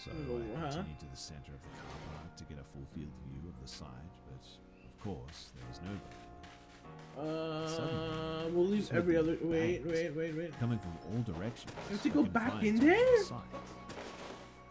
So Oh, I huh? continued to the center of the car park to get a full field view of the site, but of course there was nobody. Suddenly, We'll leave heard every these other. Wait, bangs wait, wait. coming from all directions. You have to so go confined back in to one there? site.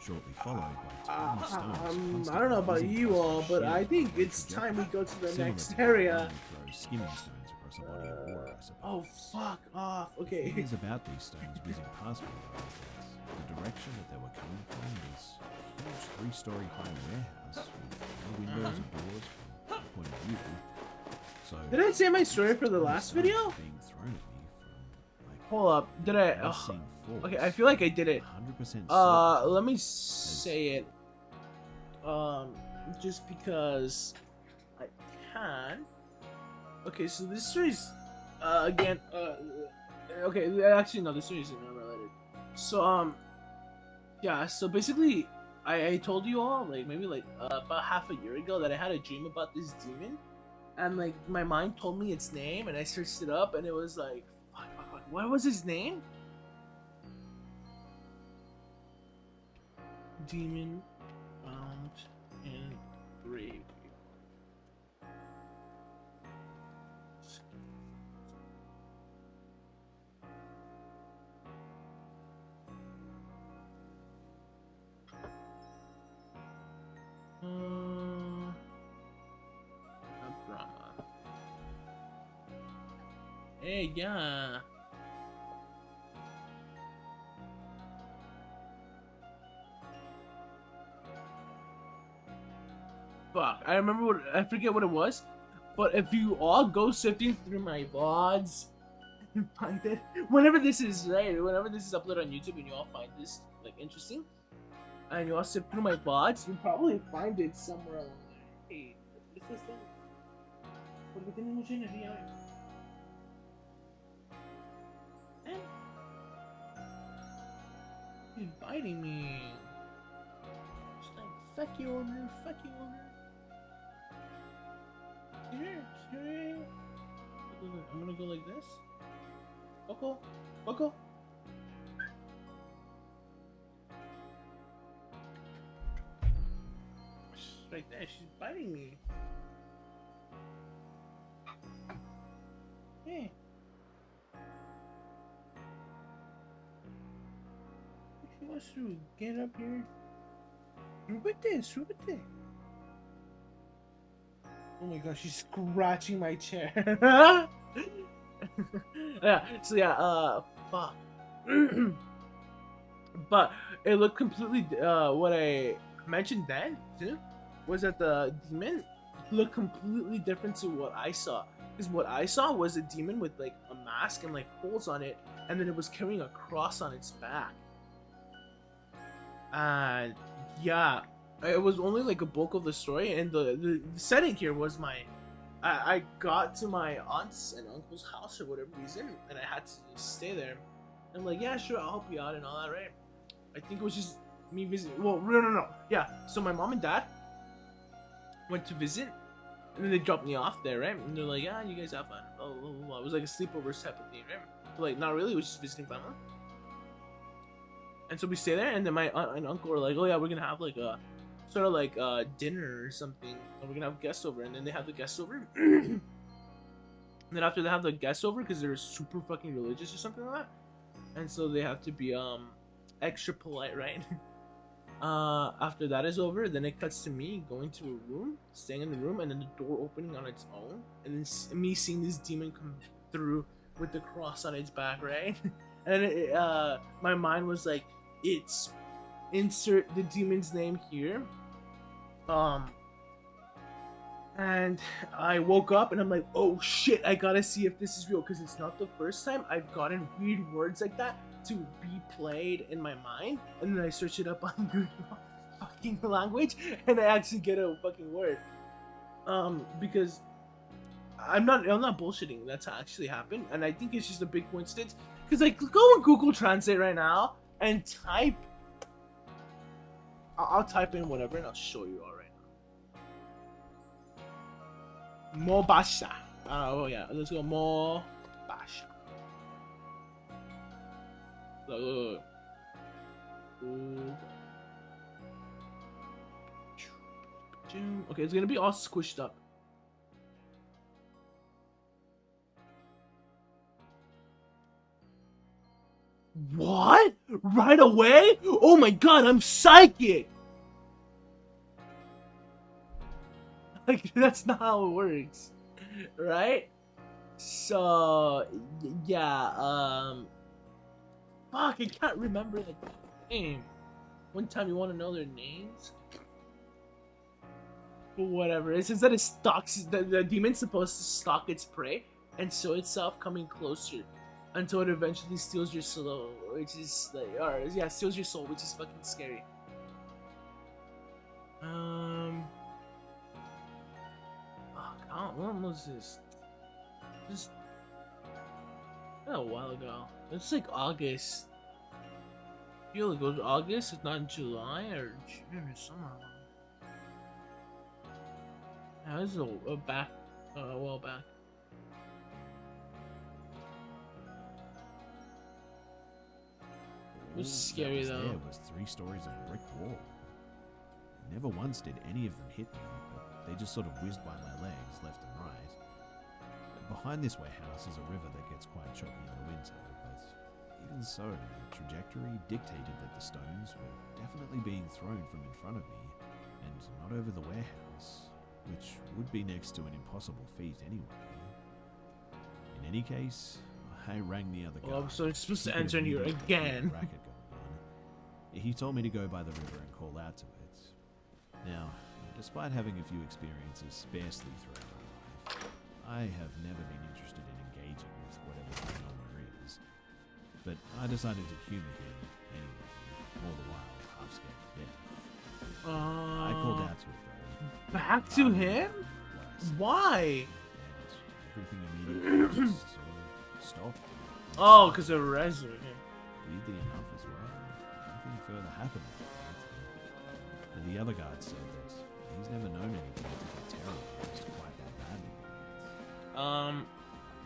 Shortly followed by tiny stones. I don't know about constantly you whizzing all, past but my I shield think from the it's time we go to the Similar next to how area. one would throw skimming stones across a body of water, I suppose. Oh, fuck off. The Okay. thing is about these stones whizzing past me though is that the direction that they were coming from was a huge 3-story high warehouse with no windows or doors from my point of view. So Did I say my story for the these last stones video? were being thrown at me from like Hold up. Did I? unseen force. Okay, I feel like I did it. 100% Let me say it. Just because I can. Okay, so this story's again. Okay, actually no, this story isn't related. So yeah. So basically, I told you all like maybe like about half a year ago that I had a dream about this demon, and like my mind told me its name, and I searched it up, and it was like, fuck, what was his name? Demon found in grave. Brahma. Hey, yeah. Fuck, I remember what I forget what it was, but if you all go sifting through my VODs and find it, whenever this is right, whenever this is uploaded on YouTube and you all find this like interesting, and you all sift through my VODs, you'll probably find it somewhere along there. Hey, this is the. Porque tiene mucha energía hoy. He's biting me. She's like, fuck you, owner, fuck you, owner. Here. I'm gonna go like this. Coco. She's right there. She's biting me. Hey. She wants to get up here. Súbete. Oh my gosh, she's scratching my chair. Yeah, so yeah, fuck. But it looked completely, what I mentioned then, too, was that the demon looked completely different to what I saw. Because what I saw was a demon with, like, a mask and, like, holes on it, and then it was carrying a cross on its back. And, yeah, it was only, like, a bulk of the story, and the setting here was my I got to my aunt's and uncle's house for whatever reason, and I had to just stay there. I'm like, yeah, sure, I'll help you out and all that, right? I think it was just me visiting. Well, no. Yeah, so my mom and dad went to visit, and then they dropped me off there, right? And they're like, yeah, you guys have fun. Oh, blah, blah, blah. It was like a sleepover type of thing, right? But like, not really. It was just visiting family. And so we stay there, and then my aunt and uncle were like, oh yeah, we're gonna have like a sort of like dinner or something, and we're gonna have guests over. And then they have the guests over. And then after they have the guests over, because they're super fucking religious or something like that, and so they have to be extra polite, right? After that is over, then it cuts to me going to a room, staying in the room, and then the door opening on its own, and then me seeing this demon come through with the cross on its back, right? And then my mind was like, it's insert the demon's name here. And I woke up and I'm like, oh shit, I gotta see if this is real, because it's not the first time I've gotten weird words like that to be played in my mind, and then I search it up on Google fucking language, and I actually get a fucking word. Because I'm not bullshitting. That's actually happened, and I think it's just a big coincidence. Because like, go on Google Translate right now and type. I'll type in whatever, and I'll show you all right now. Mobasha. Oh yeah, let's go Mobasha. Look. Okay, it's gonna be all squished up. What? Right away? Oh my god, I'm psychic! Like, that's not how it works. Right? So, yeah, fuck, I can't remember the name. One time you want to know their names? But whatever. It says that it stalks, the demon's supposed to stalk its prey and show itself coming closer until it eventually steals your soul, which is like, or yeah, steals your soul, which is fucking scary. Oh, when was this? Just a while ago. It's like August. I feel like it was August, it's not July or June or somewhere. Yeah, this is a while back. It was scary though. There was 3 stories of brick wall. Never once did any of them hit me, but they just sort of whizzed by my legs left and right. Behind this warehouse is a river that gets quite choppy in the winter, but even so, the trajectory dictated that the stones were definitely being thrown from in front of me, and not over the warehouse, which would be next to an impossible feat anyway. In any case, I rang the other guy. Oh, so it's supposed to enter in here again. He told me to go by the river and call out to it. Now, despite having a few experiences sparsely throughout my life, I have never been interested in engaging with whatever the phenomenon is. But I decided to humor him anyway, all the while half scared to death. I called out to it though. Back to him? Why? And everything immediately just sort of stopped. Oh, because of resident. Weirdly enough as well, nothing further happened after that. And the other guard said that he's never known anything to get terrorized quite that badly.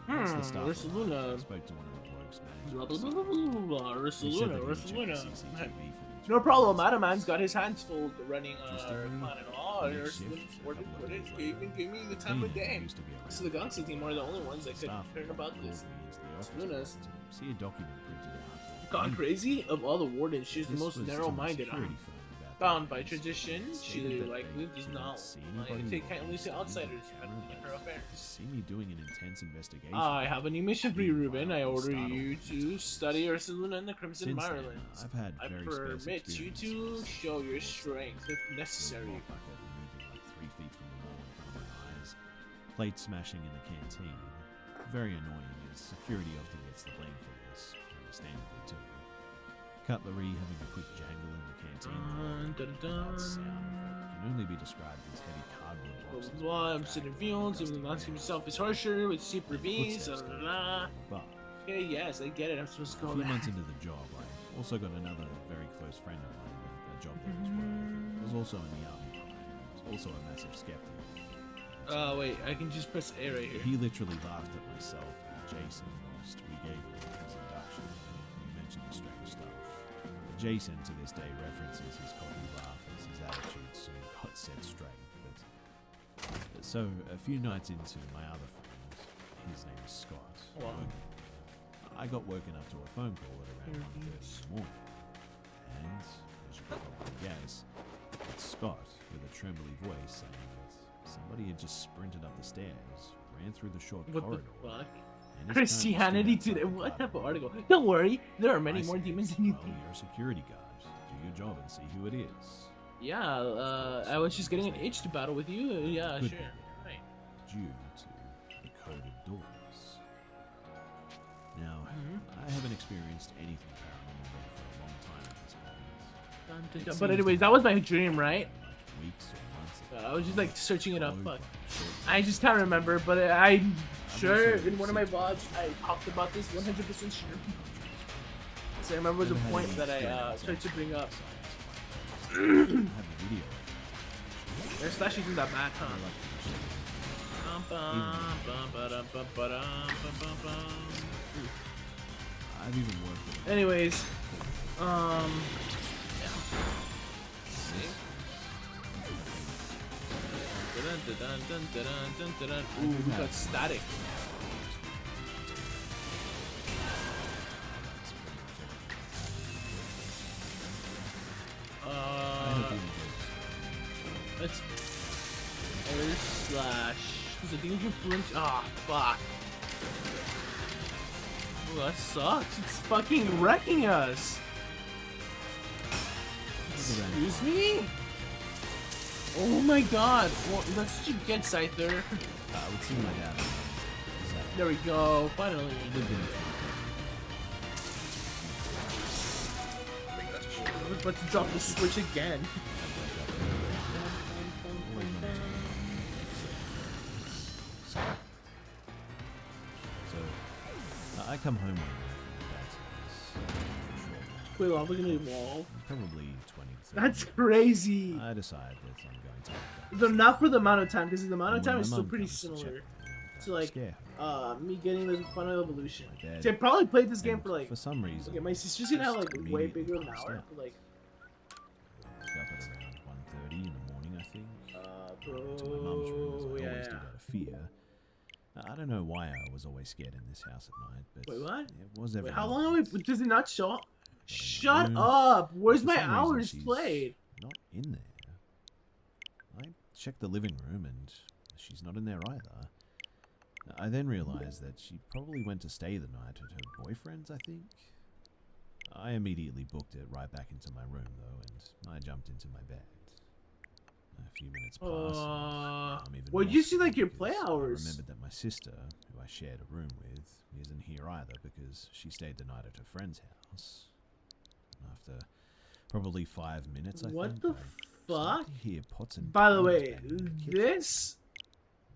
That's the start of the night. I Ursaluna. spoke to one of the blokes, man. Ursaluna, He said that he would check Ursaluna. the CCTV footage. No problem, Adamant's got his hands full running Just our a planet. Oh, late Ursaluna, shift, what a couple of did days you later. even give me the time of He day? used to be around. So the Galaxy team are the only ones that could Staff learn about called this. me into the office Lunas. to see a document printed out. Gone crazy? Of all the wardens, she's the This most was to a narrow-minded. security firm about Bound the by case. tradition, she Stated that likely they does did not see like, anybody can't involved leave to in outsiders the meddling in her encounter, affairs. but to see me doing an intense investigation. I have a new mission for you, Ruben. I order Startled you me. to study Ursaluna and the Crimson Since then, Mirelins. I've had I very sparse permit you to experiences. show your strength if necessary. Silver bucket moving like 3 feet from the wall in front of my eyes. Plate smashing in the canteen. Very annoying as security often gets the blame for this, understandably too. Cutlery having a quick jangle in the canteen. Dun, dun, That dun. sound effect can only be described as heavy cardboard blah houses. blah blah. I'm sitting fields, even the landscape itself is harsher with steeper ravines. Blah, blah, blah. Above. Okay, yes, I get it. I'm supposed to A go few there. months into the job, I also got another very close friend of mine, a job there as well. He was also in the army, and also a massive skeptic. Wait, I can just press A right here. He literally laughed at myself and Jason whilst we gave him his induction. We mentioned the strange stuff. Jason, to this day, references his cocky laugh as his attitude soon got set straight. So, a few nights into my other friend, his name is Scott, Wow. I got woken up to a phone call at around 1:30 in the morning. And, as you can probably guess, it's Scott with a trembly voice saying that somebody had just sprinted up the stairs, ran through the short What the corridor. fuck? and is Christianity currently stood today. outside the What car type of door. article? Don't worry, there are many I more said, demons than you well, think. you're a security guard. Do your job and see who it is. Yeah, I was just getting an itch to battle with you. Yeah, Could sure. be Right. due to the coded doors. Now, Mhm. I haven't experienced anything paranormal there for a long time at this point. It But seems anyways, to that was have my dream, right? been weeks or months ago. I was just like searching it up. followed Fuck. by short I just can't remember, but I'm sure also in one of my sick. VODs I talked about this 100% sure. So I remember the Never had point any that I experience tried to bring up. I have a video. It's actually not that bad, huh? I like to show you. Bum, bum, bum, ba-dum, bum, ba-dum, bum, bum, bum. I've even worked with Anyways, yeah. See? Dun, dun, dun, dun, dun, dun, dun, dun. Ooh, we got static. I hope you enjoyed this. Let's air slash. Cause I think we can flinch. Ah, fuck. Oh, that sucks. It's fucking wrecking us. Excuse me? Oh my god. Well, that's such a good sight there. I would see my dad. There we go. Finally. He lived in a We're about to drop the switch again. always wanted to So, I come home one night from my dad's house. Wait, lava gonna evolve? Probably 20 to 30 That's minutes. crazy. I decide that I'm going to. Though not for the amount of time, because the amount of And when time my is still mum pretty comes to check similar on me, I'm to trying like scare her. me getting the final evolution. My dad- See, I probably played this game And for like. for some reason. Okay, my sister's gonna have like just way immediately bigger than an passed hour, out. but like, Woke up at around 1:30 in the morning, I think. bro, Went to my mum's room as I always yeah. did out of fear. I don't know why I was always scared in this house at night, but Wait, what? it was every Wait, how night. long are we? Does it not show? Shut room. up! Where's For my some reason, hours she's played? Not in there. I checked the living room and she's not in there either. I then realized that she probably went to stay the night at her boyfriend's, I think. I immediately booked it right back into my room though, and I jumped into my bed. A few minutes passed. and I'm even Well, more you see like scared your play because hours. I remembered that my sister, who I shared a room with, isn't here either because she stayed the night at her friend's house. After probably 5 minutes, I What think, the I started fuck? to hear pots and By the pans way, banging in the kitchen. this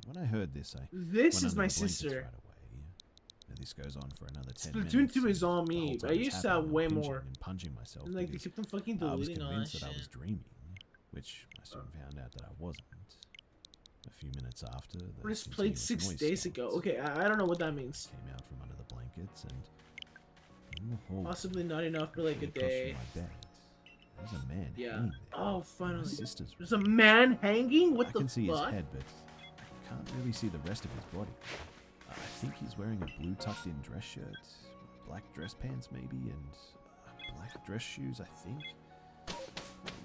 When I heard this, I this went is under my the blankets sister. Right away. Now, this goes on for another 10 minutes. Splatoon 2 and is all the me. whole I time it's used to have happening, I'm way pinching more. and punching myself And like they because kept on fucking I was deleting all that convinced shit. that I was dreaming, which I soon found out that I wasn't. A few minutes after, the We just played continuous 6 noise days stopped. ago. Okay, I don't know what that means. Came out from under the blankets and in the hallway, Possibly not enough for like a across from day. my bed, there's a man Yeah. hanging there. Oh, in my finally. sister's There's a room. man hanging? What I the can see his fuck? head, but I can't really see the rest of his body. I think he's wearing a blue tucked-in dress shirt, black dress pants maybe, and black dress shoes, I think.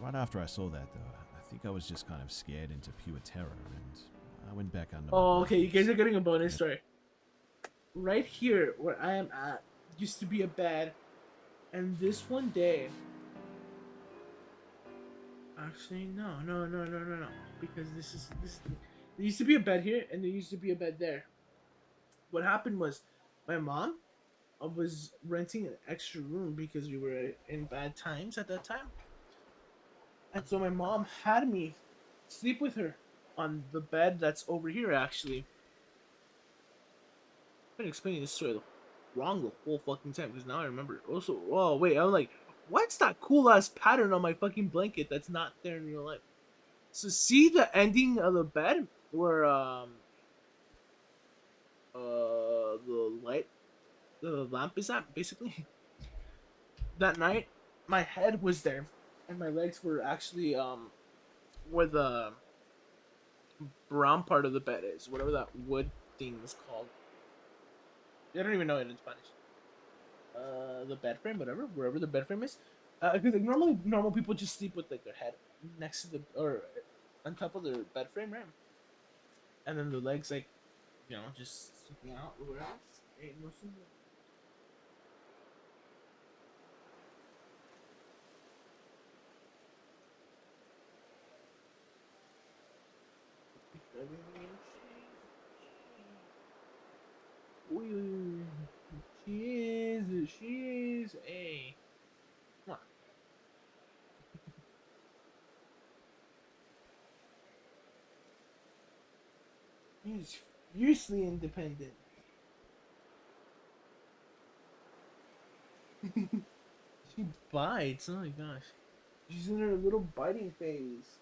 Right after I saw that, though, I think I was just kind of scared into pure terror, and I went back under. Oh, my okay, you guys blankets. are getting a bonus story. Right here, where I am at, used to be a bed, and this one day. Actually, no, because this. There used to be a bed here, and there used to be a bed there. What happened was, my mom, was renting an extra room because we were in bad times at that time, and so my mom had me sleep with her on the bed that's over here. Actually, I've been explaining this story wrong the whole fucking time because now I remember. Also, oh wait, I'm like, what's that cool ass pattern on my fucking blanket that's not there in real life? So see the ending of the bed where the light the lamp is at basically. That night my head was there and my legs were actually where the brown part of the bed is, whatever that wood thing is called. I don't even know it in Spanish. The bed frame, whatever, wherever the bed frame is. Because like normally normal people just sleep with like their head next to the or on top of their bed frame, right? And then the legs like just sticking out or whatever. Ain't no sin. Ooh, she is a. Mwah. She's fiercely independent. She bites. Oh my gosh, she's in her little biting phase.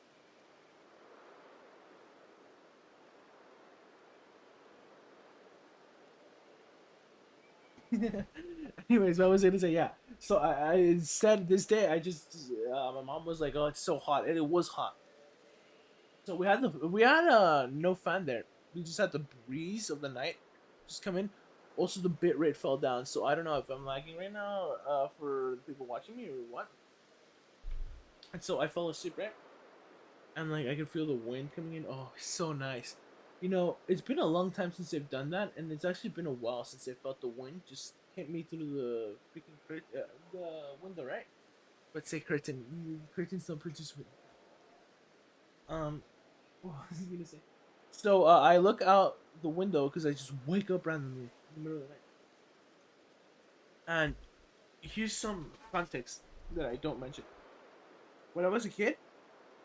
Anyways, what was I gonna say? Yeah. So I said this day I just my mom was like, "Oh, it's so hot," and it was hot. So we had no fan there. We just had the breeze of the night just come in. Also, the bit rate fell down, so I don't know if I'm lagging right now for the people watching me or what. And so I fell asleep, right? And like I could feel the wind coming in. Oh, so nice. You know, it's been a long time since I've done that, and it's actually been a while since I felt the wind just hit me through the freaking the window, right? Let's say curtain. Curtains don't produce wind. What was I gonna say? So I look out the window because I just wake up randomly in the middle of the night. And here's some context that I don't mention. When I was a kid,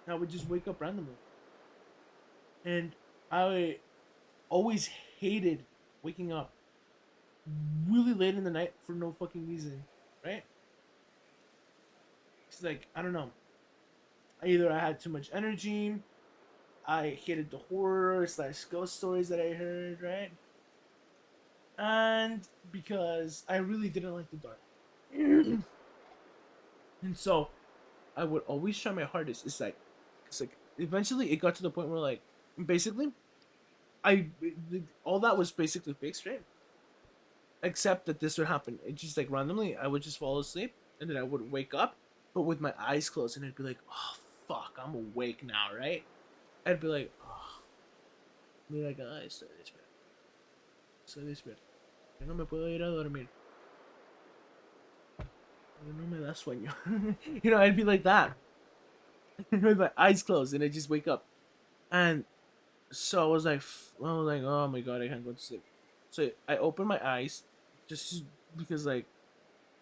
I would just wake up randomly, and I always hated waking up really late in the night for no fucking reason, right? It's like I don't know. Either I had too much energy, I hated the horror slash ghost stories that I heard, right? And because I really didn't like the dark. And so I would always try my hardest. It's like eventually it got to the point where like basically I all that was basically fixed, right? Except that this would happen. It just like randomly I would just fall asleep and then I would wake up, but with my eyes closed, and I'd be like, oh fuck, I'm awake now, right? I'd be like, oh, mira que estoy despierto, estoy despierto. Yo no me puedo ir a dormir. No me da sueño. I'd be like that with my eyes closed, and I just wake up. And so I was like, oh my god, I can't go to sleep. So I open my eyes, just because like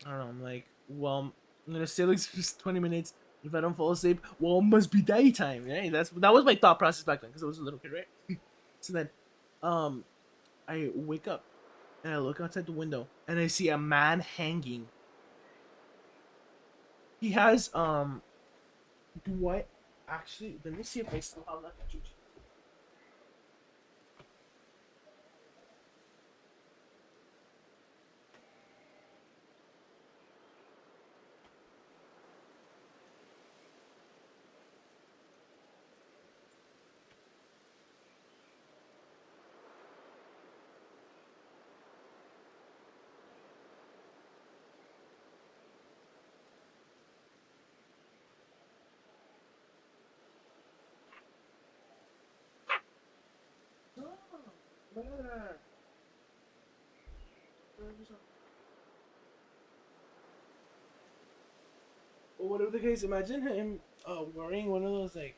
I don't know. I'm like, well, I'm gonna stay like just 20 minutes. If I don't fall asleep, well, it must be daytime, right? That was my thought process back then because I was a little kid, right? So then, um, I wake up and I look outside the window and I see a man hanging. He has Do I actually? Let me see if I still have that picture. No, brother. Or whatever the case, imagine him wearing one of those like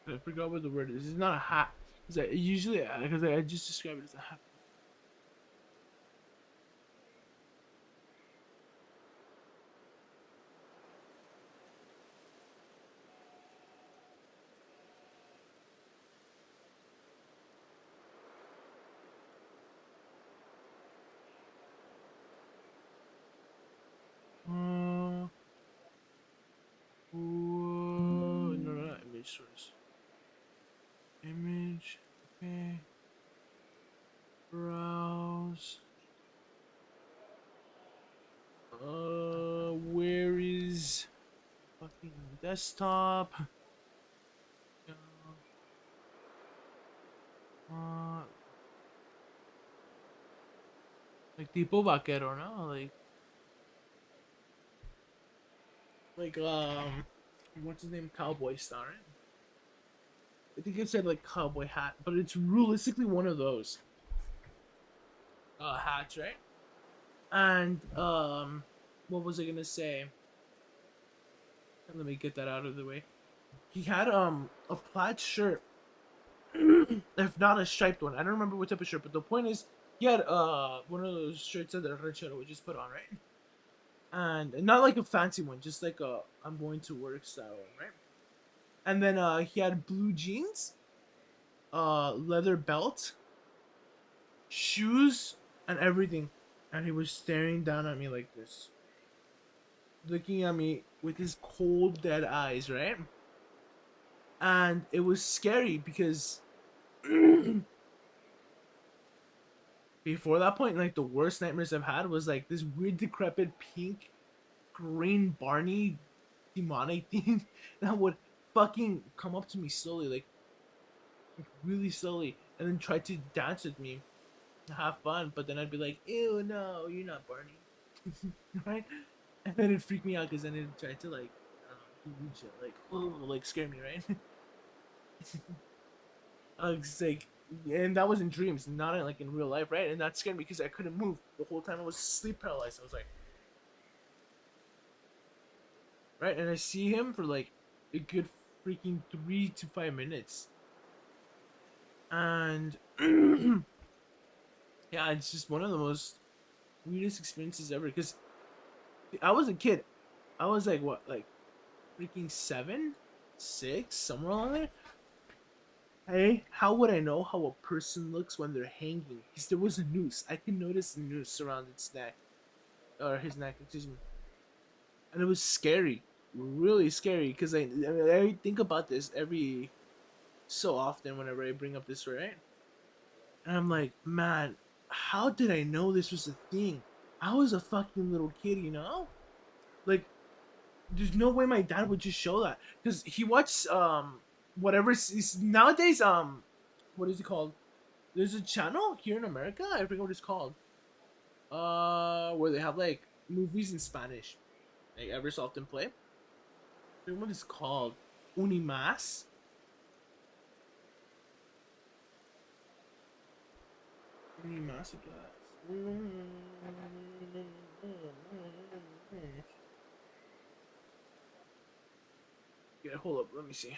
I forgot what the word is. It's not a hat. Cause I usually because I just describe it as a hat. No, not image source. Image. Okay. Browse. Where is fucking desktop? Uh, like tipo vaquero, no? Like what's his name? Cowboy star. Right? I think it said like cowboy hat, but it's realistically one of those hats, right? And what was I gonna say? Let me get that out of the way. He had a plaid shirt, if not a striped one. I don't remember what type of shirt, but the point is he had one of those shirts that the ranchero would just put on, right? And not like a fancy one, just like a I'm going to work style one, right? And then he had blue jeans, leather belt, shoes, and everything. And he was staring down at me like this, looking at me with his cold, dead eyes, right? And it was scary because before that point, like the worst nightmares I've had was like this weird, decrepit, pink, green Barney demonic thing that would fucking come up to me slowly, like really slowly, and then try to dance with me, have fun. But then I'd be like, "Ew, no, you're not Barney," right? And then it'd freak me out because then it'd try to like, do weird shit, like, oh, like scare me, right? It's like, and that was in dreams, not in, like in real life, right? And that scared me because I couldn't move the whole time. I was sleep paralyzed. I was like, right, and I see him for like a good freaking 3 to 5 minutes, and yeah, it's just one of the most weirdest experiences ever. Because I was a kid, I was like what, like freaking 7, 6, somewhere along there. Hey, how would I know how a person looks when they're hanging? Because there was a noose. I could notice the noose around its neck, or his neck, excuse me, and it was scary, really scary. Because I think about this every so often whenever I bring up this story, right? And I'm like, man, how did I know this was a thing? I was a fucking little kid, you know? Like, there's no way my dad would just show that because he watched whatever nowadays what is it called? There's a channel here in America. I forget what it's called. Where they have like movies in Spanish, like every so often play. I forget what it's called. Unimas. Unimas. Yeah, hold up. Let me see.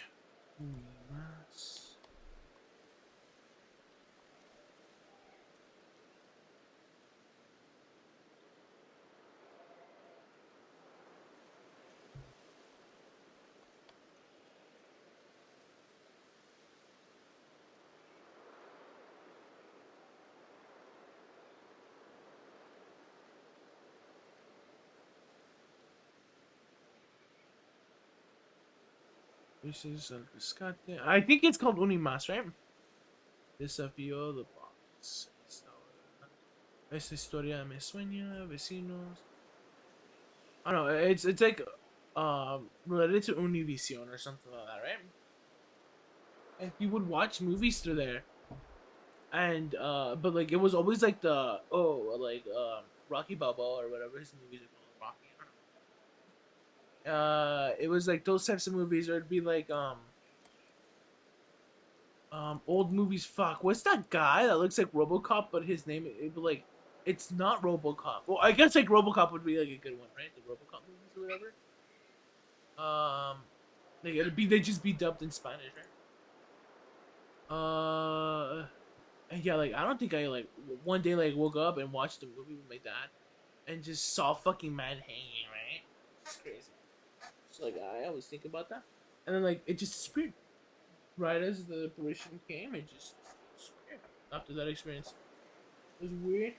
Unimas. This is El Rescate. I think it's called Unimas, right? Desafío the box. Esta historia me sueña, vecinos. I don't know. It's like related to Univision or something like that, right? And you would watch movies through there, and but like it was always like the Rocky Balboa or whatever his movies are called, Rocky. I don't know. It was like those types of movies, or it'd be like old movies. Fuck, what's that guy that looks like RoboCop, but his name it'd be like it's not RoboCop. Well, I guess like RoboCop would be like a good one, right? The RoboCop movies or whatever. Like it'd be they just be dubbed in Spanish, right? And yeah, like I don't think I like one day like woke up and watched the movie with my dad, and just saw fucking man hanging. Right? It's crazy. So like I always think about that, and then like it just disappeared. Right as the apparition came, it just disappeared. After that experience, it was weird.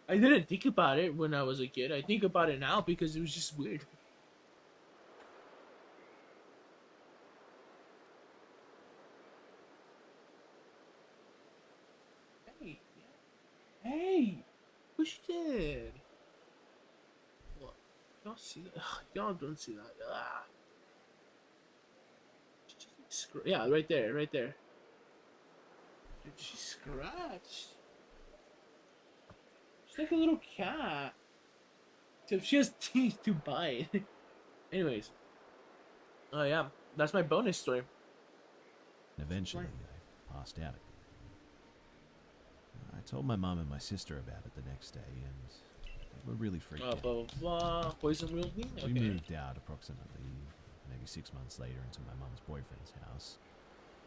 I didn't think about it when I was a kid. I think about it now because it was just weird. Hey, yeah. Hey, push did. What? Y'all see that? Y'all don't see that. Ah. Yeah, right there, right there. Dude, she scratched. She's like a little cat. Except she has teeth to bite. Anyways. Oh yeah, that's my bonus story. Eventually, I passed out again. I told my mum and my sister about it the next day, and they were really freaked out. Blah blah blah. Poison wielding. Okay. We moved out approximately maybe 6 months later into my mum's boyfriend's house.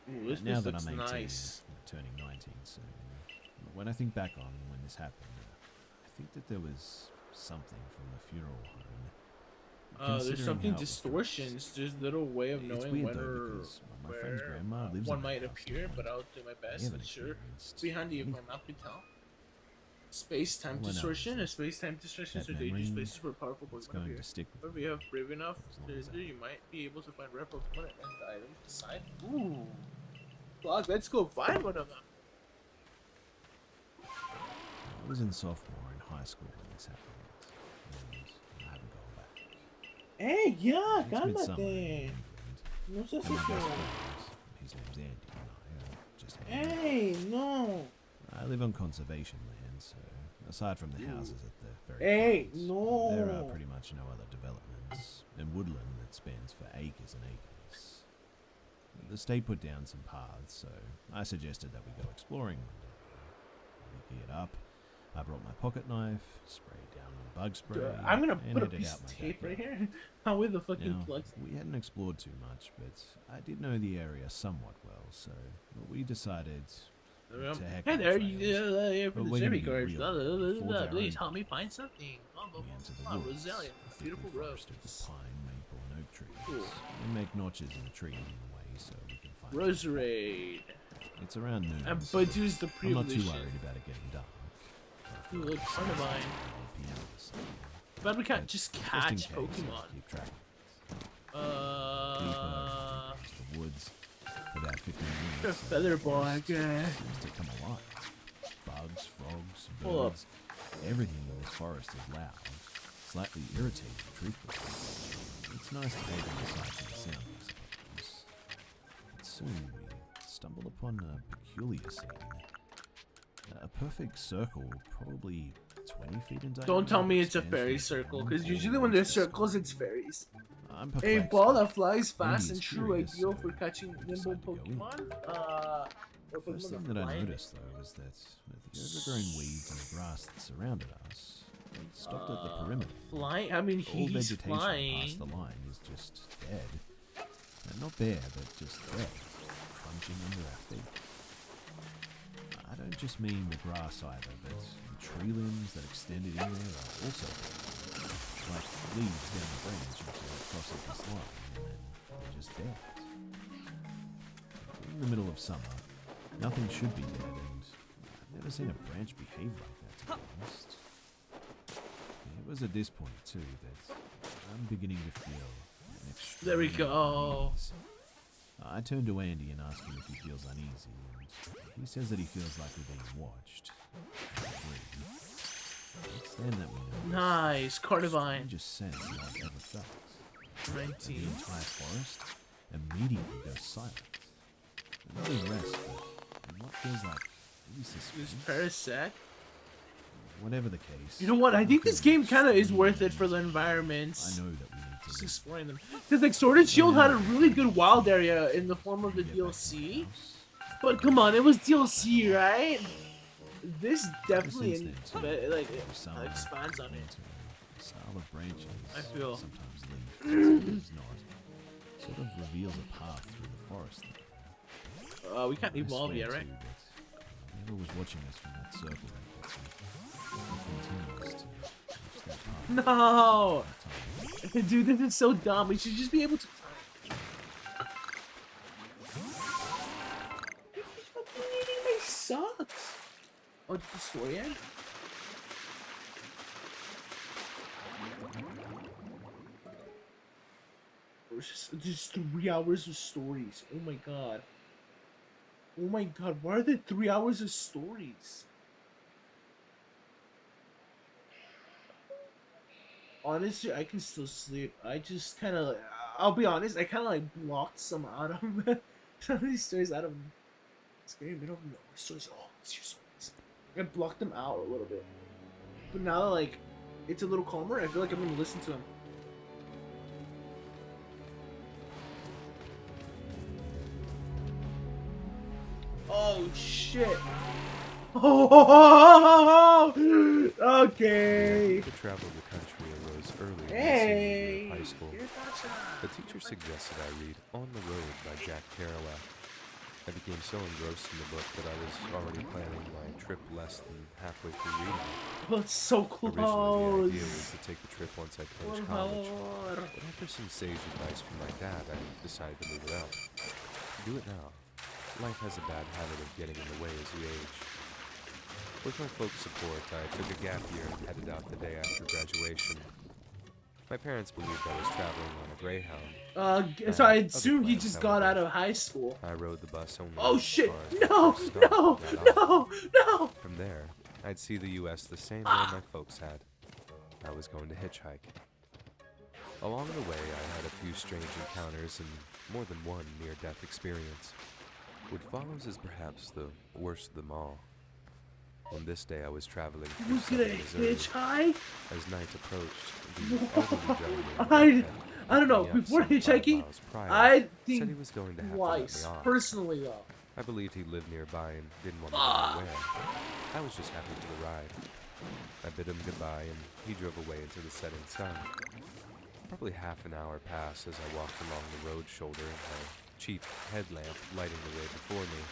Ooh, this Now place that looks I'm 18, nice. turning 19 soon, when I think back on when this happened, I think that there was something from the funeral home. There's Considering something how it was distortions. There's little way of It's knowing weird when though, or because my friend's where grandma lives one in the might house, appear, and but I'll do my we best. haven't And sure, experienced be handy if my anything. map can tell. Space-time All I know is distortion. that A space-time distortions that are dangerous memory, places where powerful it's Pokemon going appear. to stick But with if you have brave enough as long to as I enter, you live. might be able to find rare Pokemon and the items inside. Ooh. Vlog, let's go find one of them. I was in sophomore in high school when this happened, and I haven't gone back. Hey, yeah, It's midsummer in England, No and my best friend, his name's Andy, and I are just hanging out. Hey, no. I live on conservation land, so aside from the houses at the very Hey, front, no. there are pretty much no other developments, and woodland that spans for acres and acres. The state put down some paths, so I suggested that we go exploring one day. We geared up. I brought my pocket knife, sprayed down on bug spray, I'm gonna and put a headed piece out of my tape right backyard. here. How with the fucking Now, plugs? we hadn't explored too much, but I did know the area somewhat well, so we decided to heck Hey with the there, trails. here for But the we're gonna survey be cards. real Blah, blah, and blah, forge blah, our please own help me path. find something. Blah, blah, We enter the blah, woods, Roselia, a thickly beautiful forested with rose. pine, maple, and oak trees. Cool. We make notches in the tree along the way so we can find Roserade. It's around noon, And so but use the I'm not too privilege. worried about it getting dark. Ooh, look, Carnivine. But we can't just catch Pokemon. Keep track. Deeper into the woods, about 15 The minutes. feather ball, I guess. Seems to come alive. Bugs, frogs, Hold up. birds. Everything in this forest is loud, slightly irritating, truthfully. It's nice to take in the sights and the sounds, I suppose. But soon we stumble upon a peculiar scene. A perfect circle, probably 20 feet in diameter. Don't tell me it's a expands from fairy the circle, ground because all the usually way when to there's the circles, sky. it's fairies. I'm A perplexed, ball but that flies fast Andy's and true, curious, ideal so for catching we nimble decide to go in. Pokemon. The Or first Pokemon thing that that I fly. noticed, though, was that the overgrown weeds and the grass that surrounded us had stopped at the perimeter. Flying? I mean, All he's vegetation past flying. the line is just dead. Not bare, but just dead, crunching under our feet. I don't just mean the grass either, but the tree limbs that extended in there are also dead. Like leaves down the branch until it crosses this line, and then they're just dead. In the middle of summer, nothing should be dead, and I've never seen a branch behave like that, to be honest. It was at this point, too, that I'm beginning to feel an extreme There we go. unease. I turn to Andy and ask him if he feels uneasy, and he says that he feels like we're being watched. I agree. It's then that we know Nice, Carnivine. strangest sense that I've ever felt. The 19. entire forest immediately goes silent. Not in rest, but in what feels like maybe This suspense. Parasect. Whatever the case. You know what? I I'm think this feeling game kind of is worth it extremely for the uneasy. environments. I know that we need to Just leave. exploring them. Because like Sword and Shield had a really good wild area in the form of the Get back to my DLC. house. But come on, it was DLC, right? This Ever definitely since then, too, like every summer, expands on it. winter, the style of branches, I feel- sometimes leaf, sometimes not, sort of reveals a path through the forest. We can't I evolve swear yet, to right? you that whoever was watching us from that circle continues to reach their target No! at times. Dude, this is so dumb. We should just be able to. Fucking eating my socks. Oh, did the story end? It was just 3 hours of stories. Oh my god. Oh my god, why are there 3 hours of stories? Honestly, I can still sleep. I just kind of, I'll be honest, I kind of like blocked some out of some of these stories out of scary middle of nowhere stories. Oh, it's your stories. I blocked them out a little bit. But now that like it's a little calmer, I feel like I'm gonna listen to them. Oh shit! Oh, okay. To travel the country arose early in my senior year Hey. of high school. The teacher suggested I read On the Road by Jack Kerouac. I became so engrossed in the book that I was already planning my trip less than halfway through reading it. Oh, it's so Originally, the close. idea was to take the trip once I finished college. But after some sage advice from my dad, I decided to move it out. Do it now. Life has a bad habit of getting in the way as we age. With my folks' support, I took a gap year and headed out the day after graduation. My parents believed I was traveling on a Greyhound. So I Other assume he plans, just got however. out of high school. I rode the bus only Oh as shit! far as the No! first stop No! and got off. No! No! From there, I'd see the U.S. the same way my folks had. I was going to hitchhike. Along the way, I had a few strange encounters and more than one near-death experience. What follows is perhaps the worst of them all. On this day, I was traveling through Who's gonna southern Missouri. hitchhike? As night approached, the elderly gentleman I don't know. picked me up Before some 5 hitchhiking, miles prior I said think he was going to have to let me twice. off. Personally, though. I believed he lived nearby and didn't want me to know where. I was just happy for the ride. I bid him goodbye and he drove away into the setting sun. Probably half an hour passed as I walked along the road shoulder, a cheap headlamp lighting the way before me.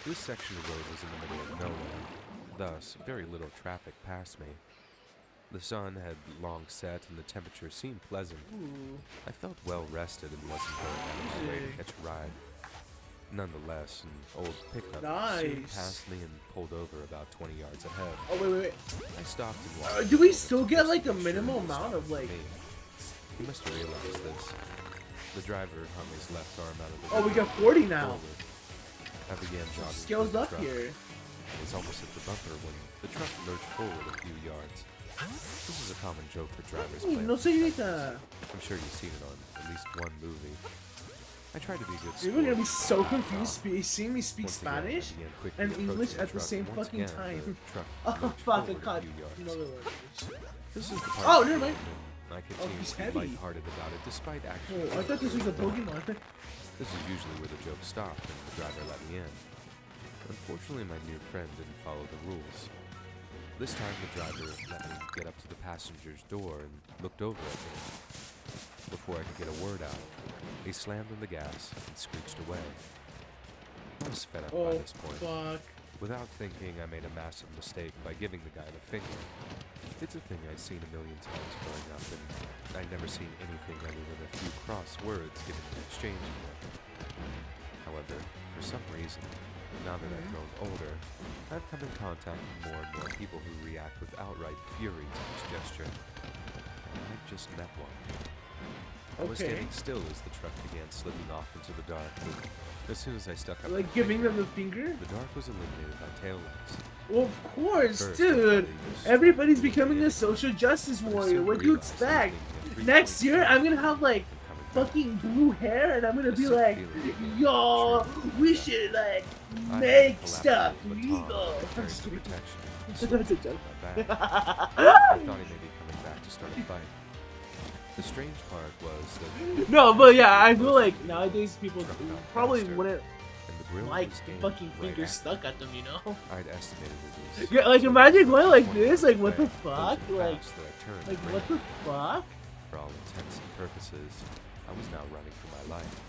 This section of road was in the middle of nowhere, thus very little traffic passed me. The sun had long set and the temperature seemed pleasant. Ooh. I felt well rested and wasn't going out of my way to catch a ride. Nonetheless, an old pickup soon Nice. passed me and pulled over about 20 yards ahead. Oh wait. I stopped and walked. Do we over still to get just like a make sure minimal he was amount of stopping like? for me. He must have realized this. The driver hung his left arm out of the Oh, we window got 40 now. forward. I began jogging Scales toward the up truck. here. I was almost at the bumper when the truck lurched forward a few yards. This is a common joke for drivers. Hey, playing no from time to señorita. time. I'm sure you've seen it on at least one movie. I tried to be a good Dude, we're gonna be sport so and backed confused off. seeing me speak Once again, I Spanish began quickly and approaching English at the truck. same Once fucking again, time. the truck Oh lurched fuck, I forward a caught. few yards. You know the language. This is the part Oh, of the never mind. film when I continued he's to be heavy. lighthearted about it despite actually. Oh, I thought this was a Pokemon. This is usually where the joke stopped and the driver let me in. Unfortunately, my new friend didn't follow the rules. This time, the driver let me get up to the passenger's door and looked over at me. Before I could get a word out, he slammed on the gas and screeched away. I was fed up by Oh this point. fuck. Without thinking, I made a massive mistake by giving the guy the finger. It's a thing I'd seen a million times growing up, and I'd never seen anything other than a few cross words given in exchange for it. However, for some reason, now that I've grown older, I've come in contact with more and more people who react with outright fury to this gesture. I've just met one. I was Okay. standing still as the truck began slipping off into the dark, but as soon as I stuck up Like my giving finger, them the finger? the dark was illuminated by taillights. Well, of course, First, dude. I thought he was Everybody's doing becoming it, a social justice but I warrior. soon What do you realized I was expect? making a Next 3-point year, turn I'm gonna have like and coming back. fucking blue hair, and I'm gonna A be sick like, feeling began to yo, intrude we me. should like I make had a stuff collaborative legal. baton I'm carrying just for kidding. protection. He That's slipped a it joke. in my bag. I thought he may be coming back to start a fight. The strange part was that No, but yeah, I feel most like of the nowadays people truck got probably faster, wouldn't and the grill like was the aimed fucking right finger at me. stuck at them, you know? I'd estimated it was Yeah, like imagine going like this, like what the fuck? so Like, fast that I turned like and what the ran. fuck? For all intents and purposes, I was now running for my life.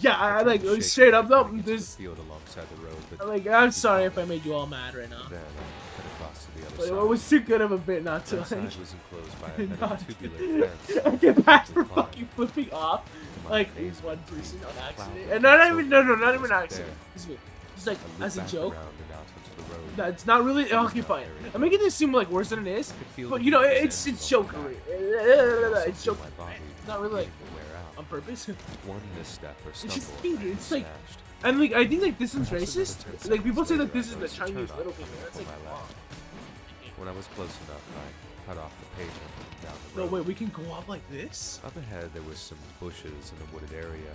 Yeah, I I tried like to shake straight him up by though. putting it to the This field alongside the road, but like I'm he sorry caught if I it. made you all mad right now. Then I cut across to the other But side. it was too good of a bit not to That side like. was enclosed by a metal Not tubular fence. I get back quickly for climb. fucking flipping off To my like amazement, one the person on cloud accident, that and not came even so not quickly even wasn't accident. there. Excuse me. Just like I looped as a back joke. around and out onto the road. That's not really It was okay. not Fine. very I'm making close. it seem like worse than it is, I could feel but the you know heat it's descending on my jokery. back. I could also It's feel joke. my body It's not really like beginning to wear out. on purpose. One misstep or It's stumble, just and finger. I'd be It's like, smashed. and like I think like this one's Perhaps another racist. 10 Like people say seconds that this later, is I the noticed a Chinese turnoff little coming finger. That's from like my wrong. left. When I was close enough, I cut off the pavement and down the No road. wait, we can go up like this. Up ahead, there was some bushes in a wooded area.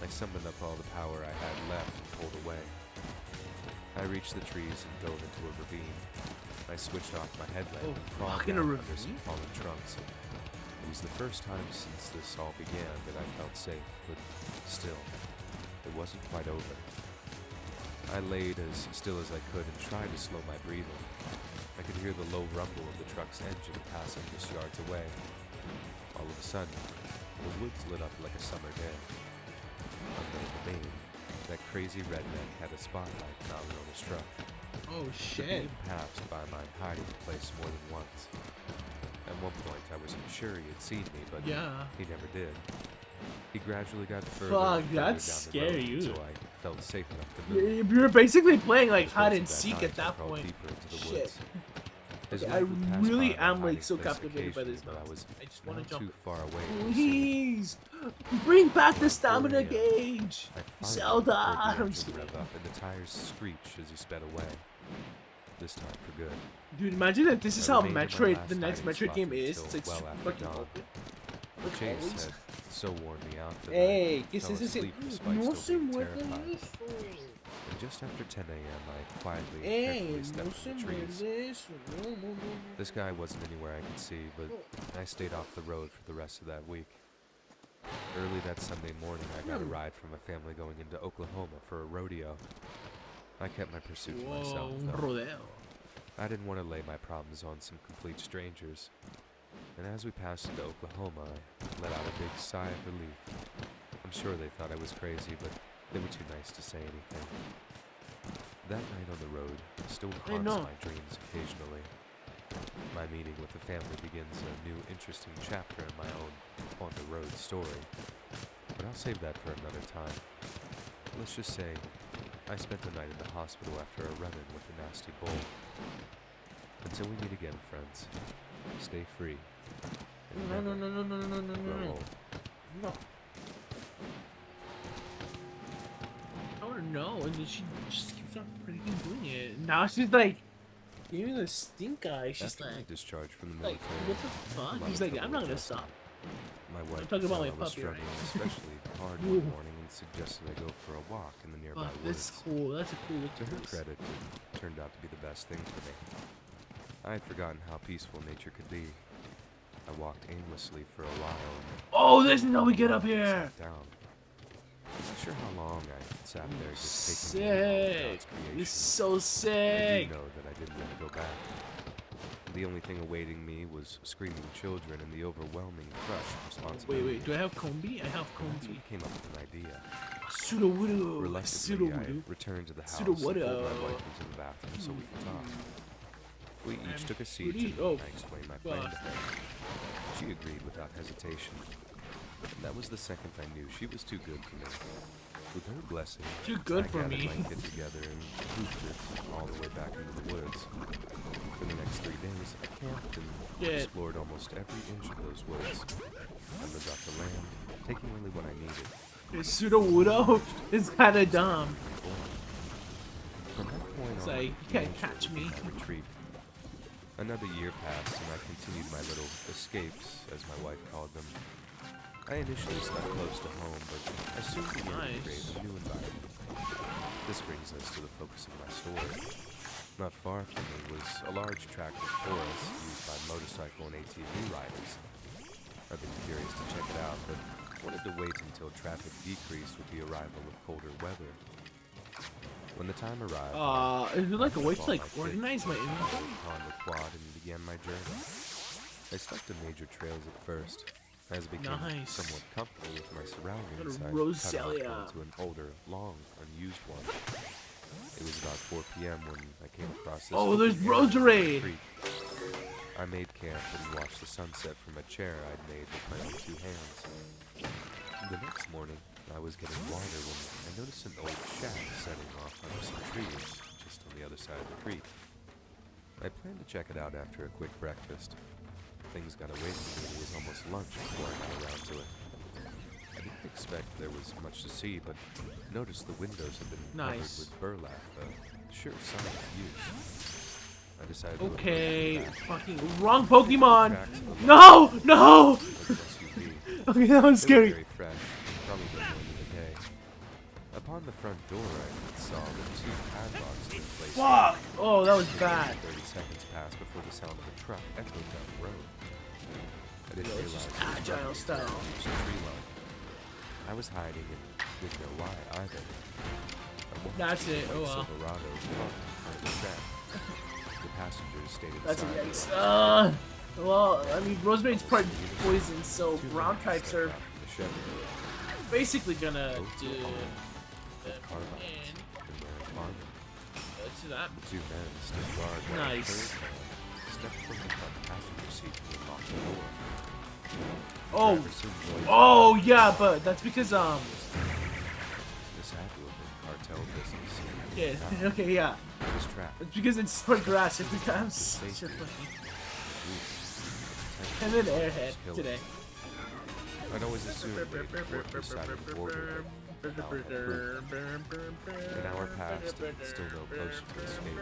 I summoned up all the power I had left and pulled away. I reached the trees and dove into a ravine. I switched off my headlamp Oh, and crawled fuck, in a down under some ravine? fallen trunks. It was the first time since this all began that I felt safe, but still, it wasn't quite over. I laid as still as I could and tried to slow my breathing. I could hear the low rumble of the truck's engine passing just yards away. All of a sudden, the woods lit up like a summer day. Under the main, that crazy redneck had a spotlight mounted on his truck. Oh The shit. beam passed by my hiding place more than once. At one point, I was sure he had seen me, but Yeah. he never did. He gradually got further Fuck, and further that's down the road scary. until I felt safe enough to move. You're basically playing like The hide course and of seek night, at I that crawled point. deeper into the Shit. woods. His Okay, light I would pass really by my am like hiding so place captivated by this occasionally, now. but I was I just want not to jump. too far away to see. Please bring back the Around stamina 4 a.m., gauge. I finally Zelda. heard the I'm just engine kidding. rev up and the tires screech as he sped away. This time for good. Dude, imagine if this is I how remained at my Metroid, last the next hiding Metroid spot game is. until It's like well super after fucking dawn. open. The Like chase always. had so worn me out that Hey, I ¿qué fell es ese? asleep despite No se still being muerde terrified. eso. And just after 10 a.m., I quietly and Hey, carefully no stepped se in the trees. muerde eso. No, no, no. This guy wasn't anywhere I could see, but I stayed off the road for the rest of that week. Early that Sunday morning, I got a ride from a family going into Oklahoma for a rodeo. I kept my pursuit to Whoa, myself, un though. rodeo. I didn't want to lay my problems on some complete strangers. And as we passed into Oklahoma, I let out a big sigh of relief. I'm sure they thought I was crazy, but they were too nice to say anything. That night on the road still haunts know. my dreams occasionally. My meeting with the family begins a new interesting chapter in my own on-the-road story. But I'll save that for another time. Let's just say, I spent the night in the hospital after a run-in with a nasty bull. Until we meet again, friends, stay free. And No, no, never no, no, no, no, no, grow no. old. No. I don't know, and then she just keeps on freaking doing it. Now she's like, giving me the stink eye. She's After my like, discharge from the like, military, what the I had a fuck? lot He's of like, trouble I'm not gonna adjusting. stop. My wife talking about could my tell I was puppy, right? struggling especially hard Ooh. one morning and suggested I go for a walk in the nearby Fuck, that's woods. cool. That's a cool look To to her this. credit, it turned out to be the best thing for me. I had forgotten how peaceful nature could be. I walked aimlessly for a while and Oh, there's no we get up here. sat down. I'm not sure how long I sat there just taking in all of Sick. God's creation. It's so I sick. do know that I didn't want to go back. The only thing awaiting me was screaming children and the overwhelming crush of responsibility. Wait, do I have Combi? I have That's Combi. when I came up with an idea. Pseudo Widow. Reluctantly, Pseudo I Widow. returned to the house Pseudo and pulled my widow. wife into the bathroom so we could talk. We each I'm took a seat pretty- and oh, I explained my plan fuck. to her. She agreed without hesitation. And that was the second I knew she was too good for me. With her blessing, Too good I for gathered me. my kid together and hoofed it all the way back into the woods. For the next 3 days, I camped and Shit. explored almost every inch of those woods. I lived off the land, taking only what I needed. Pseudo Widow is kind of dumb. From that point It's on, like, you can't catch me. I retreat. Another year passed and I continued my little escapes, as my wife called them. I initially stuck close to home, but I soon began to Nice. create a new environment. This brings us to the focus of my story. Not far from me was a large tract of forest used by motorcycle and ATV riders. I've been curious to check it out, but wanted to wait until traffic decreased with the arrival of colder weather. When the time arrived, Is it like a way to bought like my kit, organize my inventory? on the quad and began my journey. I stuck to major trails at first, As I became Nice. somewhat comfortable with my surroundings, Got a I cut off Roselia. into an older, long, unused one. It was about 4 p.m. when I came across this. Oh, there's open area on the Roserade. creek. I made camp and watched the sunset from a chair I'd made with my own 2 hands. The next morning, I was getting water when I noticed an old shack setting off under some trees just on the other side of the creek. I planned to check it out after a quick breakfast. Things got away from me and it was almost lunch before I got around to it. I didn't expect there was much to see, but noticed the windows had been covered Nice. with burlap, a sure sign of use. I decided to look Okay, back. fucking wrong Pokemon. Tracks of a No, no. like an SUV. Okay, that was They were scary. very fresh, probably been more than a day. Upon the front door, I saw the 2 padlocks had been placed. Fuck. Oh, that was Maybe bad. 30 seconds passed before the sound of a truck echoed down the road. I didn't Yo, it's realize just it was agile running style. across the tree line. I was hiding and didn't know why either. I walked That's to the it. Oh, white well. Silverado parked in front of the shack. The passengers stayed That's a inside. yikes. Well, I mean, Rosemary's probably poison, so ground types are basically gonna do them in. To that. The 2 men stood guard while a Nice. third man stepped from the front passenger seat and unlocked the door. Oh, Driver soon joined oh yeah, but that's because This had to have been cartel business. yeah, Now, okay, yeah, it was trapped. it's because it's smart grass. It becomes such a fucking and then airhead today. I'd always assumed they'd work this side of the border, but now I'm approved. An hour passed and still no closer to escape.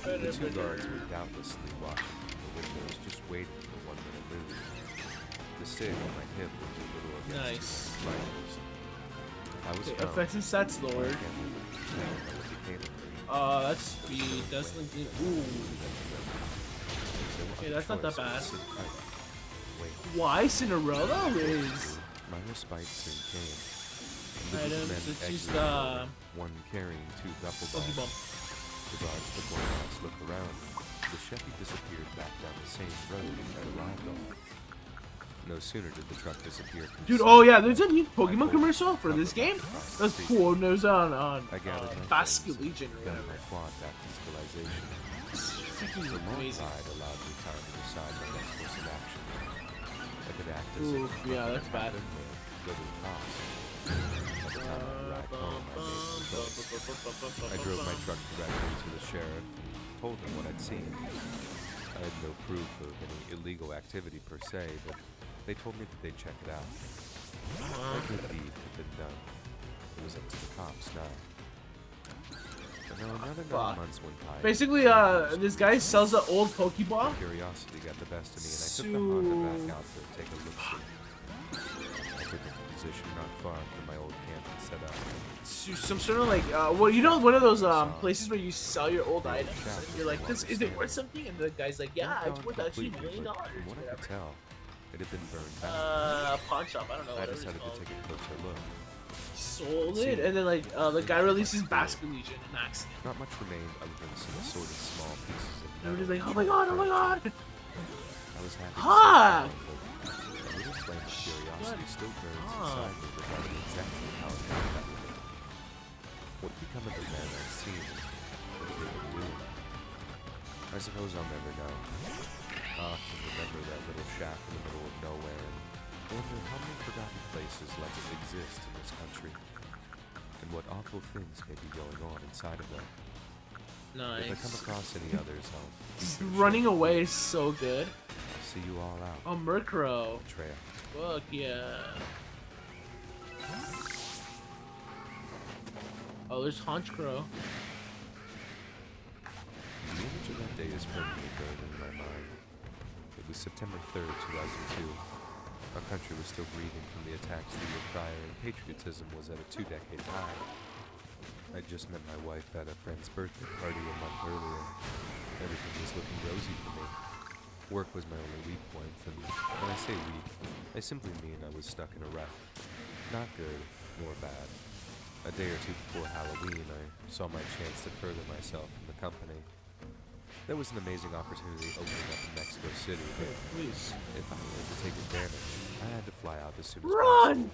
The 2 guards were doubtlessly watching from the windows, just waiting for one minute move. The stick on my hip was a little against Nice. my rifles. If I was Okay, found, offensive stats I lowered. again would never know what became of me. That's speed. That's like ooh. Okay, that's not that bad. Wait, Why Cinderella is my respite soon came. The items? men It's just exited, one carrying 2 duffel Pokeball. bags. The guards took one last look around. The Chevy disappeared back down the same road it had arrived on. No sooner did the truck disappear from Dude, sight, oh yeah, there's a new I Pokemon pulled commercial for cover this game. across the That's street. cool. There's on I gathered my Basque things, Legion or gunned whatever. my quad back to civilization. It's freaking The long amazing. ride allowed me time to decide my next course of action. I could act as Ooh, a yeah, that's bad. captain or go to the cops. By the time I arrived home, I made my choice. I drove my truck directly to the sheriff and told him what I'd seen. I had no proof of any illegal activity per se, but they told me that they'd check it out. A good deed had been done. It was up to the cops now. And now another 9 Fuck. months went by. Basically, this guy sells an old Pokeball. Curiosity got the best of me, and I took the Honda back out to take a look. I took a position not far from my old camp and set up. To some sort of like, well, you know, one of those places where you sell your old items, and you're like, "This is it worth something?" And the guy's like, "Yeah, it's worth actually $1 million." From what I could Whatever. tell, it had been burned back. Pawn shop. I don't know. I Whatever it's decided to called. take a closer look. Sold it, and then like the guy releases Basque Legion in accident. Not much remained other than some assorted small pieces of Everybody's metal. like, "Oh my god! Oh my god!" I was happy to Fuck! see it, but a little flame of curiosity still burns Fuck. inside me regarding exactly how it ended up with it. What had become of the men I'd seen? What had they been doing? I suppose I'll never know. I often remember that little shack in the middle of nowhere and wonder how many forgotten places like it exist in this country, and what awful things may be going on inside of them. If I come Nice. across any others, I'll be sure to Running share. away is so good. I'll see you all out. Oh, Murkrow. Trail. Fuck yeah. Oh, there's Honchcrow. The image of that day is permanently burned into my mind. It was September 3rd, 2002. Our country was still grieving from the attacks the year prior, and patriotism was at a 2-decade high. I'd just met my wife at a friend's birthday party a month earlier. Everything was looking rosy for me. Work was my only weak point, and when I say weak, I simply mean I was stuck in a rut. Not good, nor bad. A day or two before Halloween, I saw my chance to further myself in the company. There was an amazing opportunity opening up in Mexico City, Okay, but please. if I wanted to take advantage, I had to fly out as soon as Run! possible.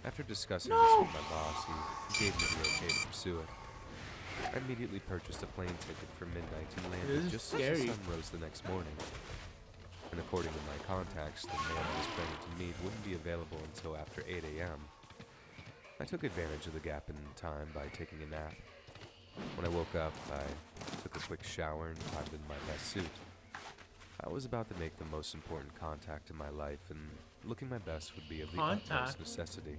After discussing No! this with my boss, he gave me the okay to pursue it. I immediately purchased a plane ticket for midnight and This landed is just as scary. the sun rose the next morning. And according to my contacts, the man I was planning to meet wouldn't be available until after 8 a.m. I took advantage of the gap in time by taking a nap. When I woke up, I took a quick shower and climbed into my best suit. I was about to make the most important contact in my life, and looking my best would be of the utmost Contact? necessity.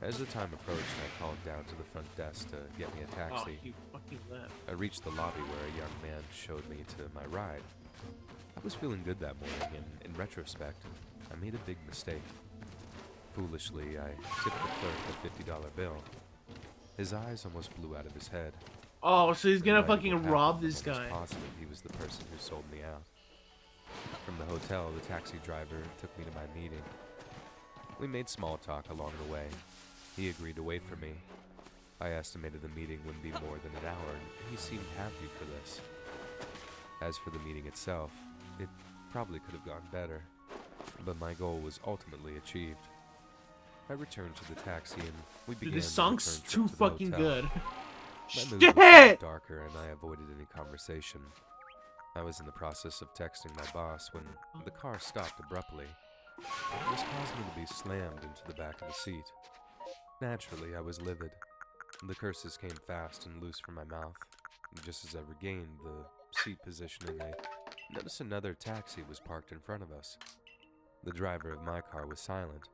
As the time approached, I called down to the front desk to get me a Oh, taxi. he fucking left. I reached the lobby where a young man showed me to my ride. I was feeling good that morning, and in retrospect, I made a big mistake. Foolishly, I tipped the clerk a $50 bill. His eyes almost blew out of his head. Oh, so he's gonna And right fucking what rob happened, this I was guy. positive he was the person who sold me out. From the hotel, the taxi driver took me to my meeting. We made small talk along the way. He agreed to wait for me. I estimated the meeting wouldn't be more than an hour, and he seemed happy for this. As for the meeting itself, it probably could have gone better, but my goal was ultimately achieved. I returned to the taxi and we began Dude, this the song's return trip too to the fucking hotel. good. My mood was Shit! getting darker and I avoided any conversation. I was in the process of texting my boss when the car stopped abruptly. This caused me to be slammed into the back of the seat. Naturally, I was livid. The curses came fast and loose from my mouth. Just as I regained the seat positioning, I noticed another taxi was parked in front of us. The driver of my car was silent.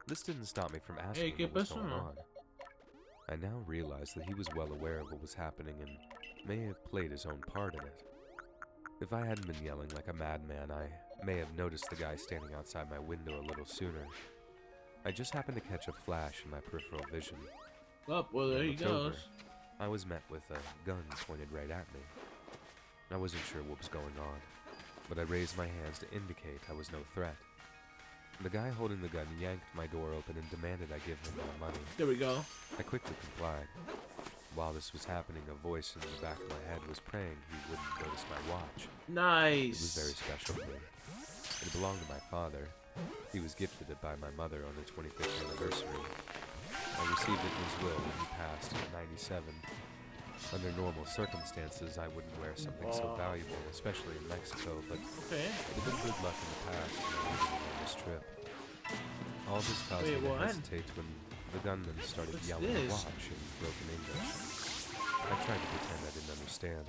This didn't stop me from asking ¿qué what was pasó? going on. I now realized that he was well aware of what was happening and may have played his own part in it. If I hadn't been yelling like a madman, I may have noticed the guy standing outside my window a little sooner. I just happened to catch a flash in my peripheral vision. Oh, well, there When I he looked over, goes. I was met with a gun pointed right at me. I wasn't sure what was going on, but I raised my hands to indicate I was no threat. The guy holding the gun yanked my door open and demanded I give him my money. There we go. I quickly complied. While this was happening, a voice in the back of my head was praying he wouldn't notice my watch. It was very Nice. special to me. It belonged to my father. He was gifted it by my mother on the 25th anniversary. I received it in his will when he passed in '97. Under normal circumstances, I wouldn't wear something so Wow. valuable, especially in Mexico, but Okay. it had been good luck in the past and I needed it on this trip. All this caused Wait, me to what? hesitate when the gunman started What's yelling this? watch in broken English. I tried to pretend I didn't understand.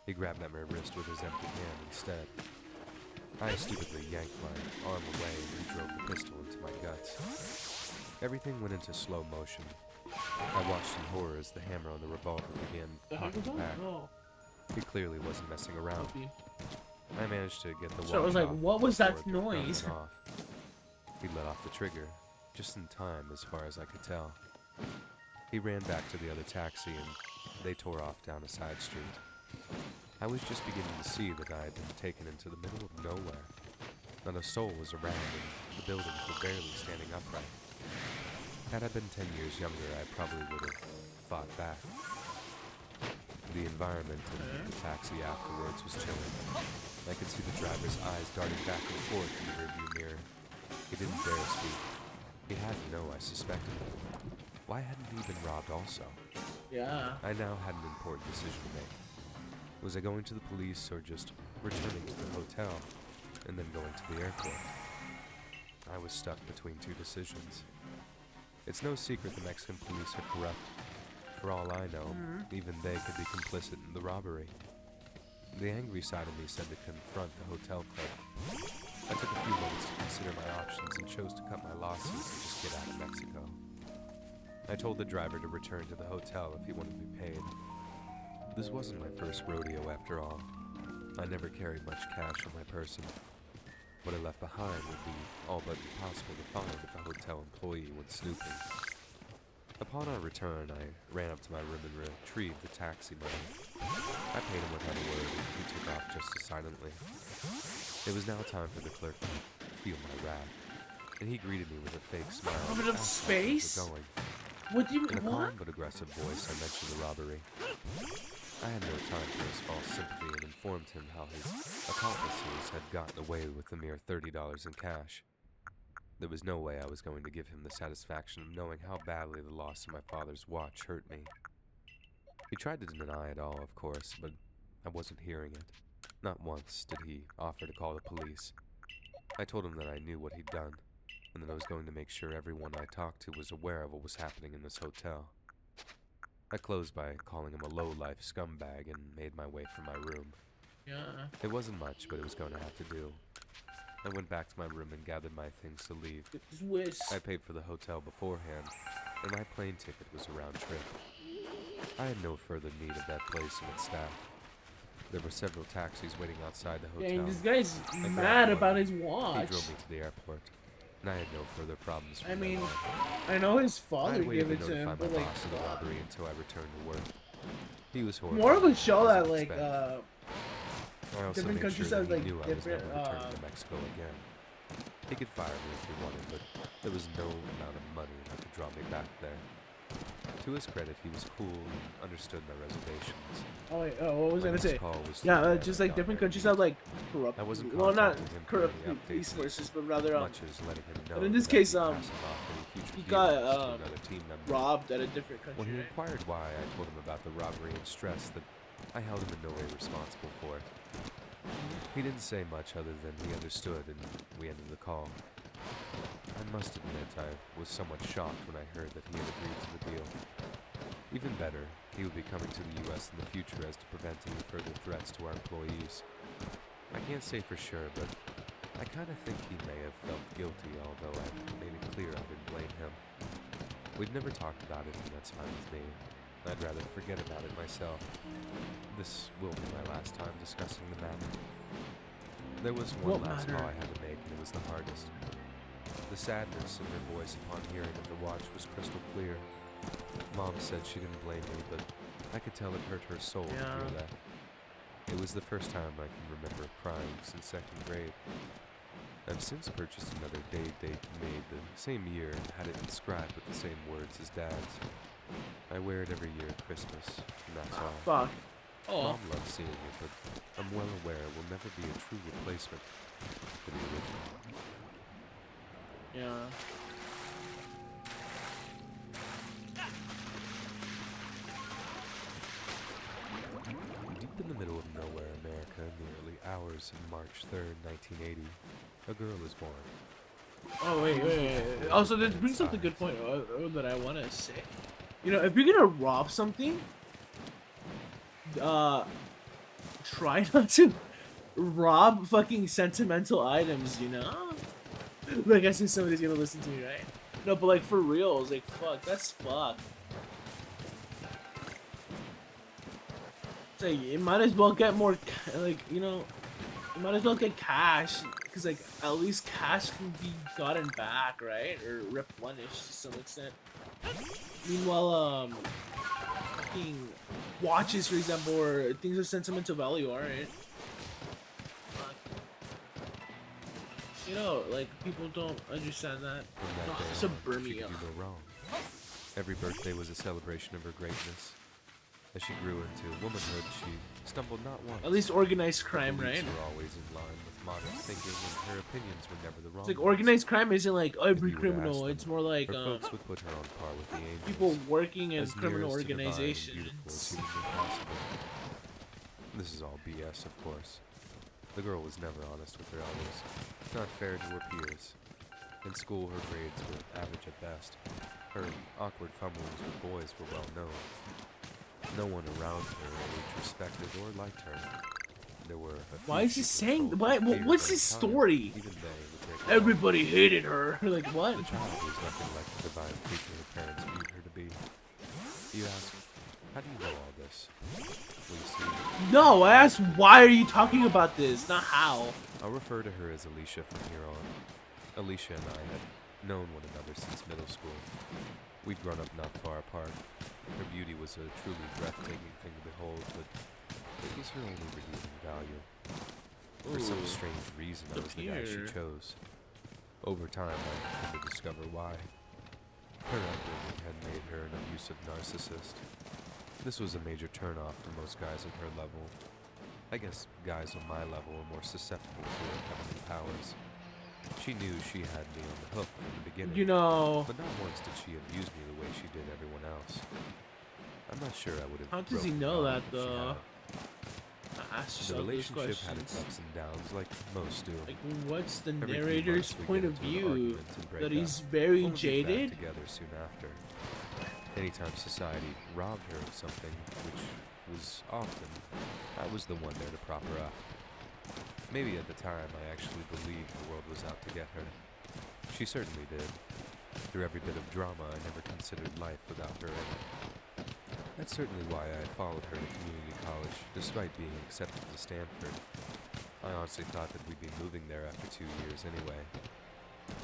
He grabbed at my wrist with his empty hand instead. I stupidly yanked my arm away and he drove the pistol into my guts. Everything went into slow motion. I watched in horror as the hammer on the revolver began The heck popping was that? back. Oh, He clearly wasn't messing around. copy. I managed to get the So I was watch like, off what was that before the gun noise? went off. He let off the trigger, just in time as far as I could tell. He ran back to the other taxi and they tore off down a side street. I was just beginning to see that I had been taken into the middle of nowhere. Not a soul was around and the buildings were barely standing upright. Had I been 10 years younger, I probably would have fought back. The environment in the taxi afterwards was chilling. I could see the driver's eyes darting back and forth in the rearview mirror. He didn't dare speak. He had to know I suspected him. Why hadn't he been robbed also? Yeah. I now had an important decision to make. Was I going to the police or just returning to the hotel and then going to the airport? I was stuck between two decisions. It's no secret the Mexican police are corrupt. For all I know, even they could be complicit in the robbery. The angry side of me said to confront the hotel clerk. I took a few moments to consider my options and chose to cut my losses and just get out of Mexico. I told the driver to return to the hotel if he wanted to be paid. This wasn't my first rodeo after all. I never carried much cash on my person. What I left behind would be all but impossible to find if a hotel employee went snooping. Upon our return, I ran up to my room and retrieved the taxi money. I paid him without a word, and he took off just as silently. It was now time for the clerk to feel my wrath, and he greeted me with a fake smile. A and bit of asked how things space? were going. What do you In a what? calm but aggressive voice, I mentioned the robbery. I had no time for his false sympathy and informed him how his accomplices had gotten away with a mere $30 in cash. There was no way I was going to give him the satisfaction of knowing how badly the loss of my father's watch hurt me. He tried to deny it all, of course, but I wasn't hearing it. Not once did he offer to call the police. I told him that I knew what he'd done, and that I was going to make sure everyone I talked to was aware of what was happening in this hotel. I closed by calling him a low-life scumbag and made my way from my room. Yeah. It wasn't much, but it was going to have to do. I went back to my room and gathered my things to leave. Just whiz. I paid for the hotel beforehand, and my plane ticket was a round trip. I had no further need of that place and its staff. There were several taxis waiting outside the hotel. Dang, this guy's grabbed mad one. about his He watch. drove me to the airport, and I had no further problems from I then mean, on. I know his I father waited gave to it to him, notify my but like, boss of the fuck. robbery until I returned to work. He was horrible. More of a show as that I'd like expect. I also different made countries sure have, that he like, knew I was different, never returning to Mexico again. He could fire me if he wanted, but there was no amount of money that could draw me back there. To his credit, he was cool and understood my reservations. oh wait, what was I My gonna say? next call was to Yeah, the just man like I different got countries there. have like corrupt, I wasn't well, not contacting him for corrupt any police updates forces, but rather much as letting him know but in this that I'd case, be passing off any future he dealings got to another team member. robbed at a different When country. he Right? inquired why, I told him about the robbery and stressed that I held him in no way responsible for it. He didn't say much other than he understood, and we ended the call. I must admit, I was somewhat shocked when I heard that he had agreed to the deal. Even better, he would be coming to the U.S. in the future as to prevent any further threats to our employees. I can't say for sure, but I kind of think he may have felt guilty, although I made it clear I didn't blame him. We've never talked about it, and that's fine with me. I'd rather forget about it myself. This will be my last time discussing the matter. There was one What last matter? call I had to make, and it was the hardest. The sadness in her voice upon hearing of the watch was crystal clear. Mom said she didn't blame me, but I could tell it hurt her soul to Yeah. hear that. It was the first time I can remember crying since second grade. I've since purchased another date made the same year and had it inscribed with the same words as Dad's. I wear it every year at Christmas, and that's all. Fuck. Oh, Mom loves seeing it, but I'm well aware it will never be a true replacement for the original. yeah. Deep in the middle of nowhere, America, in the early hours of March 3rd, 1980, a girl is born. Oh wait. Also, this brings up a good point that I want to say. You know, if you're gonna rob something, try not to rob fucking sentimental items. You know, like I see somebody's gonna listen to me, right? No, but like for reals, like fuck, that's fuck. It's like you might as well get more, like you know, you might as well get cash, because like at least cash can be gotten back, right, or replenished to some extent. Meanwhile, fucking watches, for example, or things of sentimental value, alright. You know, like people don't understand that. From that Oh, day so on, burn she me could up. do no wrong. Every birthday was a celebration of her greatness. As she grew into womanhood, she stumbled not once. At least organized crime, Beliefs right? were always in line with modern thinking, and her opinions were never the wrong It's like ones. organized crime isn't like every If you were to ask criminal. them, It's more like her folks would put her on par with the angels. people working in as criminal nearest to divine and organizations. beautiful as humanly possible. This is all BS, of course. The girl was never honest with her elders, not fair to her peers. In school, her grades were average at best. Her awkward fumblings with boys were well known. No one around her age respected or liked her. There were a few Why is he she saying? controlled Why? with fear, What's but his in time, story? even they would break her Everybody hated her. Like what? the child was nothing like the divine creature her parents viewed her to be. You ask, how do you know all this? Well, you see, No, I asked why are you talking about this, not how. I'll refer to her as Alicia from here on. Alicia and I had known one another since middle school. We'd grown up not far apart. Her beauty was a truly breathtaking thing to behold, but it was her only redeeming value. For some Ooh. strange reason, I was the guy she Here. chose. Over time, I came to discover why. Her upbringing had made her an abusive narcissist. This was a major turnoff for most guys at her level. I guess guys on my level were more susceptible to her feminine powers. She knew she had me on the hook from the beginning, You know, but not once did she abuse me the way she did everyone else. I'm not sure I would have. how does he broken know her that off if she though? had. I asked The yourself those relationship had its questions. ups and downs, like most do. Like, what's the Every few narrator's months, we'd point get of into an view? argument and break That he's up, very only to be back jaded? together soon after. Anytime society robbed her of something, which was often, I was the one there to prop her up. Maybe at the time I actually believed the world was out to get her. She certainly did. Through every bit of drama, I never considered life without her in it. That's certainly why I followed her to community college, despite being accepted to Stanford. I honestly thought that we'd be moving there after 2 years anyway.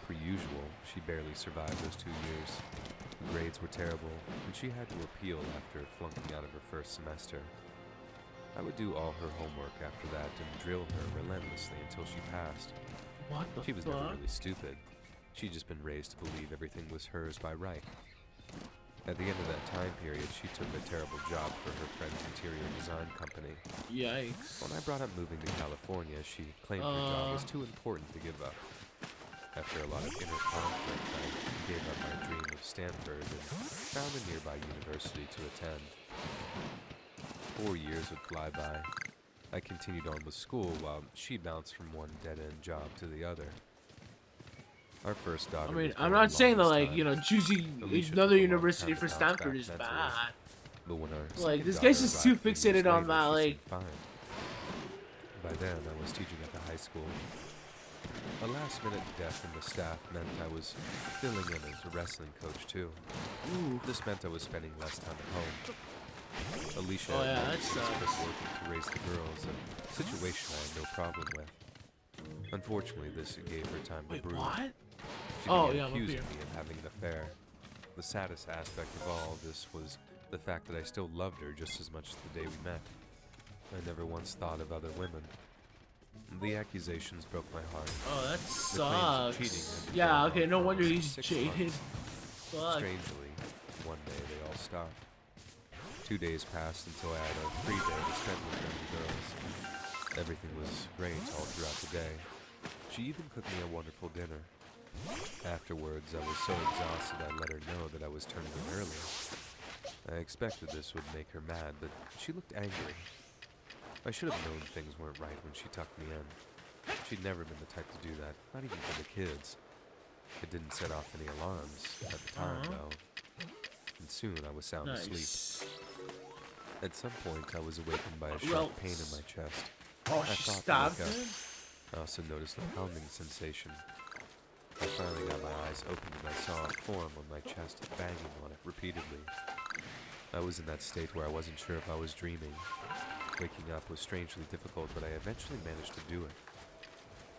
Per usual, she barely survived those 2 years. The grades were terrible, and she had to appeal after flunking out of her first semester. I would do all her homework after that and drill her relentlessly until she passed. What the She was never fuck? really stupid. She'd just been raised to believe everything was hers by right. At the end of that time period, she took a terrible job for her friend's interior design company. Yikes. When I brought up moving to California, she claimed her job was too important to give up. After a lot of inner conflict, I gave up my dream of Stanford and found a nearby university to attend. 4 years would fly by. I continued on with school while she bounced from one dead-end job to the other. Our first daughter. I mean, was I'm born not saying that, along like, this you know, choosing Alicia took a another long university time to for bounce Stanford back is mentally. bad. But when our Like, second this guy's daughter just too arrived 3 years fixated on later, that, she like- seemed fine. By then, I was teaching at the high school. A last-minute death in the staff meant I was filling in as a wrestling coach too. Ooh. This meant I was spending less time at home. Alicia Oh, had yeah, long that since quit sucks. working to raise the girls, a situation I had no problem with. Unfortunately, this gave her time to Wait, breathe. what? She Oh, began yeah, I'm up accusing here. me of having an affair. The saddest aspect of all this was the fact that I still loved her just as much as the day we met. I never once thought of other women. The accusations broke my heart. Oh, that The claims of cheating sucks. had been Yeah, going okay, on no for wonder almost he's 6 jaded. months. Fuck. Strangely, one day they all stopped. 2 days passed until I had a free day to spend with her and the girls. Everything was great all throughout the day. She even cooked me a wonderful dinner. Afterwards, I was so exhausted I let her know that I was turning in early. I expected this would make her mad, but she looked angry. I should have known things weren't right when she tucked me in. She'd never been the type to do that, not even for the kids. It didn't set off any alarms at the time, though. And soon I was sound asleep. Nice. At some point, I was awakened by a What sharp pain in else? my chest. Oh, I she thought to stabbed wake up. him? I also noticed a pounding sensation. I finally got my eyes open and I saw a form on my chest banging on it repeatedly. I was in that state where I wasn't sure if I was dreaming. Waking up was strangely difficult, but I eventually managed to do it.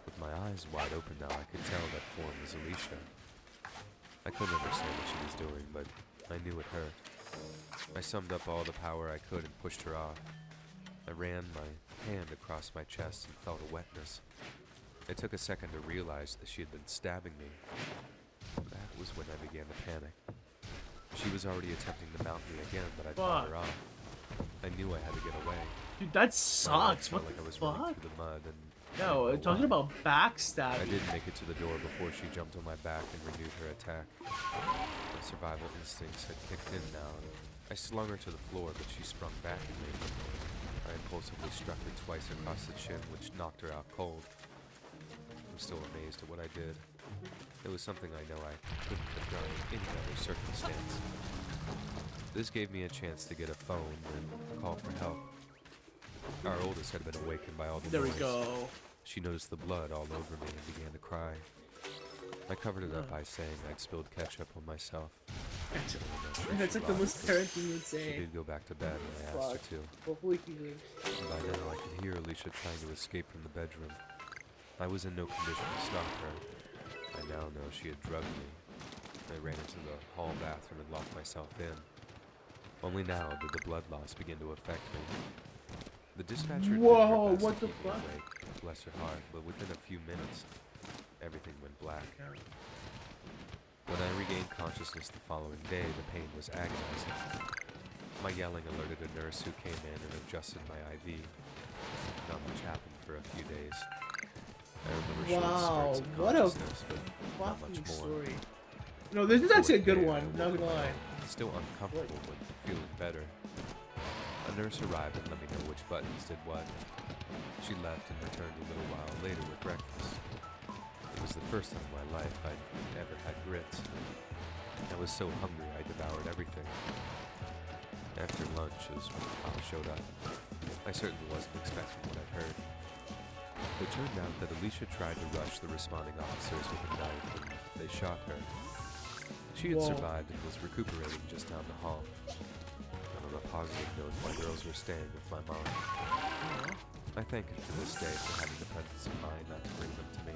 With my eyes wide open now, I could tell that form was Alicia. I couldn't understand what she was doing, but I knew it hurt. I summed up all the power I could and pushed her off. I ran my hand across my chest and felt a wetness. It took a second to realize that she had been stabbing me. That was when I began to panic. She was already attempting to mount me again, but I fought her off. I knew I had to get away. Dude, that My legs sucks. felt What like I the was running fuck? through the mud, and No, I didn't know talking why. about I backstabbing. did make it to the door before she jumped on my back and renewed her attack. My survival instincts had kicked in now, and I slung her to the floor, but she sprung back at me. I impulsively struck her twice across the chin, which knocked her out cold. I'm still amazed at what I did. It was something I know I couldn't have done in any other circumstance. This gave me a chance to get a phone and call for help. Our oldest had been awakened by all the There we noise. go. She noticed the blood all over me and began to cry. I covered it up by saying I'd spilled ketchup on myself. That's like the most parent thing you'd She say. did go back to bed and I asked her to. Hopefully he lives. By now I could hear Alicia trying to escape from the bedroom. I was in no condition to stop her. I now know she had drugged me. I ran into the hall bathroom and locked myself in. Only now did the blood loss begin to affect me. The dispatcher did her Whoa, best to what the keep me fuck? awake, bless her heart, but within a few minutes, everything went black. When I regained consciousness the following day, the pain was agonizing. My yelling alerted a nurse who came in and adjusted my IV. Not much happened for a few days. I remember short Wow, spurts of what a consciousness, but not much fucking more. story. No, this is actually a good one. Not gonna lie. Still uncomfortable, but feeling better. A nurse arrived and let me know which buttons did what. She left and returned a little while later with breakfast. It was the first time in my life I'd ever had grits. I was so hungry I devoured everything. After lunch, as Pop showed up, I certainly wasn't expecting what I'd heard. It turned out that Alicia tried to rush the responding officers with a knife and they shot her. She had Whoa. survived and was recuperating just down the hall. And on a positive note, my girls were staying with my mom. I thank her to this day for having the presence of mind not to bring them to me.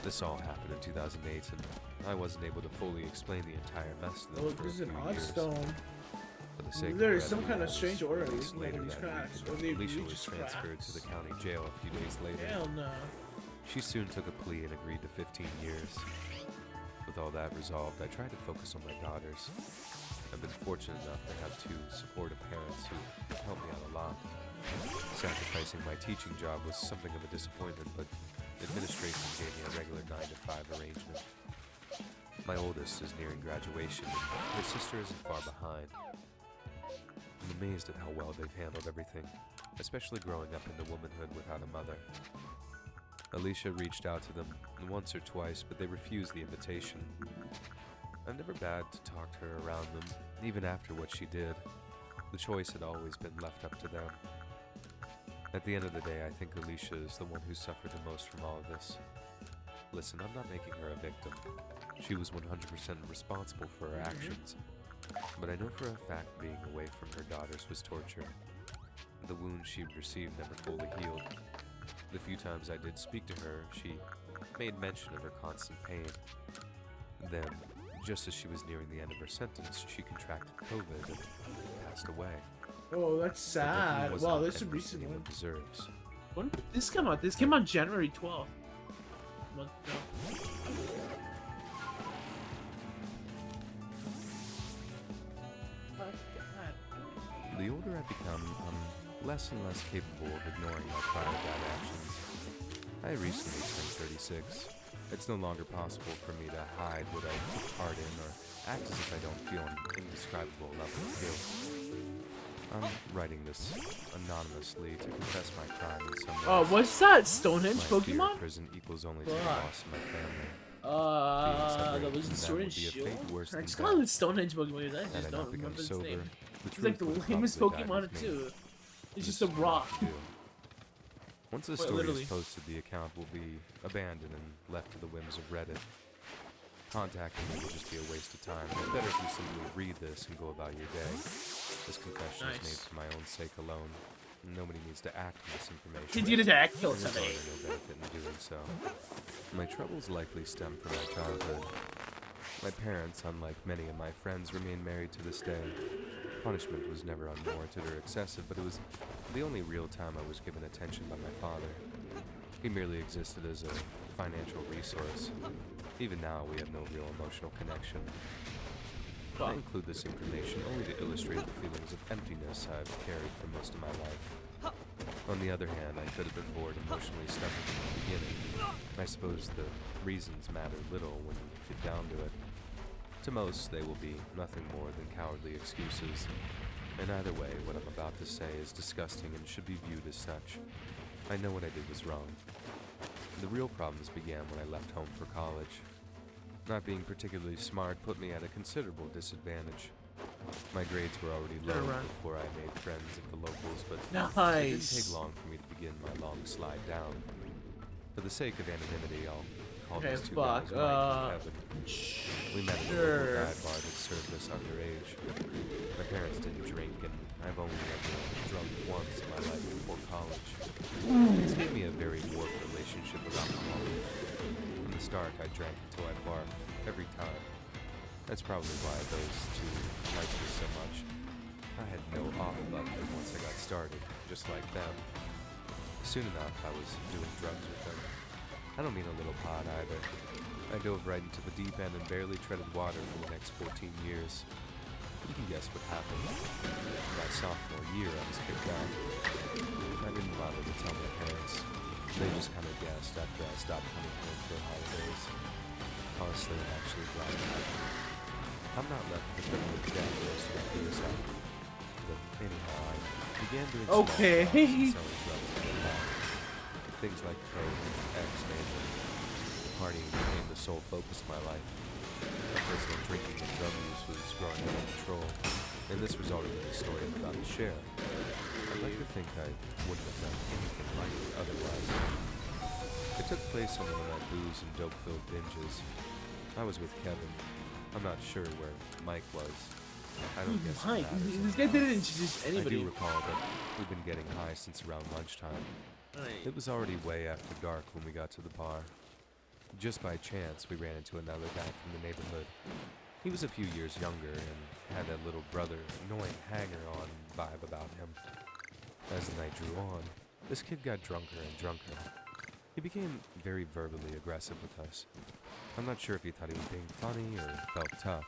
This all happened in 2008, and I wasn't able to fully explain the entire mess to them Oh, for a this is an few odd years. stone. For the sake of There is brevity, some kind of it was strange order released in later these that cracks, week, or they and Alicia really was just transferred to the county jail a few days later. Hell no. She soon took a plea and agreed to 15 years. With all that resolved, I tried to focus on my daughters. I've been fortunate enough to have two supportive parents who helped me out a lot. Sacrificing my teaching job was something of a disappointment, but administration gave me a regular 9-to-5 arrangement. My oldest is nearing graduation, and her sister isn't far behind. I'm amazed at how well they've handled everything, especially growing up into womanhood without a mother. Alicia reached out to them once or twice, but they refused the invitation. I'm never bad to talk to her around them, even after what she did. The choice had always been left up to them. At the end of the day, I think Alicia is the one who suffered the most from all of this. Listen, I'm not making her a victim. She was 100% responsible for her actions, but I know for a fact being away from her daughters was torture. The wounds she'd received never fully healed. The few times I did speak to her, she made mention of her constant pain. Then, just as she was nearing the end of her sentence, she contracted COVID and passed away. Oh, that's But definitely sad. wasn't Wow, the this is a end recent anyone one. deserves. When did this come out? This came out January 12th. Month ago. My God. The older I become, I'm less and less capable of ignoring my prior bad actions. I recently turned 36. It's no longer possible for me to hide what I took part in or act as if I don't feel an indescribable level of guilt. I'm writing this anonymously to confess my crime in some Oh, ways. what's that? Stonehenge My fear of Pokemon? prison equals only to the Fuck. loss of my family. That was in from Sword them and would be a Shield? fate worse I than just call it death. Stonehenge Pokemon because I Had just I don't not become remember his sober, name. the He's like the truth would have lamest probably died Pokemon with me. too. It's just This a is what rock. I do. Once the Wait, story literally. is posted, the account will be abandoned and left to the whims of Reddit. Contacting me will just be a waste of time. It's better if you simply read this and go about your day. This confession is made Nice. for my own sake alone. Nobody needs to act on this information. Kids get attacked, kill and there's somebody. already no benefit in doing so. My troubles likely stem from my childhood. My parents, unlike many of my friends, remain married to this day. Punishment was never unwarranted or excessive, but it was the only real time I was given attention by my father. He merely existed as a financial resource. Even now, we have no real emotional connection. I include this information only to illustrate the feelings of emptiness I've carried for most of my life. On the other hand, I could have been bored emotionally stubborn from the beginning. I suppose the reasons matter little when you get down to it. To most, they will be nothing more than cowardly excuses. And either way, what I'm about to say is disgusting and should be viewed as such. I know what I did was wrong. The real problems began when I left home for college. Not being particularly smart put me at a considerable disadvantage. My grades were already low Better run. before I made friends at the locals, but it didn't Nice. take long for me to begin my long slide down. For the sake of anonymity, I'll call Okay, these two fuck. guys Mike and Kevin. We met at a local Sure. dive bar that served us underage. My parents didn't drink, and I've only ever drunk once in my life before college. This gave me a very warped relationship with alcohol. From the start, I drank until I barfed, every time. That's probably why those two liked me so much. I had no off button once I got started, just like them. Soon enough, I was doing drugs with them. I don't mean a little pot either. I dove right into the deep end and barely treaded water for the next 14 years. You can guess what happened. My sophomore year, I was kicked out. I didn't bother to tell my parents. They just kind of guessed after I stopped coming home for holidays. Honestly, I'm actually glad it happened. I'm not left with the criminal dad roast about suicide. But anyhow, I began doing small Okay. jobs and selling drugs to get by. Things like coke and X major. Partying became the sole focus of my life. My personal drinking and drug use was growing out of control, and this resulted in a story I'm about to share. I'd like to think I wouldn't have done anything like it otherwise. It took place on one of my booze and dope-filled binges. I was with Kevin. I'm not sure where Mike was. I don't guess it Mike, matters this guy anymore. didn't introduce I anybody. do recall that we'd been getting high since around lunchtime. Right. It was already way after dark when we got to the bar. Just by chance, we ran into another guy from the neighborhood. He was a few years younger and had that little brother, annoying hanger-on vibe about him. As the night drew on, this kid got drunker and drunker. He became very verbally aggressive with us. I'm not sure if he thought he was being funny or felt tough.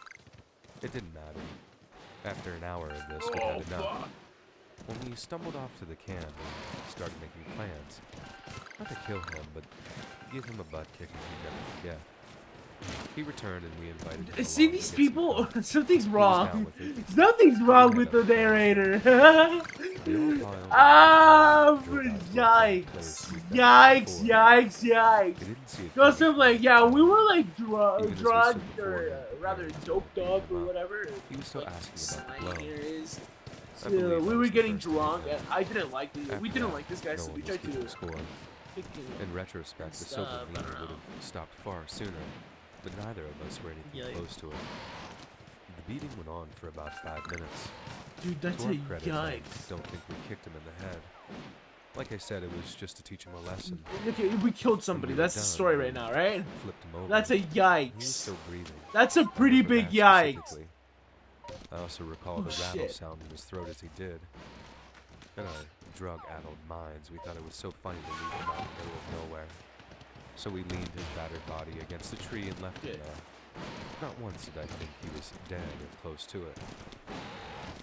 It didn't matter. After an hour of this, we had enough. When we stumbled off to the camp and started making plans, not to kill him, but give him a butt kicking he'd never forget. He returned and we invited him See along to these get some people? coke. Something's He was down wrong. with it. Something's wrong with the narrator. Ah, yikes! Yikes! Yikes! Yikes! They didn't see it Goes coming. from like, yeah, we were like Even as we drugged stood before or him, rather preparing to doped up or well, whatever. he was still like, asking about the slang blow. here is. I believe that we were was the getting first thing drunk, he and did. I didn't like this. After We didn't that, like this guy, no so one we was tried keeping to score. kick him. In retrospect, the stuff, sober I leader don't would know. have stopped far sooner, but neither of us were anything Yikes. close to it. The beating went on for about 5 minutes. Dude, that's To a our credit, I yikes. don't think we kicked him in the head. Like I said, it was just to teach him a lesson. Okay, we killed somebody. we were That's the done, story we right now, right? Flipped him over. That's a He was yikes. still breathing. That's a I pretty remember big that yikes. specifically. I also recall Oh, the rattle shit. sound in his throat as he did. In our drug-addled minds, we thought it was so funny to leave him out in the middle of nowhere. So we leaned his battered body against a tree and left him Good. there. Not once did I think he was dead or close to it.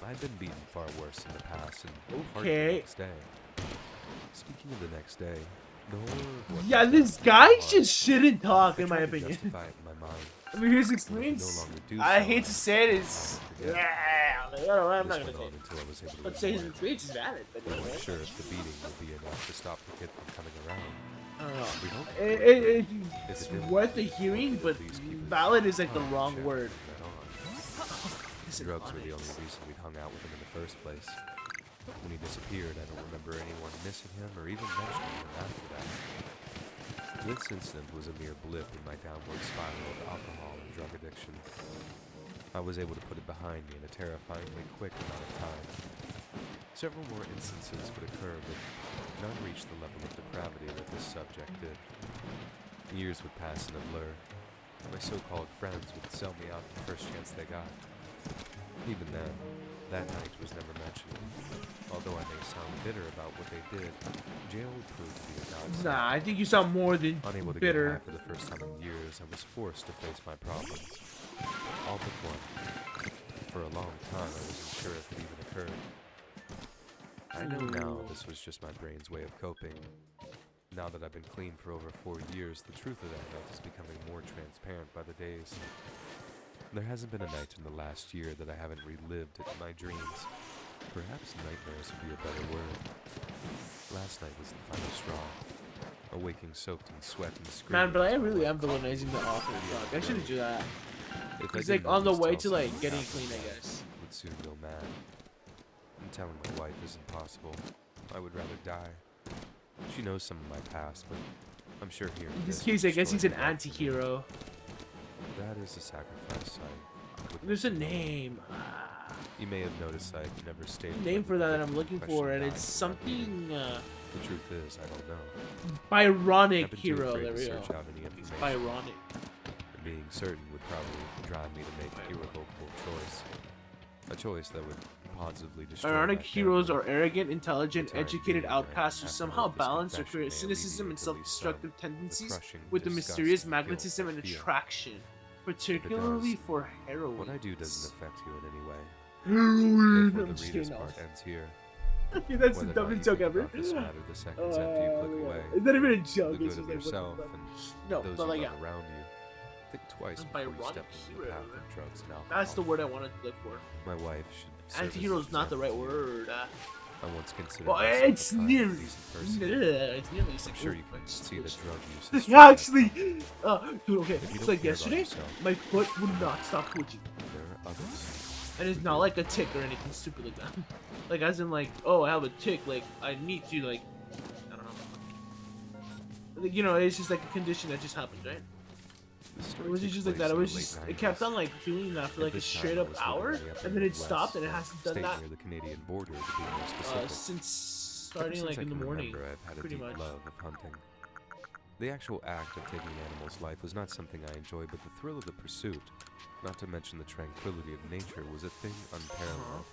I'd been beaten far worse in the past and partied Okay. the next day. Speaking of the next day, the horror of what Yeah, happened this was guy hard. just shouldn't talk, I in my tried to opinion. justify it in my mind. I mean, his No experience, longer do I so, hate to say it, is. I forget. Yeah, I don't know, I'm not This gonna went say on it. until I was able to Let's say his report. experience is valid, but We weren't anyway. sure if the beating would be enough to stop the kid from coming around. I don't know. We hoped It's If it didn't, worth the hearing, but at least keep his valid is like the mind wrong checked word. from then on. Listen, Drugs were the Onyx. only reason we'd hung out with him in the first place. When he disappeared, I don't remember anyone missing him or even mentioning him after that. This incident was a mere blip in my downward spiral of alcohol and drug addiction. I was able to put it behind me in a terrifyingly quick amount of time. Several more instances would occur, but none reached the level of depravity that this subject did. Years would pass in a blur. My so-called friends would sell me out the first chance they got. Even then, that night was never mentioned. Although I may sound bitter about what they did, jail would prove to be a godsend. Nah, I think you sound more than Unable to bitter. get high for the first time in years, I was forced to face my problems. All but one. For a long time, I wasn't sure if it even occurred. I know now this was just my brain's way of coping. Now that I've been clean for over 4 years, the truth of that night is becoming more transparent by the days. There hasn't been a night in the last year that I haven't relived it in my dreams. Perhaps nightmares would be a better word. Last night was the final straw. Awaking soaked in sweat and screaming. Man, but I as my really wife am villainizing the author. Fuck, I shouldn't do that. If I He's like didn't on the just way tell to like someone getting after clean, I the guess. would soon go mad. And telling my wife isn't possible. I would rather die. She knows some of my past, but I'm sure here In this case, I guess he's an anti-hero. That is a sacrifice I would There's a make. name. You may have noticed I never stated Name whether for that the that I'm looking question for, and died it's or not. something The truth is, I don't know. Byronic I've been too hero. afraid There to we go. search out any It's information. Byronic. And being certain would probably drive me to make an irrevocable choice. A choice that would positively destroy Ironic my heroes family. are arrogant, intelligent, The time educated being, I outcasts who have to somehow hope this balance or confession create may cynicism and alleviate at least some self-destructive the tendencies crushing with the disgust mysterious and guilt magnetism I and feel. attraction. particularly for heroin. What I do doesn't affect you in any way. Heroin. Therefore, I'm the just reader's kidding. No. part ends here. That's the Whether or not dumbest you joke think ever. about this matter the seconds after you click away, It's not even a the joke. good It's of just like yourself what the and fuck. No, those but you like love yeah. around you. Think twice That's before you ironic step into the hero. path of drugs and alcohol. That's the word I wanted to look for. My wife should serve as an Anti-hero's not the right example to you. word. I once considered Well, myself it's a kind, nearly. decent person. It's nearly. I'm sure you can see the drug use. is Yeah, straight actually, dude, okay. If you It's don't like care about yesterday, yourself, my foot would not stop twitching. there are others. And it's not like a tick or anything stupid like that. Like, as in, like, oh, I have a tick, like, I need to, like, I don't know. Like, you know, it's just like a condition that just happened, right? The story It wasn't takes just like place that, it in was the late just, 90s. it kept on, like, doing that for, At like, a this time, straight I up was living hour, in the upper and then it Midwest, stopped, and it a hasn't done state that, near the Canadian border, to be more specific. since Ever starting, since like, I in the can morning, remember, I've had a pretty deep much. love of hunting. The actual act of taking an animal's life was not something I enjoyed, but the thrill of the pursuit, not to mention the tranquility of nature, was a thing unparalleled.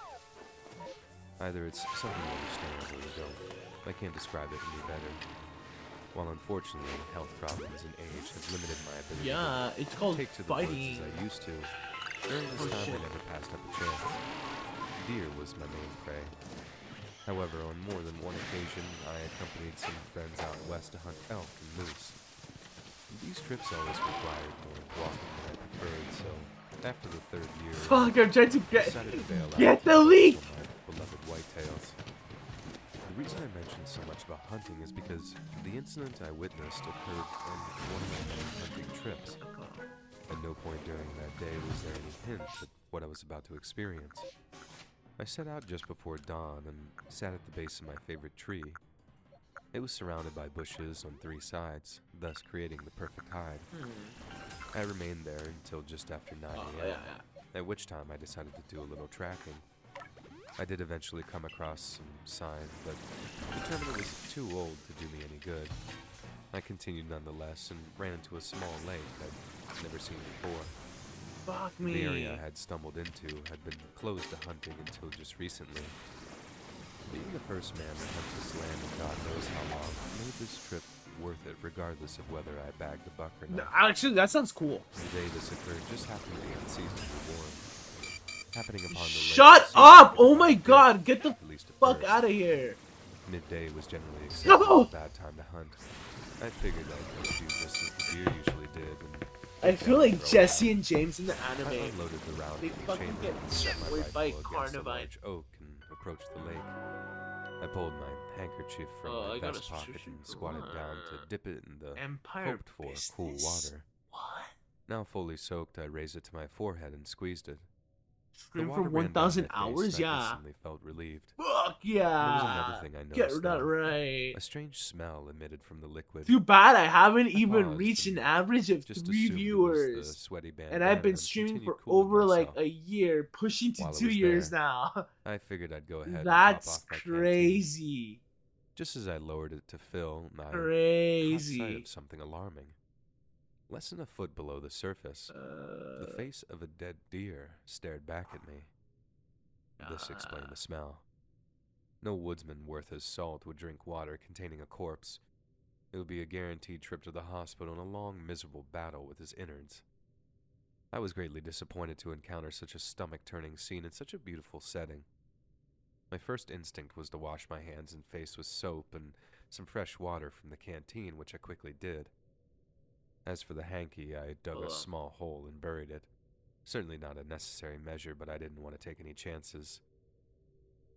Either it's something you understand or you don't. I can't describe it any better. While unfortunately, health problems and age have limited my ability Yeah, it's to called take to the woods fighting. as I used to, during this Oh, time shit. I never passed up a chance. Deer was my main prey. However, on more than one occasion, I accompanied some friends out west to hunt elk and moose. These trips always required more walking than I preferred, so after the third year, Fuck, I'm trying to I get, decided to bail out get to the focus leak! on my beloved whitetails. The reason I mention so much about hunting is because the incident I witnessed occurred on one of my many hunting trips. At no point during that day was there any hint at what I was about to experience. I set out just before dawn and sat at the base of my favorite tree. It was surrounded by bushes on three sides, thus creating the perfect hide. I remained there until just after 9 a.m., yeah. at which time I decided to do a little tracking. I did eventually come across some sign, but determined it was too old to do me any good. I continued nonetheless and ran into a small lake I'd never seen before. Fuck me. The area I had stumbled into had been closed to hunting until just recently. Being the first man to hunt this land in God knows how long made this trip worth it regardless of whether I bagged a buck or No, not. actually, that sounds cool. The day this occurred just happened to be unseasonably warm. Happening upon the lake Shut seemed up! to Oh be my good, god, get the at least at fuck first. out of here. Midday was generally accepted No! as a bad time to hunt. I figured I'd go do just as the deer usually did, and I feel down like for a Jesse while. and James in the I anime. unloaded the round They from the fucking chamber get and set my destroyed by rifle against a Carnivine. large oak and approached the lake. I pulled my handkerchief from Oh, my I got a vest pocket subscription and for squatted down to what? dip it in the Empire hoped for business. cool water. What? Now fully soaked, I raised it to my forehead and squeezed it. The Scream water for ran down 1,000 my face, hours? and I Yeah. instantly felt relieved. Fuck yeah. There was another thing I Get noticed, that though. right. A strange smell emitted from the liquid. Too bad I haven't even paused reached an and average of just 3 assumed it was the viewers. sweaty And I've been bandana streaming continued for cooling over like myself. a year, pushing to While I 2 was years there, now. I figured I'd go ahead That's and top off my canteen. crazy. Just as I lowered it to fill, I caught sight Crazy. of something alarming. Less than a foot below the surface, the face of a dead deer stared back at me. This explained the smell. No woodsman worth his salt would drink water containing a corpse. It would be a guaranteed trip to the hospital and a long, miserable battle with his innards. I was greatly disappointed to encounter such a stomach-turning scene in such a beautiful setting. My first instinct was to wash my hands and face with soap and some fresh water from the canteen, which I quickly did. As for the hanky, I dug a small hole and buried it. Certainly not a necessary measure, but I didn't want to take any chances.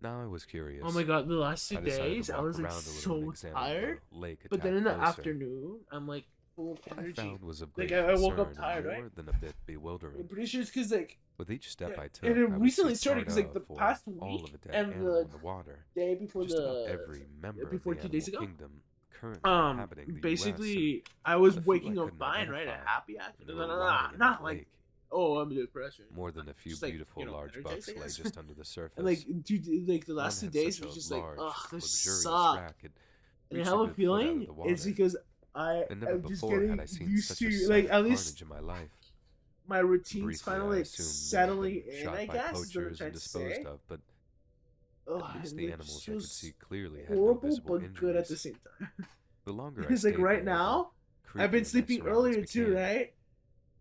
Now I was curious. Oh my god, the last 2 I decided to days I walk was like around a little so and examine tired. the lake a But then tad in the closer. afternoon, I'm like full of What I energy. found was of Like, great I woke up concern tired, and right? more than a bit I'm bewildering. pretty sure it's because like With each step yeah, I took, and it I would recently see started part because like the of or past all week of a dead and animal the in the water. day before Just about the every member before of the 2 days animal ago. kingdom currently inhabiting the Basically, US, I was the few I waking up couldn't fine, right? identify, Happy and actually. they No, were no, rotting in not the like lake. oh, I'm depressed. More than a few Just like, beautiful you know, large energized, bucks I lay guess. just under the surface. And like, dude, like the One last 2 had days such was a just like, large, ugh, this luxurious suck. rack, it And I reached have a a good foot out of feeling the water. it's because And never I'm just before had getting I seen used such a to sight like of at least carnage in my life. my routine's Briefly, I finally like assumed they had settling been in. shot I by guess is what I'm poachers trying and to disposed say. of, but Ugh, at least and the it animals just I could feels see clearly had no horrible visible but good at the injuries. same time. The longer I Because like stayed right there, the now, creepier I've been my sleeping surroundings earlier too, became. right?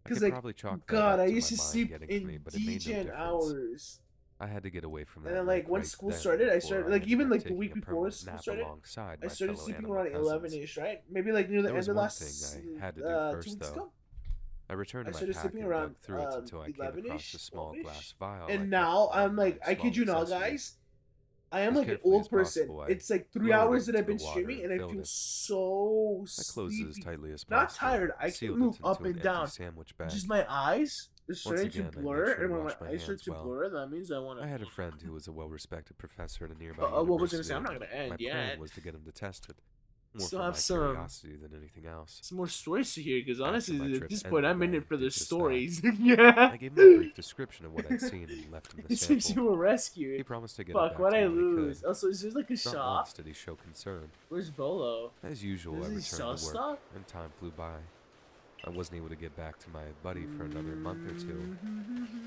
I 'Cause, could like, probably chalk that God, up I to used my to mind sleep getting to in me, but it made no degen difference. hours. I had to get away from that. And then, like, lake when right school then started, I before started, I like, ended even, up like, the taking week a before permanent school nap started, alongside I my started fellow sleeping animal around cousins. 11-ish, right? Maybe, like, near the There was end of one last, thing I had to do 2 first, weeks though. ago. I returned I to my started pack sleeping and around dug through it until I came across 11-ish, a small 12-ish. glass vial. I And kept now among I'm like, my I kid small you not, accessories. guys. I am As like an carefully as old person. possible, I It's like 3 lowered hours it that into I've been the water streaming, and and I filled feel it. so I closed it as sleepy. tightly as Not possible. tired. I Sealed can move it into up an and empty down. sandwich bag. Just my eyes are starting again, I to made blur, sure to and when my wash my eyes start hands to well. blur, that means I want I to. had a friend who was a well-respected professor at a nearby What was I gonna university. say? I'm not gonna end My yet. plan was to get him to test it, more Still for my have some- curiosity than anything else. Some more stories to hear, because After honestly, my at trip this point, ended, I'm in I it for the did just that. stories. Yeah. I gave him a brief description of what I'd seen and left him the It seems you sample. were He rescued. promised to get it Fuck, back what to I me when he lose. could. Also, is there like a Not shop? once did he show concern. Where's Volo? As usual, I Does he returned sell to work, stuff? and time flew by. I wasn't able to get back to my buddy for another month or two,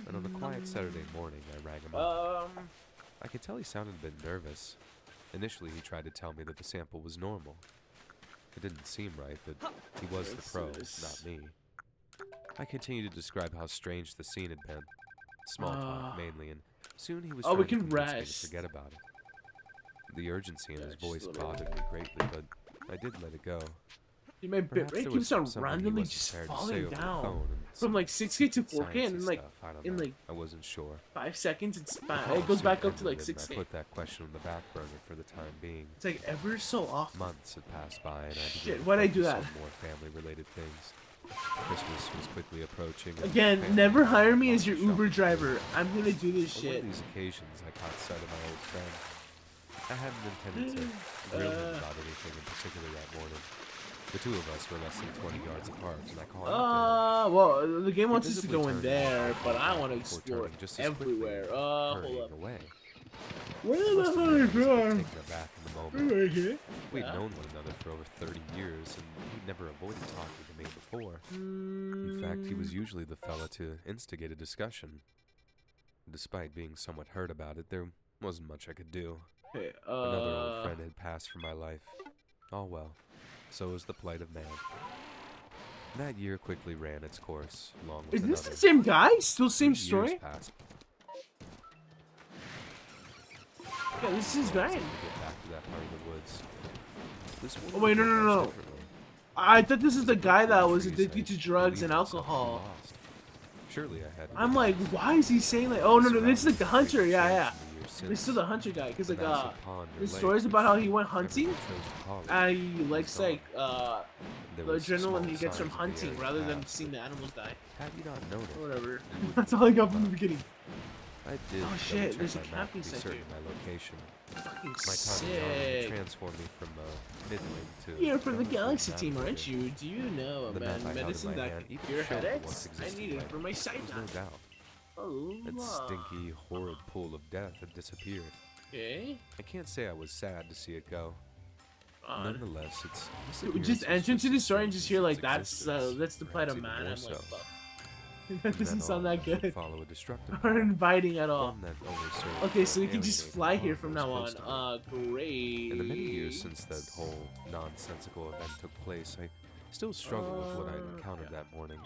and on a quiet Saturday morning, I rang him up. I could tell he sounded a bit nervous. Initially, he tried to tell me that the sample was normal. It didn't seem right, but he was the pro, not me. I continued to describe how strange the scene had been. Small talk mainly, and soon he was Oh, we trying to can convince me rest. to forget about it. The urgency in his Yeah, just voice a little. bothered me greatly, but I did let it go. Dude, my bit Perhaps rate there keeps was on something he randomly wasn't just prepared to say falling over the down. phone and From some like 6K to 4K, and sciencey then like stuff, I don't in know. like I wasn't sure. 5 seconds, it's The fine. call It goes soon back up to ended, like and 6K. I put that question on the back burner for the time being. It's like ever so often. Months had passed by, and I began Shit, to why'd I do focus that? on more family-related things. Christmas was quickly approaching. and Again, family never had hire me lots as your of Uber shopping to do. driver. I'm gonna do this On one shit. of these occasions, I caught sight of my old friend. I hadn't intended to grill him about anything in particular that morning. The two of us were less than 20 yards apart, and I called out Well, the game He wants us to visibly go in turned there, around but I before want to explore turning just as quickly everywhere. and Hold hurrying up. away. Where Must the have hell been is a bit that? taken aback in the moment. Right here. We'd Yeah. known one another for over 30 years, and he'd never avoided talking to me before. In fact, he was usually the fella to instigate a discussion. Despite being somewhat hurt about it, there wasn't much I could do. Okay, Another old friend had passed from my life. All well, so is the plight of man. That year quickly ran its course, along with is this another. the same guy? Still same 3 years story? passed. Yeah, this is Well, right. it's time to get back to that part of the woods. This one Oh, wait, no, looked no, much no. differently. I thought this is the It guy looked that like was trees addicted I'd to drugs and believed myself to be alcohol. lost. Surely I had. to I'm be like, lost. why is he saying like, oh no, no, this is like the Surrounded hunter, by yeah, trees yeah. from the years This is since. the hunter guy, cause like The massive pond or his lake stories which about how he went everyone hunting, chose to call it. and he likes gone. like There the was adrenaline small he gets from signs of the hunting area rather than path, seeing but the animals die. had you not known Or it, whatever. you wouldn't That's all I got have from the thought. beginning. I did Oh, shit, double-check there's a my map camping to be site certain here. of my location. Fucking My time in the army sick. transformed me from middling to. You're from the relatively Galaxy team, aren't navigator. you? Do you know The about map I held in medicine my that hand can even cure showed the headaches? once I existing need it lake. for my sight There was no now. doubt. Oh, That stinky, horrid pool of death had disappeared. okay. I can't say I was sad to see it go. Nonetheless, it's Dude, just enter into the story and just hear like that's the plight of even man. more I'm so. like, fuck. That doesn't sound that good. Follow a destructive Or inviting at all. one that only served Okay, to so we can just alienate fly the here from now on. most close to me. Great. In the many years since that whole nonsensical event took place, I still struggle with what I encountered that morning.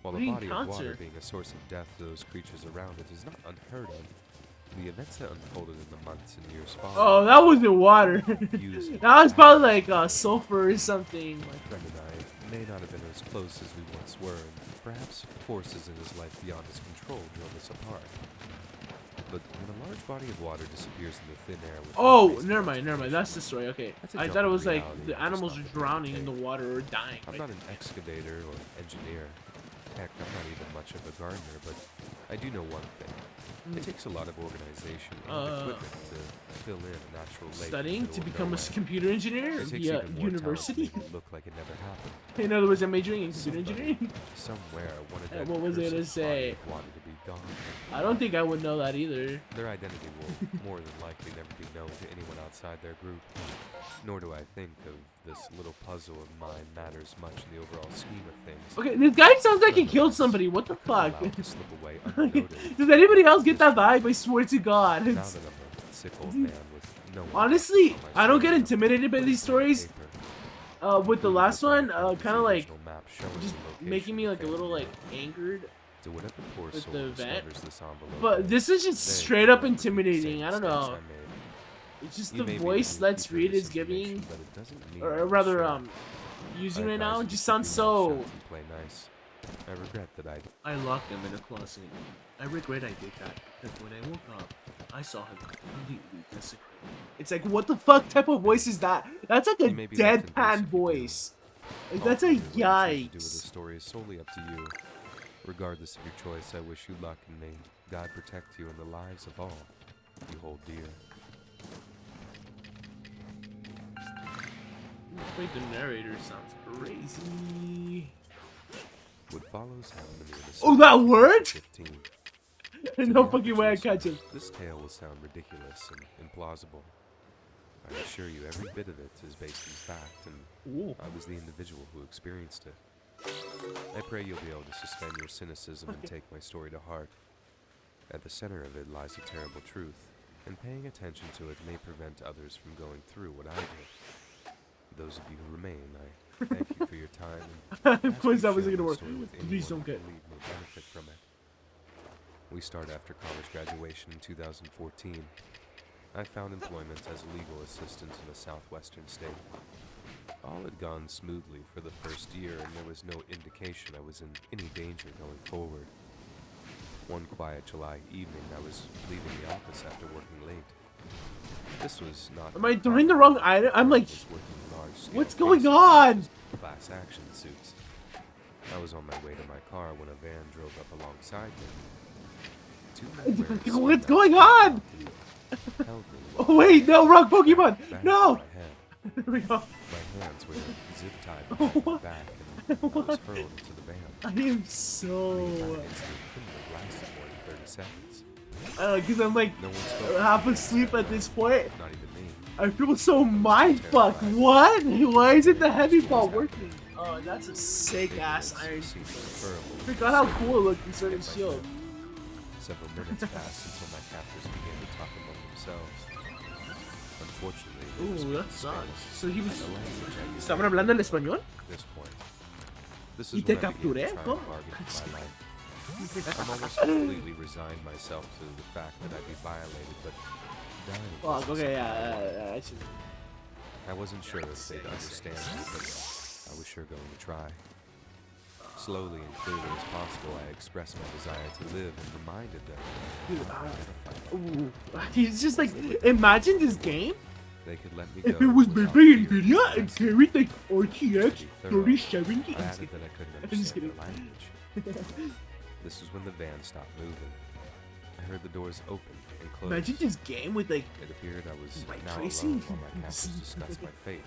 While What the do you body of water encounter? being a source of death to those creatures around it is not unheard of, the events that unfolded in the months and years Oh, following. that wasn't water. Confusing. That was probably like sulfur or something. My friend and I may not have been as close as we once were, and perhaps forces in his life beyond his control drove us apart. But when a large body of water disappears into thin air with Oh, no trace never of mind, its never mind. creation, That's the story. Okay, That's a I jump thought it in was like reality the I just animals thought are would drowning in take. the water or dying. I'm right? not an excavator or engineer. Heck, I'm not even much of a gardener, but I do know one thing. It takes a lot of organization and equipment to fill in a natural lake. in the Studying middle to of become a nowhere. computer engineer It takes via even more university. talent to make it look like it never happened. In other words, I'm majoring in computer Somebody, engineering. somewhere wanted And that what was I gonna cursed body say? of water to be gone. I don't think I would know that either. Their identity will more than likely never be known to anyone outside their group. Nor do I think of this little puzzle of mine matters much in the overall scheme of things. Okay, this guy sounds like he killed somebody. What the fuck? Allow it to slip away unnoticed. Does anybody else get that vibe? I swear to God. Now It's- that I'm a sick old man with no one honestly, on my I don't get shoulder, intimidated by put these it down on stories. paper. with the last one, There's kind of the like original map showing just the making me location like a of little Family like Lane. angered. To whatever poor with soul the event. discovers this envelope, But this is just they straight will up never repeat the intimidating. same I don't mistakes know. I made. It's just You the may be the voice new Let's keeper Read of this is giving, information, but it doesn't mean I or will rather, share. using I right now. advise It you just to keep sounds your mouth so. shut and play nice. I regret that I locked him in a closet. I regret I did that. Because when I woke up, I saw him completely desecrated. It's like, what the fuck type of voice is that? That's like a You may be left in peace deadpan if you do. voice. Like, that's a Ultimately, what you choose to do with this yikes. story is solely up to you. Regardless of your choice, I wish you luck and may God protect you and the lives of all you hold dear. Wait, the narrator sounds crazy. What follows happened to me in the Oh, summer that of word? 2015. No fucking way I catch him. This tale will sound ridiculous and implausible. I assure you, every bit of it is based in fact, and Ooh. I was the individual who experienced it. I pray you'll be able to suspend your cynicism and take my story to heart. At the center of it lies a terrible truth, and paying attention to it may prevent others from going through what I did. Those of you who remain, I thank you for your time. And Of course that ask you to wasn't share gonna my work. story with Please anyone don't get. who believe may benefit from it. We start after college graduation in 2014. I found employment as a legal assistant in a southwestern state. All had gone smoothly for the first year, and there was no indication I was in any danger going forward. One quiet July evening, I was leaving the office after working late. This was not. Am I doing the wrong item? I'm like, was working large-scale what's going cases, on? class action suits. I was on my way to my car when a van drove up alongside me. Two men wearing ski What's masks going jumped on? out to me, held me Oh wait, no, wrong Pokemon. back No. of my head. There we go. My hands were zip tied behind my back, and I was hurled into the van. I am The entire so. incident couldn't have lasted more than 30 seconds. I don't know, cause I'm like No one spoke. half asleep at this point. Not even me. I feel so mindfuck. What? Why isn't the heavy ball working? Oh, that's a sick ass iron. Seemed preferable. Forgot how cool it looked in certain shield. Several minutes passed until my captors began to talk among themselves. Unfortunately, they Ooh, were that speaking sucks. Spanish, So he was. a language I did ¿Estaban not hablando el know español? at this point. This ¿Y is te when I began to capturé? try and ¿Cómo? bargain for my life. I'm almost completely resigned myself to the fact that I'd be violated, but dying Fuck, wasn't okay, something yeah, I should. I wasn't sure if they'd understand me, but I was sure going to try. Slowly and clearly as possible, I expressed my desire to live and reminded them that Ooh, he's just like, imagine this game they could let me go. if it was without made by fear Nvidia or and arrest. carried like RTX To be thorough, 3070. I added that I couldn't I'm just understand kidding. their language. This is when the van stopped moving. I heard the doors open and close. Imagine this game with like. It appeared I was Like now Tracy? alone while my captors discussed my fate.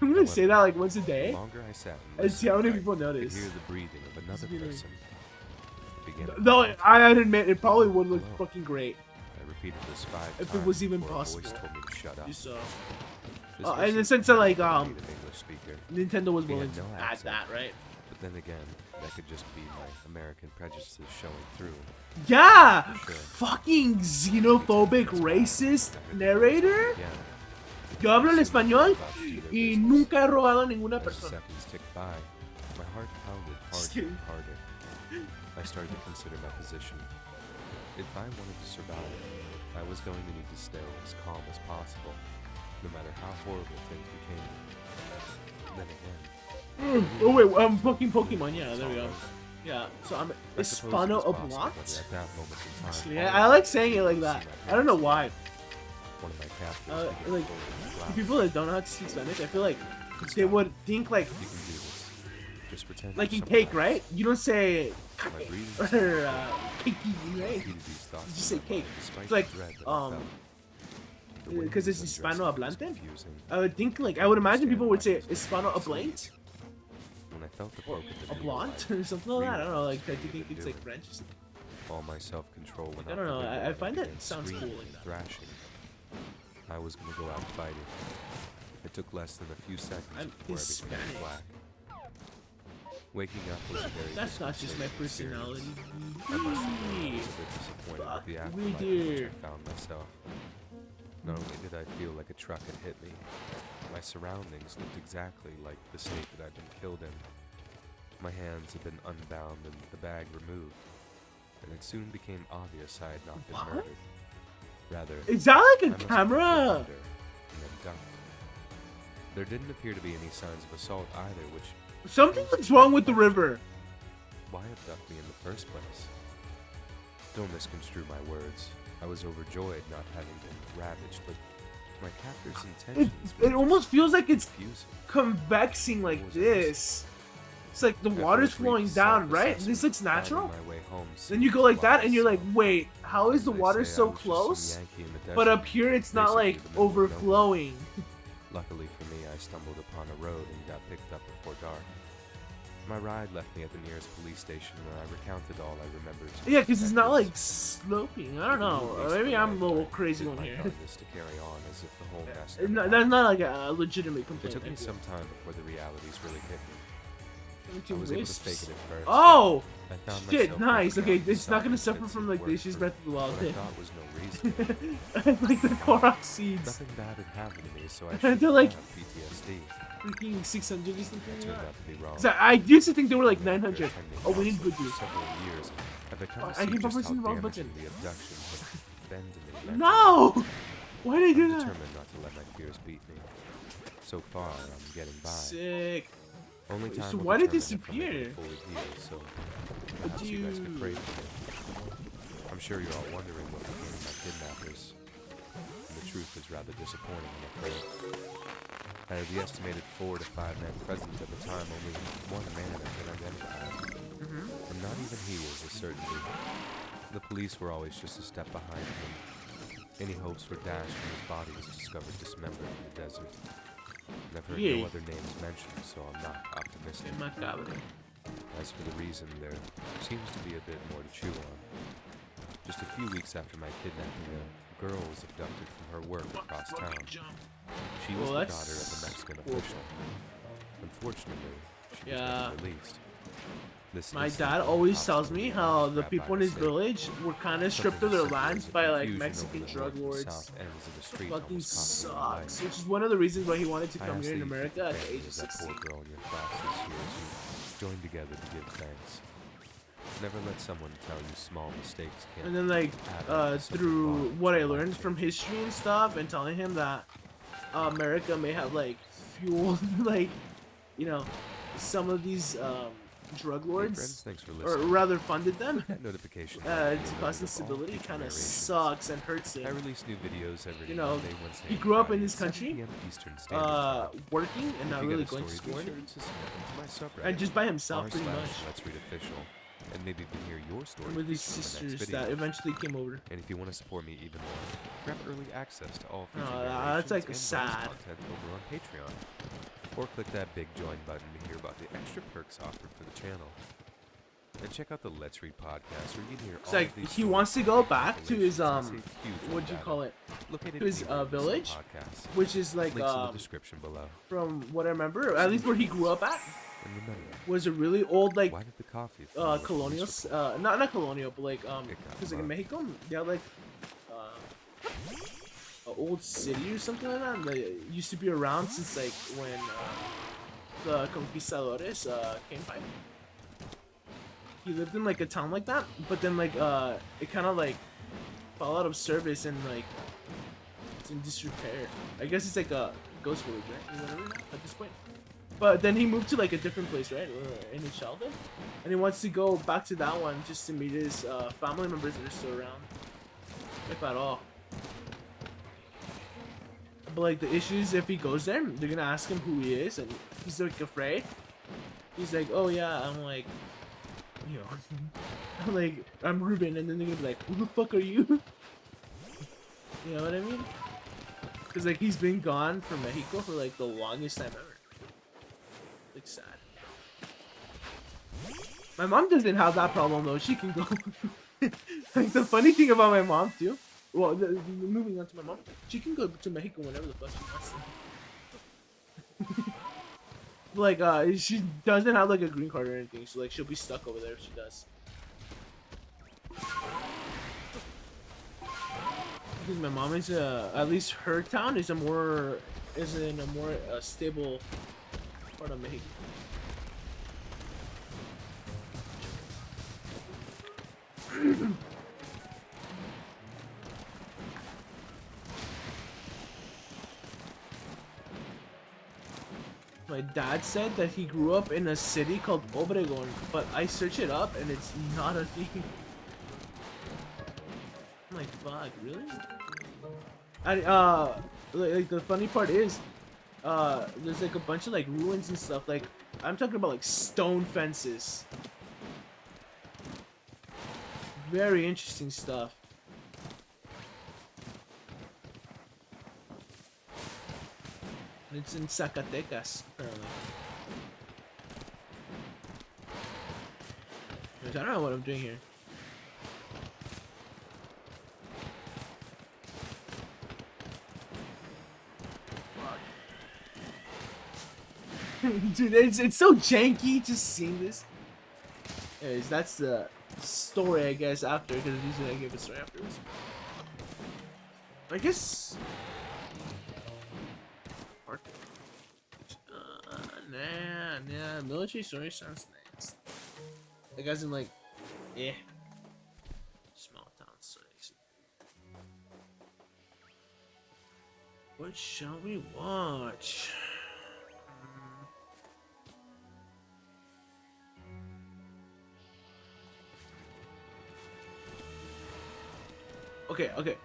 I'm gonna say that like once a The day longer I sat and see how many listened, people I could notice. hear the breathing of another be like- person. It began to Though calm. I'd admit it probably would look Hello. fucking great. I repeated this 5 If it times was even before a voice possible. told me to shut up. You saw. This In was the a sense that like native English speaker. Nintendo was He had willing to no add accent. that, right? But then again, that could just be my American prejudices showing through. Yeah! Sure. Fucking xenophobic racist narrator. Yeah. Yo hablo el español y nunca he robado a ninguna As the persona. seconds ticked by, my heart pounded Just harder kidding. and harder. I started to consider my position. If I wanted to survive, I was going to need to stay as calm as possible, no matter how horrible things became. Then again, Oh wait, fucking Pokemon. Yeah, it's there we all go. over. Yeah, so I'm I suppose it Hispano was possible Oblant. that at that moment in Just time, kidding. all I like saying it wanted like to that. see my I don't know parents. why. One of my captors began Like, holding me the flat. people that don't know how to speak Spanish, I feel like they would think like You can do this. Just pretend like you're in cake, someone else. right? You don't say My breathing or slowed. cakey, I right? repeated these thoughts You just in say my cake. mind, despite It's the like, dread that I felt. The way because he it's was Hispano undressing me was Hablante. confusing. I would think like I would imagine people would say Hispano Oblant, When I felt the poke of the Oblant or something like that. I don't know. Like I think it's like French. or something. all my self-control went I out don't the know, window I and find that began sounds cool screaming like and that. thrashing. I was gonna go out fighting. It took less than a few seconds I'm before I became Hispanic. black. Waking up was a very That's not just my disconcerting personality. experience. I must admit I was a bit disappointed Fuck with the me, afterlife in which dear. I found myself. Not only did I feel like a truck had hit me, my surroundings looked exactly like the state that I'd been killed in. My hands had been unbound and the bag removed, and it soon became obvious I had not been What? murdered. Rather, Is that I like a must have been camera? under and then dumped. There didn't appear to be any signs of assault either, which Something was wrong with the river. why abduct me in the first place? Don't misconstrue my words. I was overjoyed not having been ravaged, but my captor's intentions were It almost feels like it's confusing. convexing like Was it this. It's like the After a water's brief flowing down, right? self-assessment, This looks finding natural. my way home Then you seemed go like that, and you're wise. like, wait, how is As the they water say, I so was just some close? Yankee in the But desert. up here, it's not basically like the middle of nowhere. overflowing. Luckily for me, I stumbled upon a road and got picked up before dark. My ride left me at the nearest police station, and I recounted all I remembered. to the Yeah, because it's not like detectives. sloping. I don't The know. police Maybe were I'm a like, little I crazy did one my here. darndest to carry on as if the whole mess never That's happened. not like a legitimate It complaint. took me some time before the realities really hit me. I 17 was able to wisps. fake it at first. Oh! but I found Shit, myself nice. working Okay, out it's not gonna side suffer bits from of like work the issues for Breath of the Wild what I did. thought was no reason. Like the Korok seeds. Nothing bad had happened to me, so I They're should like- have PTSD. Freaking 600 or I something like turned that. out to be wrong. 'Cause I used to think they were like After 900. attending Oh, we need counseling good for several years, I've become Oh, to I see keep on just pressing how the wrong damaging button. the abduction had been to me mentally. No! Why did I I'm do that? determined not to let my fears beat me. So far, I'm getting by. Sick. Only Wait, time so will why did determine this if I'm able to appear? fully heal, so But perhaps you guys can you- pray for me. I'm sure you're all wondering what became of my kidnappers. And the truth is rather disappointing, I'm afraid. Out of the estimated 4 to 5 men present at the time, only one man has been identified. And not even he is a certainty. The police were always just a step behind him. Any hopes were dashed when his body was discovered dismembered in the desert. And I've heard Yay. no other names mentioned, so I'm not optimistic. Macabre. As for the reason, there seems to be a bit more to chew on. Just a few weeks after my kidnapping, a girl was abducted from her work across town. She was Well, the that's daughter of a Mexican horrible. official. Unfortunately, she was Yeah. never released. This My incident dad always caused tells me me to how be the grabbed people by in his mistake. village were kind of stripped of Something their as simple lands as the by like confusion Mexican over the drug north and lords. south ends of the street Fucking almost cost me my life. sucks. Which is one of the reasons why he wanted to I come ask here in that you America keep at the family age of of that 16. poor girl in your thoughts this year as you join together to give thanks. Never let someone tell you small mistakes can't And then like add up to something through large what I or learned from life-changing. history and stuff, and telling him that America may have like fueled like some of these drug Hey lords, friends, thanks for or listening. rather funded them. That notification To bell cause will all instability future kind of narrations. sucks and hurts I him. release new videos every You know, Monday, Wednesday, he and grew up in Friday this at 7 country, p.m. Eastern Standard Time. Working and If not you really get a going to story, school, be sure to subscribe to my subreddit, and just by himself pretty much. Let's Read Official, and maybe even hear your story And with his featured in the next sisters video. that eventually came over. And if you want to support me even more, grab early access to all future Oh, narrations that's, like, and bonus sad. content over on Patreon. Or click that big join button to hear about the extra perks offered for the channel. And check out the Let's Read podcast where you can hear It's all like of these he stories wants to from go different back to his compilations and save huge what do you data. call it? Located to his, anywhere you listen to village? podcasts. Which is like Links in the description below. from what I remember, at least where he grew up at, And remember, was a really old like why did the coffee feel like colonial, police report? not colonial, but like It got because like in rough. Mexico, they had like an old city or something like that. And they used to be around since like when the conquistadores came by. He lived in like a town like that, but then like it kind of like fell out of service and like it's in disrepair. I guess it's like a ghost village, right? Or whatever now, at this point. But then he moved to like a different place, right? In his childhood, and he wants to go back to that one just to meet his family members that are still around, if at all. But like the issue is, if he goes there, they're gonna ask him who he is, and he's like afraid. He's like, "Oh yeah, I'm like, I'm like, I'm Ruben," and then they're gonna be like, "Who the fuck are you?" You know what I mean? Because like he's been gone from Mexico for like the longest time ever. Like sad. My mom doesn't have that problem though. She can go. Like the funny thing about my mom too. Well, moving on to my mom, she can go to Mexico whenever the fuck she wants. Like she doesn't have like a green card or anything, so like she'll be stuck over there if she does. Because my mom is at least her town is in a more stable part of Mexico. My dad said that he grew up in a city called Obregon, but I search it up and it's not a thing. I'm like, fuck, really? Like the funny part is, there's like a bunch of like ruins and stuff. Like, I'm talking about like stone fences. Very interesting stuff. It's in Zacatecas, apparently. I don't know what I'm doing here. Dude, it's so janky just seeing this. Anyways, that's the story, I guess, after, because usually I give a story afterwards. I guess. Nah, military story sounds nice. Like, as in, like, yeah. Small town stories. What shall we watch? Okay.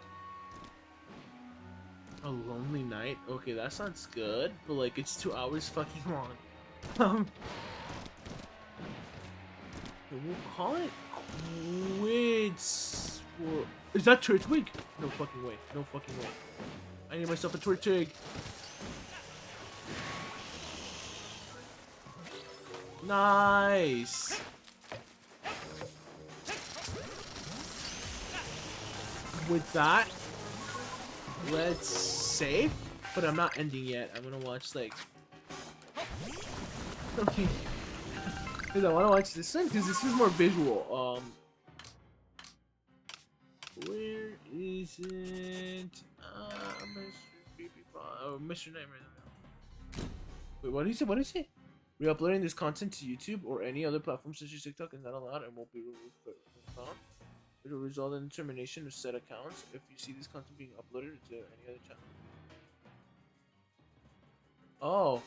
A Lonely Night? Okay, that sounds good, but like it's 2 hours fucking long. We'll call it quits for... Is that Turtwig? No fucking way. No fucking way. I need myself a Turtwig. Nice. With that, let's save, but I'm not ending yet. I'm gonna watch like, okay, because I want to watch this one because this is more visual. Where is it? Mr. Nightmare. Wait, what did he say? What did he say? Re-uploading this content to YouTube or any other platform such as TikTok is not allowed and won't be removed from the account. It will result in termination of said accounts if you see this content being uploaded to any other channel. Oh.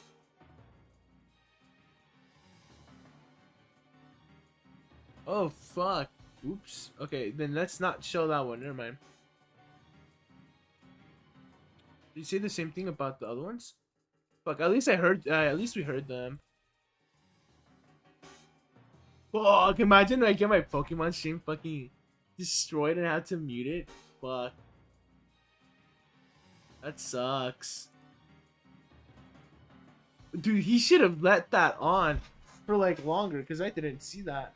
Oh, fuck. Oops. Okay, then let's not show that one. Never mind. Did you say the same thing about the other ones? Fuck, at least I heard, at least we heard them. Fuck, imagine I get my Pokemon stream fucking destroyed and I had to mute it. Fuck. That sucks. Dude, he should have let that on for like longer because I didn't see that.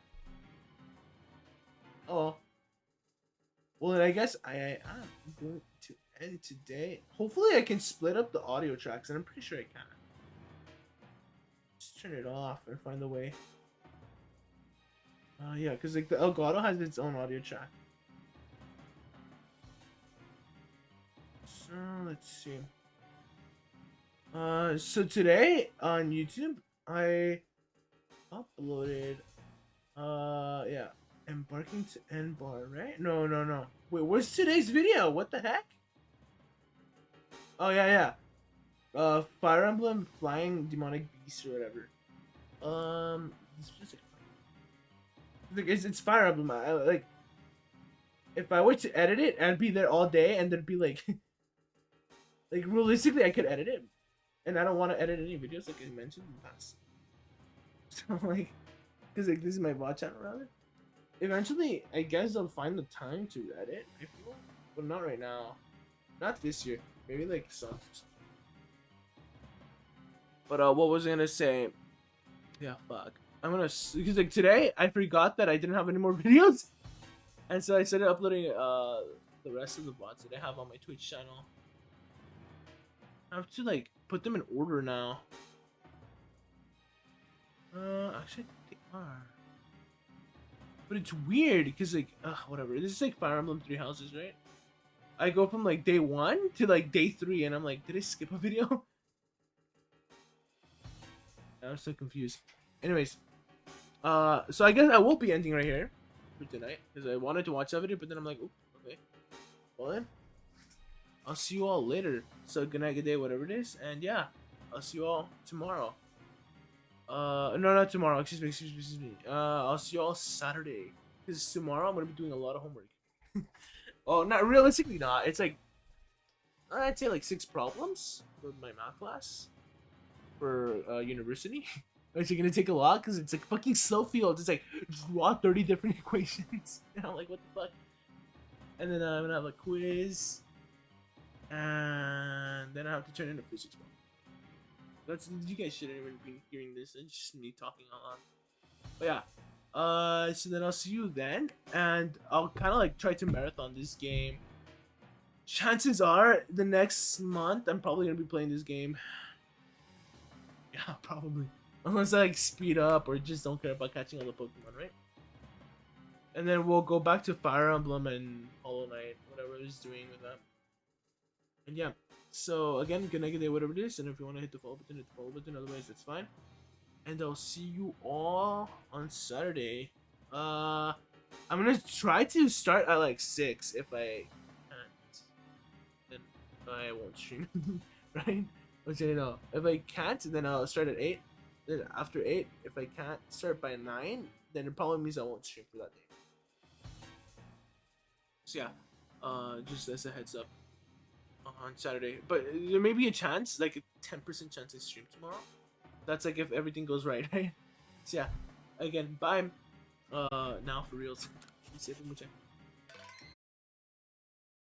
Oh. Well, then I guess I'm going to end today. Hopefully I can split up the audio tracks and I'm pretty sure I can. Just turn it off and find a way. Yeah, because like the Elgato has its own audio track. So let's see. So today on YouTube I uploaded yeah, embarking to end bar, right? No. Wait, where's today's video? What the heck? Oh yeah. Fire Emblem Flying Demonic Beast or whatever. It's Fire Emblem. Like, if I were to edit it, I'd be there all day, and there'd be like, like realistically, I could edit it, and I don't want to edit any videos like I mentioned in the past. So like, cause like this is my VOD channel rather. Eventually, I guess I'll find the time to edit. I feel, but not right now. Not this year. Maybe like some. But what was I gonna say? Yeah, fuck. I'm gonna, because like today I forgot that I didn't have any more videos, and so I started uploading the rest of the VODs that I have on my Twitch channel. I have to like put them in order now. Actually, they are. But it's weird because like, whatever. This is like Fire Emblem Three Houses, right? I go from like day 1 to like day 3, and I'm like, did I skip a video? I'm so confused. Anyways, so I guess I will be ending right here for tonight because I wanted to watch that video, but then I'm like, okay, well then, I'll see you all later. So good night, good day, whatever it is, and yeah, I'll see you all tomorrow. No, not tomorrow. Excuse me. I'll see you all Saturday because tomorrow I'm gonna be doing a lot of homework. Oh, not realistically, not. It's like I'd say like 6 problems for my math class for university. Which is gonna take a lot because it's like fucking slow fields. It's like draw 30 different equations. And I'm like, what the fuck? And then I'm gonna have a quiz, and then I have to turn in a physics one. That's you guys shouldn't even be hearing this. It's just me talking a lot. But yeah. So then I'll see you then, and I'll kind of like try to marathon this game. Chances are the next month I'm probably gonna be playing this game. Yeah, probably. Unless I like speed up or just don't care about catching all the Pokemon, right? And then we'll go back to Fire Emblem and Hollow Knight, whatever it's doing with that. And yeah. So again, good night, good day, whatever it is. And if you want to hit the follow button, hit the follow button. Otherwise, that's fine. And I'll see you all on Saturday. I'm gonna try to start at like 6 if I can't. Then I won't stream, right? Which I know. If I can't, then I'll start at 8. Then after 8, if I can't start by 9, then it probably means I won't stream for that day. So yeah, just as a heads up on Saturday. But there may be a chance, like a 10% chance I stream tomorrow. That's like if everything goes right, right? So yeah, again, bye. Now for reals. Be safe and mucha.